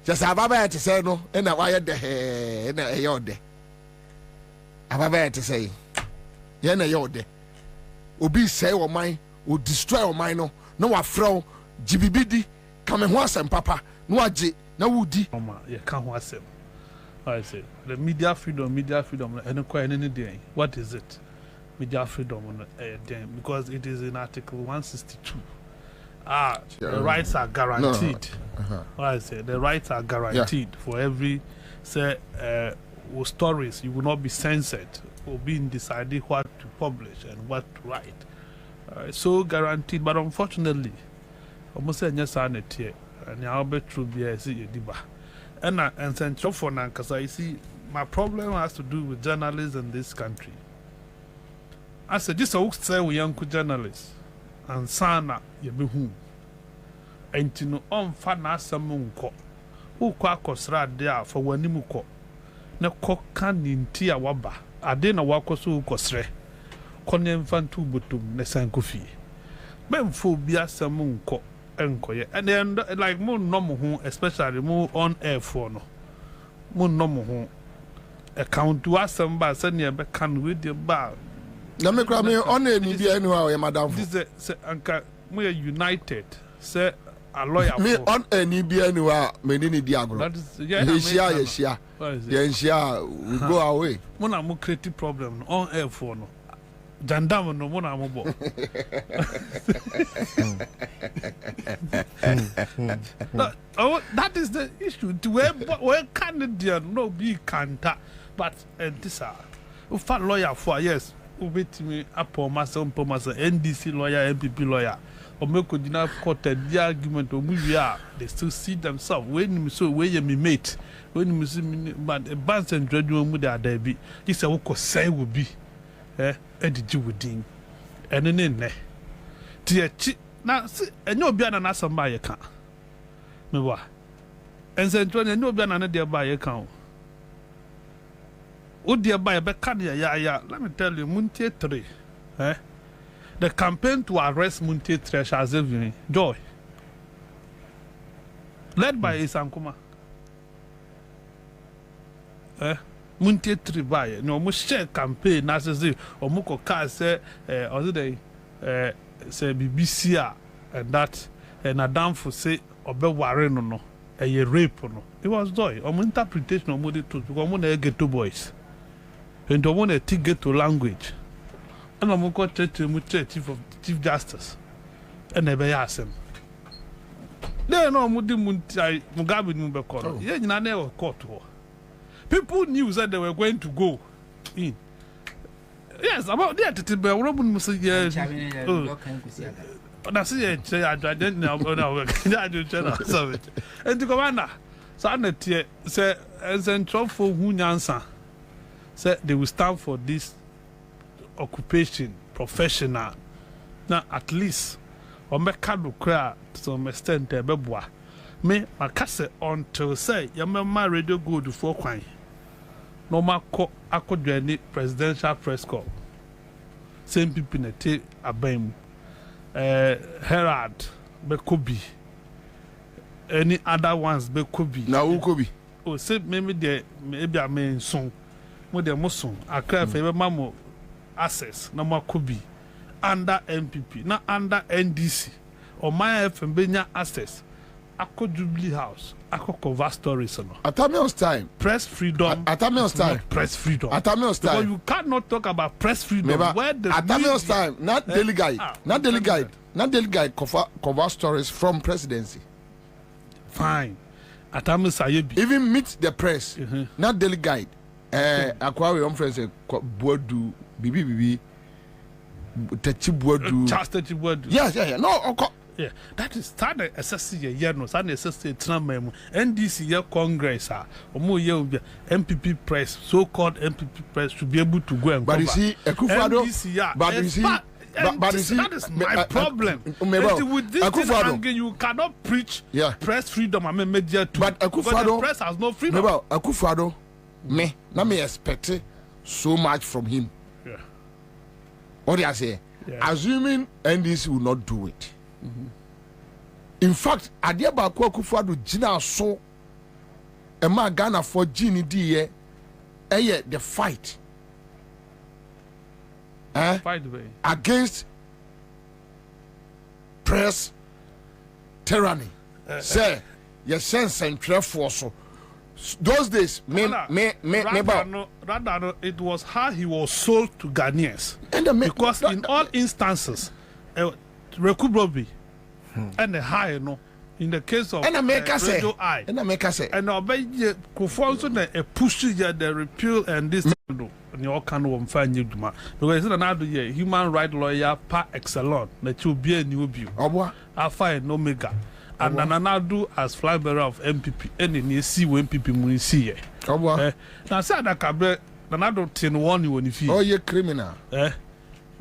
just ababa ya te sei no na wa ye de na ye ode ababa ya te sei ye na ye ode obi sei wo man o destroy wo man no wa frɛ GBBD come ho asem papa no age na wudi you can't ho asem. I say the media freedom and any what is it? Media freedom because it is in Article 162. The rights are guaranteed. I say the rights are guaranteed for every stories. You will not be censored or being decided what to publish and what to write. So guaranteed, but unfortunately, almost yes, I net here and I'll be true. Be see diba. And central for now, because I see my problem has to do with journalists in this country. I said, this is say we young journalists and sana you be whom. And to know on fana some who quackosra there for when you na cock can in tia waba. I didn't walk so cosre. Conem fan two butum, Nesankofi. Men phobia some and then like more normal especially more on air for no more normal account to us somebody send you back can with your bar. Let me grab me on any be anywhere, madam. This is Uncle we are united. Say a lawyer me on any be anywhere, Medini Diagro. That is yeah, we go away. Mona mo creative problem on air for no. Jandam no mona mo bo. That is the issue. To where Canadian no be canta, but this are fat lawyer for yes. Wait me upon myself, NDC lawyer, MPP lawyer, or make a court the argument or movie they still see themselves. When so where you me mate, when you see but a bands and dreadful with their debit, this a walk say will be edited within and then dear now and no be an answer by account. Me wa and send no be an idea by account. Oh dear, by a Becania, let me tell you, Muntie 3. The campaign to arrest Muntie 3 shall have joy. Led by Isankuma. Muntie 3 by no must share campaign, as or Muko Car say, other day, say BBC and that, and a damn for say, or be warren or no, a rape or no. It was joy, or interpretation of Moody truth, because I'm going to get 2 boys. And don't want to get to language. And I'm going to Chief Justice. And never ask him. They know Mugabe Mubekoro. Yeah, you never caught her. People knew that they were going to go in. Yes, about that, it's about Robin Musa. Yes, that's it. I didn't know. I didn't know. And the commander, Sanet said, as in trouble for Ansah. Say they will stand for this occupation, professional. Now at least or make card cry to some extent beboa. Me makase until say yamma radio go to 4 kwan. No ma ko akodwane presidential press call. Same people na te abem. Herald be Kobi. Any other ones be Kobi. Na who Kobi? Oh say maybe I mean song. With the Muslim, I cry for Mamo access, no more could be under MPP, not under NDC or my FM access. I could Jubilee House, I could cover stories. At Tamil's time, press freedom. At Tamil's time, press freedom. At Tamil's time, because you cannot talk about press freedom. Where the at Tamil's time, not daily guide, not daily guide, not daily guide cover stories from presidency. Fine. At Tamil's even meet the press, not daily guide. Aquarium friends Boadu Bibi Techi Boadu Chastity Boadu. Yes, no, yeah, that is started assessing a year no stand assessing Tramem NDC year Congress or more year MPP press, so called MPP press should be able to go and but you see Akufo-Addo, but you see that is my problem. With this thing hanging, you cannot preach press freedom. I mean, media too. But the press has no freedom. Akufo-Addo, let me expect so much from him. Yeah. What do I say? Yeah. Assuming NDC will not do it. In fact, Adiaba Akufo-Addo Gina so Emma Ghana for Gini D the fight. Against press tyranny. Say, your sense and for so. Those days, rather, it was how he was sold to Ghanaians. Because in all instances, Bobie and the high, in the case of Radio I, and obey Kufonso, a push the repeal and this. In all kind of find you because it's another year human rights lawyer par excellence that you be a new view. Alpha and Omega. And Nanadu as flag bearer of MPP and in see when MPP mun see ye. Now say that Cabre Nanadu 10 you when you you criminal.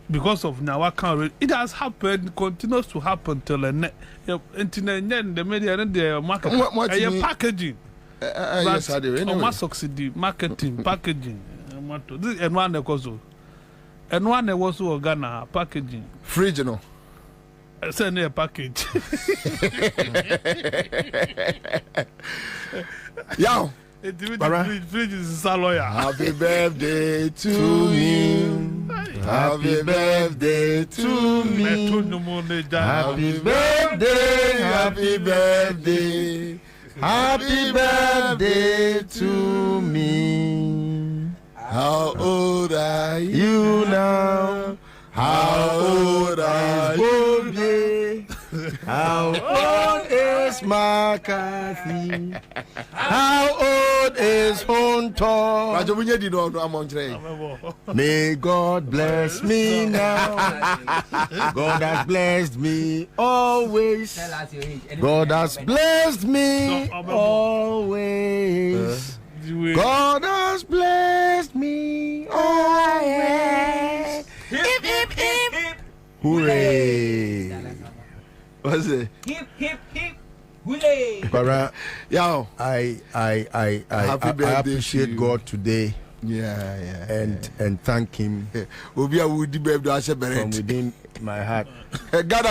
Because of now it has happened, continues to happen till the media and the market packaging. Yes, I do. Anyway. Succeed marketing, packaging. This and one also. And one was Ghana packaging. Fridge, you know. Send a package. Yo. Fridge is a lawyer. Happy birthday to me. Happy birthday to me. Happy birthday. Happy birthday. Happy birthday to me. How old are you now? How old are you? How old is McCarthy? How old is Honto? May God bless me now. God has blessed me always. God has blessed me always. God has blessed me always. Hip, hip, hip. Hooray. What's it? Hip, hip, hip. Hooray. Yo, I appreciate God today. Yeah. And thank him from within my heart. God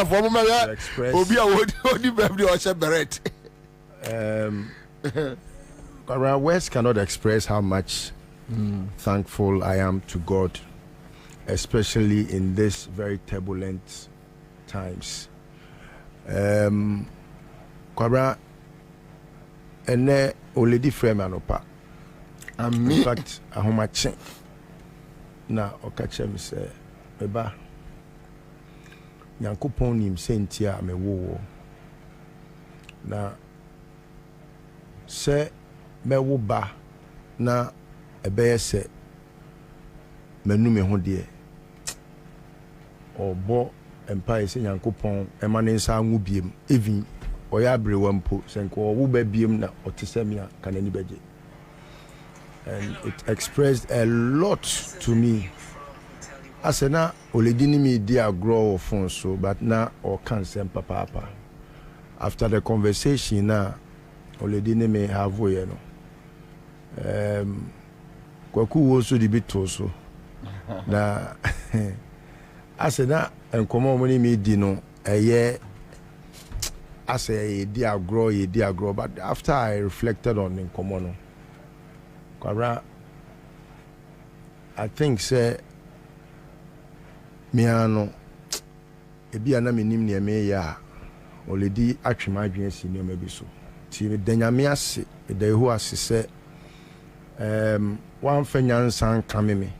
for words cannot express how much thankful I am to God, especially in this very turbulent times. Kwabena ene oledi frame anopa. In fact, ahomache na okache mi se eba Nyankopon nim senti a mewo na se mewo ba na ebeye se menu me ho de obo empire se Nyankopon emane nsa anwu biem even oya brewa mpo senko wo ba biem na otesemia kanani beje. And it expressed a lot to me. Asena oledini mi dia grow phone so but now or cancel papa. After the conversation now oledini me have you know. Kwaku also the bit also. Na asena enkomo money me di no eye ase dia grow but after I reflected on enkomo no Kwabena, I think say miano ebi ana menim ne me ya oledi atwema adwen si ne ma bi so ti me danyame ase de hu ase se wan fanyansan kame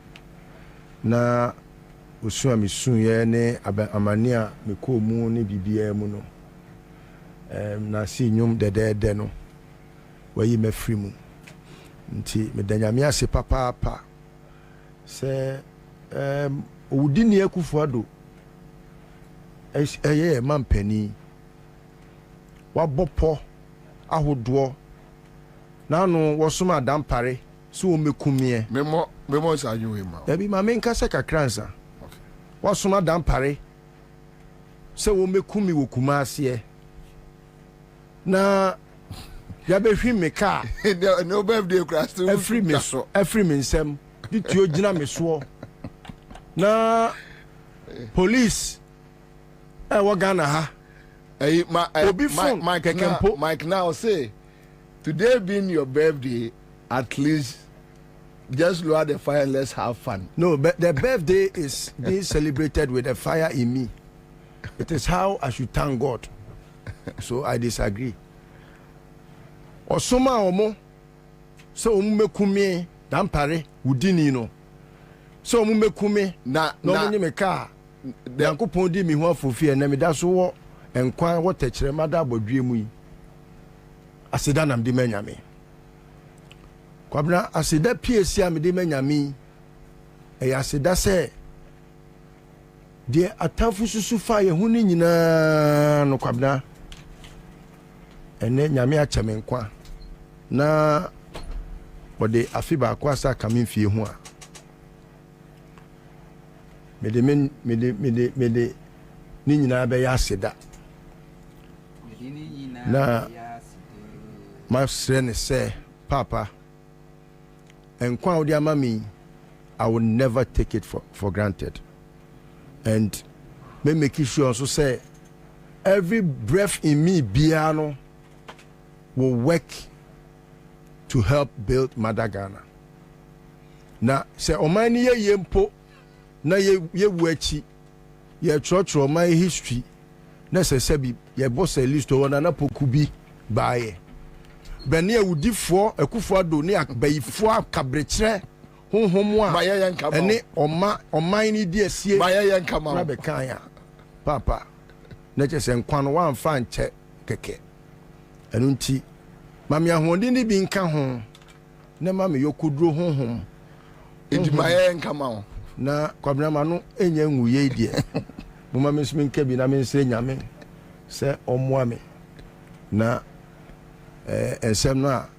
na osua me sunye ne amania me ko mu ne bibia mu no na si nyum de no wayi mafri mu nti me danyame ase papa se Udini Akufo-Addo eye mampani wabopo ahodo na no wosoma dampare so o mekumie memo sa anyu ma ebi ma menka se kakransa wasoma dampare sɛ wɔmɛku me wɔ Kumase na yɛbɛhwi me kaa no birthday crash to every me nsɛm de tuo gyina me soɔ na police ɛwɔ Ghana ha Obi phone Mike now say today being your birthday, at least just lower the fire and let's have fun. No, but the birthday is being celebrated with a fire in me. It is how I should thank God. So I disagree. Osoma omo so omo mekumi dampare udini no. So omo mekumi na no me car. Yankopon di mi ho afofie na me da so wo enkwan wo techrema da abodwe mu yi. Asida nam di manyame. Kwabena asida PSC am di manyame. E asida se de atafu susu fa ye hu ni nyina no kwabena. Ene nyame achame nkwa. Na wode afiba kwa sa kamimfie hu a. Mede ni nyina be ya asida. Na my friend say, Papa, and Kwabena mami, I will never take it for granted. And me make sure also say, every breath in me, Biano, will work to help build Mother Ghana. Na say, Omani ye yempo, na ye wechi, ye church or my history. Na se sebi ye boss a list o na pokubi bae bene awudifo akufo ado ne abayifo akabrekere honhomo a ene oman ni di asie na be kan ya papa na chese nkwan no wan fa nche keke enu nti mami ahonde ni bi nka ho na mami yokuduro honhom enti maye nka ma na Kwabena ma no enya nwuye die mama mesmin kebi na mense nyame se omoame na ensem no a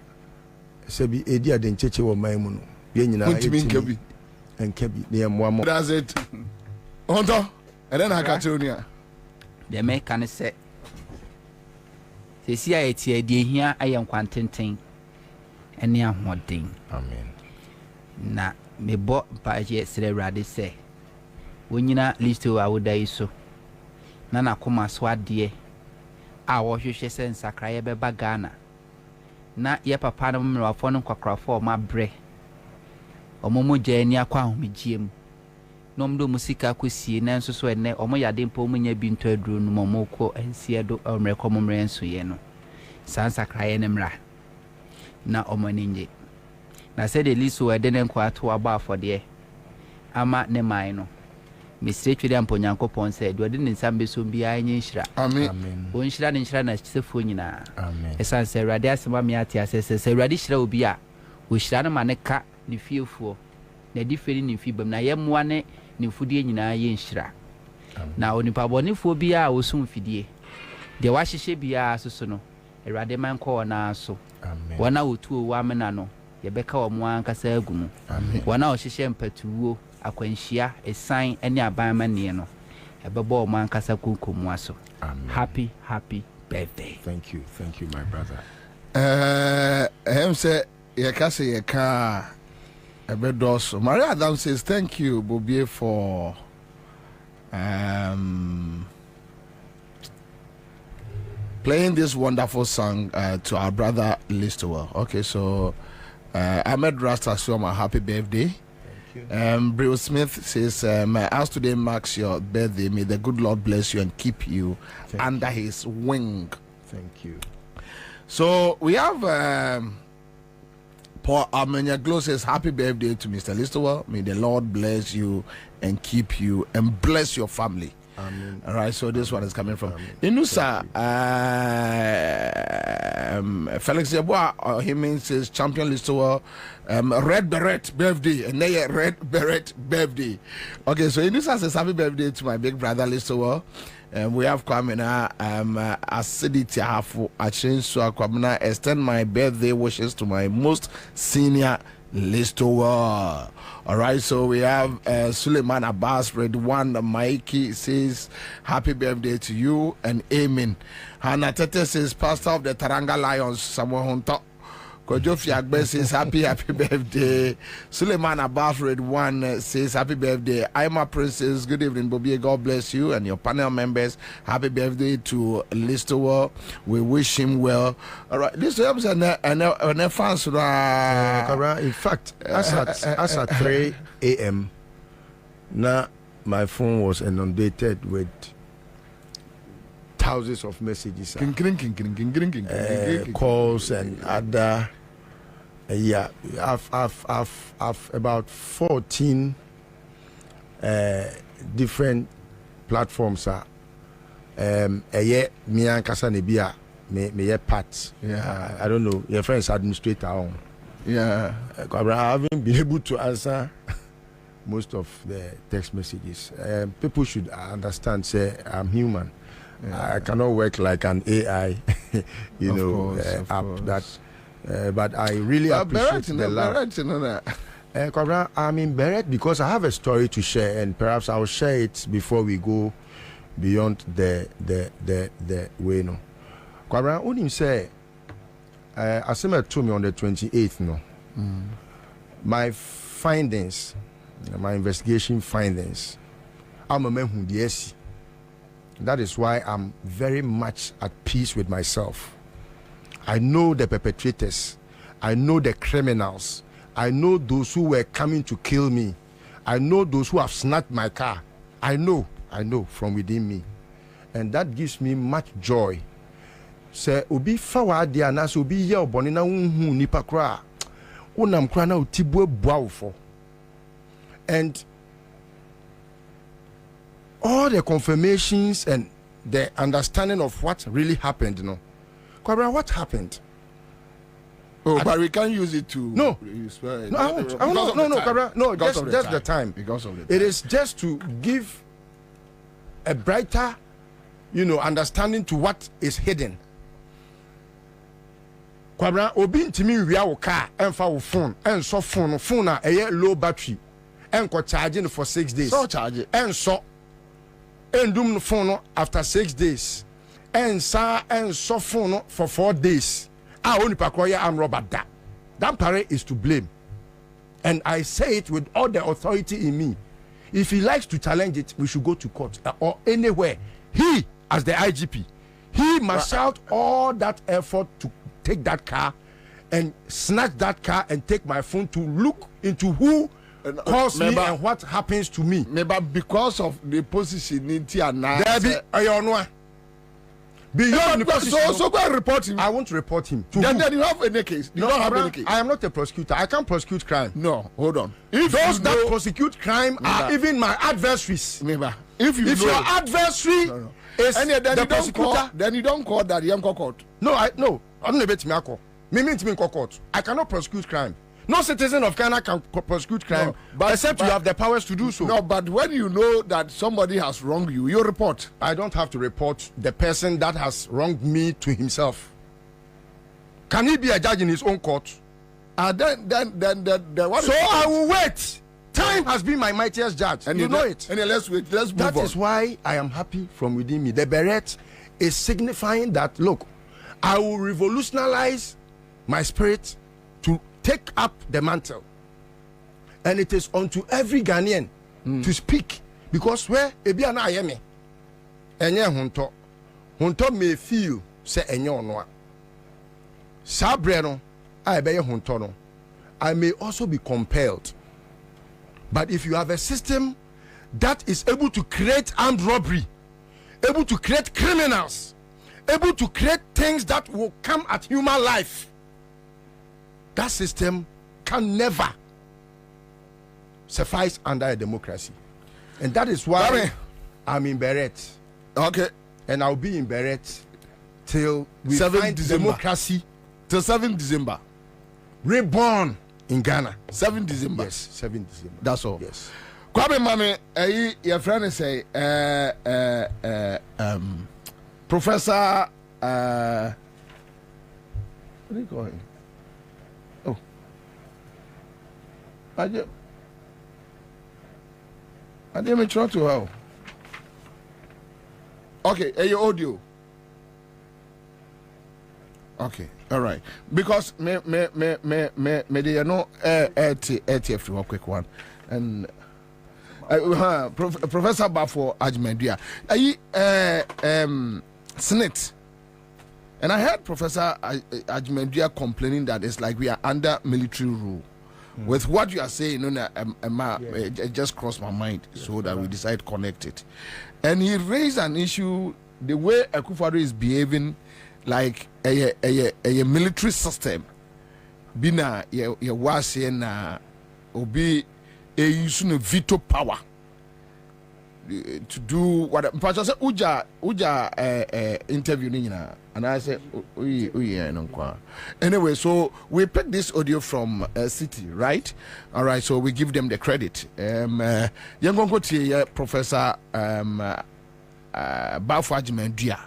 se bi edi adencheche wo man mu no ye nyina nkebi ne moamo. That's it. Onto and then Hakatonia the mechanic se si ayeti edi hia ayen kwantenten ene ahoden amen na mebo paaje sere rade se wonyina listo awodai so na nakoma so ade a wo hwehwe se nsakra ye beba Ghana na ye papa no mmerwafo no kwakrafo ma bre omomo jani akwa ahomegiem no mdo musika kosie na nso so ene omo yade mpo munya bi nto aduro no momo ko ansie do omreko momre enso ye no sansakra ye ne mra na omo ninje na se de liso ede ne kwa to aba afode ama ne man no Mr. Chidi Amponyankopon said, "You didn't sambe so be a nyinshira." Amen. Won shira ne shira na sefo nyina. Amen. Esan se Awurade asema me ate asese se Awurade shira obi a wo shira no maneka ne fiefo na di feri ne fibam na yemmoa ne ne fudie nyina ye nshira. Na onipa bonifo bi a wo sum fidie. De wa hyehye bia soso no Awurade man ko na so. Amen. Wana otu o amena no ye beka wo mo ankasa agumu. Amen. Wana o hyehye mpatuwo akwanhia esan ene abanmane no ebebo man kasa kunkomu aso. Happy birthday. Thank you my brother. Him say ye ka say ye ka ebedoso. Maria Adam says thank you Bobie for playing this wonderful song to our brother Listowell. Okay, so Ahmed Rasta so my happy birthday. Bill Smith says, as today marks your birthday, may the good Lord bless you and keep you under his wing. Thank you. So we have Paul Amenya Glow says, happy birthday to Mr. Listowell. May the Lord bless you and keep you and bless your family. Amen. All right, so this one is coming from Inusa. Felix Yeboah, he means his champion Listowell, red beret birthday, and they red beret birthday. Okay, so Inusa says happy birthday to my big brother Listowell. We have Kwabena, acidity hafu, Kwabena, extend my birthday wishes to my most senior Listowel. All right, so we have Suleiman Abbas, Red One. Mikey says, happy birthday to you and amen. Hannah Tete says, pastor of the Taranga Lions, Samuel Hunter. Kojo Fiagbe says, happy birthday. Suleiman Abbas, Red One says, happy birthday. I'm a princess. Good evening, Bobie. God bless you and your panel members. Happy birthday to Listowel. We wish him well. All right, Listowel is an fans. In fact, as at 3 a.m., now my phone was inundated with thousands of messages, calls and other. I've about 14 different platforms. Me and Kasanebia me part. Yeah, I don't know. Your friend's administrator on. Yeah, I haven't been able to answer most of the text messages. People should understand. Say I'm human. I cannot work like an AI, app that. But I really appreciate the love. I'm in Beret because I have a story to share, and perhaps I'll share it before we go beyond the way. No, Kwabra, unim say, Asema told me on the 28th. No, my findings, my investigation findings, I'm a man who yes. That is why I'm very much at peace with myself. I know the perpetrators. I know the criminals. I know those who were coming to kill me. I know those who have snatched my car. I know from within me. And that gives me much joy. Say, obi fawa dia na so obi ye oboni na unhu nipa kra. Unam kra na utibwe buawfo. And all the confirmations and the understanding of what really happened, Kwabra, what happened? Oh, but we can't use it to. No, I won't. Kwabra, no, just the time. Because of the time. It is just to give a brighter, understanding to what is hidden. Kwabra, obi ntimi wia wo car, enfa wo phone, enso phone na eye low battery, enko charging for 6 days. So charge it. Enso endum phone after 6 days. Enso phone for 4 days. Only pakoya am robber that parent is to blame. And I say it with all the authority in me. If he likes to challenge it, we should go to court or anywhere. He, as the IGP, he marshaled all that effort to take that car and snatch that car and take my phone to look into who caused me and what happens to me. Maybe because of the position in Tiana. Beyond the position. So go and report him. I won't report him. Then you have any case. You don't have any case. I am not a prosecutor. I can't prosecute crime. No, hold on. If those that prosecute crime are even my adversaries. If your adversary is the prosecutor, then you don't call that young court. No, I'm not betting me court. I cannot prosecute crime. No citizen of Ghana can prosecute crime, except you have the powers to do so. No, but when you know that somebody has wronged you, you report. I don't have to report the person that has wronged me to himself. Can he be a judge in his own court? Then what? So I will wait. Time has been my mightiest judge. And you know it. And let's wait. Let's move on. That is why I am happy from within me. The beret is signifying that, look, I will revolutionize my spirit to take up the mantle, and it is unto every Ghanaian to speak, because where ebi ana ayeme enye hunto may feel say enye onwa sabre no a ebe ye hunto no, I may also be compelled. But if you have a system that is able to create armed robbery, able to create criminals, able to create things that will come at human life, that system can never suffice under a democracy. And that is why I'm in Beret. Okay. And I'll be in Beret till we find democracy. Till 7 December. Reborn in Ghana. 7 December. Yes, 7 December. That's all. Yes. Kwabena, your friend say, Professor, what do you call him? I didn't try to how. Okay, your audio. Okay, all right. Because me they know ATF one quick one and Professor Bafo Ajmedia. Senate. And I heard Professor Ajmedia complaining that it's like we are under military rule. With what you are saying, it just crossed my mind, so that we decided to connect it. And he raised an issue, the way Akufo-Addo is behaving like a military system. Bina ye wasi na obi use veto power to do what. But I said uja interview ni na, and I said anyway. So we picked this audio from City, right? All right. So we give them the credit. Professor Bafo Ajmedia.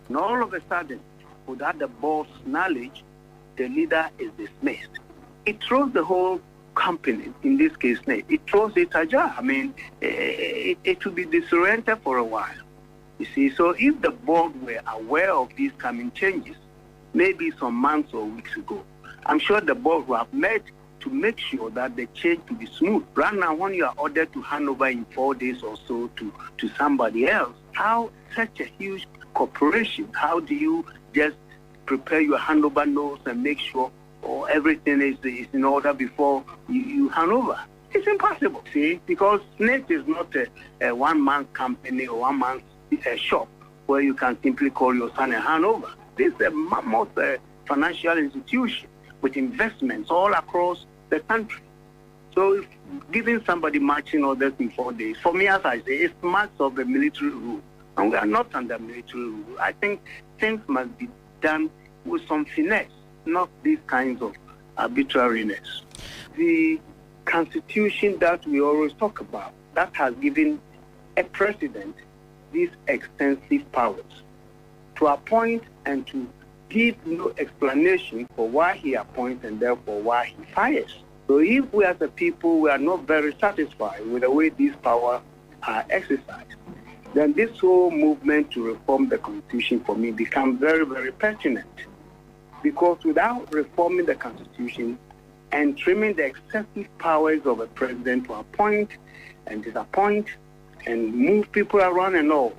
And all of a sudden, without the board's knowledge, the leader is dismissed. It throws the whole company, in this case, it throws it ajar. I mean, it will be disoriented for a while. You see, so if the board were aware of these coming changes, maybe some months or weeks ago, I'm sure the board will have met to make sure that the change will be smooth. Right now, when you are ordered to hand over in 4 days or so to somebody else, how such a huge corporation, how do you just prepare your handover notes and make sure everything is in order before you hand over? It's impossible, see, because SNET is not a one-man company or one-man shop where you can simply call your son and hand over. This is a mammoth financial institution with investments all across the country. So if giving somebody marching orders in 4 days, for me, as I say, it's marks of the military rule. And we are not under military rule. I think things must be done with some finesse, not these kinds of arbitrariness. The constitution that we always talk about, that has given a president these extensive powers to appoint and to give no explanation for why he appoints and therefore why he fires. So if we as a people, we are not very satisfied with the way these powers are exercised, then this whole movement to reform the Constitution for me becomes very, very pertinent. Because without reforming the Constitution and trimming the excessive powers of a president to appoint and disappoint and move people around and all,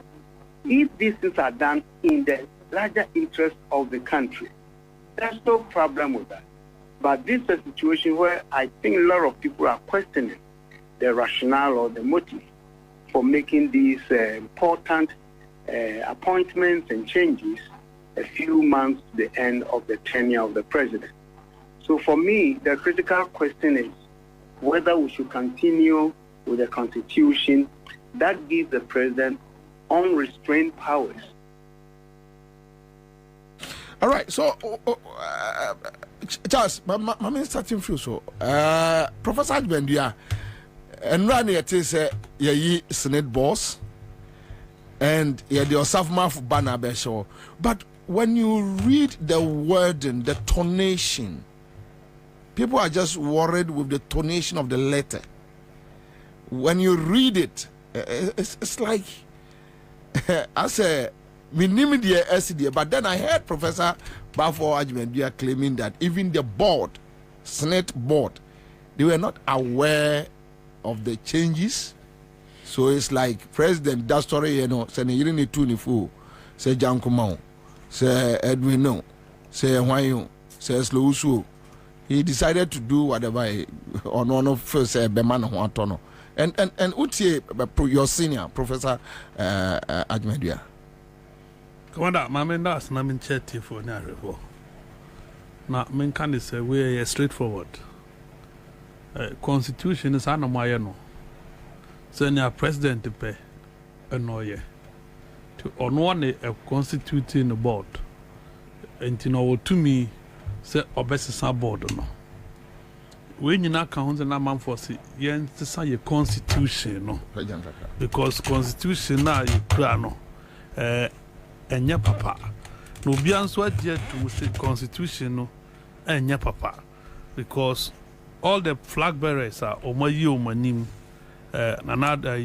if these things are done in the larger interest of the country, there's no problem with that. But this is a situation where I think a lot of people are questioning the rationale or the motive for making these important appointments and changes a few months to the end of the tenure of the president. So for me, the critical question is whether we should continue with a constitution that gives the president unrestrained powers. All right, so Charles, my main starting few so Professor Ajmedia, and Rani it is ye Senate boss, and the Osafma banner besho. But when you read the wording, the tonation, people are just worried with the tonation of the letter. When you read it, it's like I say minimum but then I heard Professor Bafo Ajmedia claiming that even the board, Senate board, they were not aware of the changes. So it's like President that story, say you need to fool, say Jankumau, say Edwin no, say Wayo, say Slowsu. He decided to do whatever on one of first Beman Huatono. And Utie, your senior, Professor Ajmedia. Commander, my man, that's not in chatty for Narrow. Now, men can say we are straightforward. Constitution is Anamayano. Senior President to pay a noye to on one a constituting the board. And you know, to me, say obesity board no. When you not count the man for see, yen to say a constitution no. Because constitution now you plano. Enya papa no bian so adie to say constitution no enya papa because all the flag bearers are Omoyi Omanim, another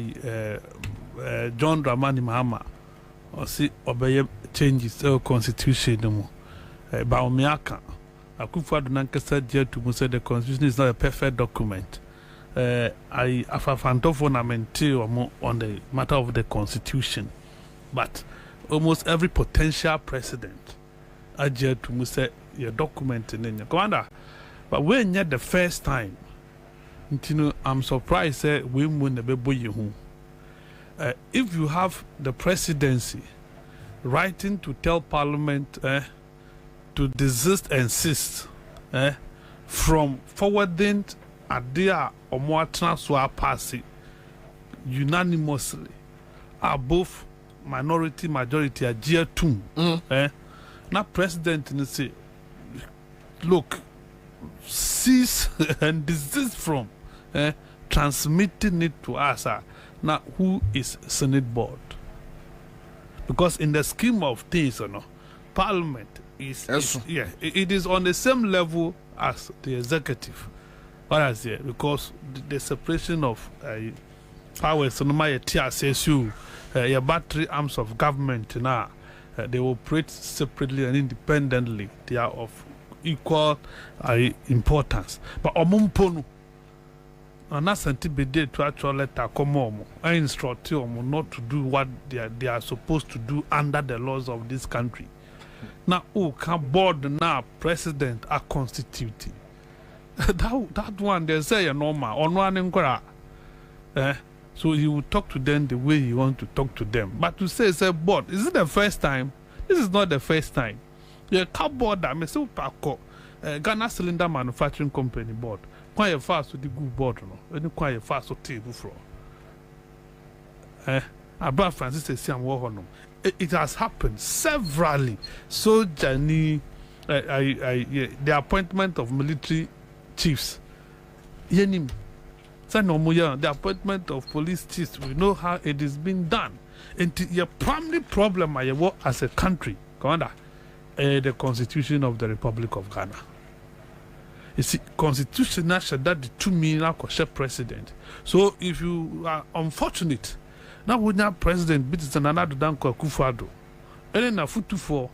John Dramani Mahama, or see obey changes constitution no more. Baomiaka, Akufo-Addo Nankasa said to say the constitution is not a perfect document. I on the matter of the constitution, but almost every potential president I did to say your document in your commander. But when you're the first time, I'm surprised we win the baby. If you have the presidency writing to tell parliament to desist and insist from forwarding idea or more transfer passing unanimously are both minority majority a year two. Now president say, look, cease and desist from transmitting it to us. Now who is Senate board? Because in the scheme of things, Parliament is it is on the same level as the executive. What I say, because the separation of powers, your battery arms of government now, they operate separately and independently. They are of equal importance. But Omumponu, and that's antibody to actual letter come on. I instruct them not to do what they are supposed to do under the laws of this country. Now, who can board now president are constituted? that one they say normal on one inquiry. So he will talk to them the way he wants to talk to them. But to say board, is it the first time? This is not the first time. The cardboard that Mr. Pako, Ghana Cylinder Manufacturing Company board, quite fast with the good board, and quite fast with table floor. About Francis says, it has happened severally. So, Jani, the appointment of military chiefs, the appointment of police chiefs, we know how it is being done. And your primary problem as a country, Commander, the Constitution of the Republic of Ghana. You see, Constitution that the 2 million president. So if you are unfortunate, now we have president beats another danko Akufo-Addo, and then a foot for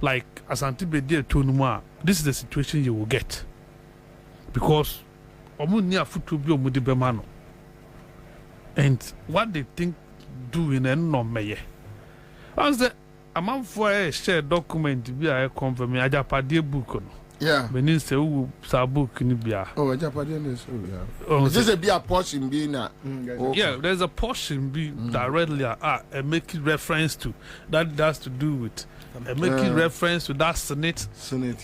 like Asante Bede Tonuma. This is the situation you will get. Because Omunia Futu bi omudi bemano. And what they think doing and no meye. As the amount for a shared document be a confirm ajapade book no. Yeah. Benin say who sa book ni bia. Oh, ajapade is this a be a portion be na. Yeah, there's a portion be directly making reference to that has to do with making reference to that Senate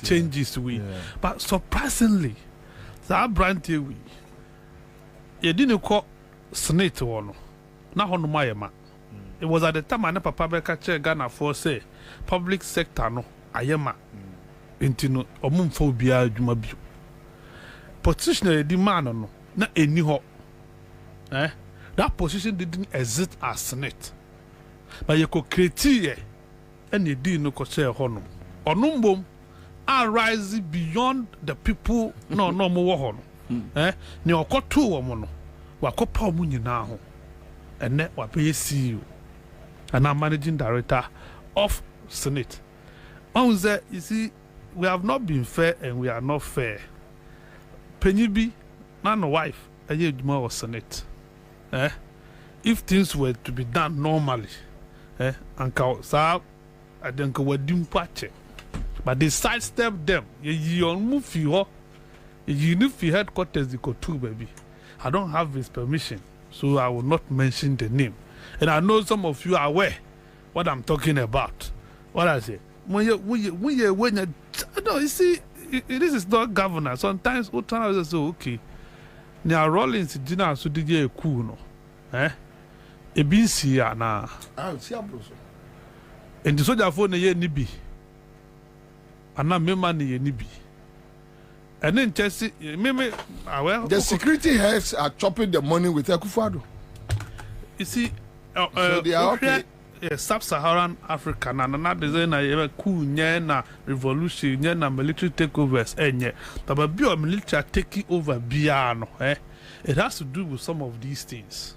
changes we. But surprisingly, that brand we you didn't call Senate one. Now on my ma. It was at the time I papa beka Ghana for say public sector no ayema. Intino omumphobia adwuma bio. Position the man no na eni ho. That position didn't exist as Senate. But you could create and you did no share honum. Onumbom arise beyond the people no more honum. Ni okotu womo no. Wakopa omu nyina ho. Ene wabe CEO and I'm managing director of Senate. You see, we have not been fair and we are not fair. Penyibi, man or wife, a year more Senate. If things were to be done normally, and I think we didn't patch it. But they sidestep them. You move you need for headquarters, you go to baby. I don't have his permission, so I will not mention the name. And I know some of you are aware what I'm talking about. What I say? When you no, you see, this is not governor. Sometimes we try to say, okay, now Rollins Gina so did you cool no, a BC na. And the soldier phone ye nibi, and now me man ye nibi. And then Chelsea, maybe well, the security heads are chopping the money with Akufo-Addo. You see, so they are okay. sub-Saharan Africa na design na coup na revolution na military takeovers but be military taking over biano it has to do with some of these things.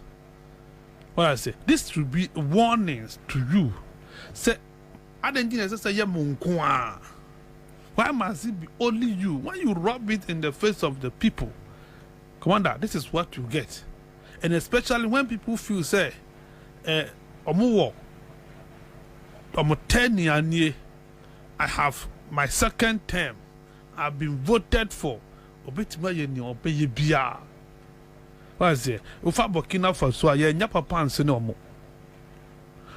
What I say, this should be warnings to you. Say, I don't think I say why must it be only you? When you rub it in the face of the people, Commander, this is what you get. And especially when people feel say, I have my second term. I've been voted for. What is it? Ufa Burkina Faso, yeah, papa and Sinomo.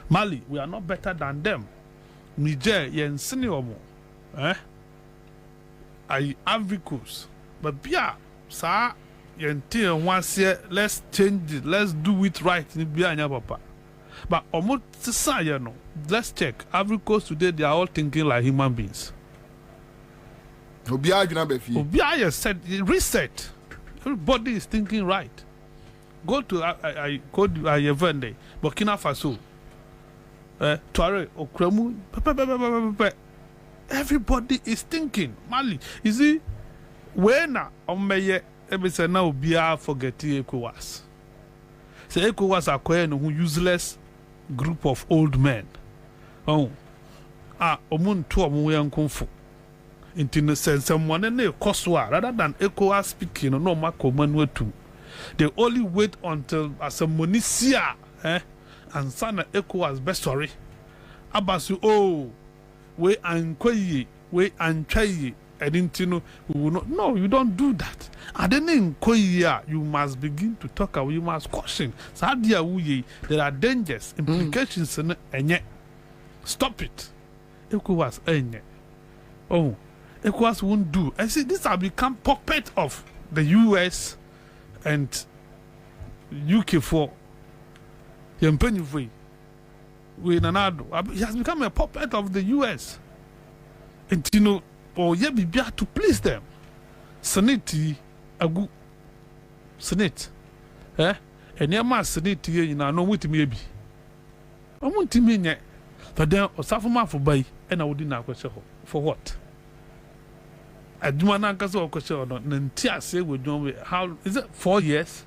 Mali, we are not better than them. Niger, yeah, and Sinomo. I Africans. But Bia, sir, yeah, once here, let's change it, let's do it right in Bia and papa. But almost you know, let's check. Africans today, they are all thinking like human beings. Obia said reset. Everybody is thinking right. Go to Ayevende, Burkina Faso, Tuareg, Okramu. Everybody is thinking. Mali, you see, when Omeye Ebisa now Obia forgetting ECOWAS. Say ECOWAS are quite a useless group of old men. Omun to Omuyan Kunfu. In sense, someone in a Koswa rather than ECOWAS speaking, no more common to. They only wait until as a Monisia, and son ECOWAS best story. Abasu, we and we and Chai, and we will not. No, you don't do that. And then in Koya, you must begin to talk, you must caution. Sadia Wuye, there are dangers, implications, and yet stop it. ECOWAS, ECOWAS won't do. I see this have become puppet of the US and UK for Yempenifui. He has become a puppet of the US. And you know, or ye be to please them. Senate agu Senate. And your man Senate here in no with me be. I want to mean yet. But then Osafuma for buy and I wouldn't have question for what? I do not answer a question or not. Nantia say we don't. How is it? 4 years?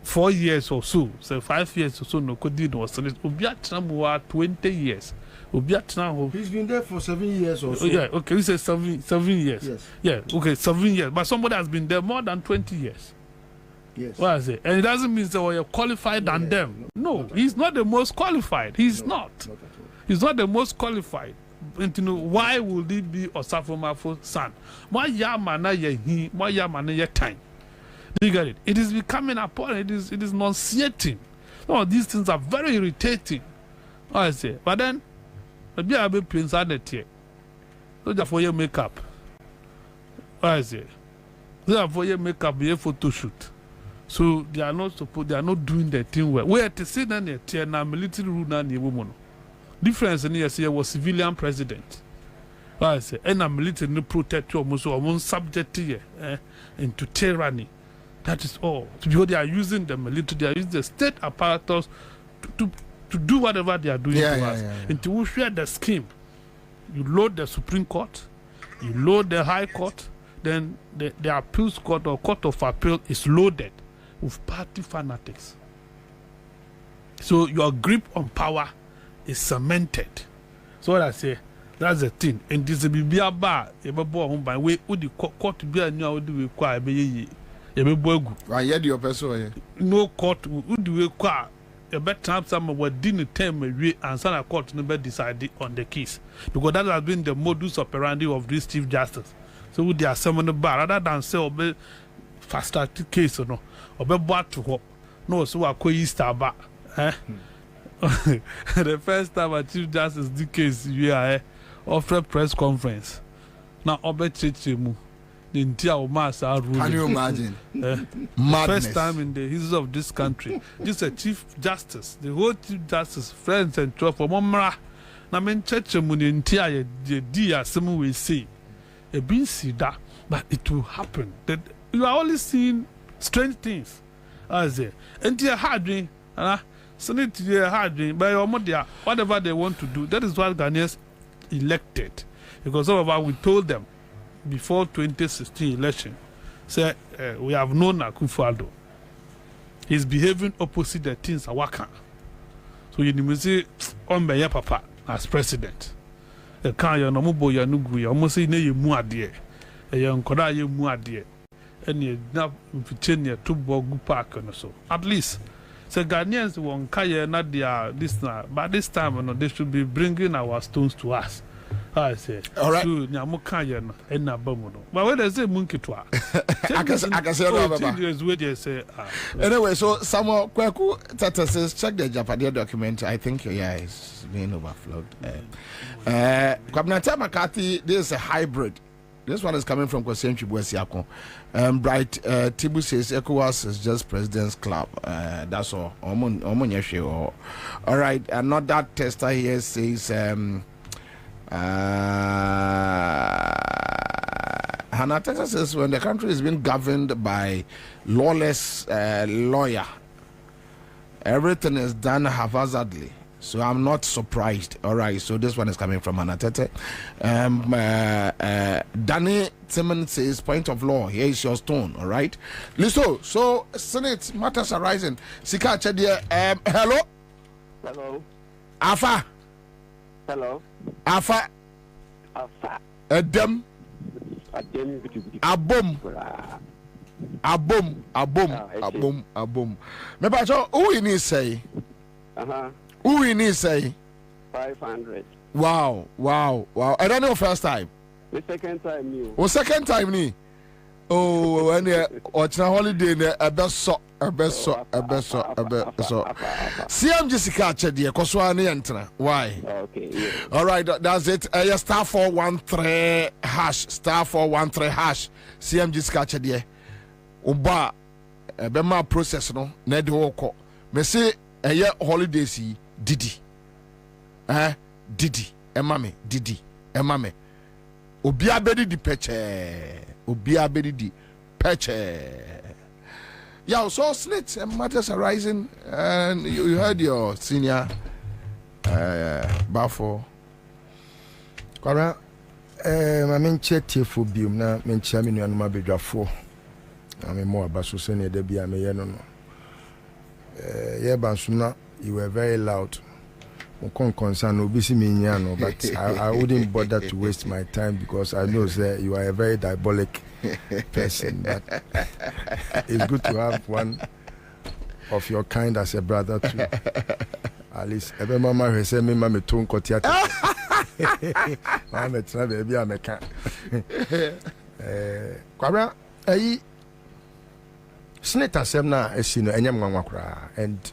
4 years or so. So 5 years or so. No, could did was Senate. Ubiatna 20 years. Ubiatna. He's been there for 7 years or so. Yeah. Okay. We say 7 years. Yes. Yeah. Okay. 7 years. But somebody has been there more than 20 years. Yes. What I say, and it doesn't mean that we're qualified than them. No, he's not the most qualified. He's not. He's not the most qualified. And you know, why would it be Osafomafo's son? Why Yamana ye why Yamana ye time? Do you get it? It is becoming apparent, it is nauseating. No, these things are very irritating. I say, but then maybe I'll be prince at it here. So therefore your makeup. I say. Therefore your makeup be a photo shoot. So they are not doing their thing well. Where to see then a military rule na ni woman. Difference in here was civilian president. I say, and a military no protect you almost subject here into tyranny. That is all. Because they are using the military, they are using the state apparatus to do whatever they are doing to us. And to share the scheme, you load the Supreme Court, you load the High Court, then the appeals court or court of appeal is loaded with party fanatics. So your grip on power is cemented. So what I say, that's the thing. And this will be a bar, a boy by way, would the court be a new do require a boy. I heard your person. No court would require a better time some were didn't tell me and Sana court never decided on the case. Because that has been the modus operandi of this Chief Justice. So would they are summoned bar rather than say obey faster case or no, obey what to hope. No, so I call Easter bar. The first time a Chief Justice did case we are offered press conference. Now obey Chichimu. The entire mass are ruling. Can you imagine? First time in the history of this country. Just a Chief Justice, the whole Chief Justice, friends and twelve for Momra. Now men Chichimu the entire dear some will say. A being see that, but it will happen. That you are only seeing strange things. As a entire hard Senate hard by whatever they want to do. That is what Ghanaians elected. Because some of us, we told them before 2016 election, say we have known Akufo-Addo. He's behaving opposite the things are working. So you need say on my papa as president. The can you no mubo ya nugu ya almost say ne mu ade. E ya nkoda ye mu ade. And you na mficheni to bogu park and so. At least so Ghanaians won't carry not their this now, but this time you know, they should be bringing our stones to us. I say, all right. So nyamuka and na bomo. But when they say monkey to I can say no. Say anyway, so Samuel Kweku Tata says check the Japanese document. I think is being overflowed. Kwabena McCarthy, this is a hybrid. This one is coming from Kwesen Chibuesiako. Bright Tibu says ECOWAS is just President's Club. That's all. All right. Another tester here says Hannah Texas says when the country is being governed by lawless lawyer, everything is done haphazardly. So I'm not surprised. All right. So this one is coming from Anatete. Danny Timmons says point of law. Here is your stone. All right. Listen. So Senate matters arising. Sika Chedia. Hello. Hello. Alpha. Hello. Alpha. Alpha. Adam. Abom. Abom. Maybe so. Who you need say? Who you need say? 500. Wow. I don't know first time. The second time new. Oh, second time ni. Oh, when you watch a holiday, a best so. CM Jessica Chedia, Koswani entra. Why? Okay. Yeah. All right, that's it. Star 413 hash. Star 413 hash. CM Jessica Chedia. Uba, bema process no. Nedi woko. Me say holidays Didi. Didi. Emame. Didi. Emame. Obia bedi di peche. Yeah, so slits and matters arising, and you heard your senior Bafo. Kwara, my main chetty for bium na menchami and my bedrafo. I'm more about Susani Debbie. I'm a yano. Yeah, Bansuna, you were very loud. Concern obisi minyano, but I wouldn't bother to waste my time because I know that you are a very diabolic person. But it's good to have one of your kind as a brother too. At least every mama who say me mama tone kotiata. Mama try baby I make. Kwabena Senator Semna esino enyam nwanwakra and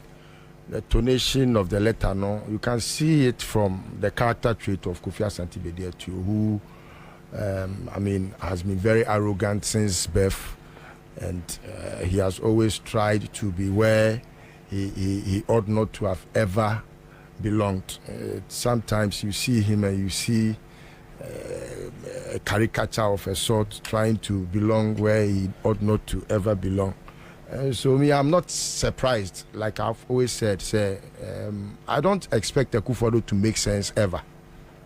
the tonation of the letter, no, you can see it from the character trait of Kofi Asante Bedier too, who, has been very arrogant since birth, and he has always tried to be where he ought not to have ever belonged. Sometimes you see him and you see a caricature of a sort trying to belong where he ought not to ever belong. So I'm not surprised. Like I've always said, I don't expect Akufo-Addo to make sense ever.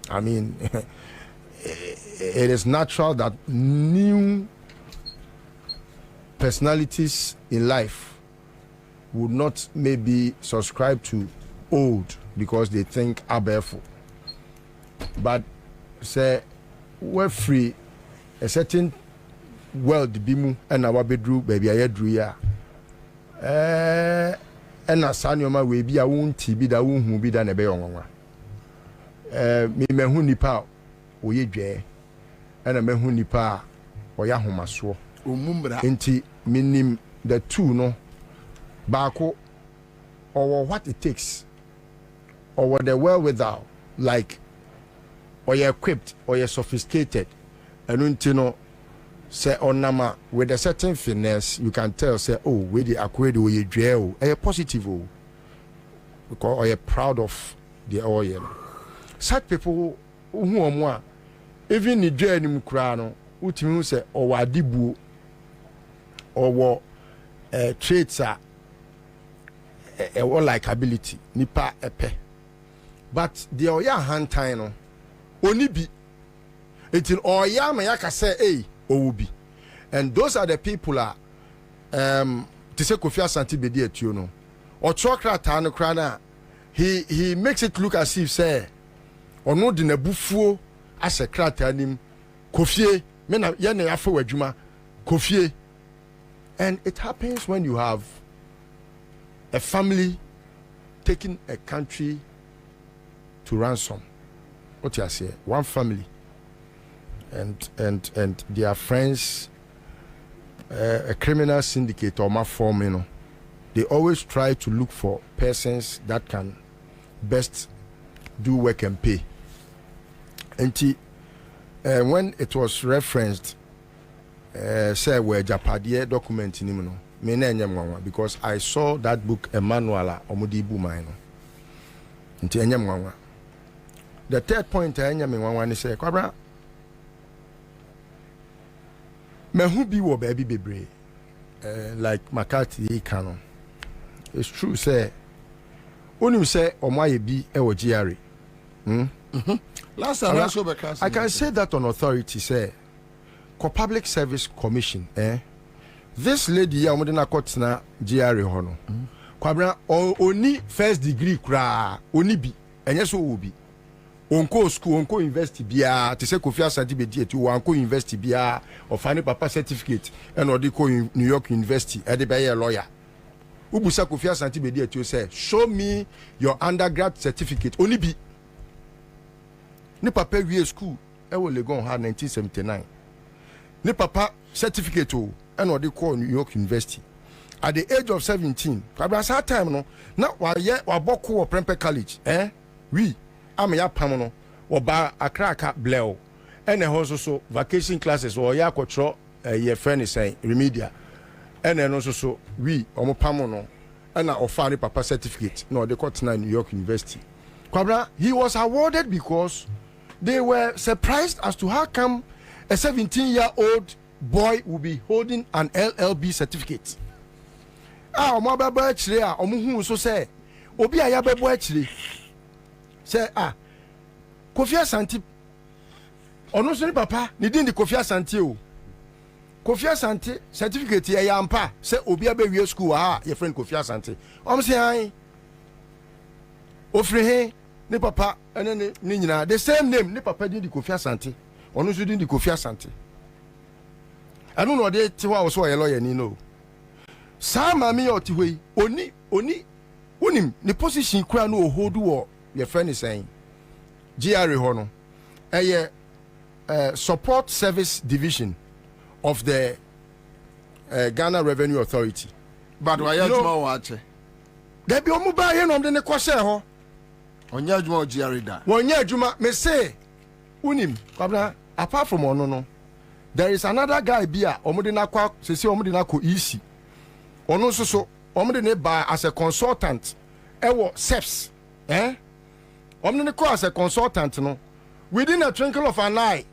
I mean, it is natural that new personalities in life would not maybe subscribe to old because they think abeful. But we're free a certain world bimu and our bedroom baby I drew ya. And a son yoma we be a wound TB that won't who be done a beonwa. Me mehunipa o ye jay and a mehunipa or yahumaswo. Inti minim the two no bako or what it takes or what the wherewithal like or you're equipped or you're sophisticated and untino say onama with a certain finesse you can tell say oh we the acquire or you jail a positive because or you're proud of the oil. Such people who are more even the journey mukrano utimi say or wadibu or what traits are likability nipa epe but the oya hantan no oni bi etin oya ma yaka say owubi and those are the people to say Kofi Asante bedi etuo no or chokrata no krana he makes it look as if say ono de nabufuo ase krata nim Kofi me na ye na yafa wadwuma Kofi. And it happens when you have a family taking a country to ransom. What you say? One family, and their friends, a criminal syndicate or my form, you know, they always try to look for persons that can best do work and pay. And when it was referenced, say where Japadie document in no me na enyam because I saw that book Emmanuel Omodibu mine no nti enyam. The third point enyam nwanwa ni say Kwabena mehu bi wo baby bebre like Makati Kano. It's true say onim say omaye bi e wo GRA. Last time I can say that on authority say Public Service Commission, this lady ya omodena kotna GRA hono. Kwabena oni first degree kra oni bi enye so obi. Onko school onko university bia te se Kofi Asante be die tu onko university bia ofani papa certificate and odi ko New York University e de be lawyer. Ubusa Kofi Asante be die tu say show me your undergrad certificate oni bi. Ni papa wie school e wo Legon ha 1979. Ni papa certificate and what they call New York University. At the age of 17, Kwabena that time no, na wa boko or Prempeh College, we am ya pamono or ba akraka bleo. And also so vacation classes or ya control your friend is saying remedial. And then also so we omo pamono and na offer papa certificate. No, they call New York University. Kwabena, he was awarded because they were surprised as to how come a 17-year-old boy will be holding an LLB certificate. Omo baba achire omo hu so say obi aya bebo achire say Kofi Asante ono so ni papa ni din di Kofi Asante o. Kofi Asante certificate ya yampa say obi abewie school your friend Kofi Asante. Say an ofre he ni papa ene ni nyina the same name ni papa din di Kofi Asante. Ono so din di Kofi Asante. I don't know they tiwa so a lawyer ni no. Sa mami otiwe oni unim ni position kura no hold wo your friend is saying GRA hono. Support Service Division of the Ghana Revenue Authority. But why you watch? There be omu ba here no de ne kwose ho. Onya adwuma GRA da. Wonya adwuma me say unim Kwabena apart from ono no there is another guy bia omode na kwa sese omode na ko easy ono so omode ne ba as a consultant ewo SEPS omode ne ko as a consultant no within a twinkle of an eye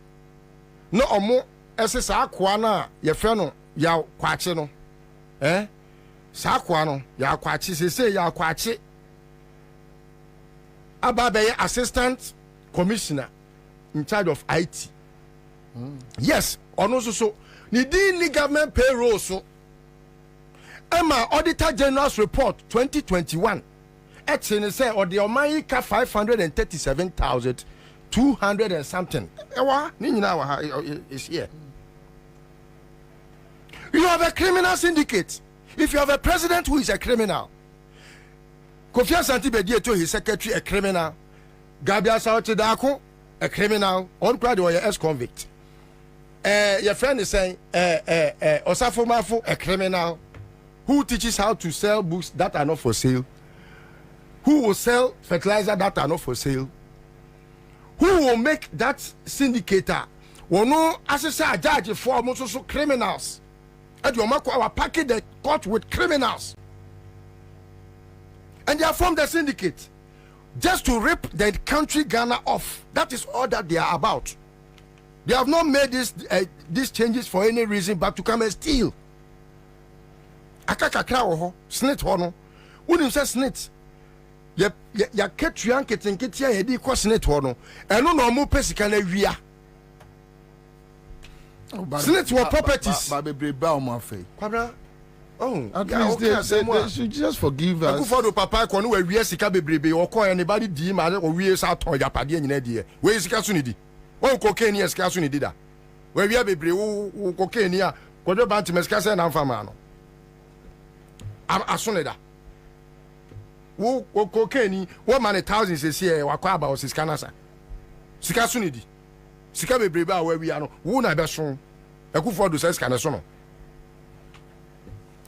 no omo ese sa akwa na ye fe no ya kwache no sa akwa no ya kwache sese ya kwache aba be assistant commissioner in charge of IT. Yes, ono so ni di government payroll so Emma Auditor General's report 2021 etching say or the Omaika 537,200 and something. Ewa ni nyina wa is here. You have a criminal syndicate. If you have a president who is a criminal, Kofi Asante Bedie to his secretary a criminal, Gabia Saotidako a criminal, on crowd or ex-convict. Your friend is saying, Osafo Mafo, a criminal, who teaches how to sell books that are not for sale, who will sell fertilizer that are not for sale, who will make that syndicator, will no assess a judge for most criminals. And you make our package the court with criminals. And they are from the syndicate just to rip the country Ghana off. That is all that they are about. They have not made these changes for any reason but to come and steal. Akakakra oho, snit hono. Unim says snit. Ya ketuan ketenketia ye di kwa snit ho no. Eno no mo pesika na wia. Snit were properties. Ba bebre ba o ma fe. Kwabena. Oh, at least they should just forgive us. Akufo papa ko no we sika bebrebe o ko anybody di ma o wie sa ton japade nyina di e. We sika so ni di. O cocaine ni sika so ni di da. We wie bebre wo cocaine ni a ko do banti mesika se na mfa ma no. Aso ne da. Wo cocaine wo man thousands e se wa kwa ba o sika na sa. Sika so ni di. Sika bebrebe a we wi no wo na be so. Akufo do se sika na so no.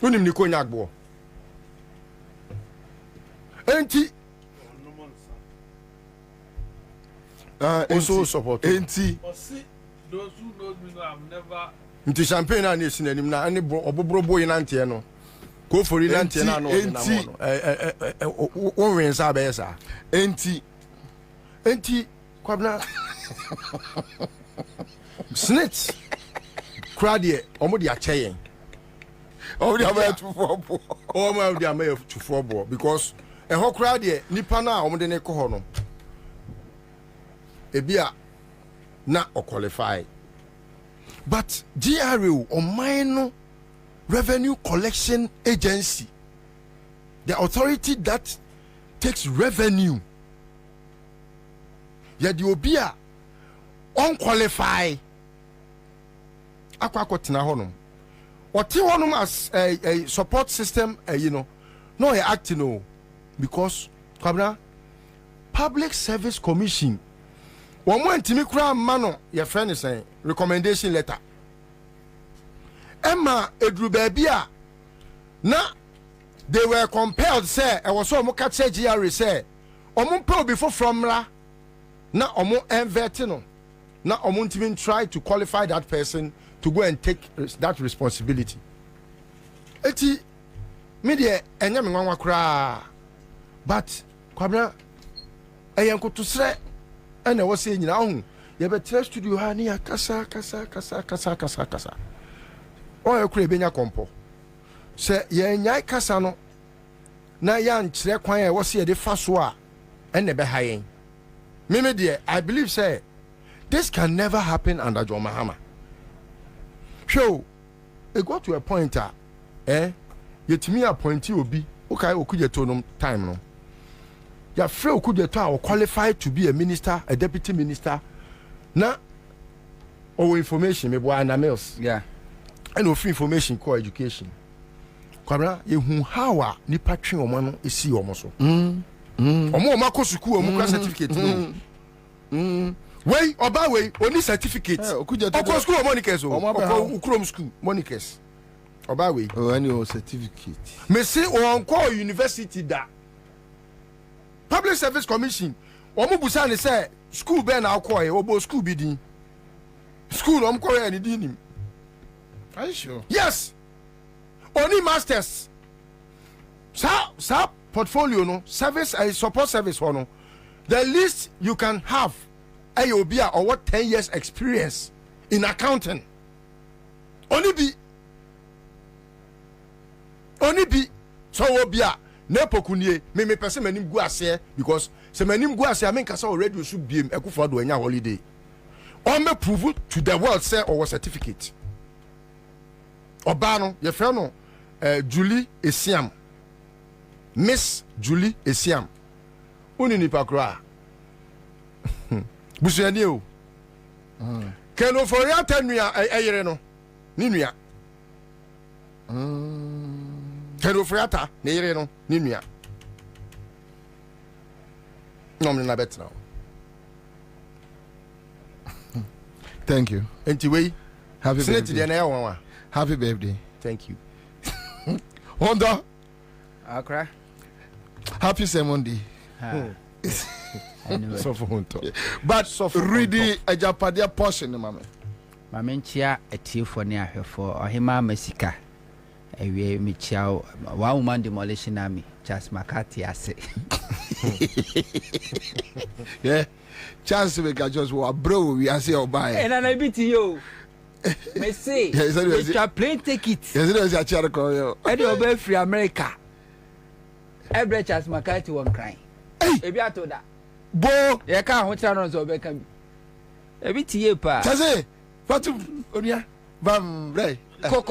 Unim ni konya agbo. Enti also support. Enti those who know me know I'm never. Nti champagne na esi nanim na ani obobrobo yi nante no. Ko fori nante na no na mo. Wo wen sa be sa. Enti Kwabena snitch crowd omo di acheyen. Oh, they are too for. Oh, my, they are too for because a whole crowd here, Nipana, or the Nekohono. A beer not or qualify. But GRU or Minor Revenue Collection Agency, the authority that takes revenue, yet you be unqualified. Aquacotina honum. What you want as a support system, no, you're acting no, because Kwabena, Public Service Commission, one more intimate mano, your friend is saying recommendation letter. Emma Edrubebia, na they were compelled, say, I was so much GRE say, Omo before from la, na Omo envertino, na Omo even try to qualify that person to go and take that responsibility. Eti media enya me nwanwa kura, but Kwabena eyanko to sre ena wo se nyina hu ye betre studio ha ni akasa kasa o ye kura benya kompo se ye nyai kasa no na ya nkyere kwan e wo se ye de fa so a ena be hayen me de I believe say this can never happen under John Mahama. So, it got to a point yetimi appointee obi okay okujeto no time no ya free okujeto a qualified to be a minister, a deputy minister na or information me boy na mails and of information core education Kwabena yehu how a nipa twen omo no esi omo so omo makosuku omo class certificate no wey oba wey oni certificate okujeto school monikers ukrom school monikers oba wey any certificate me say on call university da Public Service Commission omo busa ne say school be na call obo school bi din school omo call any din. Are you sure? Yes, only masters sa portfolio no service support service for no the least you can have Ayobia or what 10 years experience in accounting. Only be so obia nepo kunye me person manim gu ase because se manim gu ase amen kasa already should be ekufo do anya holiday. On me prove to the world say or certificate. Oba no ye fe no Julie Esiam. Miss Julie Esiam. Uni ni pakra. Busuani o. Keno for ya tanua ayere no. Ni nua. Keno for ya ta na yere no ni nua. No me na betra. Thank you. Anyway, happy birthday. Happy birthday. Thank you. Honda. Akra. Happy Monday. Anyway. But ready a Japadia portion, mama. Mamenchia a tea for near her for Ohima Messica. A way me chow 1 woman demolition army, just Makati I say. Yeah, chance to make a just what bro, we are say or buy. And I beat you. May say, it's a plane ticket. Yes, it was a charcoal. And you'll be free America. every chance makati won crying ebi atoda bo ye ka ho tira no so be ka bi ebi tie pa chase fatu onia bam re ko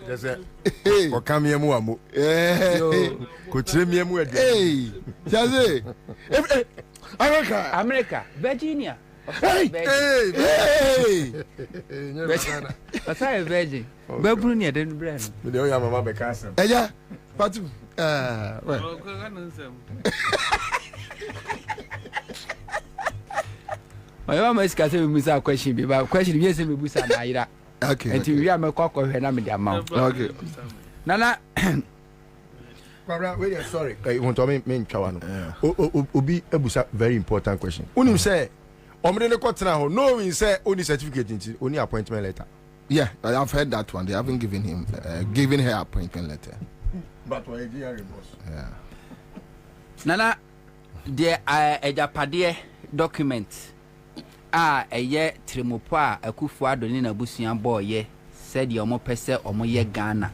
chase ko kamiemu amo ko chiremiemu ade chase America Virginia That's why a virgin. Babru near the brand. With your mama Becassin. Yeah, Patu. My mama is casting me a question. But question yes, we boost Naira. Okay. Until we are my cock or her name in the amount. Okay. Nana. Sorry. I want to mean Kawano. Obi Ebusa, very important question. Unim say. No, say only certificate, only appointment letter. Yeah, I've heard that one. They haven't given him, given her appointment letter. But why did you boss? Yeah. Nana, there are a Japade document. A year Trimopa, a Kufuado in a Busian boy, said your mo pese or mo ye Ghana.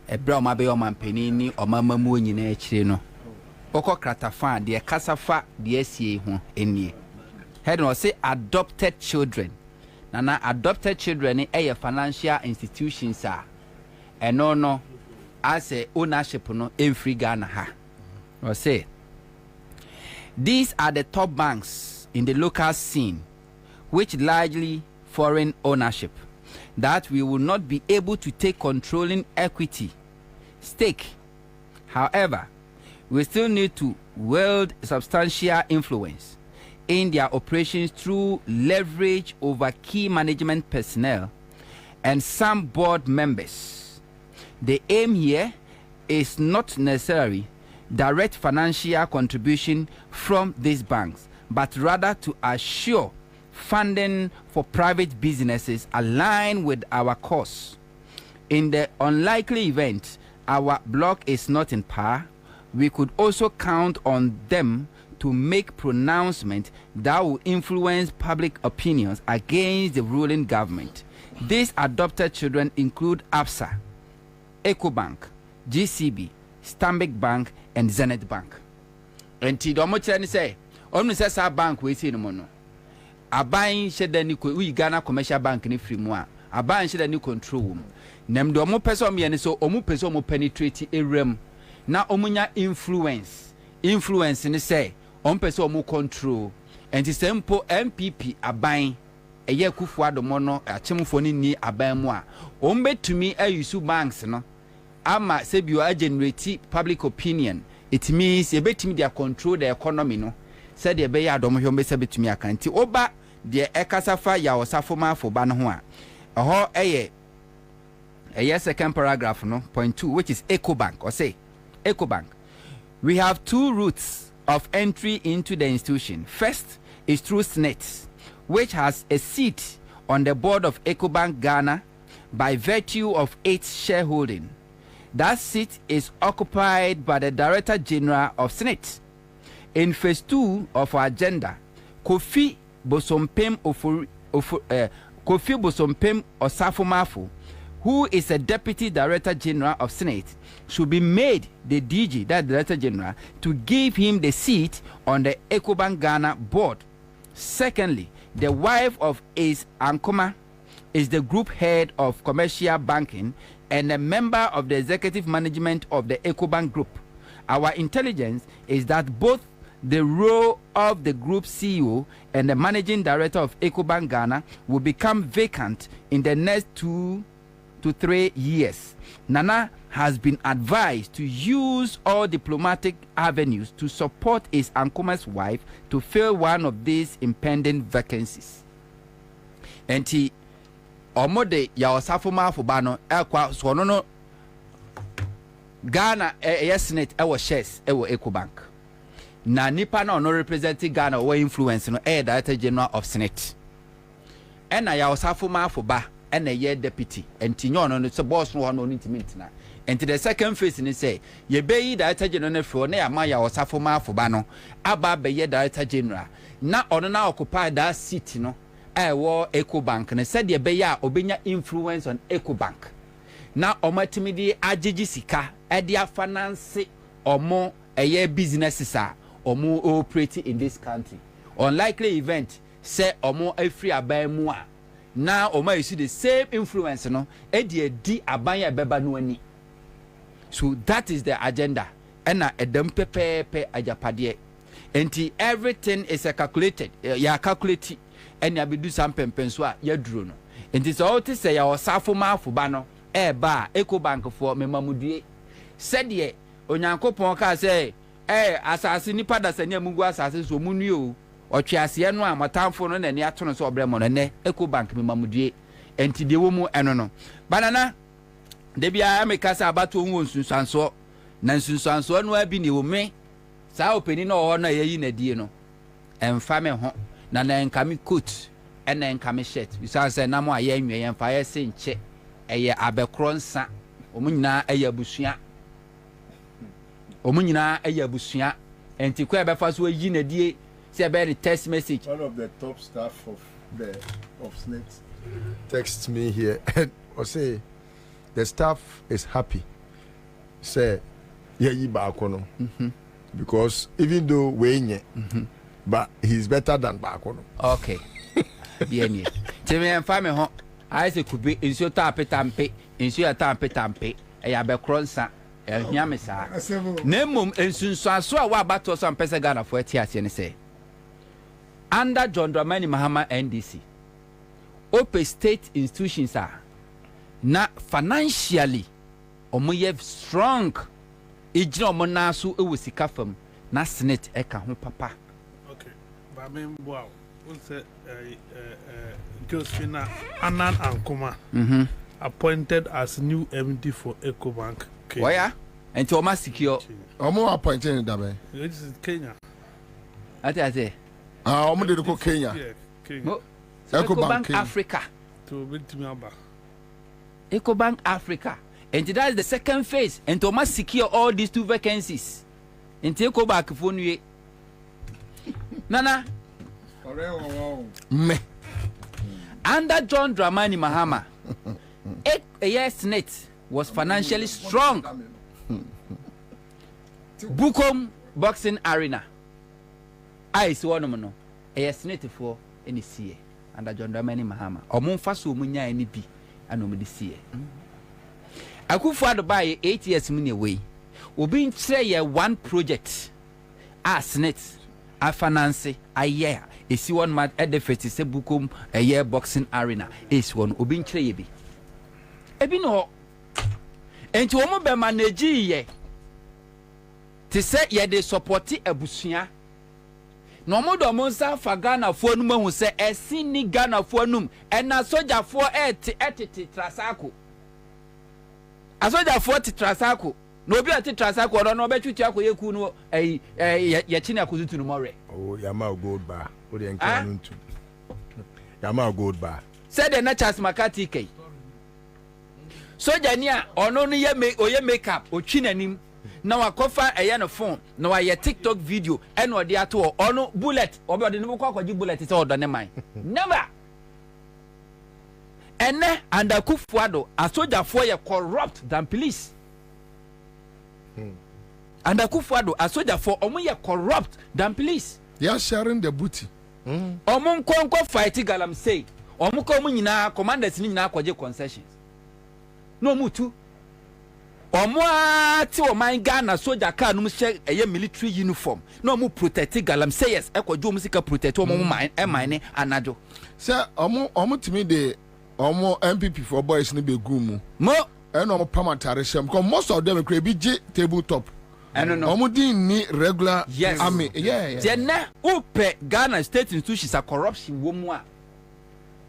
A brown mabe or man penini or mamma moon in a chino. Oko Kratafa, dear Casafa, dear see who any. Head no say adopted children. Nana adopted children in financial institutions are. And no, I say ownership no in free Ghana ha. Or say these are the top banks in the local scene, which largely foreign ownership, that we will not be able to take controlling equity stake. However, we still need to wield substantial influence in their operations through leverage over key management personnel and some board members. The aim here is not necessarily direct financial contribution from these banks, but rather to assure funding for private businesses aligned with our cause. In the unlikely event our bloc is not in power, we could also count on them to make pronouncements that will influence public opinions against the ruling government. These adopted children include Absa, EcoBank, GCB, Stanbic Bank, and Zenith Bank. And Tidomo say, almost as a bank we see no more. A buying shed we Ghana commercial bank in free more. A buying shed new control room. Nem do mo person me and so omu person mo penetrate a realm. Na omunya influence in say on person mo control and the simple MPP aban eye Kufuado mono achemfo ni aban mu a ombetumi ayusu banks no ama say bi o generate public opinion. It means e betumi dia control the economy no say de be ya adom hwe mbese betumi akanti oba de ekasafa ya osafoma fo ba no ho a ho eye second paragraph no point 2 which is EcoBank or say EcoBank. We have two routes of entry into the institution. First is through SNET, which has a seat on the board of EcoBank Ghana by virtue of its shareholding. That seat is occupied by the Director General of SNET. In phase 2 of our agenda, Kofi Bosompem Osafo, who is a Deputy Director General of SNET, should be made the DG, that Director General, to give him the seat on the EcoBank Ghana board. Secondly, the wife of Ace Ankoma is the group head of commercial banking and a member of the executive management of the EcoBank group. Our intelligence is that both the role of the group CEO and the managing director of EcoBank Ghana will become vacant in the next 2 to 3 years. Nana has been advised to use all diplomatic avenues to support his Ankoma's wife to fill one of these impending vacancies. And he omode ya osafoma fubano ekwa so no Ghana Senate ewo shares ewo EcoBank. Na nipa na no representing Ghana or influence no Director General of Senate. Ena ya osafoma fuba ena ye deputy entinyo no so boss no no intimate na. And the second phase ni say ye be Director General for na ya ma ya osafoma fuba no aba be ye Director General na ono na occupy that seat no ewo EcoBank na said ye be ya obenya influence on EcoBank. na omatimi di agigi sika e dia finance omo eye businesses a omo operate in this country. Unlikely event say omo free aban mu a na omo you see the same influence no e di aban ya beba no ani. So that is the agenda. Ena edem pepepe ajapade. Enti everything is calculated. Ya calculate and ya be do some pempenso a ya duro no. Enti so to say ya osafo maafo ba no ba Eco Bank for memamudie. Said ye onyankopon ka say asase nipa da sane amugu asase so munu o otwease no amatamfo no na ne ato no so obremo no ne Eco Bank memamudie. Enti de wo mu eno no. Banana de bia amekasa abato hu nsunsanso na nsunsanso no abi ne wo me saa openi no ho na yayi na die no emfa me ho na nka me coat ena nka me shirt bisa say na mo aye anwe yemfa ye se nche eye abekro nsa omunyina eye abusua enti kwa befa so yi na die say be text message. One of the top staff of SNET texts me here or say the staff is happy say yeyi baakono because even though we but he's better than baakono. Okay. Bien. Temi emfa me ho I say could be insio tapetampe insio tapetampe e ya be kronsa e hia me sa na mum ensunsuaso a wa bato so ampese Ghana for atiase ne say under John Dramani Mahama NDC open state institutions are na financially omoye strong ejina omo na so e wosika fam na Senate e ka ho papa. Okay ba me mbo say Josephina Anan Ankuma appointed as new MD for Eco Bank. Why? And to secure. Omo appointed in Dabe. This is Kenya. Ate. Omo de ko Kenya. Kenya. Eco Bank Africa. To bit me aba. Eco Bank Africa. And that is the second phase. And to secure all these two vacancies. And Eco Bank for new. Nana. Me. Under John Dramani Mahama, Senate was financially strong. Bukom Boxing Arena. I see one no. Senate for any CA under John Dramani Mahama. Omun faso munya any bi anom de CA. Akufo buy 8 years money away. Obi nkyere one project. Senate a finance a year. Esi one mat at the first se bukum a year boxing arena is one obi nkyere ye bi ebi no enti omo be manage ye te se ye de support abusua no mo do mo nsa fa Ghana fo num ahu se esi ni Ghana fo num ena soja fo etete trasako asoja fo trasako no obi ati trasako no obetwutu akoyeku no ye chine akozutu no more. Oh yama gold bar o de enka no ntu yama gold bar said the Nachas Makati kai soja ni a ono no ye makeup o twinanim na wakofa eye no phone na wa ye TikTok video e no de ato ono bullet obi ode no kwa kwaji bullet se odo ne man never ene and Akufuado a soja for ye corrupt than police. And Akufuado a soldier for omo ye corrupt than police. They are sharing the booty. Omo nko fight galamsey. Omo ko omo nyina commanders ni nyina kwaje concessions. No mutu. Omo ati o man Ghana soldier car no she eye military uniform. No omo protect galamseyers e kwaje omo sika protect omo mine anado. Say omo timi de omo MPP for boys ni be gumu. Mo and omo pamatare shem because most of them could be tabletop. I don't know. Omudi ni regular army. Yeah. Jena upe Ghana state institutions are corruption womwa.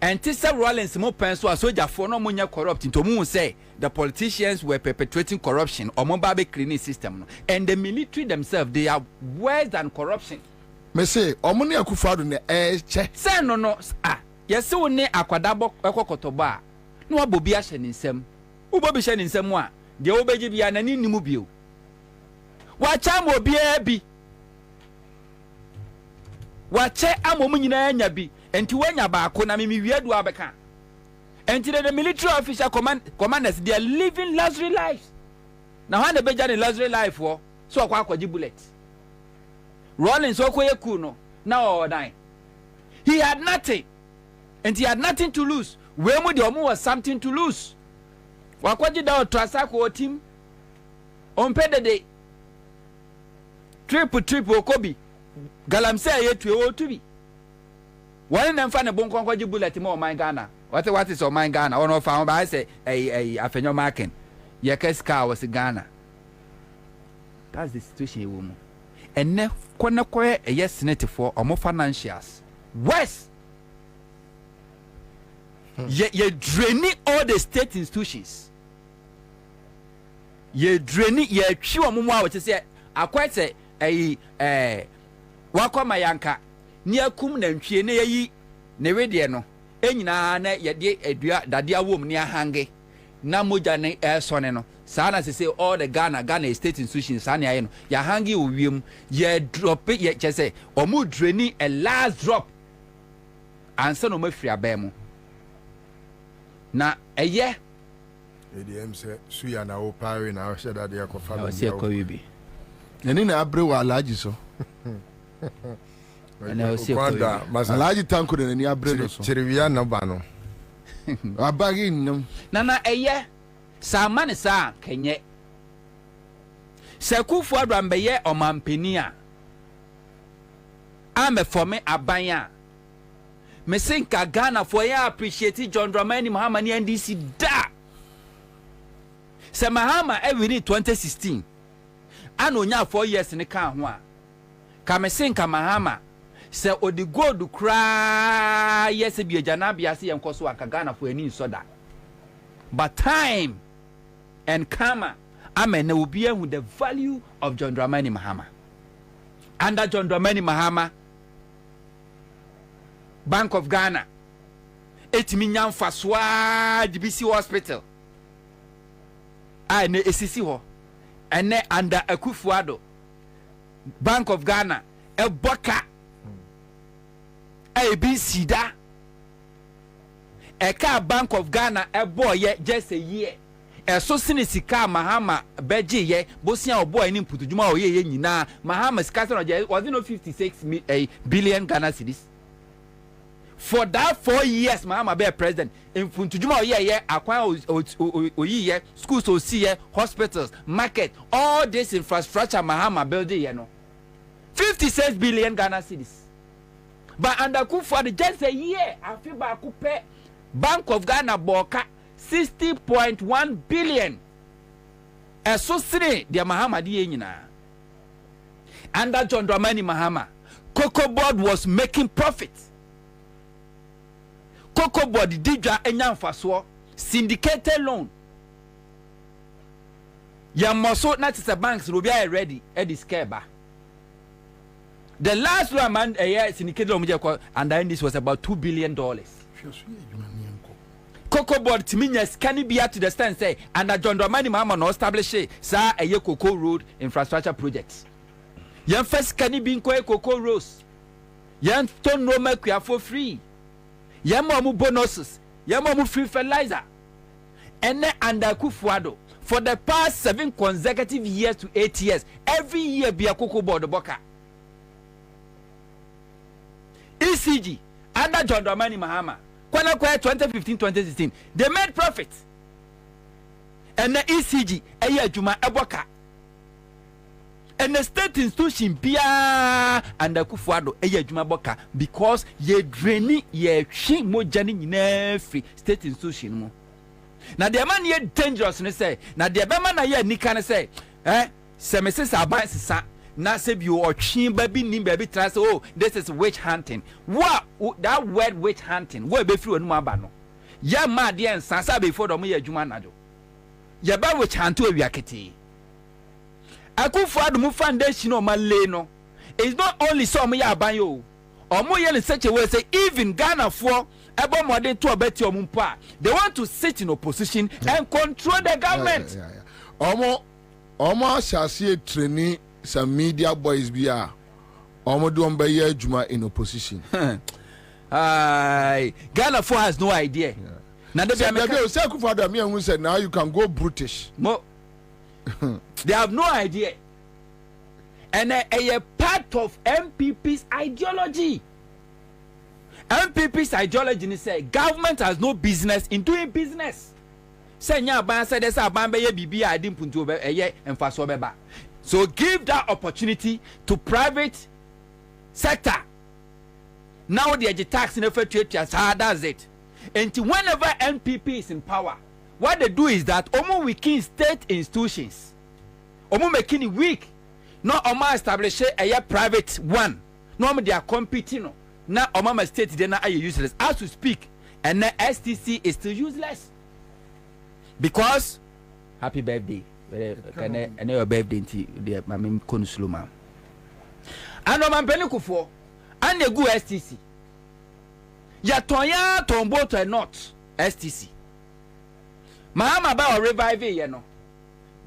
And Tissa Rollins mo penso a soldier for no munya corrupt into moon say the politicians were perpetrating corruption or mobile cleaning system. And the military themselves, they are worse than corruption. Me say omuni Akufo-Addo ne che. Say no yes so ne akwadabo ekokotoba. No abobi a hye nsem. Ubobi hye nsem a de obeji bia na ni nimu bio. Wacha mo bia bi. Wache amom nyina nya bi. Enti wanya baako na mimi wiedu abeka. And today the military official commanders, they are living luxury lives. Now when the beja in luxury life for so akwa bullet. Rolling so kuno now or dying. He had nothing, and he had nothing to lose. Wemu the omu was something to lose. Wakwaji da trasako team on pede de triple okobi galamse yetu o to be. One them find a bon kwaji bullet mo my Ghana. What is on my Ghana? One of our by say a afenyo marking. Yakes car was in Ghana. That's the situation woman. And ne kwana kwa a yes senator for or more financials. West. You're draining all the state institutions. You're draining your sure mumwa which say I quite say a wako mayanka near kum na ntwie na yi ne wedie no enyina na ye de adua dade awom ne ahange na moja ne sone no saa na say all the Ghana state institutions saa ne aye no ya hange owiem ye drop ye chese omu draining a last drop ansa no mafiri abemu na eye edm say suya na o pare na o sheda de ko family o se ko wibi nani na abre wa alaji so ana o se ko wibi alaji tanko de nani abre no so chiriwia na ba no abagi nnam na eye sa mane sa kenye sekufu adwambe ye omampeni a ame fome abanya me sinka Ghana for ya appreciate John Dramani Mahama ni NDC da se Mahama every 2016 ano nya 4 years ni ka ho a ka me sinka Mahama se odi gold kra yes bi agana bia se yenkoso aka Ghana for ani soda but time and karma amen will be with the value of John Dramani Mahama. Under John Dramani Mahama, Bank of Ghana, 8 million faswa GBC hospital. I ne esisi ho. Ene under Akufo-Addo, Bank of Ghana, e boka, e bi sida. Eka Bank of Ghana e boy just a year. So sinisika Mahama beji ye bosia oboy ni mputujuma oye nyina Mahama skata was it no 56 billion Ghana cedis for that 4 years Mahama be president mputujuma oye ye akwan oyi ye schools osi ye hospitals market all this infrastructure Mahama building ye no 56 billion Ghana cedis but under Akufo-Addo just a year afi ba kupe Bank of Ghana boka 60.1 billion. So sine the Mahama di nyina. Under John Dramani Mahama, Cocoa Board was making profit. Cocoa Board didja enyanfaso syndicated loan. Yamoso na tisa banks will be ready at this keba. The last loan man syndicated loan under this was about $2 billion. Cocoa Board timinya can be to the stand say and John Dramani Mahama no establish sa a Cocoa Road infrastructure project. Yan first can be Cocoa Roads. Yan ton no make for free. Yan more bonuses. Yan more free fertilizer. And then under Akufo-Addo for the past 7 consecutive years to 8 years, every year be a Cocoa Board boka. ECG under John Dramani Mahama. 2015-2016, they made profit. And the ECG, Juma Eboka, and the state institution Pia and the Akufo-Addo, Juma Boka, because ye draining ye ching mo jani in every state institution. Now the man ye dangerous, and say, now the man ye Nikan say, Semesis Abansa. Na say you or chin baby nim baby try say oh this is witch hunting. What that word witch hunting? Where be free no aba no. Ya ma de Ansah before do mo ye adwuma nado. Ya ba witch hunt we wiakete. Akufo-Addo mu foundation o male no. It's not only some ya aban yo. Omo ye in such a way say even Ghana for ebo modern to obeti omumpa. They want to sit in opposition and control the government. Omo shasi training some media boys be a Omodo Mbaye Juma in opposition. Ghana 4 has no idea. Now they said now you can go brutish. They have no idea. And a part of MPP's ideology. MPP's ideology is say government has no business in doing business. Say nya ban say this ban be bibi adi mpuntu be eye emfaso beba. So give that opportunity to private sector. Now the tax in the that's it. And whenever NPP is in power, what they do is that omo weaken state institutions. Omo making it weak. No omo establish a private one. No they are competing. Now omo state they are useless. As we speak, and the STC is still useless. Because happy birthday. I know your birthday the mami konsuluma. And omo benukufo and the go STC. Ya tonya tombo to not STC. Mahama ba o revive ye no.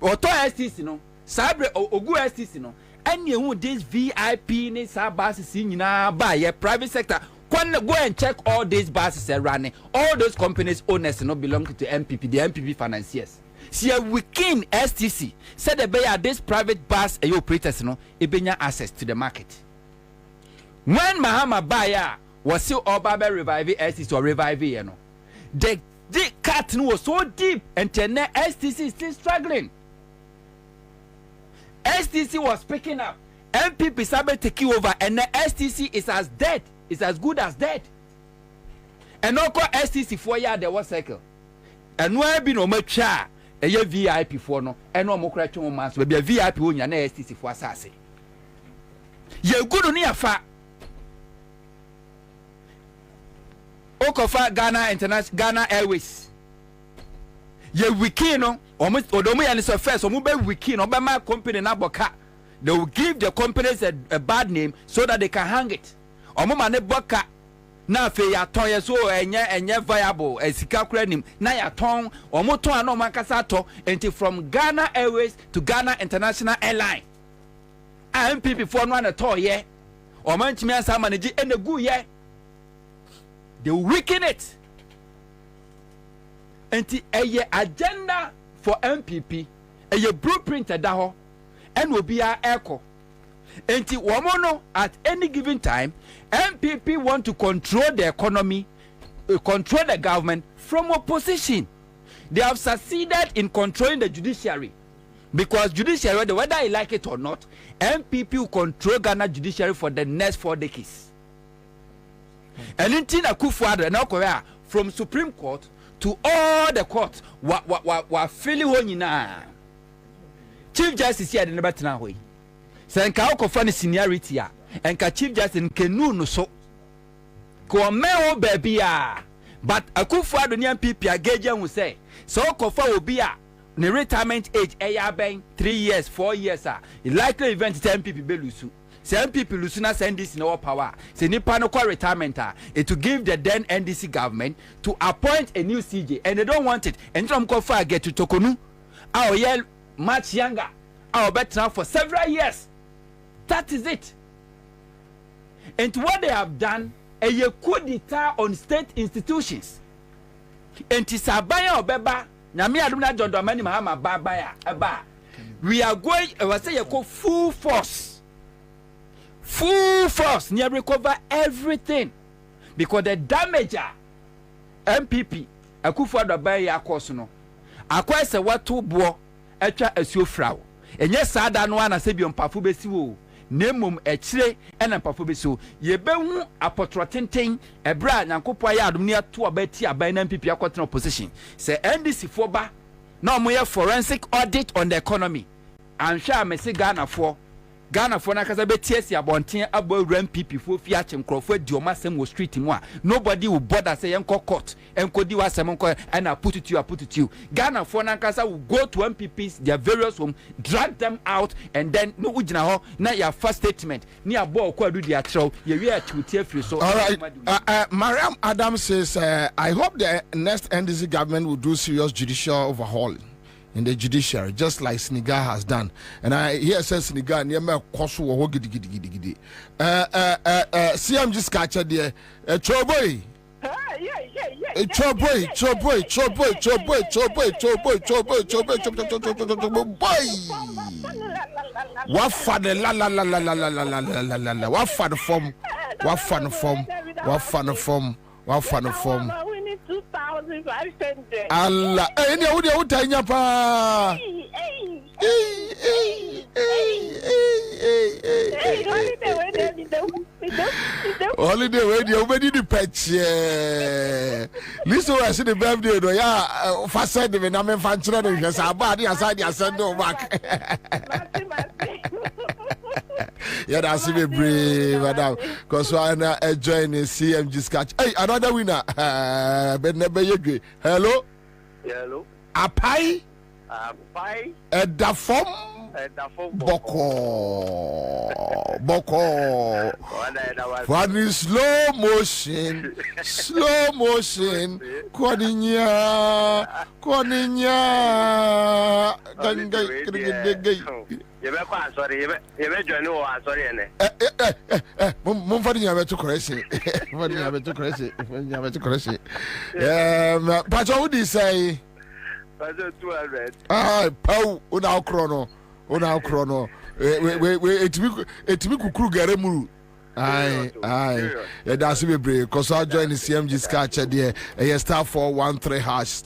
O to STC no. Sabre ogu STC no. Any who this VIP ni sa buses nyina ba ye private sector. Go and check all these buses are running. All those companies owners no belong to MPP, the MPP financiers. See within STC said the bay this private bus operators no ebenya access to the market. When Mahama Baya was still all Baba reviving STC or reviving you know. The cut was so deep and then STC is still struggling. STC was picking up. MPP Sabe taking over and the STC is as dead. It's as good as dead. And no call STC 4 year there was cycle. And no be no much a VIP for no and no more crash on mass will be a VIP when you're STC for assassin. You're good on your fat. Okofa Ghana International Ghana Airways. Ye wiki no almost odomo ya ni so first omo be wiki no be my company na boka. They will give the companies a bad name so that they can hang it. Omo ma ne boka na fe ya ton ye so enye viable esika kura nim na ya ton omo ton ana omo akasa to enti from Ghana Airways to Ghana International Airline. MPP for no na to ye. Omo ntimi asa manage enegu ye. They weaken it. And a agenda for MPP, a blueprint at Daho, and will be our echo. And womono at any given time, MPP want to control the economy, control the government from opposition. They have succeeded in controlling the judiciary. Because judiciary, whether you like it or not, MPP will control Ghana judiciary for the next 4 decades. And in Tina Kufuado and Korea from Supreme Court to all the courts wa feeling honina. Chief Justice here never tena hoy. Say nka okofa ne seniority a enka Chief Justice nkenu no so. Ko me o baby a but Akufuado ni MPP agage hu say so okofa obi a ne retirement age eya ben 3 years 4 years a likely event MPP be lusu. Some people losing send this in our power. Say nipa no call retirement it to give the then NDC government to appoint a new CJ and they don't want it. And some call for get to Tokonu. Our year much younger. Our better now for several years. That is it. And what they have done a coup d'etat on state institutions. And Tisabaya or Beba Nami Aduna John Domani Mahama Babaya Aba. We are going I was say you call full force near recover everything because the damager MPP Akufuado buy ya course no akwa se watu bo etwa asuo frawo enye sada no ana se bi mpafu besi wo nemum ekire ena mpafu besi wo ye behu apotrotenten ebra nyankopɔ ya adom ne ato abati aban na MPP akɔtena opposition se NDC fo ba na omoye forensic audit on the economy anhwa amese Ghana for na kasa betiesi abonten abo MPP fo fi ache nkrofo di omasem wo street mu a nobody will bother say enko court enko di wasem enko and I put it to you Ghana for na kasa will go to MPPs their various home drag them out and then no ugina ho na your first statement ni abo ko adu dia throw ye wi atutie free so all right Mariam Adams says I hope the next NDC government will do serious judicial overhaul in the judiciary, just like Senegal has done. And I hear says Senegal near me kosu wo gidi. CM just catch there. Choboy. Yeah. We need 2,500. Allah, any of you tanya pa. Holiday radio, we need the patch. Listen, I see the birthday. No, yeah, fast side the name fancy. Because our body aside, you send no back. Yeah, that's me brave, madam. Because I na join the CMG sketch. Hey, another winner. Hello. Hello. Apai. Apai. Edafom. Boko. One is slow motion. Kwaninya. Sorry. But what would you say? 200. Pau, una chrono. It me kukuru gare muru. Aye. Yeah, that's me brave. Cause I join the CMG sketch there. Star 413 hash.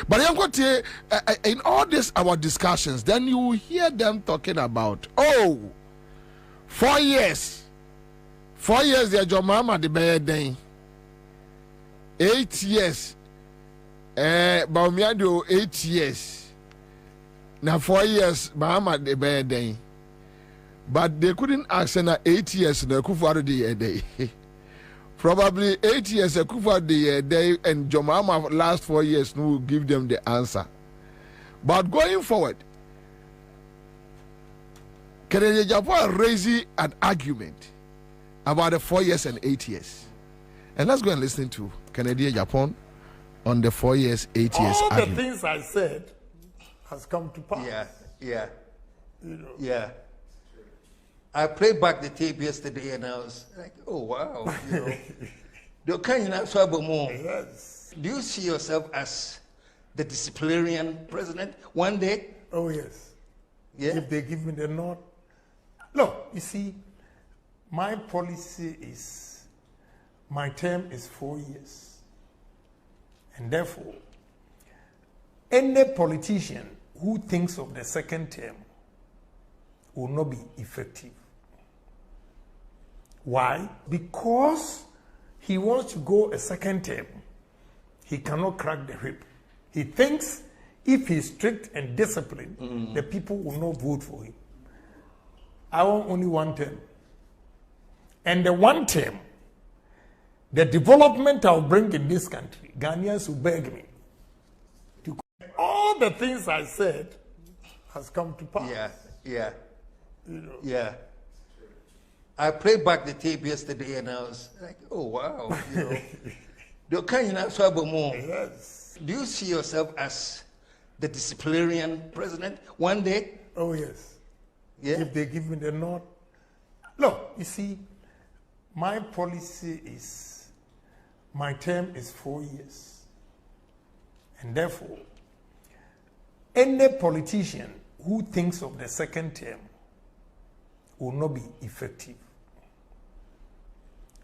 But I'm going to in all this our discussions, then you hear them talking about 4 years. 4 years they your mama the bad day. 8 years. But me I do 8 years. Now 4 years, mama the bad day. But they couldn't ask na 8 years na kufu the day. Probably 8 years a kufu the day and Jomama last 4 years no will give them the answer. But going forward, Kennedy Japan raising an argument about the 4 years and 8 years. And let's go and listen to Kennedy Japan on the 4 years, 8 years all argument. The things I said has come to pass. Yeah. You know. Yeah. I played back the tape yesterday and I was like, oh wow, Yes. Do you see yourself as the disciplinarian president one day? Oh yes. Yeah. If they give me the nod. Look, you see, my policy is my term is 4 years. And therefore, any politician who thinks of the second term will not be effective. Why? Because he wants to go a second term. He cannot crack the whip. He thinks if he's strict and disciplined, the people will not vote for him. I want only 1 term. And the 1 term, the development I'll bring in this country, Ghanaians will beg me. All the things I said has come to pass. Yeah. You know. Yeah. I played back the tape yesterday and I was like, oh wow, Yes. Do you see yourself as the disciplinarian president one day? Oh yes. Yeah. If they give me the nod. Look, you see, my policy is my term is 4 years. And therefore, any politician who thinks of the second term will not be effective.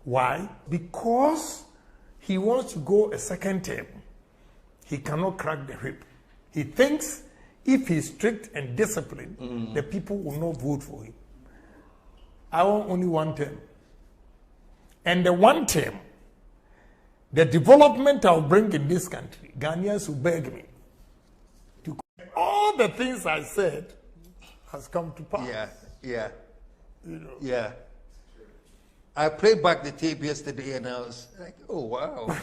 Why? Because he wants to go a second term. He cannot crack the whip. He thinks if he's strict and disciplined, the people will not vote for him. I want only 1 term. And the 1 term, the development I'll bring in this country, Ghanaians will beg me. All the things I said has come to pass. Yeah. You know. Yeah. I played back the tape yesterday and I was like, oh wow, All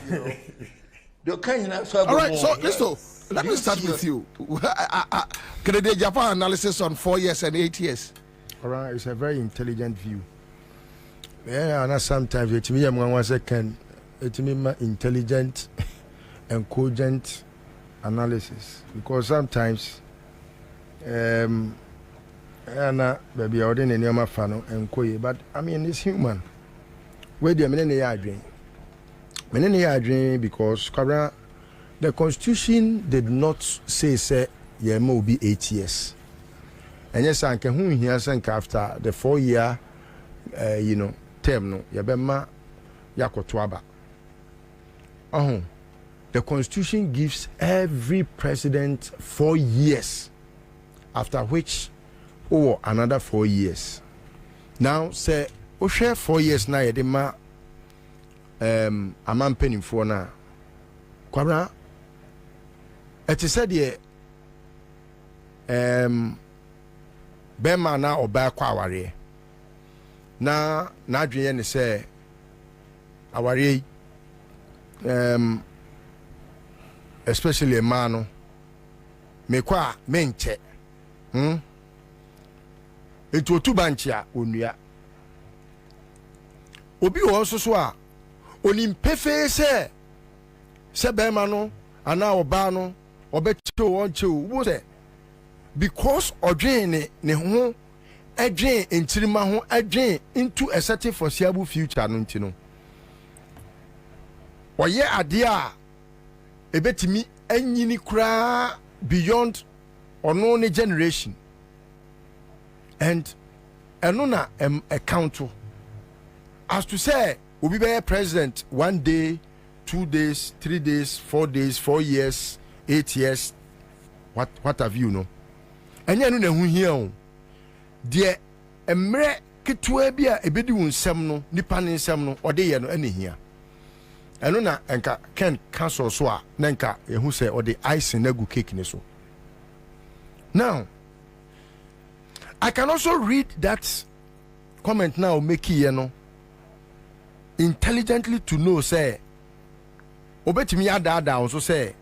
right, so let me start with you. Canada Japan analysis on 4 years and 8 years. All right, it's a very intelligent view. Yeah, and sometimes it me intelligent and cogent analysis, because sometimes baby I didn't know my fan and but I mean it's human. Where do you mean Many are dream because Kwabena, the constitution did not say Yema will be 8 years. And yes, I can hear after the 4-year term no Yabema Yakotwaba. The constitution gives every president 4 years, after which another 4 years. Now say we share 4 years now yedema amam penimfo na Kwabena it is said here bema na oba kwa aware na adweye ne say aware especially a man me kwa menche etu otu banchia onua obi wo so a onim pefe se bema no ana oba no obecho wonche wo se because odwen ne ho adwen entirima ho adwen into a certain foreseeable future no ntino oye ade a ebetimi anyini kura beyond ono ne generation and enona account as to say obi be president 1 day 2 days 3 days 4 days 4 years 8 years what have you know enya no na hu hia o de emre ketwa bi a ebedi won nsem no nipa ne nsem no ode ye no ene hia eno na enka ken cancel so a na enka ehu se ode ice na gu cake ne so. Now I can also read that comment now make here no intelligently to know say obetimi ada on so say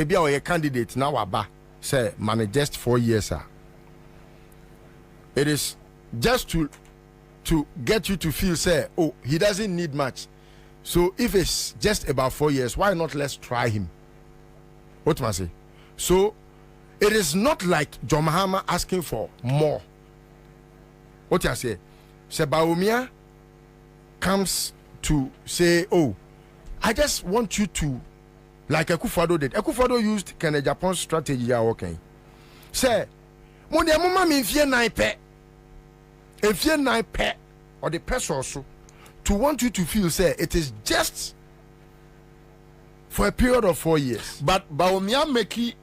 bia o ye candidate now aba say manage just 4 years sir. It is just to get you to feel say oh he doesn't need much. So if it's just about 4 years, why not let's try him? What must I say? So it is not like John Mahama asking for more. What I say? Sebaumia comes to say, oh, I just want you to, like Akufo-Addo did. Akufo-Addo used Kenya Japan's strategy. Okay. Say, mon dia mama mi fie nine pe. If you nine pe or the person also to want you to feel say it is just for a period of 4 years. But Baumia make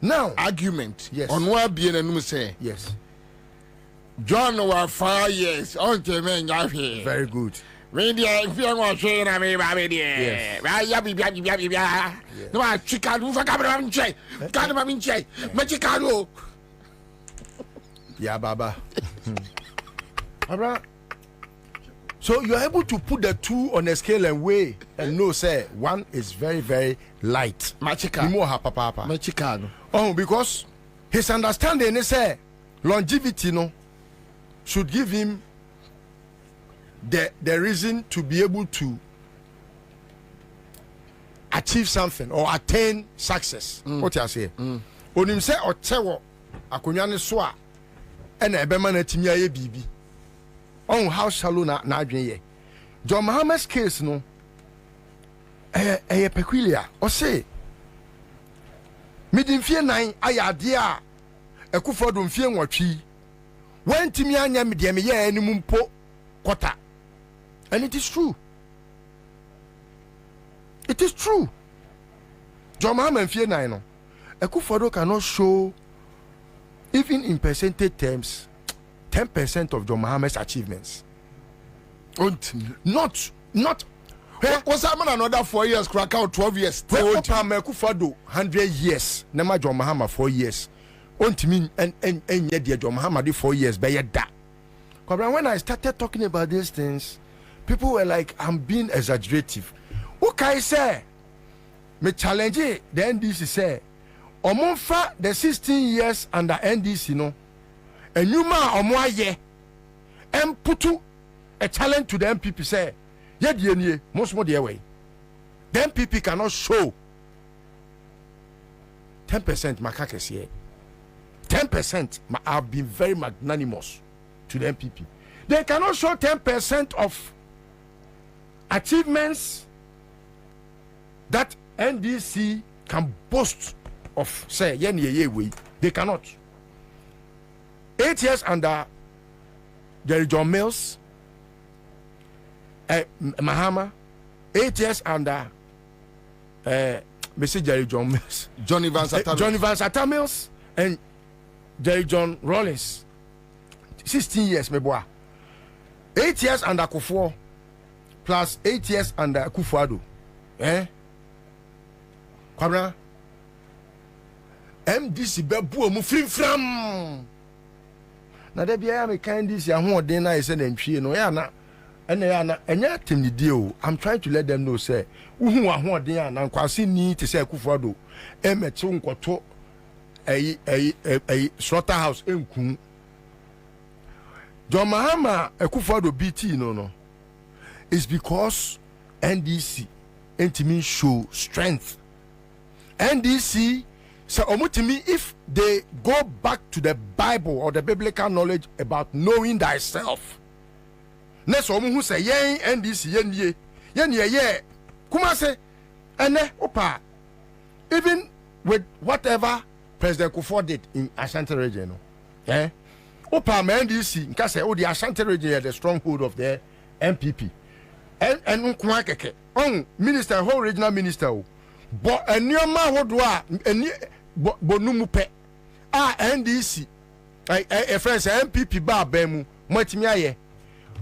now argument yes on what being and say yes. John was 5 years on very good. Media if you want to say na me baby there. Yeah. No I Chicago for camera nche. Camera nche. Me Chicago. Yeah baba. Alright. So you are able to put the two on a scale and weigh and know say one is very very light. Machika. Oh, because his understanding is say longevity no should give him the reason to be able to achieve something or attain success. What you say? Onim say otewo akonwa ne so a na ebema na timi aye bibi. On how shallow na adwen ye. John Mahama's case no peculiar. O say midin fie nan ayade a Akufo-Addo mfie nwatwi wantimi anya me de me ye animu mpo kota. And it is true. It is true. John Mahama mfie nan no Akufo-Addo cannot show even in percentage terms 10% of John Mahama's achievements. Not what's happening another 4 years crack out 12 years. Akufo-Addo 100 years. Nema John Mahama 4 years. Ontimi and yet John Mahama did 4 years by that. When I started talking about these things, people were like, I'm being exaggerative. What can I say? Me challenge the NDC say, Omonfa the 16 years under NDC no. And you ma omoaye and put a challenge to the MPP say, yeah, the most more the way. The MPP cannot show 10% makakes here. 10% have been very magnanimous to the MPP. They cannot show 10% of achievements that NDC can boast of say way. They cannot. 8 years under Jerry John Mills, Mahama, 8 years under Mr. Jerry John Mills, Johnny Van Satta Mills, and Jerry John Rawlings. 16 years, me boy. 8 years under Kufuor, plus 8 years under Kufuor. Kwabena, MDC bebu mu frim. Na de bia me kan this ya ho den na ise na ntwie no ya na enya tem ni deal. I'm trying to let them know say uhu ho den ya na nkwase ni te say Kufuor emeche nkoto slaughterhouse enku John Mahama Kufuor BT no is because NDC intimi show strength. NDC so omutimi, if they go back to the Bible or the biblical knowledge about knowing thyself. Next omu who say yen NDC yen kuma say ene opa even with whatever President Kufuor did in Ashanti region opa ma NDC nka say the Ashanti region the stronghold of the MPP and kuma keke on minister whole regional minister but enioma hodo a eni bonumu pe NDC a friends MPP ba mu matimi aye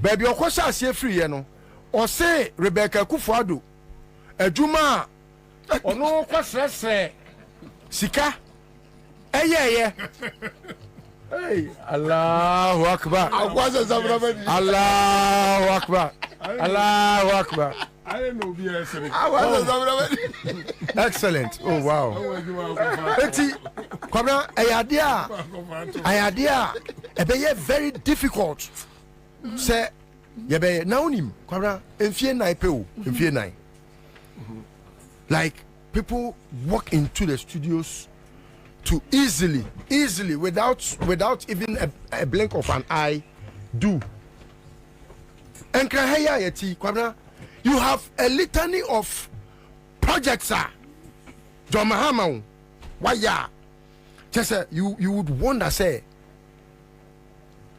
baby okosa ase free ye no o say Rebecca Kufuor adwuma ono kwasresre sika hey Allahu akbar Allahu akbar Allahu akbar. I don't know be excellent. Oh wow. Eti Kwabena ayadea ebe very difficult. Say yebe na unim Kwabena enfie nine pe o enfie nine. Like people walk into the studios to easily without even a blink of an eye do. And Kwabena, you have a litany of projects, sir. John Mahama, why ya? Just you would wonder, say,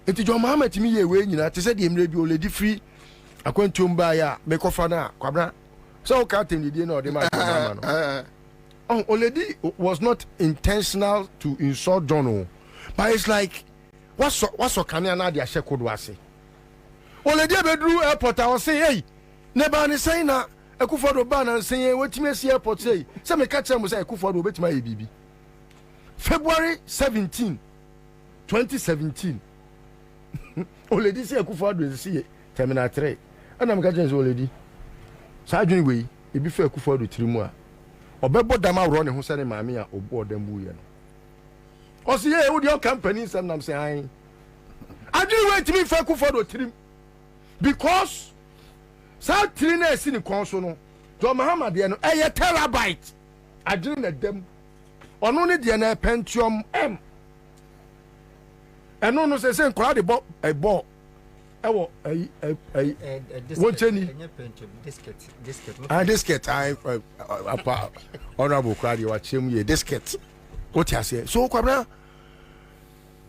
if John Mahama to me, you know, to say the MLB already free. I went to Mbaya, make off Kwabena. So, Captain, you didn't know the man. Already was not intentional to insult John, but it's like, what's so Kanyana, the Ashe could was say. Already bedroom airport, I was saying, hey. Neba ni say na Kufuor ban and say wetime see airport say me catch am say Kufuor betima bibi February 17 2017 already say Kufuor see terminal 3 and am catch am already sa adwini we e bi fa Kufuor tirimu a obebo dama ro ne ho say ne maame a obo odam bu ye no o say e wo di company sam nam say an adwini we timi fa Kufuor tirim because South Trina is in the console. John Mahama, no, a terabyte. I didn't let them. On only the Pentium M. And no, say, crowd a ball. A disket. I honorable crowd, you watch him, ye disket. What you say? So, Kwabena,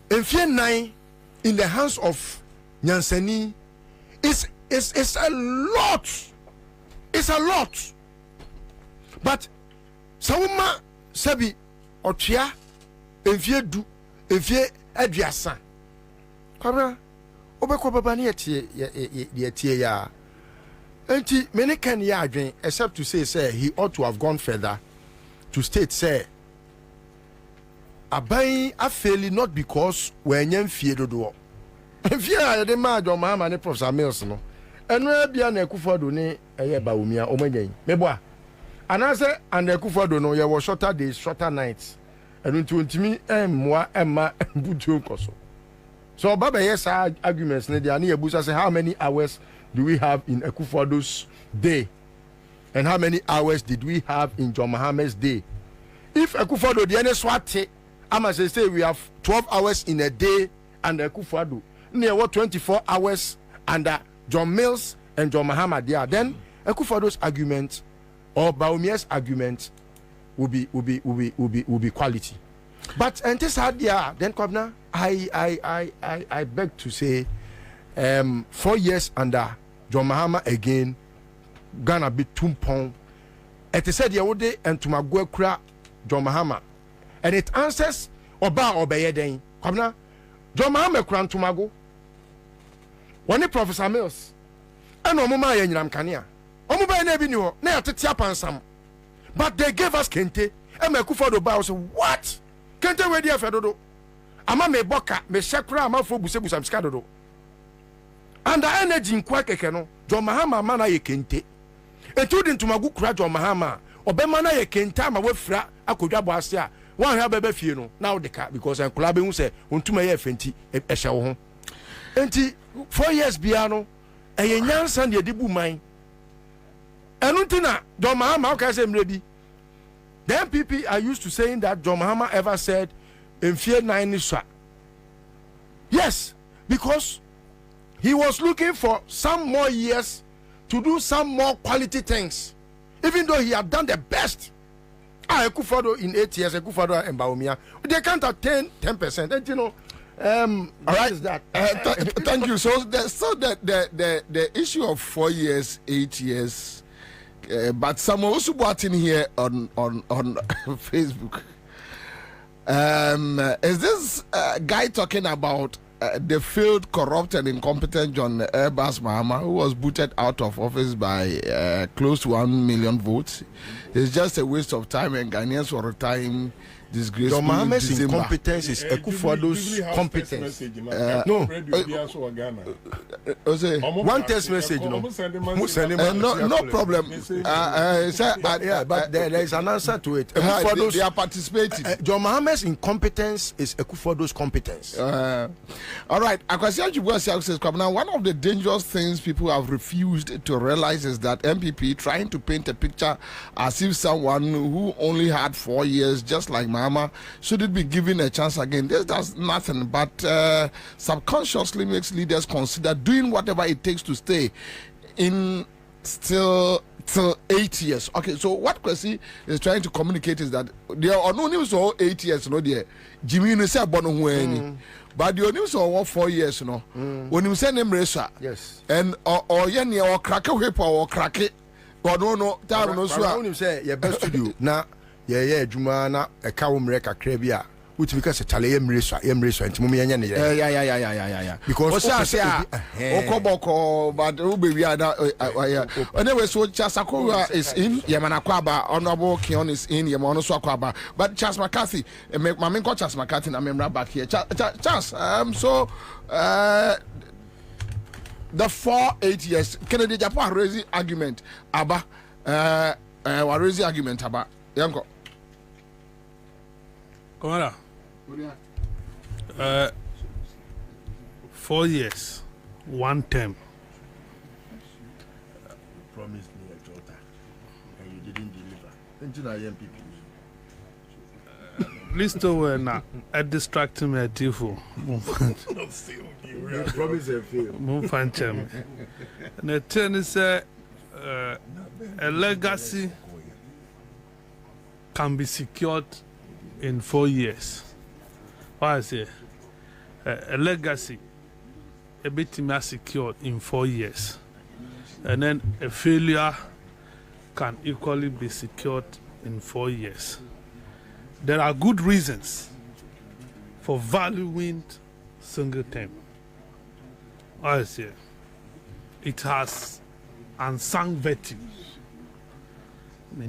in fear 9 in the hands of Nyansani it's a lot. It's a lot. But Sawuma Sabi Ochia Enfie Du Enfie Aduasa. Kwabena obekwa baba na ye ya. Enti many can ya adwen except to say he ought to have gone further to state say abai afeli not because we nyam fie dodo. Enfie a de ma John Mahama ne Professor Mills no. Enu bia na Kufuor ne eye bawumia omanyan meboa anase and Kufuor no ye wo shorter days shorter nights enu ntimi emmoa emma butu nkoso so baba yes arguments ne dia na yebusa say how many hours do we have in Kufuor's day and how many hours did we have in John Mahama's day? If Kufuor the any swate ama say we have 12 hours in a day and Kufuor near what 24 hours under John Mills and John Mahama there, then Kufuor's argument or Baumia's argument will be quality. But and this idea, then Kwabena, I beg to say, 4 years under John Mahama again, Ghana be 2 pound. It is said Yawode and Tumagwe Kra John Mahama, and it answers Oba Obeyeden. Kwabena, John Mahama Kran Tumago. One Professor Mills, and Omuma Yanam Kania. Omuba Nebino, Nea Tiapansam. But they gave us Kente, and Mekufado Bao said, what? Kente Wedia Fedodo. Ama me boka, me shakra, ama fo busebu samskadodo. And the energy in Kwakekeno, John Mahama mana ye Kente. And told him to Magu Kra John Mahama, Obemana ye Kenta, ma wefra, Akoja Basia, one have a funeral, now the car, because I'm clubbing, say, Untuma ye fenti, a show. And 4 years piano, a young son, ye dibu mine. And Untina, John Mahama, how can I say, maybe? The MPP are used to saying that John Mahama ever said, in fear 9 Nisha. Yes, because he was looking for some more years to do some more quality things, even though he had done the best. Ekufado in 8 years, Ekufado and Baumia, they can't attain 10%. And you know, all right, is that? Thank you. So the issue of 4 years, 8 years, but some also brought in here on Facebook. Is this guy talking about the failed, corrupt, and incompetent John Abbas Mahama, who was booted out of office by close to 1 million votes? It's just a waste of time, and Ghanaians were retiring disgraceful. John Mahama's incompetence is Ekufuado's competence. No. One text message, no problem. But there is an answer to it. They are participating. John Mahama's incompetence is Ekufuado's competence. All right. One of the dangerous things people have refused to realize is that MPP trying to paint a picture as if someone who only had 4 years, just like Mahama, should it be given a chance again. This does nothing but subconsciously makes leaders consider doing whatever it takes to stay in till 8 years. Okay, so what Kwesi is trying to communicate is that there are no news for 8 years, no dear. Jimmy no say bono hueni. But the news for 4 years, no. When you send him resa. Yes. And or yeni or crack a whip or crack it. Or no time no so. When you say your best studio na Juma na a cow mreka krebia. Which because a chale embrace and Mumian. Yeah. Because Okoboko, but Ubi anyway, so Chasakura is in, Yamanakwaba, Honorable Kion is in, Yamano Swakwaba, but Charles McCarthy, and make my main coach Charles McCarthy, and I'm back here. Charles, so the 4-8 years, Kennedy Japan raising argument, Abba, raising argument, Abba, Yanko. Komara. 4 years, 1 term. Promised me a daughter, and you didn't deliver. Listo were not a distracting me at Tifo. Promise a fail. Mumfanchem. And the turn is a legacy can be secured in 4 years. Why I say a legacy a bit more secured in 4 years, and then a failure can equally be secured in 4 years. There are good reasons for valuing single term. I say it has unsung virtues.